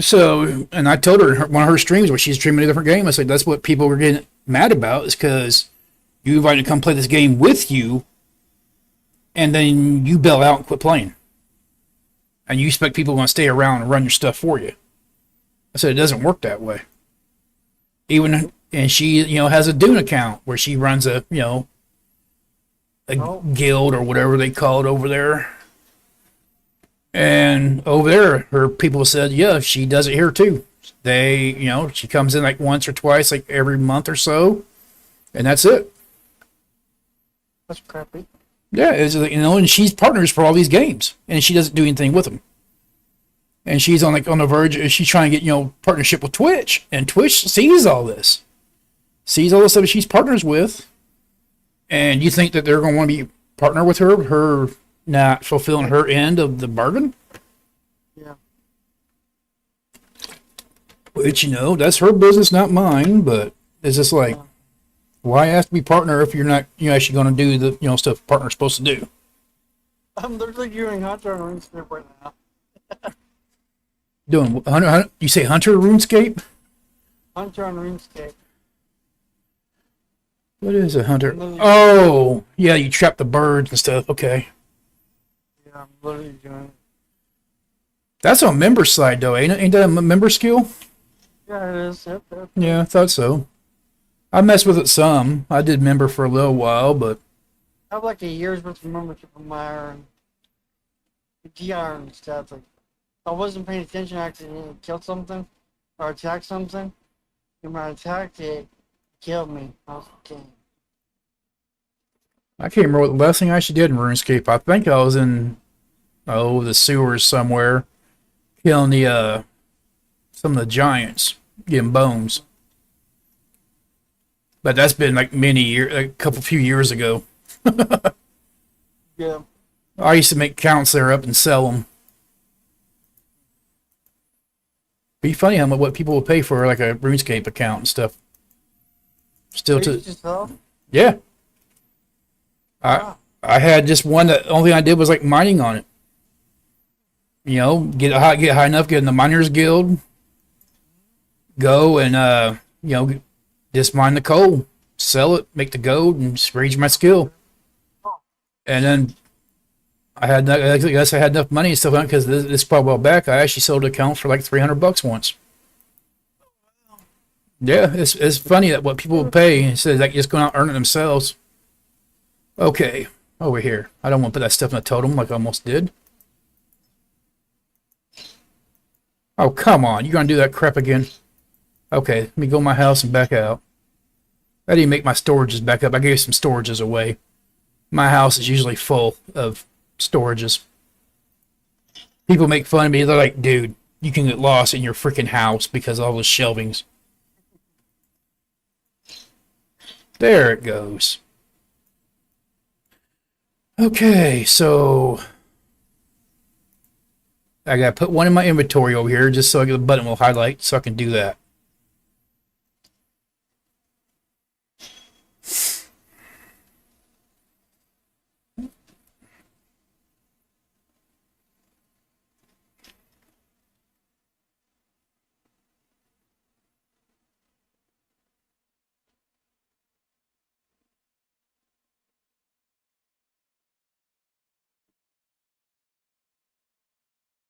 So, and I told her one of her streams where she's streaming a different game, I said, that's what people were getting mad about, is because you invited to come play this game with you, and then you bail out and quit playing. And you expect people to stay around and run your stuff for you. I said, it doesn't work that way. And she, has a Dune account where she runs a guild or whatever they call it over there. And over there, her people said, yeah, she does it here too. She comes in like once or twice, like every month or so, and that's it. That's crappy. Yeah, and she's partners for all these games, and she doesn't do anything with them. And she's on the verge. She's trying to get partnership with Twitch, and Twitch sees all this stuff she's partners with, and you think that they're going to want to be partner with her not fulfilling her end of the bargain? Yeah. Which that's her business, not mine. But it's just like, why ask to be partner if you're not actually going to do the stuff a partner's supposed to do? I'm literally doing Hunter on RuneScape right now. Doing Hunter? You say Hunter RuneScape? Hunter on RuneScape. What is a hunter? Oh, yeah, you trap the birds and stuff. Okay. Yeah, I'm literally doing it. That's on member side though, ain't it? Ain't that a member skill? Yeah, it is. Yep. Yeah, I thought so. I messed with it some. I did member for a little while, but I have like a year's worth of membership on my iron. DR and stuff. Like, I wasn't paying attention. I accidentally killed something or attacked something. And when I attacked it, it killed me. I was okay. I can't remember what the last thing I actually did in RuneScape. I think I was in the sewers somewhere, killing the some of the giants, getting bones. But that's been like few years ago. Yeah. I used to make counts there up and sell them. Be funny how much what people will pay for like a RuneScape account and stuff. Still yeah. Wow. I had just one that only thing I did was like mining on it. Get high enough, get in the miners guild, go and just mine the coal, sell it, make the gold, and just raise my skill. And then I guess I had enough money and stuff on it because this probably a while back I actually sold an account for like $300 once. Yeah, it's funny that what people will pay instead of like just going out and earning themselves. Okay, over here. I don't want to put that stuff in a totem like I almost did. Oh, come on. You're going to do that crap again. Okay, let me go in my house and back out. I didn't make my storages back up. I gave some storages away. My house is usually full of storages. People make fun of me. They're like, dude, you can get lost in your freaking house because of all those shelvings. There it goes. Okay, so I gotta put one in my inventory over here just so the button will highlight so I can do that.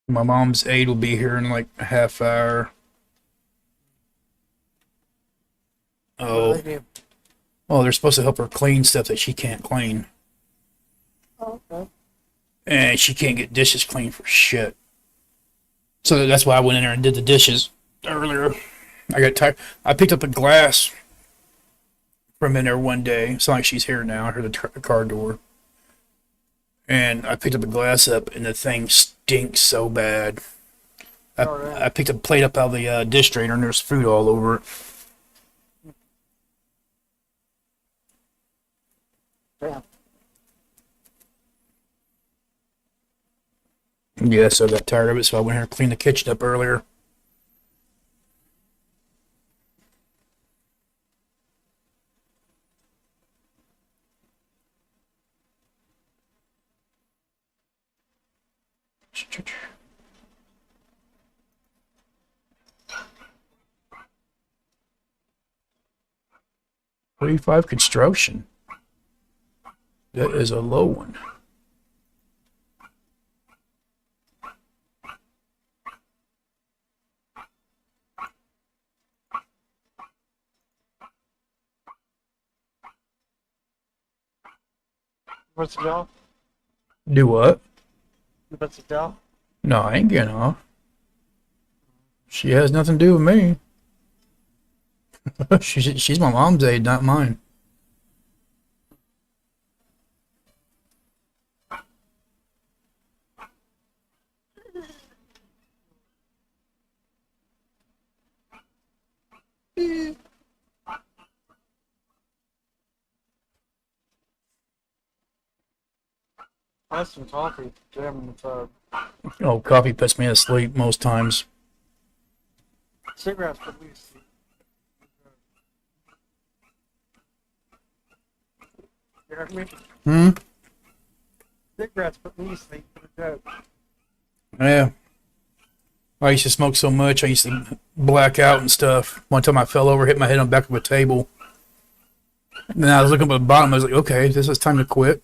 My mom's aide will be here in like a half hour. What Oh, do they do? oh, they're supposed to help her clean stuff that she can't clean. Oh, okay. And she can't get dishes clean for shit. So that's why I went in there and did the dishes earlier. I got tired. I picked up a glass from in there one day. It's not like she's here now. I heard the car door. And I picked up a glass up, and the thing stinks so bad. I, Oh, yeah. I picked a plate up out of the dish drainer, and there's food all over it. Damn. Yeah, so I got tired of it, so I went here and cleaned the kitchen up earlier. $45 construction. That is a low one. What's it go? Do what? What's it go? No, I ain't getting off. She has nothing to do with me. She's my mom's aide, not mine. I have some coffee. Jam in the tub. Oh, coffee puts me to sleep most times. Cigarettes put me to sleep. You heard me? Hmm? Cigarettes put me to sleep. Good. Yeah. I used to smoke so much, I used to black out and stuff. One time I fell over, hit my head on the back of a table. And then I was looking up at the bottom, I was like, okay, this is time to quit.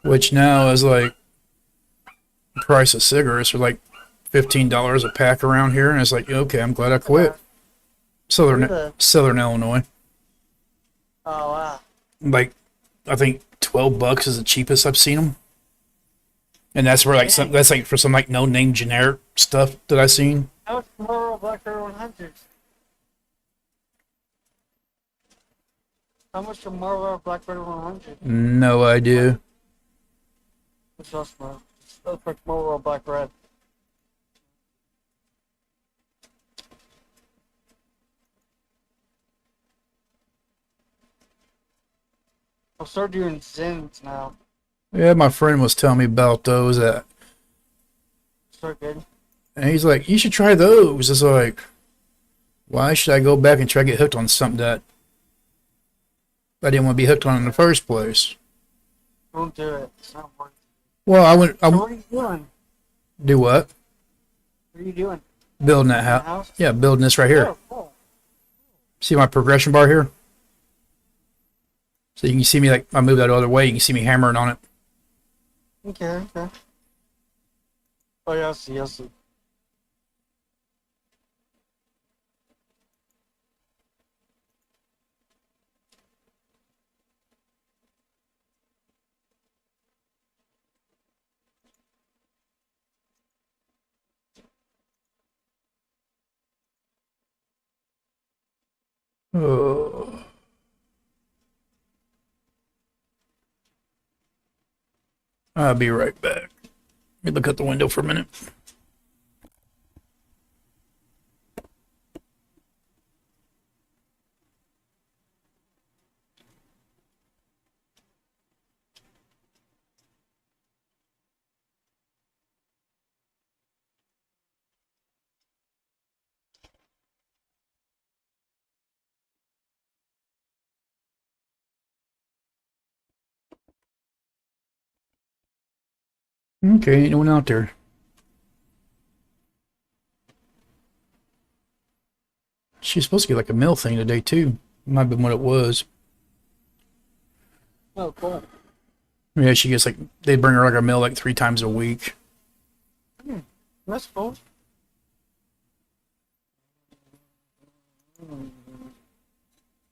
Which now is like the price of cigarettes are like $15 a pack around here, and it's like, okay, I'm glad I quit. Southern Illinois. Oh, wow. Like, I think $12 is the cheapest I've seen them, and that's where like that's like for some like no name generic stuff that I've seen. How much Marlboro Blackberry 100? How much for Marlboro Blackberry 100? No idea. What's that smell? That's like Marlboro Black Red. I'll start doing Zins now. Yeah, my friend was telling me about those, So good. and he's like, you should try those. It's like, why should I go back and try to get hooked on something that I didn't want to be hooked on in the first place? Don't do it. It's not worth it. Well, I went. So what are you doing? Do what? What are you doing? Building that The house. house? Yeah, building this right here. Oh, cool. See my progression bar here? So you can see me like I move that other way. You can see me hammering on it. Okay, okay. Oh, yeah, I see, I see. Oh, I'll be right back. Let me look out the window for a minute. Okay, ain't no one out there. She's supposed to get like a mail thing today too. Might have been what it was. Oh, cool. Yeah, she gets like they bring her like a mail like 3 times a week. That's cool.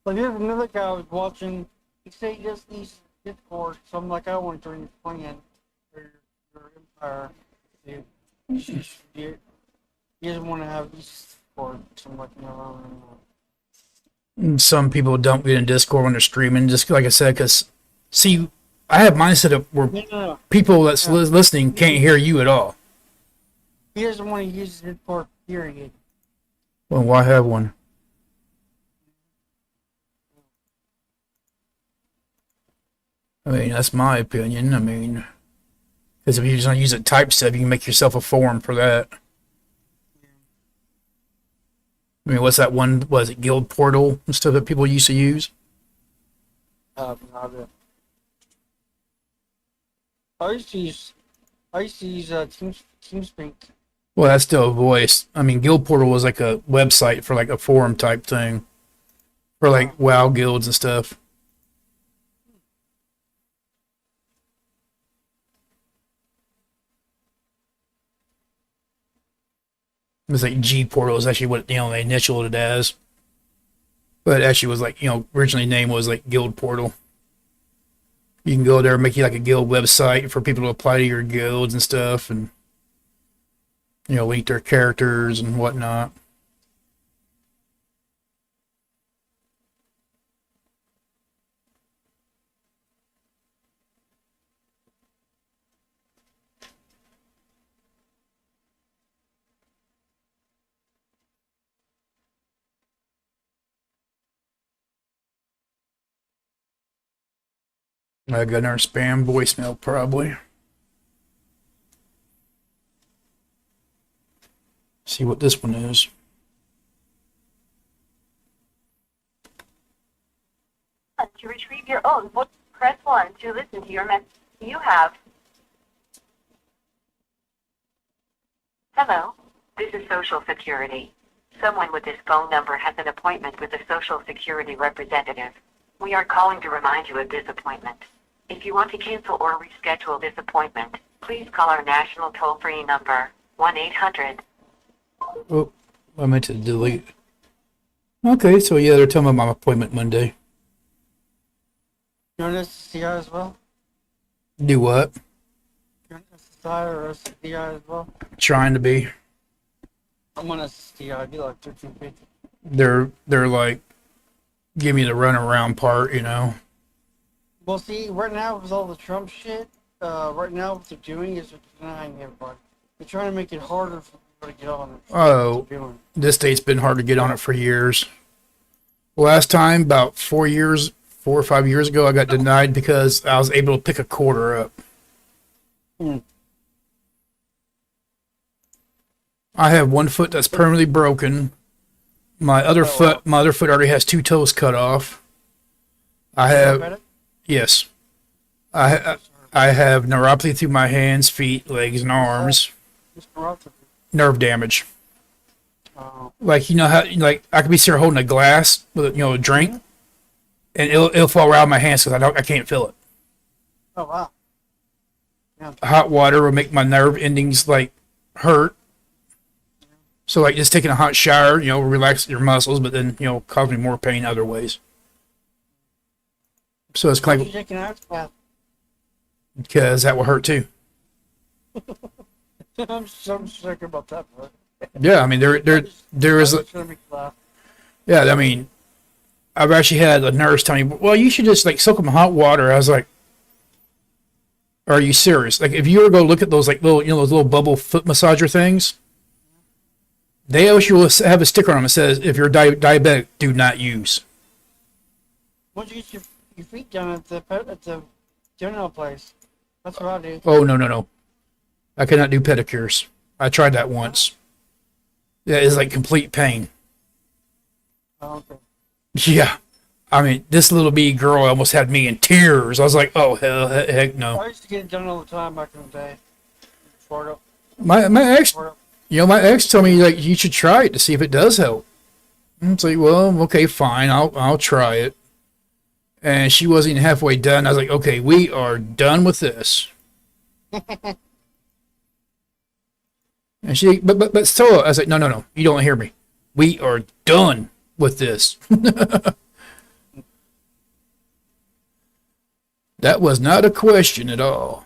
But here's another guy I was watching. He said he just needs Discord, so I'm like, I want to join your plan for your empire. Dude, he doesn't want to have Discord, so I'm like, no, I don't know. And some people don't get in Discord when they're streaming, just like I said, because see, I have mine set up where No, no, no. people that's listening can't hear you at all. He doesn't want to use Discord, period. Well, why have one? I mean, that's my opinion. I mean, because if you just don't use it type stuff, you can make yourself a forum for that. I mean, what's that one? Was it Guild Portal and stuff that people used to use? Not it. I used to use TeamSpeak. Well, that's still a voice. I mean, Guild Portal was like a website for like a forum type thing for like WoW guilds and stuff. It was like G Portal is actually what they initialed it as, but it actually was like originally name was like Guild Portal. You can go there and make you like a guild website for people to apply to your guilds and stuff, and link their characters and whatnot. I got another spam voicemail probably. See what this one is. To retrieve your own voice, press 1 to listen to your message. You have. Hello, this is Social Security. Someone with this phone number has an appointment with a Social Security representative. We are calling to remind you of this appointment. If you want to cancel or reschedule this appointment, please call our national toll-free number, 1-800. Oh, I meant to delete. Okay, so yeah, they're telling me my appointment Monday. You want SSDI as well? Do what? You want SSI or SSDI as well? Trying to be. I'm on SSDI. I'd be like 1350. They're like, give me the runaround part, Well, see, right now with all the Trump shit, right now what they're doing is they're denying everybody. They're trying to make it harder for people to get on it. Oh, this state's been hard to get on it for years. Last time, about 4 or 5 years ago, I got denied because I was able to pick a quarter up. I have one foot that's permanently broken. My other foot already has 2 toes cut off. Yes. I have neuropathy through my hands, feet, legs, and arms. Nerve damage. Like how I could be sitting holding a glass with a drink, and it'll fall right out of my hands because I can't feel it. Oh wow. Yeah. Hot water will make my nerve endings like hurt. So like just taking a hot shower, relax your muscles, but then cause me more pain other ways. So it's kind of taking an ice bath. Because that will hurt too. I'm so sick about that, bro. Yeah, I mean there is. Yeah, I mean I've actually had a nurse tell me, well, you should just like soak them in hot water. I was like, are you serious? Like, if you ever go look at those like little, those little bubble foot massager things, they always will have a sticker on them that says, if you're diabetic, do not use. Once you get your feet done at the general place, that's what I do. Oh, no, no, no. I cannot do pedicures. I tried that once. Yeah, it's like complete pain. Oh, okay. Yeah. I mean, this little bitty girl almost had me in tears. I was like, oh, hell, heck no. I used to get it done all the time back in the day. Florida. My ex, my ex told me, like, you should try it to see if it does help. And it's like, well, okay, fine. I'll try it. And she wasn't even halfway done. I was like, okay, we are done with this. And she, but still, I was like, no, no, no, you don't hear me. We are done with this. That was not a question at all.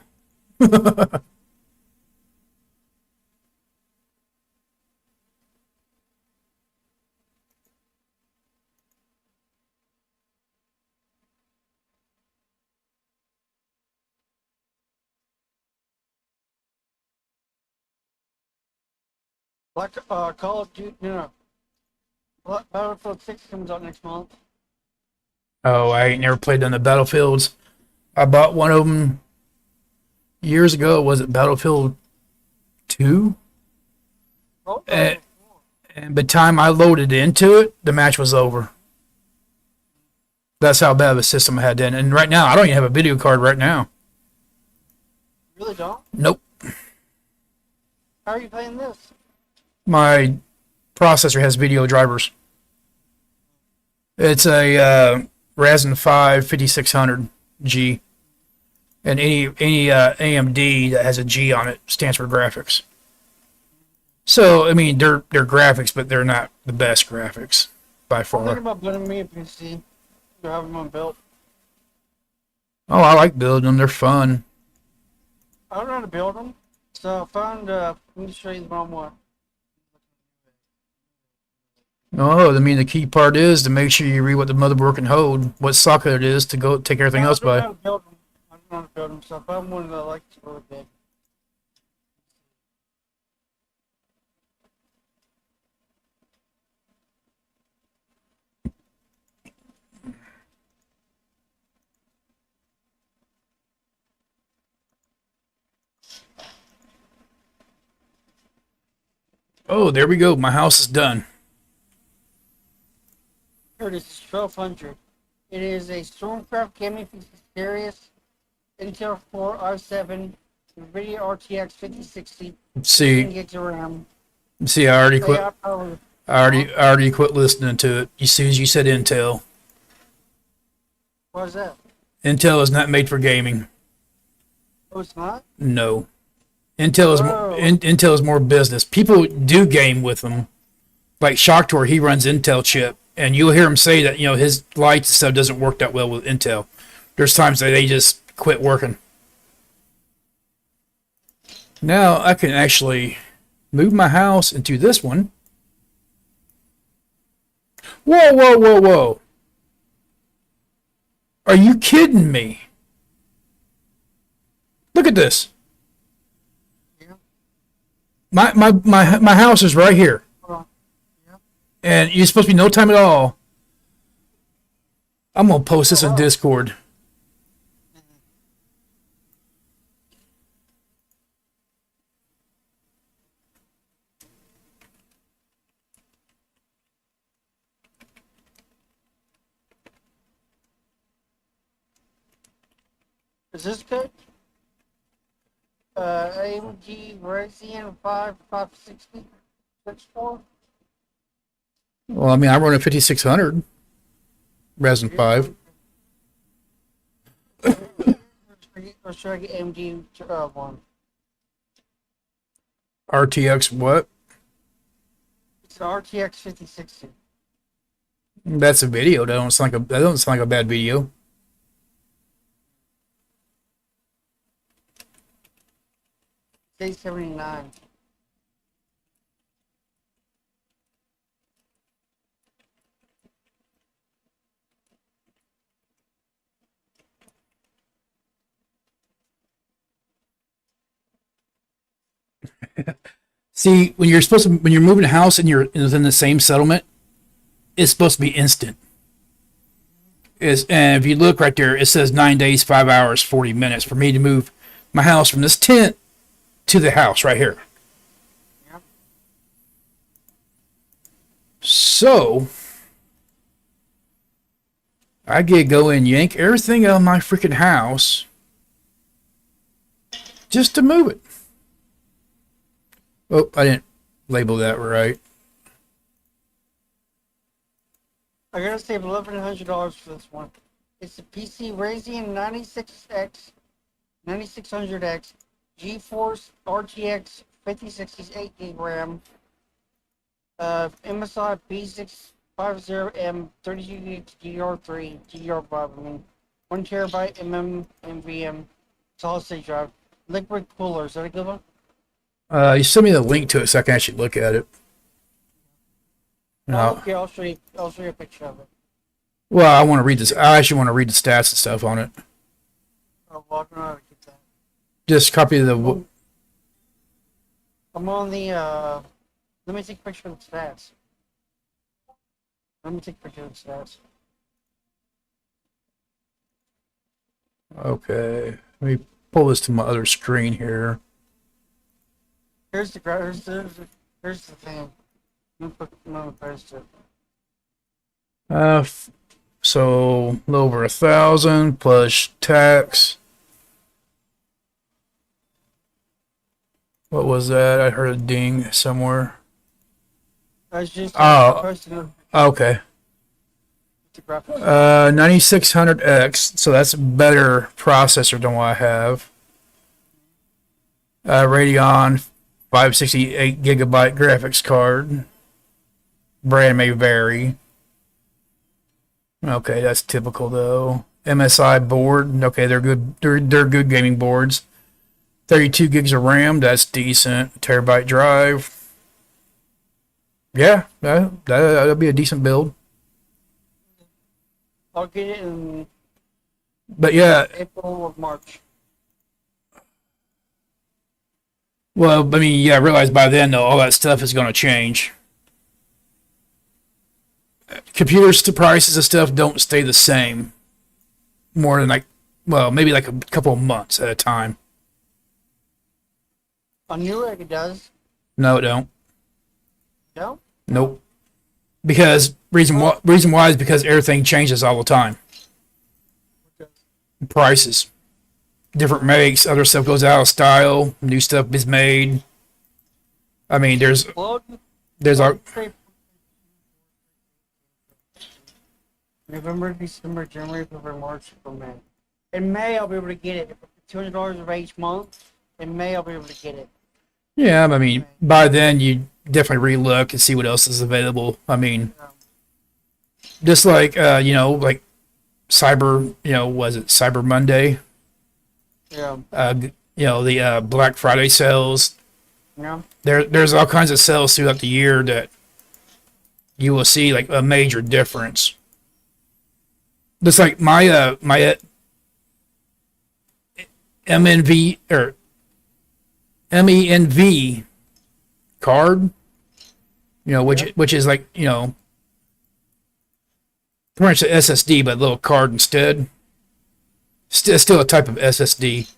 Like Call of Duty, Battlefield 6 comes out next month. Oh, I ain't never played on the Battlefields. I bought one of them years ago. Was it Battlefield 2? Oh, And by the time I loaded into it, the match was over. That's how bad of a system I had then. And right now, I don't even have a video card right now. really don't? Nope. How are you playing this? My processor has video drivers. It's a Ryzen 5 5600G. And any AMD that has a G on it stands for graphics. So, I mean, they're graphics, but they're not the best graphics by I'm thinking far. about building me a PC. To have them built. Oh, I like building them. They're fun. I don't know how to build them. So I found, let me show you the one I want. Oh, I mean, the key part is to make sure you read what the motherboard can hold, what socket it is to go take everything else I don't know by. how to build them. I don't know how to build them, so I found one that I like to really big. Oh, there we go. My house is done. Here it is, 1200. It is a Stormcraft Gaming PC Series, Intel 4 i7, NVIDIA RTX 5060, 10 See, gigs of RAM. see, I already quit. AI power. I already quit listening to it. As soon as you said Intel, What is that? Intel is not made for gaming. Oh, it's not? No, Intel is Oh. Intel is more business. People do game with them. Like Shocktor, he runs Intel chip, and you'll hear him say that his lights and stuff doesn't work that well with Intel. There's times that they just quit working. Now I can actually move my house into this one. Whoa, whoa, whoa, whoa. Are you kidding me? Look at this. Yeah. My house is right here. Hold on. Yeah. And you're supposed to be no time at all. I'm going to post this in Discord. Is this good? AMD Ryzen 5 560 64. Well, I mean, I run a 5600 Ryzen 5. Or should I get AMD one? RTX what? It's an RTX 5060. That's a video. That don't sound like a bad video. It's 879. See, when you're moving a house and you're within the same settlement, it's supposed to be instant. And if you look right there, it says 9 days, 5 hours, 40 minutes for me to move my house from this tent to the house right here. Yep. So I get to go and yank everything out of my freaking house just to move it. Oh, I didn't label that right. I gotta save $1,100 for this one. It's a PC Radeon 9600X, GeForce RTX 5060 8GB RAM, MSI B650M 32GB DDR3, DDR5, 1TB NVMe solid state drive, liquid cooler. Is that a good one? You send me the link to it so I can actually look at it. No. Okay, I'll show you a picture of it. Well, I want to read this. I actually want to read the stats and stuff on it. Oh, well, I don't know how to get that. Just copy the. I'm on the, let me take a picture of the stats. Let me take a picture of the stats. Okay, let me pull this to my other screen here. Here's the thing. I'm gonna post it. So a little over 1,000 plus tax. What was that? I heard a ding somewhere. I was just Oh. posting Okay. the graphics. 9600X. So that's a better processor than what I have. Radeon 568 gigabyte graphics card. Brand may vary. Okay, that's typical though. MSI board. Okay, they're good. They're good gaming boards. 32 gigs of RAM. That's decent. Terabyte drive. Yeah, that'll be a decent build. I'll get it in But yeah, April or March. well, I mean, yeah, I realize by then though, all that stuff is going to change. Computers to prices of stuff don't stay the same more than maybe like a couple of months at a time. On Newegg it does. No, it don't. No? Nope. Because reason why is because everything changes all the time. Prices, different makes, other stuff goes out of style, new stuff is made. I mean, there's our November, December, January, February, March, April, May. In May, I'll be able to get it. $200 of each month. In May, I'll be able to get it. yeah. I mean, by then you definitely relook and see what else is available. I mean, just like like Cyber, was it Cyber Monday? Yeah. The Black Friday sales. Yeah. There's all kinds of sales throughout the year that you will see like a major difference. Just like my MNV or MENV card, which is like pretty much an SSD but a little card instead. Still a type of SSD.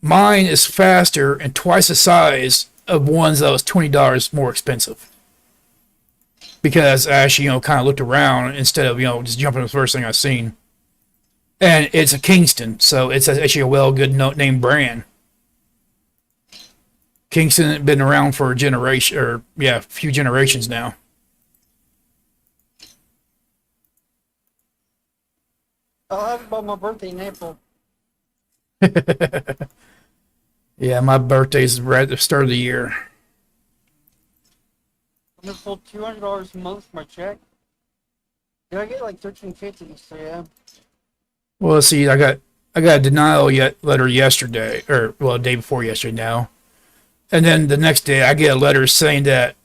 Mine is faster and twice the size of ones that was $20 more expensive. Because I actually, kind of looked around instead of, just jumping to the first thing I seen. And it's a Kingston, so it's actually a good name brand. Kingston has been around for a few generations now. I'll have it by my birthday in April. Yeah, my birthday's right at the start of the year. I'm gonna pull $200 a month for my check. Did I get like $13.50? So yeah. Well, see, I got a denial letter yesterday, or the day before yesterday now, and then the next day I get a letter saying that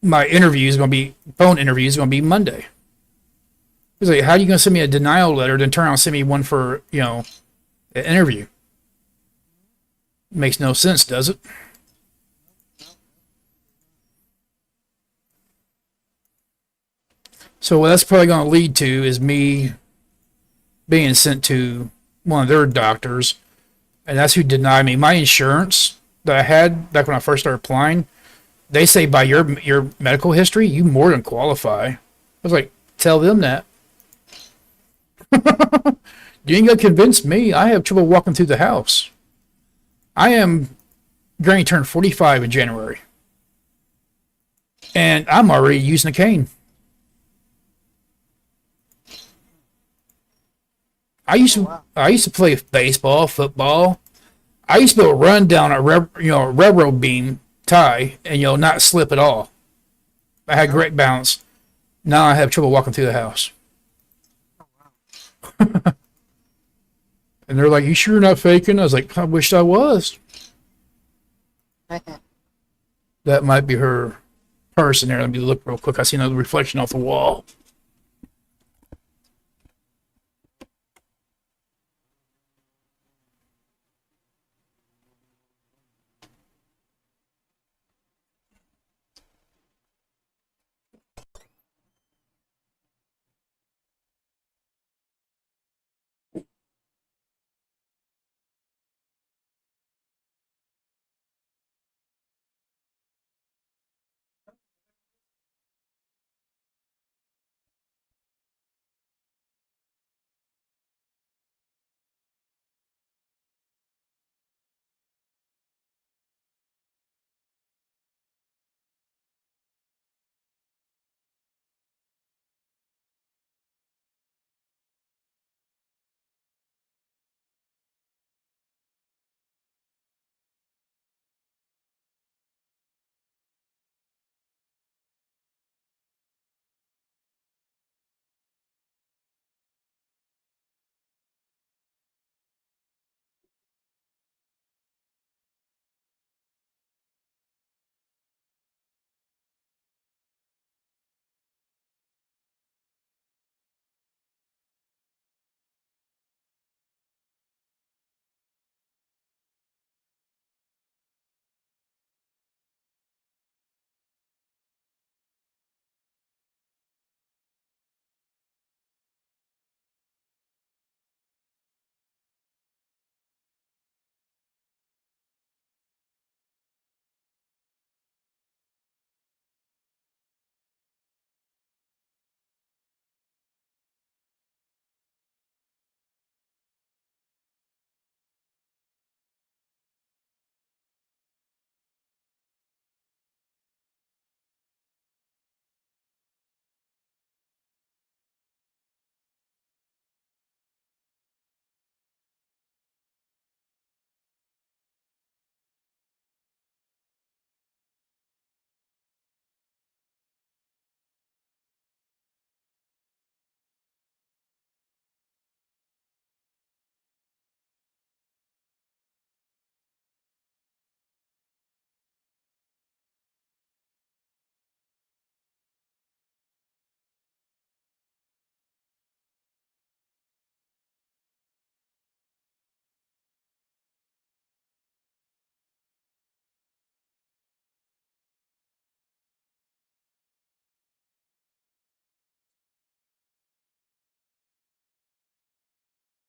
my phone interview is going to be Monday. It's like, how are you going to send me a denial letter, then turn around and send me one for an interview? Makes no sense, does it? So what that's probably going to lead to is me being sent to one of their doctors, and that's who denied me my insurance that I had back when I first started applying. They say by your medical history, you more than qualify. I was like, tell them that. You ain't gonna convince me. I have trouble walking through the house. I am going to turn 45 in January, and I'm already using a cane. I used to play baseball, football. I used to be able to run down a railroad beam tie and not slip at all. I had great balance. Now I have trouble walking through the house. And they're like, "You sure you're not faking?" I was like, "I wished I was." That might be her person there. Let me look real quick. I see another reflection off the wall.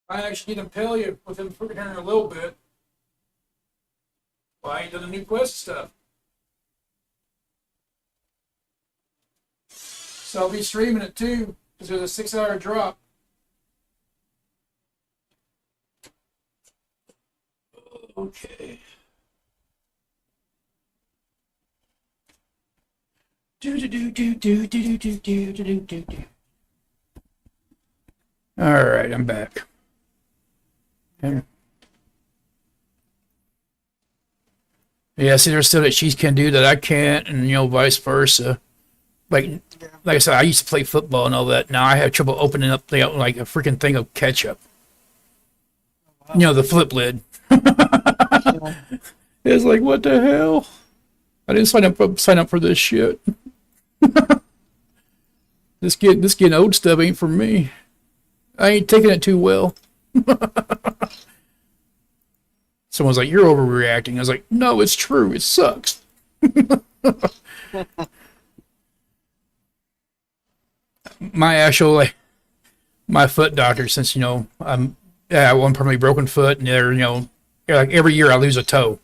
I actually need to tell you with him here in a little bit. Well, I ain't done the new quest stuff. So I'll be streaming it too, because there's a 6-hour drop. Okay. All right, I'm back. Okay. Yeah, see, there's still that she can do that I can't, and vice versa. Like I said, I used to play football and all that. Now I have trouble opening up like a freaking thing of ketchup. The flip lid. It's like, what the hell? I didn't sign up for this shit. This getting old stuff ain't for me. I ain't taking it too well. Someone's like, "You're overreacting." I was like, "No, it's true. It sucks." My actual like my foot doctor, since I'm one permanently broken foot, and they're like every year I lose a toe.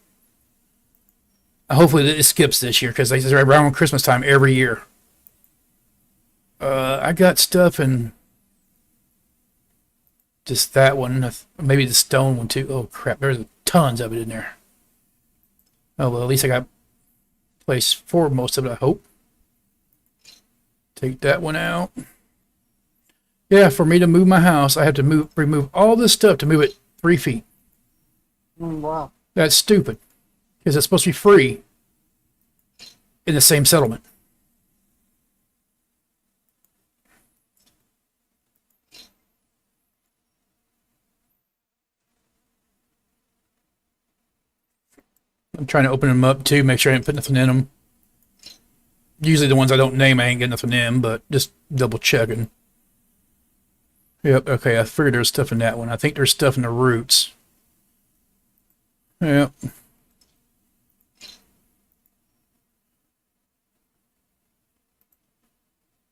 Hopefully it skips this year because they say around Christmas time every year. I got stuff in just that one, maybe the stone one too. Oh crap, there's tons of it in there. Oh well, at least I got place for most of it. I hope. Take that one out. Yeah, for me to move my house, I have to remove all this stuff to move it 3 feet. Wow. That's stupid because it's supposed to be free in the same settlement. I'm trying to open them up too, make sure I didn't put nothing in them. Usually the ones I don't name, I ain't getting nothing in, but just double checking. Yep, okay, I figured there's stuff in that one. I think there's stuff in the roots. Yep.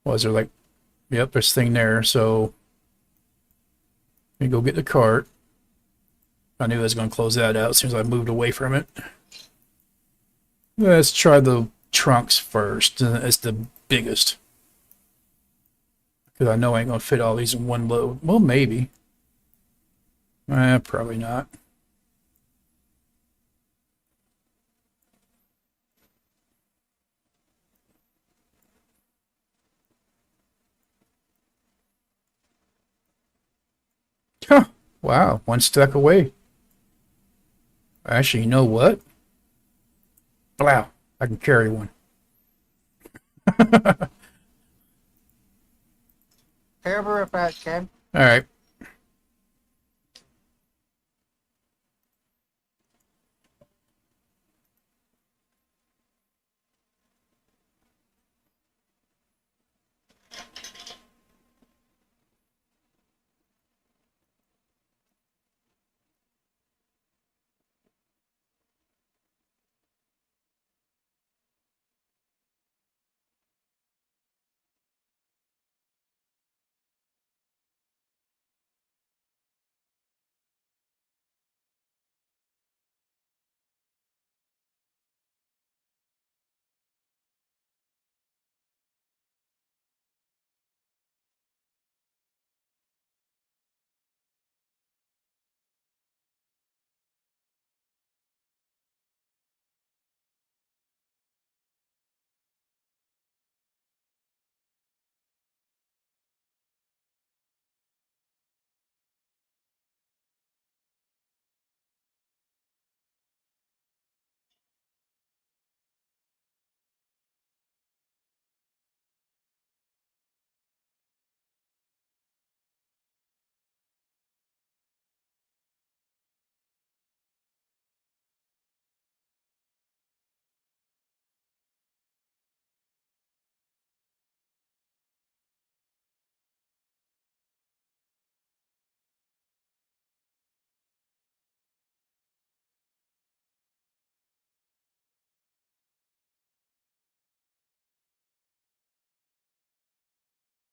Was there like, yep, there's a thing there, so let me go get the cart. I knew I was going to close that out as soon as I moved away from it. Let's try the trunks first. It's the biggest. Because I know I ain't going to fit all these in one load. Well, maybe. Probably not. Huh. Wow, one stuck away. Actually, you know what? Wow, I can carry one. Pair of fat, Ken. All right.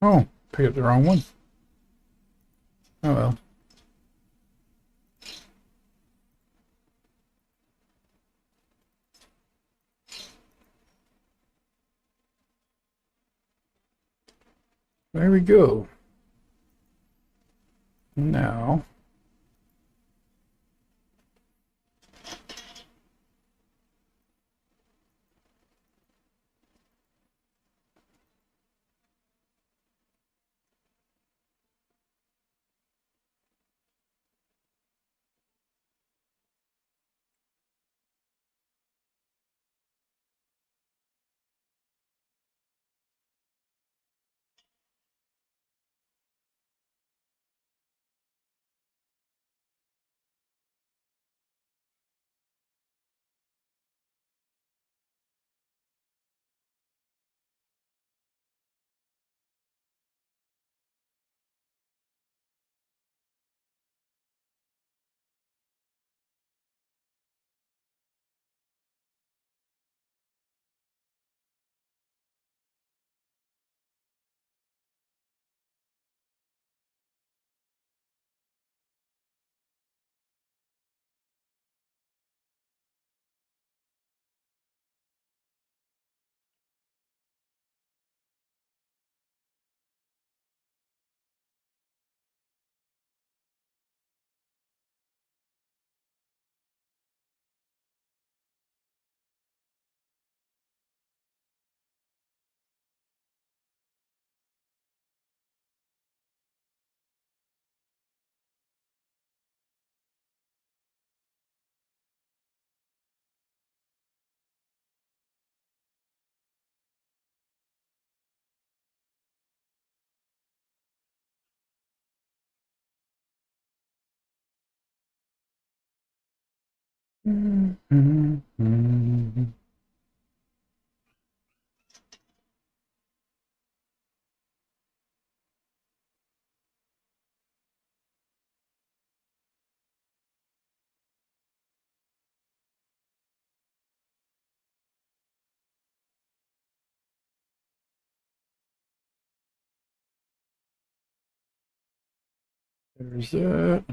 Oh, picked up the wrong one. Oh well. There we go. Now, There's that.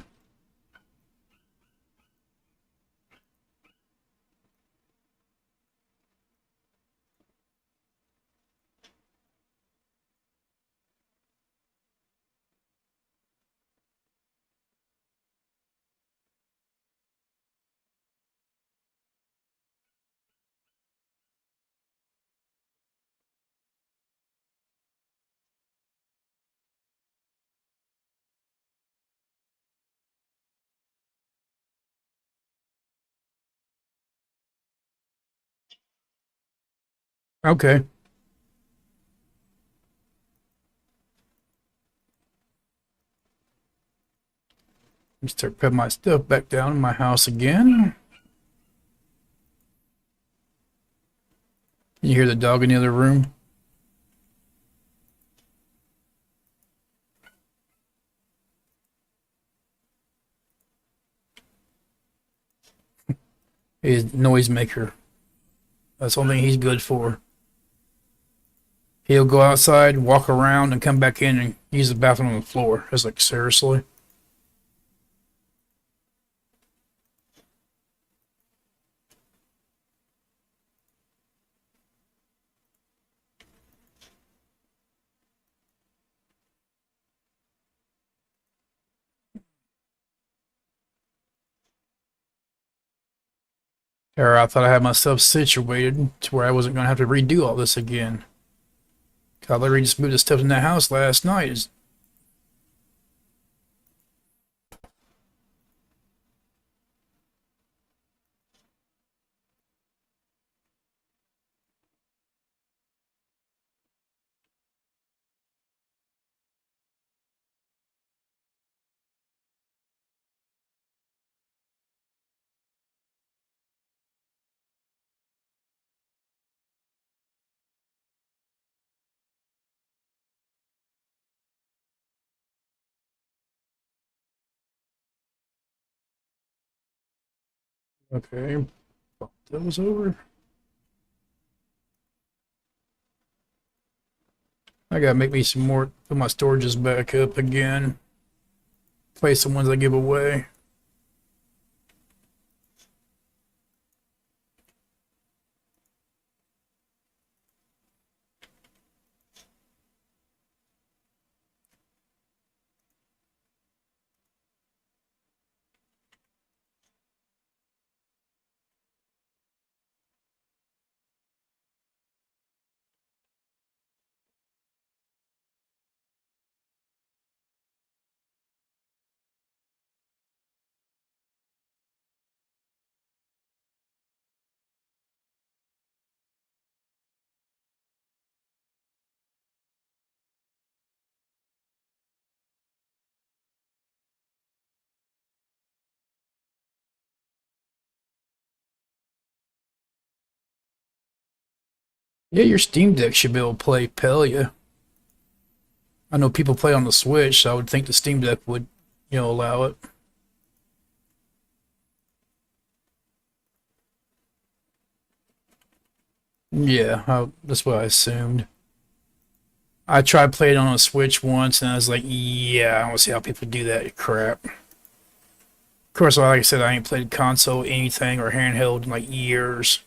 Okay. Start putting my stuff back down in my house again. You hear the dog in the other room? He's a noisemaker. That's the only thing he's good for. He'll go outside, walk around, and come back in and use the bathroom on the floor. It's like, seriously? Or I thought I had myself situated to where I wasn't going to have to redo all this again. I literally just moved the stuff in that house last night. Okay. Pop those over. I gotta make me some more, put my storages back up again. Place the ones I give away. Yeah, your Steam Deck should be able to play Pelia. I know people play on the Switch, so I would think the Steam Deck would, allow it. Yeah, that's what I assumed. I tried playing on a Switch once, and I was like, yeah, I don't see how people do that crap. Of course, like I said, I ain't played console, anything, or handheld in like years.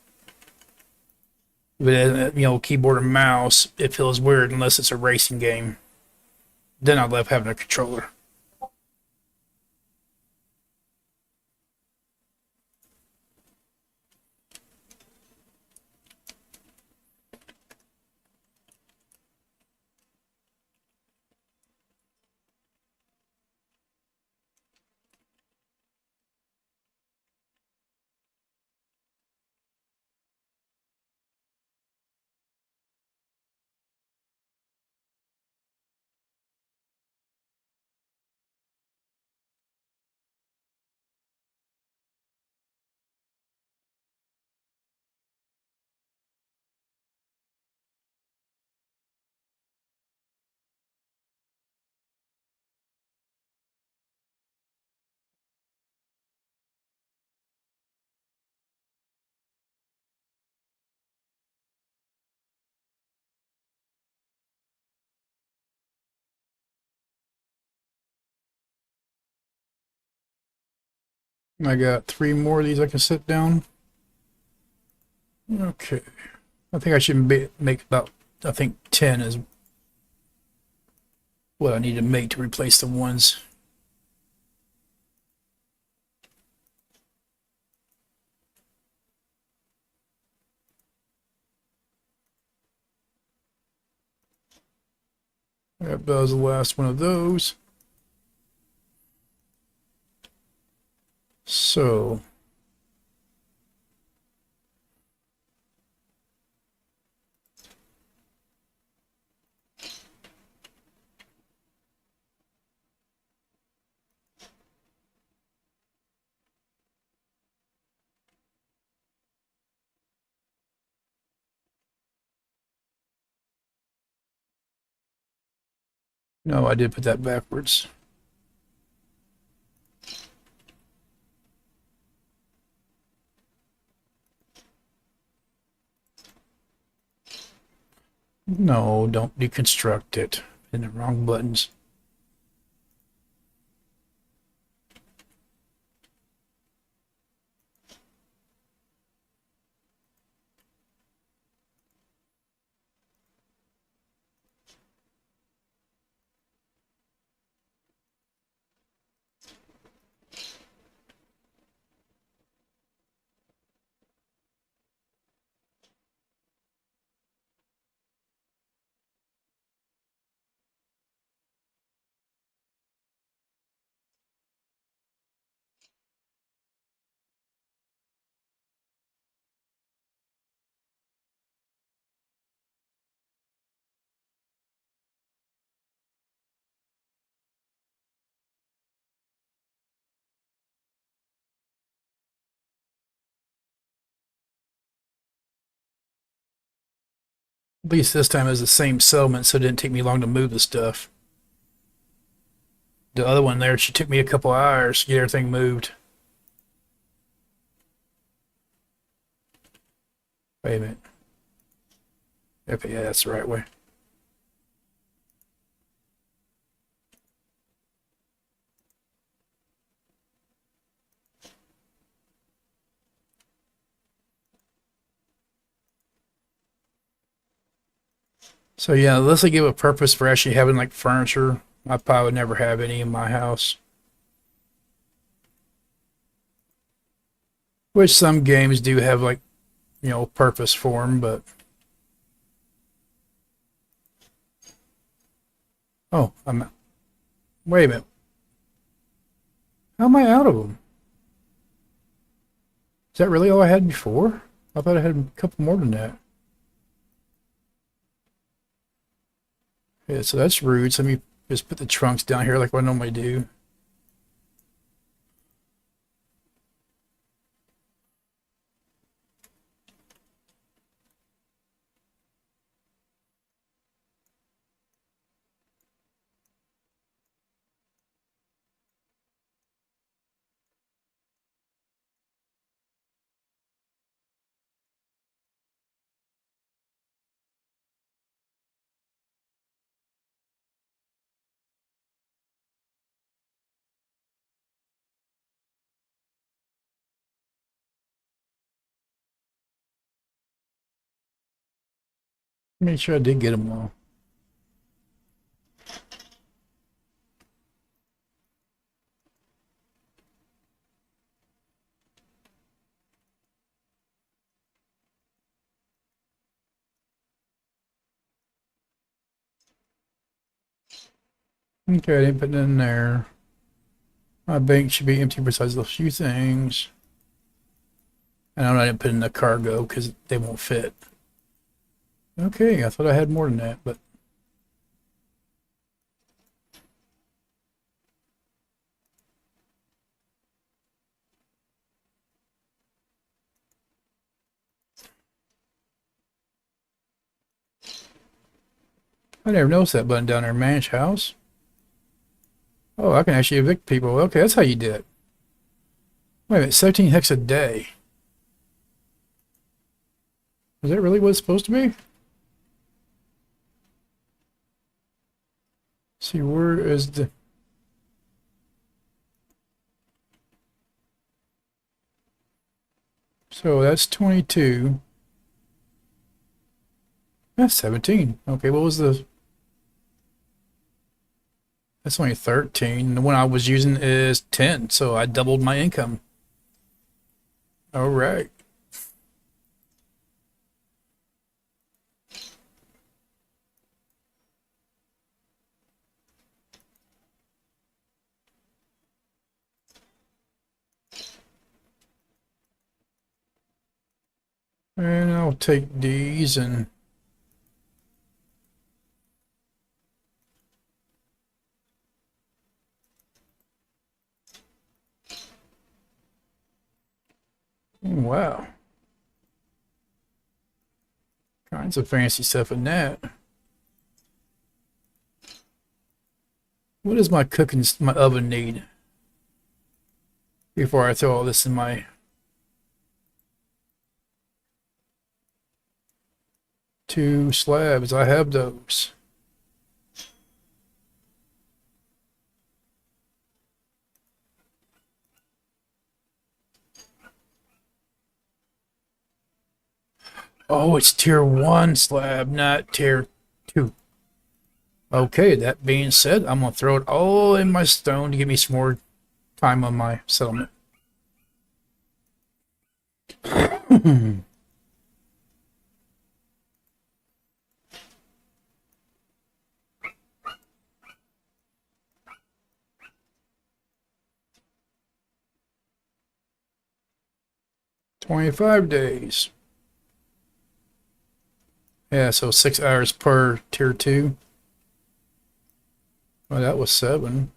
But keyboard and mouse, it feels weird unless it's a racing game. Then I love having a controller. I got 3 more of these I can sit down. Okay. I think I should make about, I think 10 is what I need to make to replace the ones. That was the last one of those. So, no, I did put that backwards. No, don't deconstruct it. In the wrong buttons. At least this time it was the same settlement, so it didn't take me long to move the stuff. The other one there, she took me a couple hours to get everything moved. Wait a minute. Okay, yeah, that's the right way. So yeah, unless they give a purpose for actually having like furniture, I probably would never have any in my house. Which some games do have like, purpose for them, but oh, wait a minute. How am I out of them? Is that really all I had before? I thought I had a couple more than that. Yeah, so that's roots. Let me just put the trunks down here like I normally do. Make sure I did get them all. Okay, I didn't put it in there. My bank should be empty besides a few things. And I didn't put in the cargo because they won't fit. Okay, I thought I had more than that, but I never noticed that button down there. Manage house. Oh, I can actually evict people. Okay, that's how you do it. Wait a minute, 17 hex a day. Is that really what it's supposed to be? See, where is the... So that's 22. That's 17. Okay, what was the... That's only 13. The one I was using is 10, so I doubled my income. All right. And I'll take these and... Wow. Kinds of fancy stuff in that. What does my my oven need before I throw all this in my... Two slabs? I have those. Oh, it's tier 1 slab, not tier 2. Okay, that being said, I'm going to throw it all in my stone to give me some more time on my settlement. 25 days. Yeah, so 6 hours per tier 2. Well, that was 7.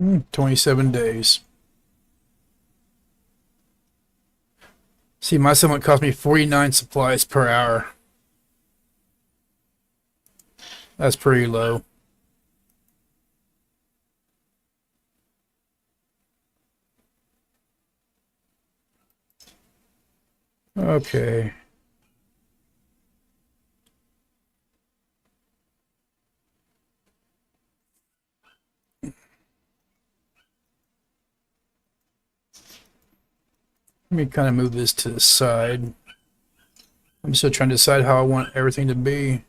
Hmm, 27 days. See, my settlement cost me 49 supplies per hour. That's pretty low. Okay. Let me kind of move this to the side. I'm still trying to decide how I want everything to be.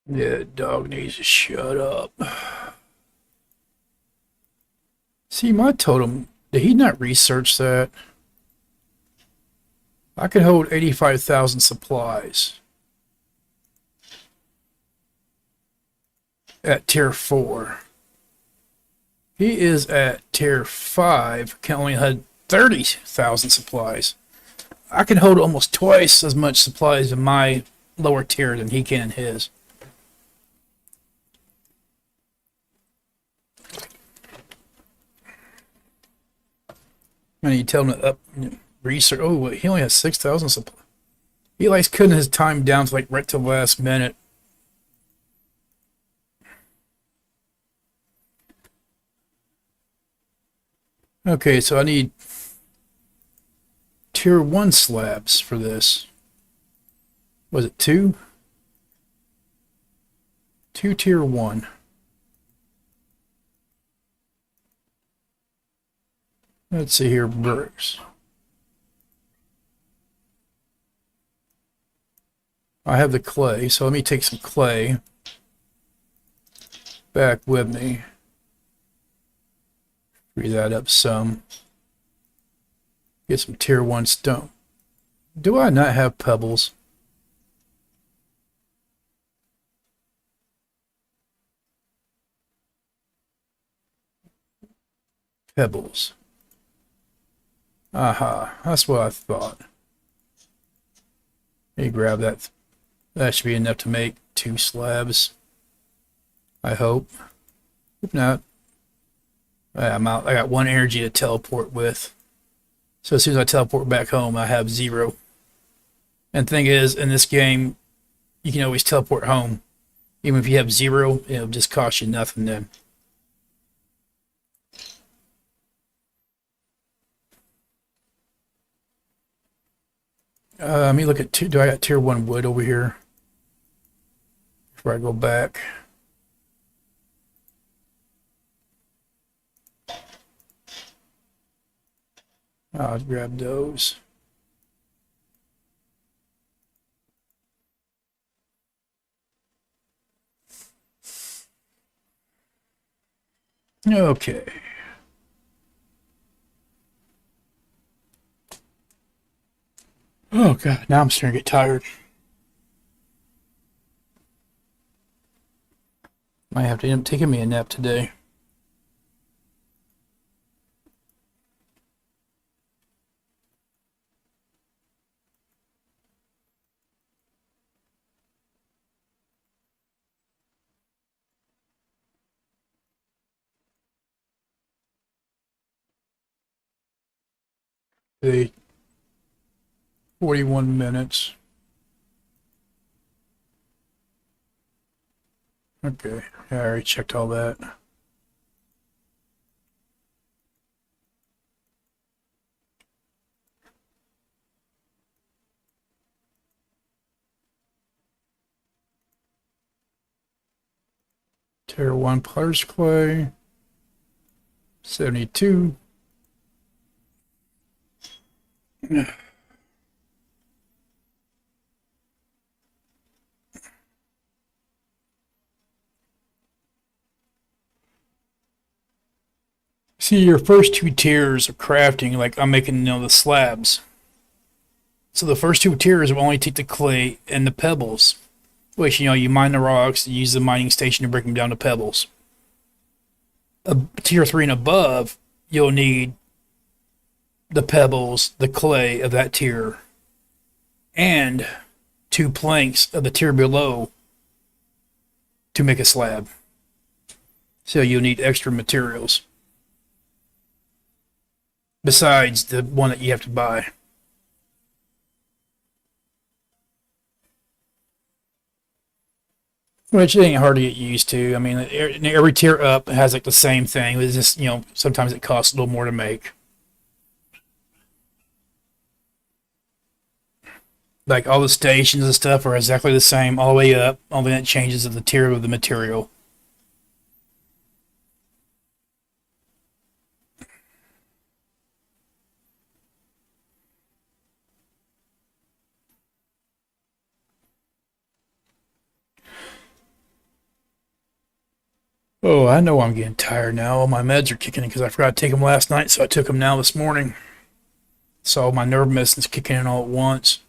Yeah, dog needs to shut up. See, my totem, did he not research that? I could hold 85,000 supplies at tier 4. He is at tier 5, can only hold 30,000 supplies. I can hold almost twice as much supplies in my lower tier than he can in his. And you tell him to up research. Oh, wait, he only has 6,000 supplies. He likes cutting his time down to like right to the last minute. Okay, so I need tier 1 slabs for this. Was it 2? 2 tier 1. Let's see here, bricks. I have the clay, so let me take some clay back with me. Free that up some. Get some tier 1 stone. Do I not have pebbles? Pebbles. Aha, that's what I thought. Hey, grab that. That should be enough to make 2 slabs. I hope. If not, I'm out. I got 1 energy to teleport with. So as soon as I teleport back home, I have 0. And the thing is, in this game, you can always teleport home. Even if you have 0, it'll just cost you nothing then. Let me look at, do I got tier 1 wood over here? Before I go back. I'll grab those. Okay. Oh god, now I'm starting to get tired. Might have to end up taking me a nap today. The 41 minutes. Okay, yeah, I already checked all that. Tier 1 Potter's Clay. 72. See, your first 2 tiers of crafting, like I'm making, the slabs. So the first 2 tiers will only take the clay and the pebbles, which, you mine the rocks, you use the mining station to break them down to pebbles. Tier 3 and above, you'll need the pebbles, the clay of that tier, and 2 planks of the tier below to make a slab. So you'll need extra materials besides the one that you have to buy. Which ain't hard to get used to. I mean, every tier up has like the same thing. It's just, sometimes it costs a little more to make. Like all the stations and stuff are exactly the same all the way up. Only that changes is the tier of the material. Oh, I know I'm getting tired now. All my meds are kicking in because I forgot to take them last night, so I took them now this morning. So my nerve medicine's kicking in all at once.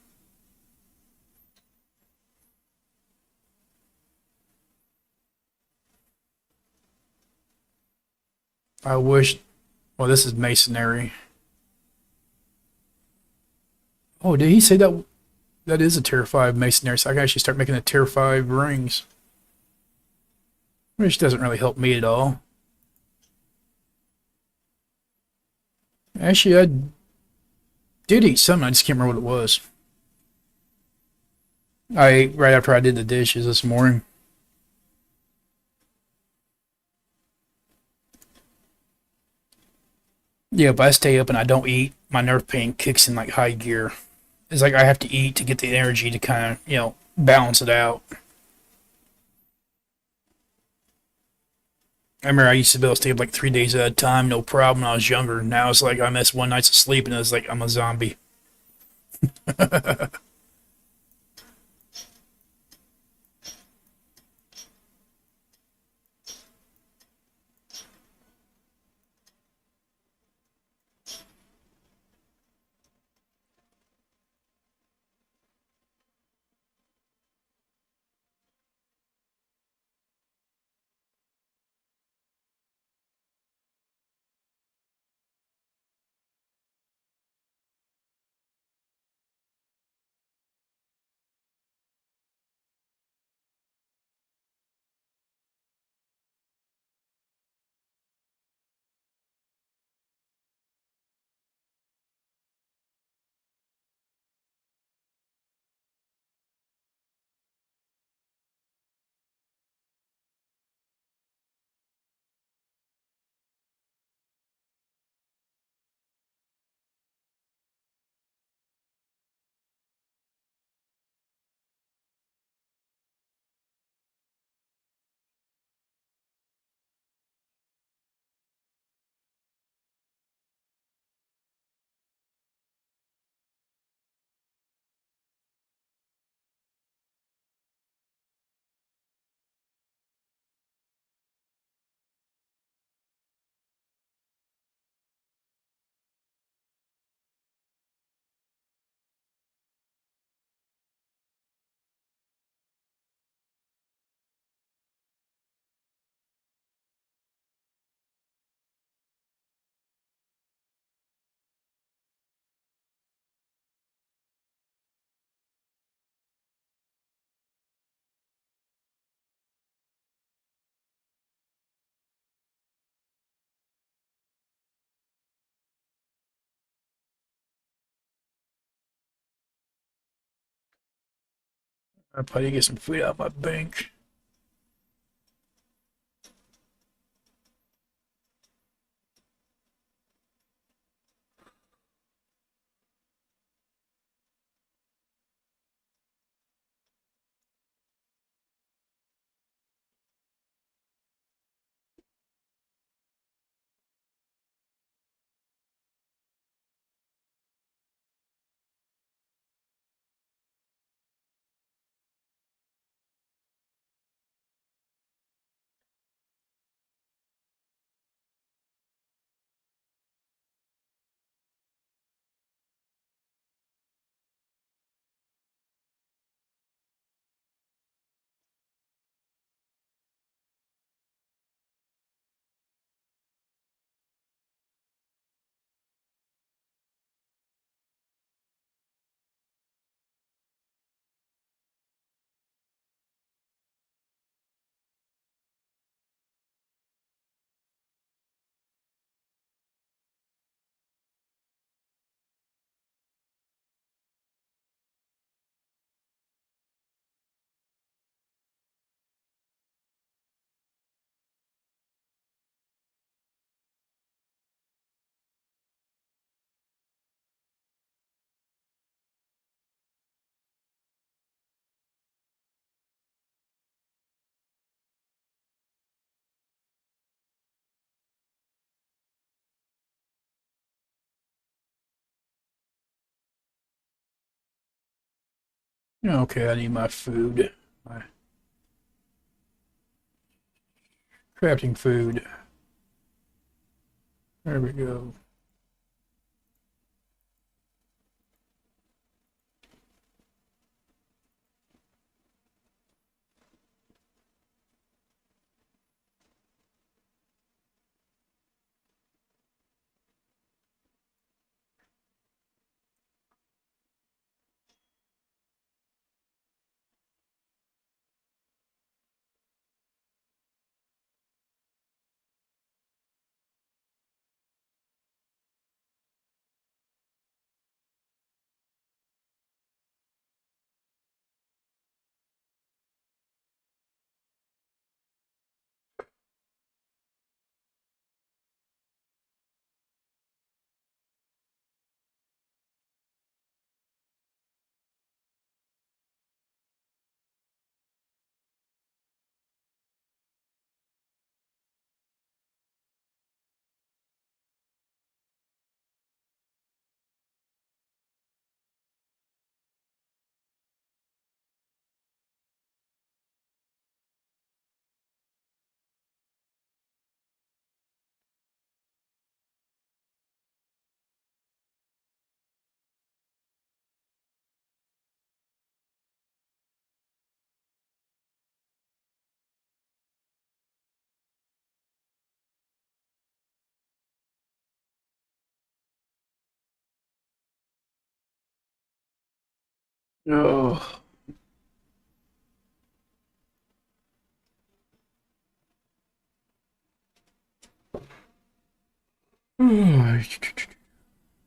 I wish. Well, this is masonry. Oh, did he say that? That is a tier 5 masonry, so I can actually start making the tier 5 rings. Which doesn't really help me at all. Actually, I did eat something, I just can't remember what it was. I ate right after I did the dishes this morning. Yeah, if I stay up and I don't eat, my nerve pain kicks in like high gear. It's like I have to eat to get the energy to kind of, balance it out. I remember I used to be able to stay up like 3 days at a time, no problem when I was younger. Now it's like I miss one night's sleep and it's like I'm a zombie. I'll probably get some food out of my bank. Okay, I need my food. My crafting food. There we go. Oh.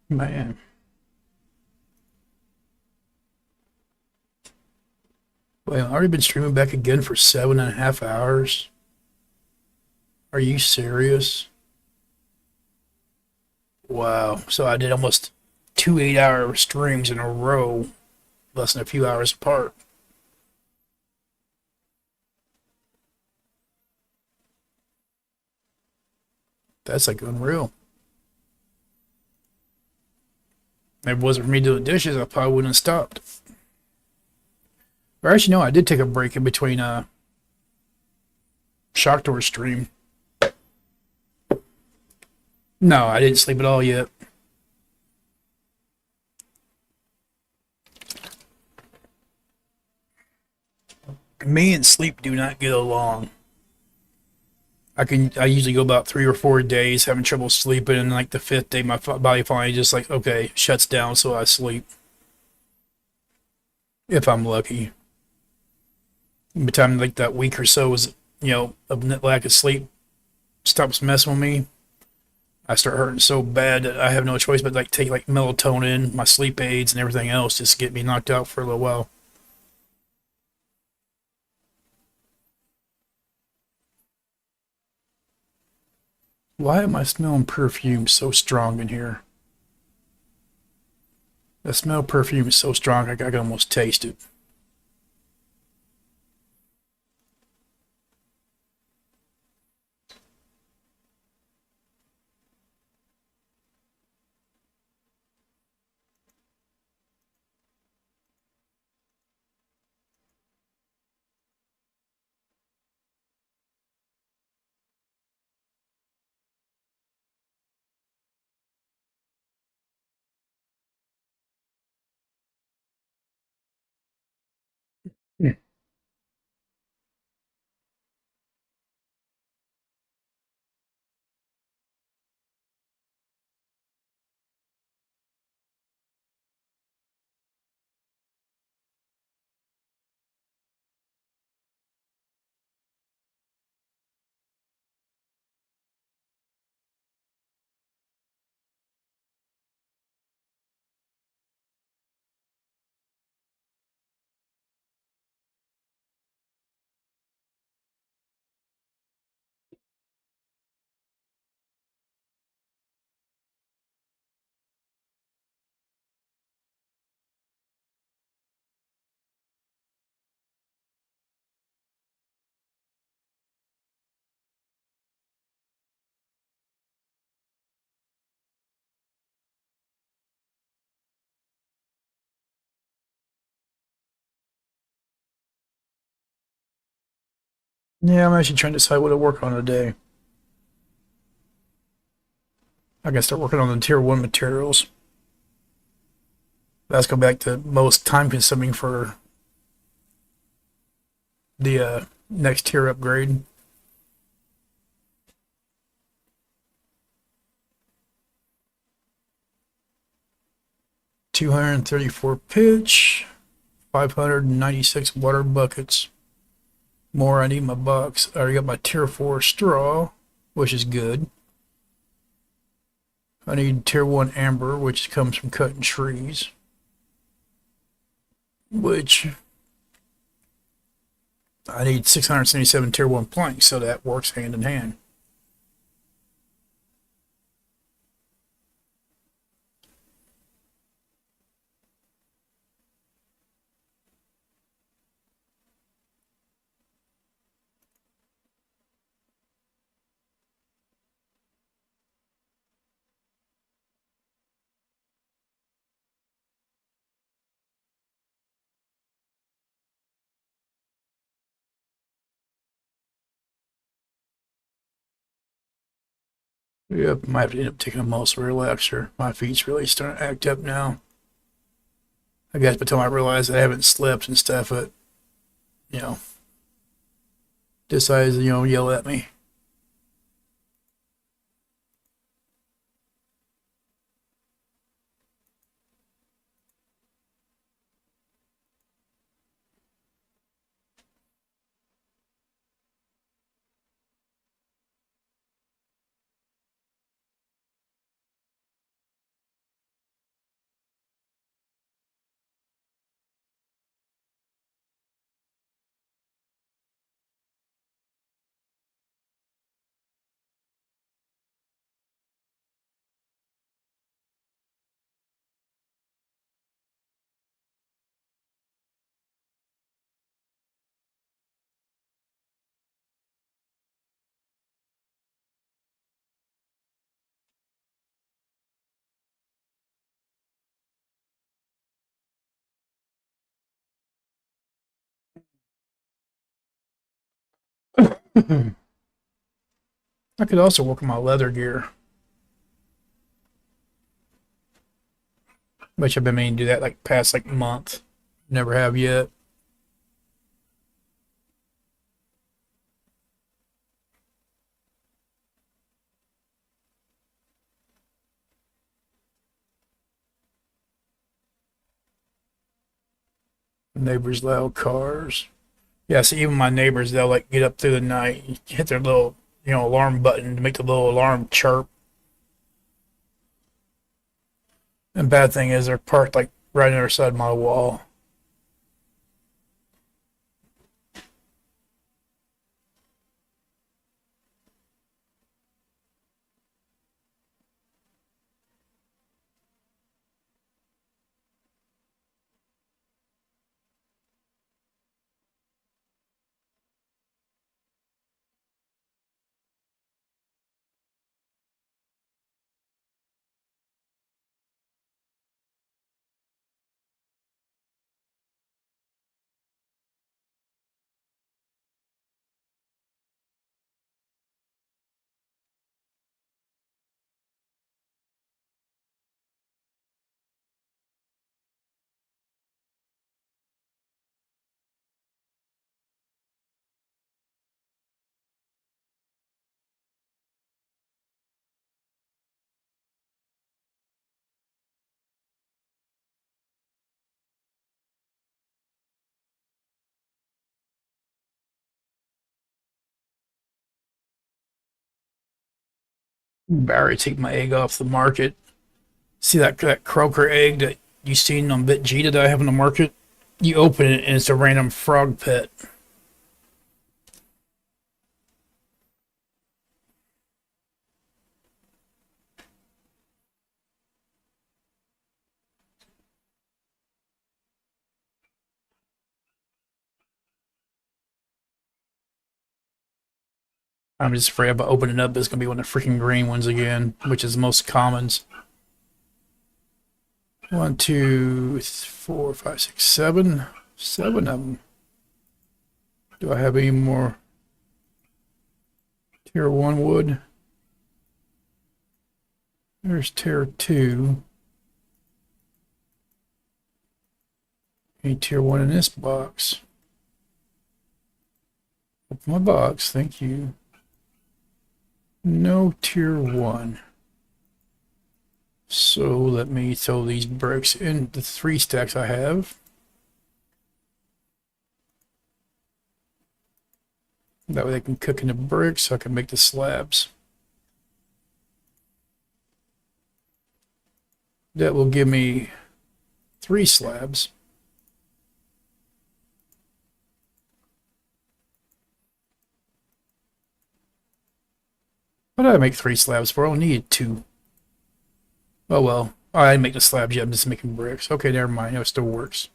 Man. Wait, I've already been streaming back again for 7.5 hours. Are you serious? Wow. So I did almost two 8-hour streams in a row, less than a few hours apart. That's like unreal. If it wasn't for me doing dishes, I probably wouldn't have stopped. Or actually, no, I did take a break in between Shockdoor stream. No, I didn't sleep at all yet. Me and sleep do not get along. I usually go about 3 or 4 days having trouble sleeping, and like the fifth day, my body finally just like, okay, shuts down, so I sleep. If I'm lucky. By the time like that week or so is, of lack of sleep stops messing with me, I start hurting so bad that I have no choice but like take like melatonin, my sleep aids, and everything else just to get me knocked out for a little while. Why am I smelling perfume so strong in here? The smell of perfume is so strong I can almost taste it. Yeah, I'm actually trying to decide what to work on today. I gotta start working on the tier 1 materials. Let's go back to most time consuming for the next tier upgrade. $234 pitch, 596 water buckets. More, I need my box. I already got my tier 4 straw, which is good. I need tier 1 amber, which comes from cutting trees. Which I need 677 tier 1 planks, so that works hand in hand. Yep, might have to end up taking a muscle relaxer. My feet's really starting to act up now. I guess by the time I realize I haven't slept and stuff, it, you know, decides to, yell at me. I could also work on my leather gear, which I've been meaning to do that like past like month. Never have yet. Neighbors' loud cars. Yeah, see, even my neighbors, they'll like get up through the night, hit their little, alarm button to make the little alarm chirp. And bad thing is they're parked like right on the other side of my wall. Barry, take my egg off the market. See that croaker egg that you seen on BitGita that I have on the market? You open it and it's a random frog pet. I'm just afraid about opening it up. It's gonna be one of the freaking green ones again, which is the most commons. 1, 2, 4, 5, 6, 7. 7 of them. Do I have any more tier 1 wood? There's tier 2. Any tier 1 in this box? Open my box, thank you. No tier 1. So let me throw these bricks in the 3 stacks I have. That way they can cook in the bricks so I can make the slabs. That will give me 3 slabs. What did I make 3 slabs for? I only needed 2. Oh well. Oh, I didn't make the slabs yet. I'm just making bricks. Okay, never mind. It still works.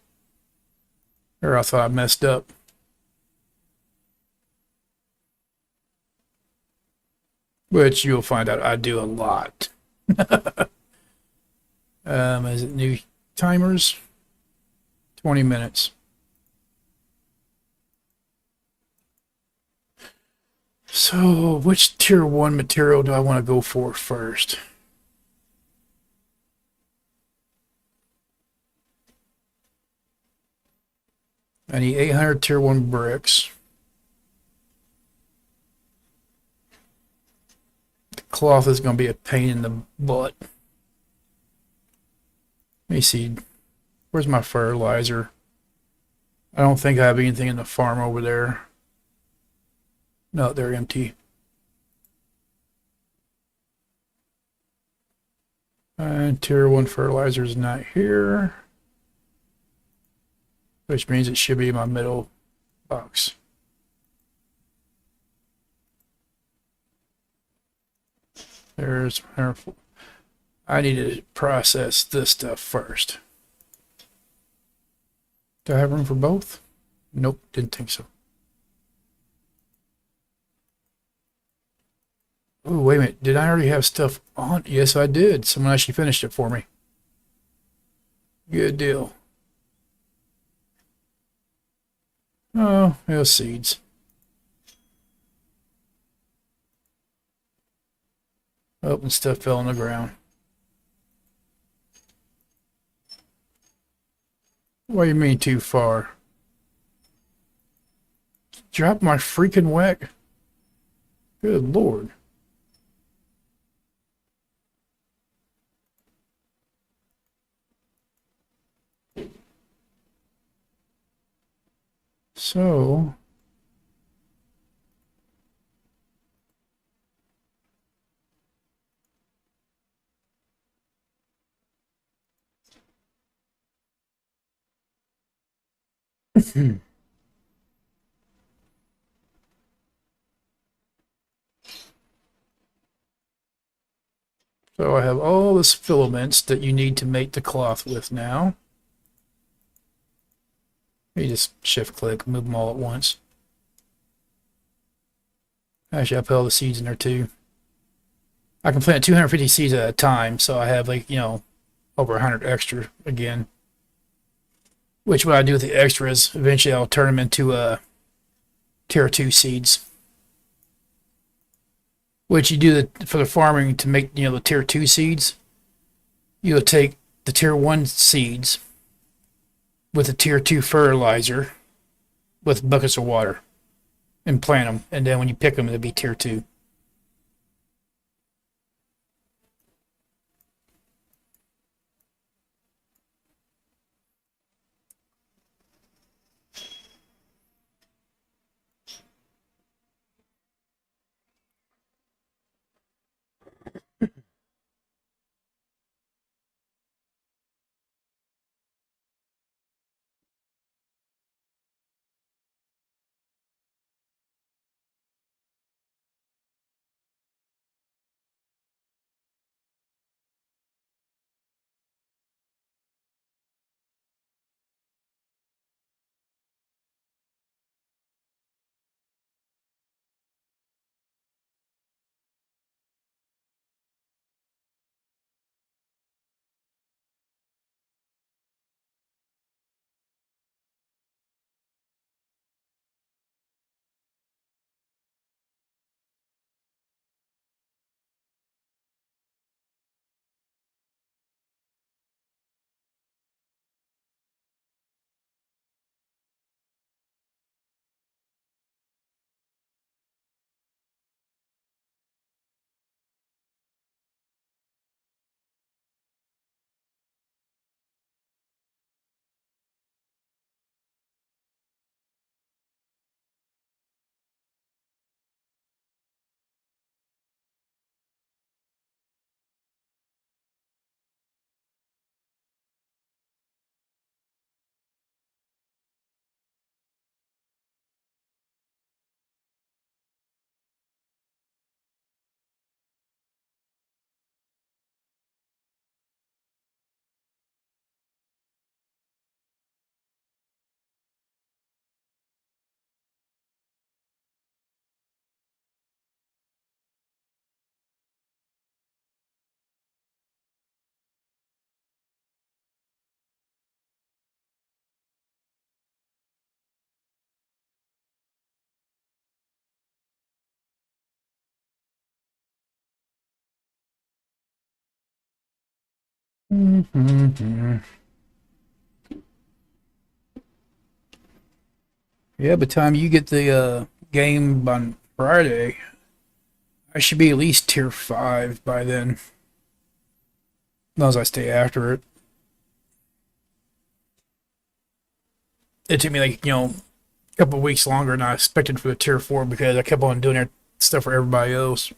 Or I thought I messed up. Which you'll find out I do a lot. Is it new timers? 20 minutes. So, which tier 1 material do I want to go for first? I need 800 tier 1 bricks. The cloth is going to be a pain in the butt. Let me see. Where's my fertilizer? I don't think I have anything in the farm over there. No, they're empty. And tier 1 fertilizer is not here. Which means it should be in my middle box. There's... I need to process this stuff first. Do I have room for both? Nope, didn't think so. Oh, wait a minute. Did I already have stuff on? Yes, I did. Someone actually finished it for me. Good deal. Oh, it was seeds. Oh, and stuff fell on the ground. What do you mean too far? Drop my freaking whack? Good Lord. So... So I have all this filaments that you need to make the cloth with now. You just shift click, move them all at once. Actually, I put all the seeds in there too. I can plant 250 seeds at a time, so I have like, you know, over 100 extra again. Which what I do with the extras, eventually I'll turn them into tier 2 seeds. Which you do for the farming to make, you know, the tier 2 seeds. You'll take the tier 1 seeds with a tier 2 fertilizer with buckets of water and plant them. And then when you pick them, it'll be tier 2. Yeah, by the time you get the game on Friday, I should be at least tier 5 by then. As long as I stay after it. It took me like, a couple of weeks longer than I expected for the tier 4 because I kept on doing that stuff for everybody else.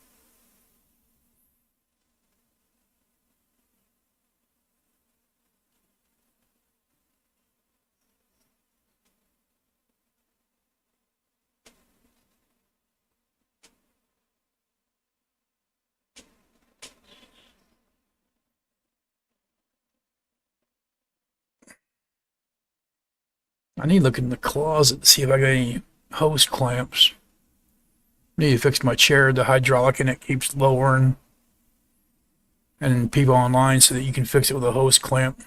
I need to look in the closet to see if I got any hose clamps. I need to fix my chair, the hydraulic in it keeps lowering. And people online so that you can fix it with a hose clamp.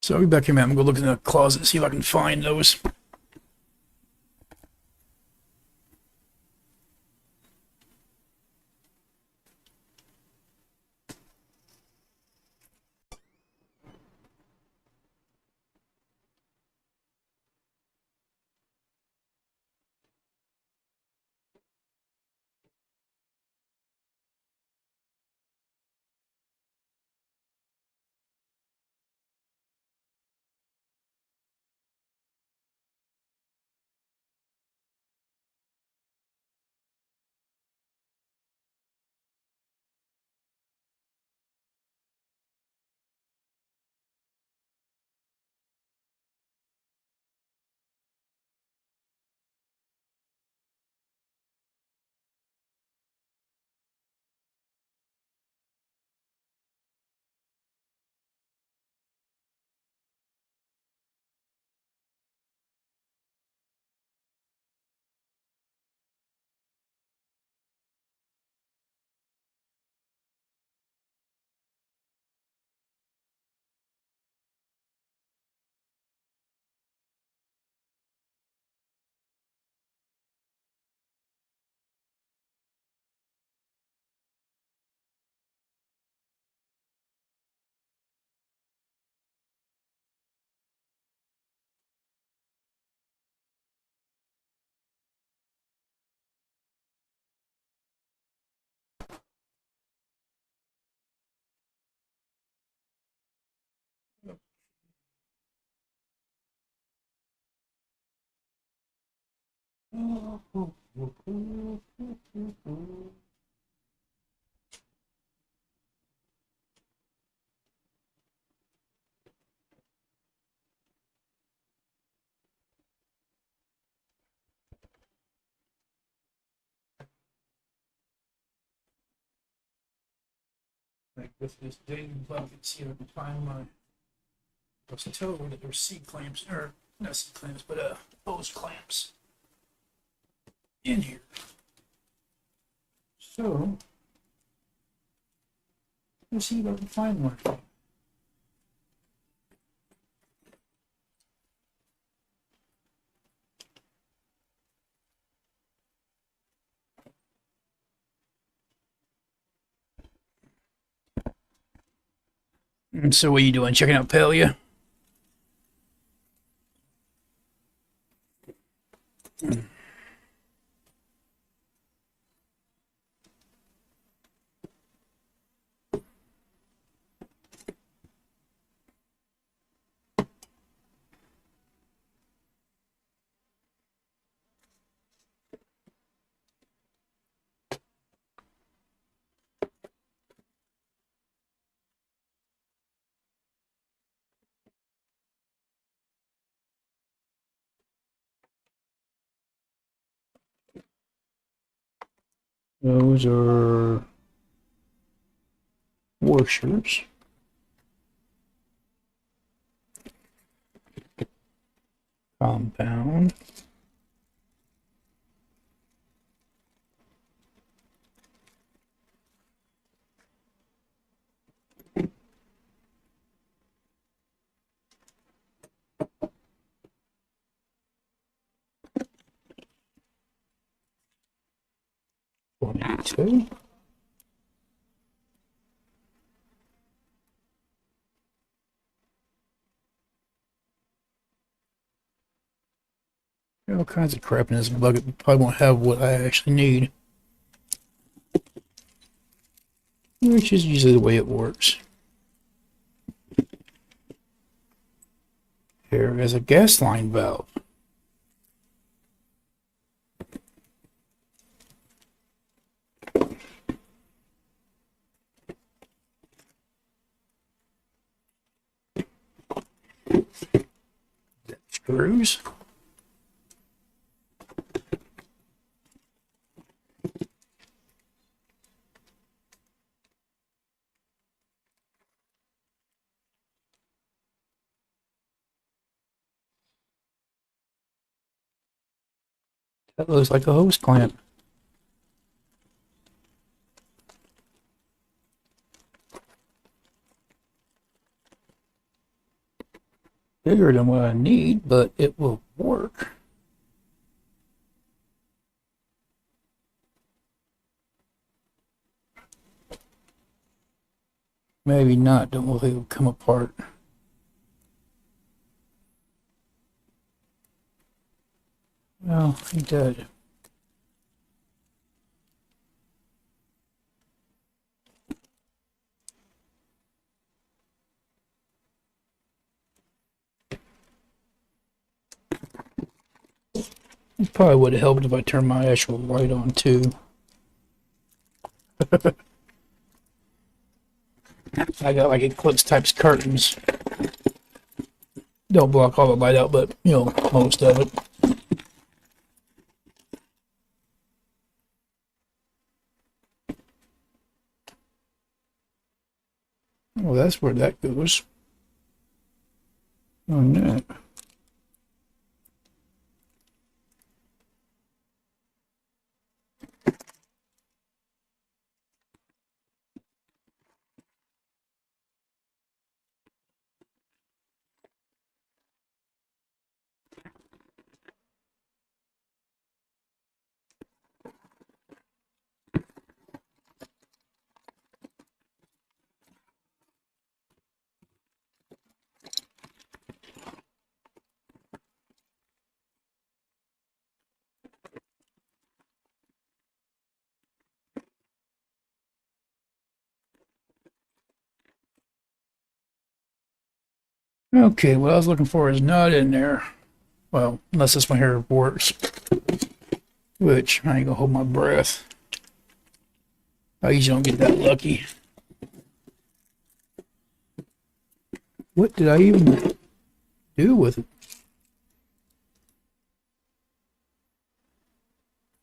So I'll be back here, man. I'm gonna go look in the closet, see if I can find those. Like with this dang bucket, see if I can find my. I was told that there's C clamps, or not C clamps, but hose clamps in here. So let's see if I can find one. And so what are you doing? Checking out Pelia? Those are washers. Compound. need to. All kinds of crap in this bucket. Probably won't have what I actually need. Which is usually the way it works. Here is a gas line valve. Screws. That looks like a hose clamp. Bigger than what I need, but it will work. Maybe not. Don't know if it will come apart. Well, he did. It probably would have helped if I turned my actual light on too. I got like eclipse types curtains. Don't block all the light out, but you know, most of it. Well, that's where that goes. Oh, no. Okay, what I was looking for is not in there. Well, unless this one here works. Which, I ain't gonna hold my breath. I usually don't get that lucky. What did I even do with it?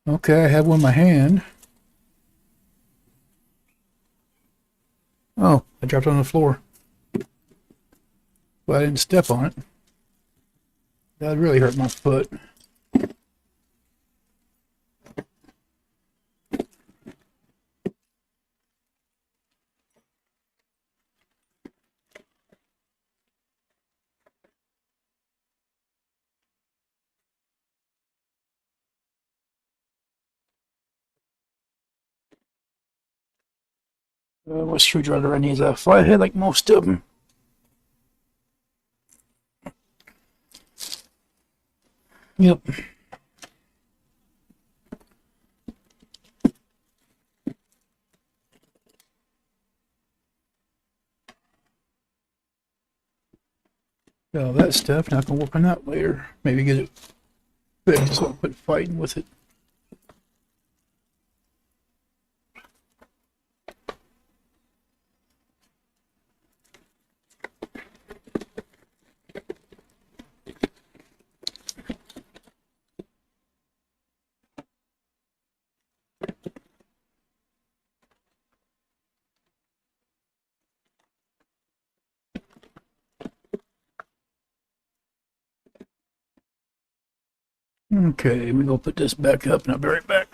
Okay, I have one in my hand. Oh, I dropped it on the floor. Well, I didn't step on it. That would really hurt my foot. What screwdriver I need is a flathead like most of them. Yep. Got all that stuff. Not gonna work on that later. Maybe get it fixed. So I'll quit fighting with it. Okay, we're gonna put this back up and I'll be right back.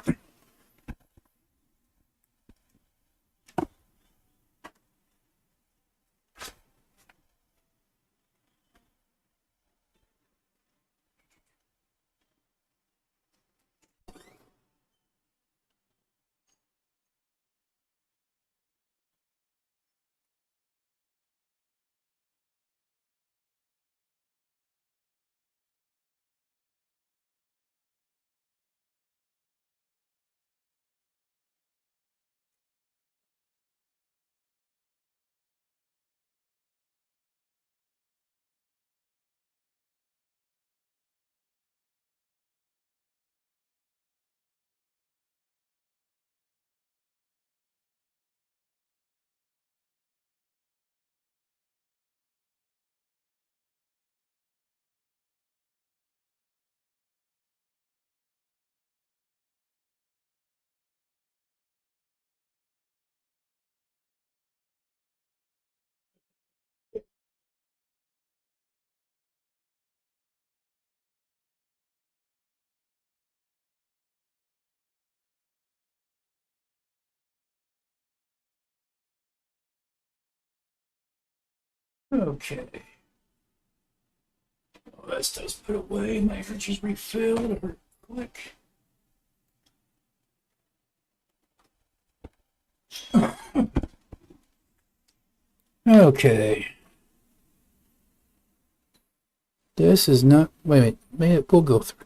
Okay. Oh, that stuff's put away. My energy's refilled. Click. Okay. This is not. Wait a minute. Maybe we'll go through.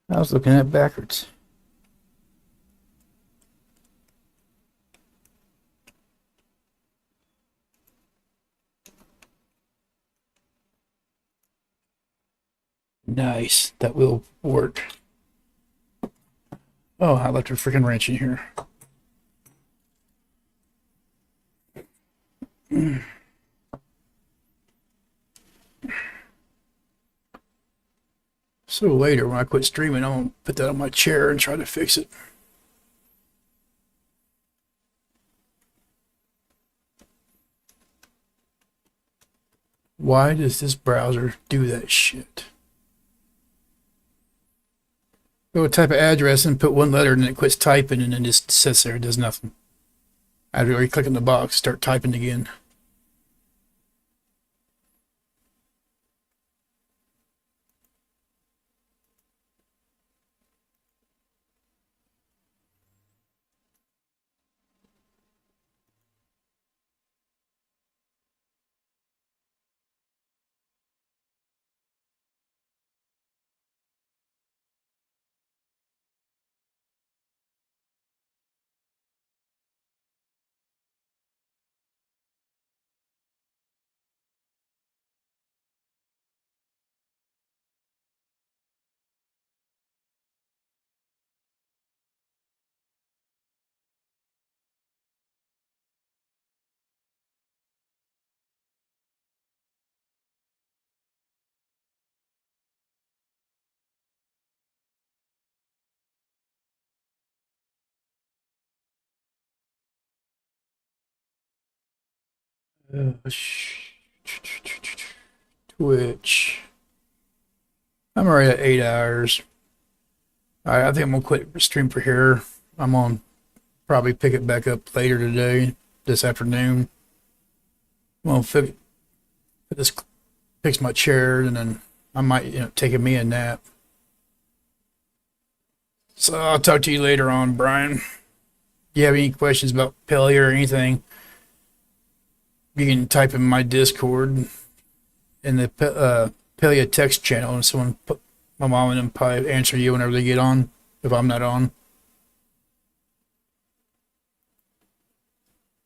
I was looking at it backwards. Nice. That will work. Oh, I left a freaking wrench in here. So later, when I quit streaming, I'm gonna put that on my chair and try to fix it. Why does this browser do that shit? Go type an address and put one letter and then it quits typing and then just sits there, does nothing. After you click on the box, start typing again. Twitch. I'm already at 8 hours. Alright, I think I'm gonna quit stream for here. I'm gonna probably pick it back up later today, this afternoon. I'm gonna fix my chair, and then I might, take me a nap. So I'll talk to you later on, Brian. If you have any questions about Pelly or anything, you can type in my Discord in the Pelia text channel, and someone put my mom and them probably answer you whenever they get on, if I'm not on.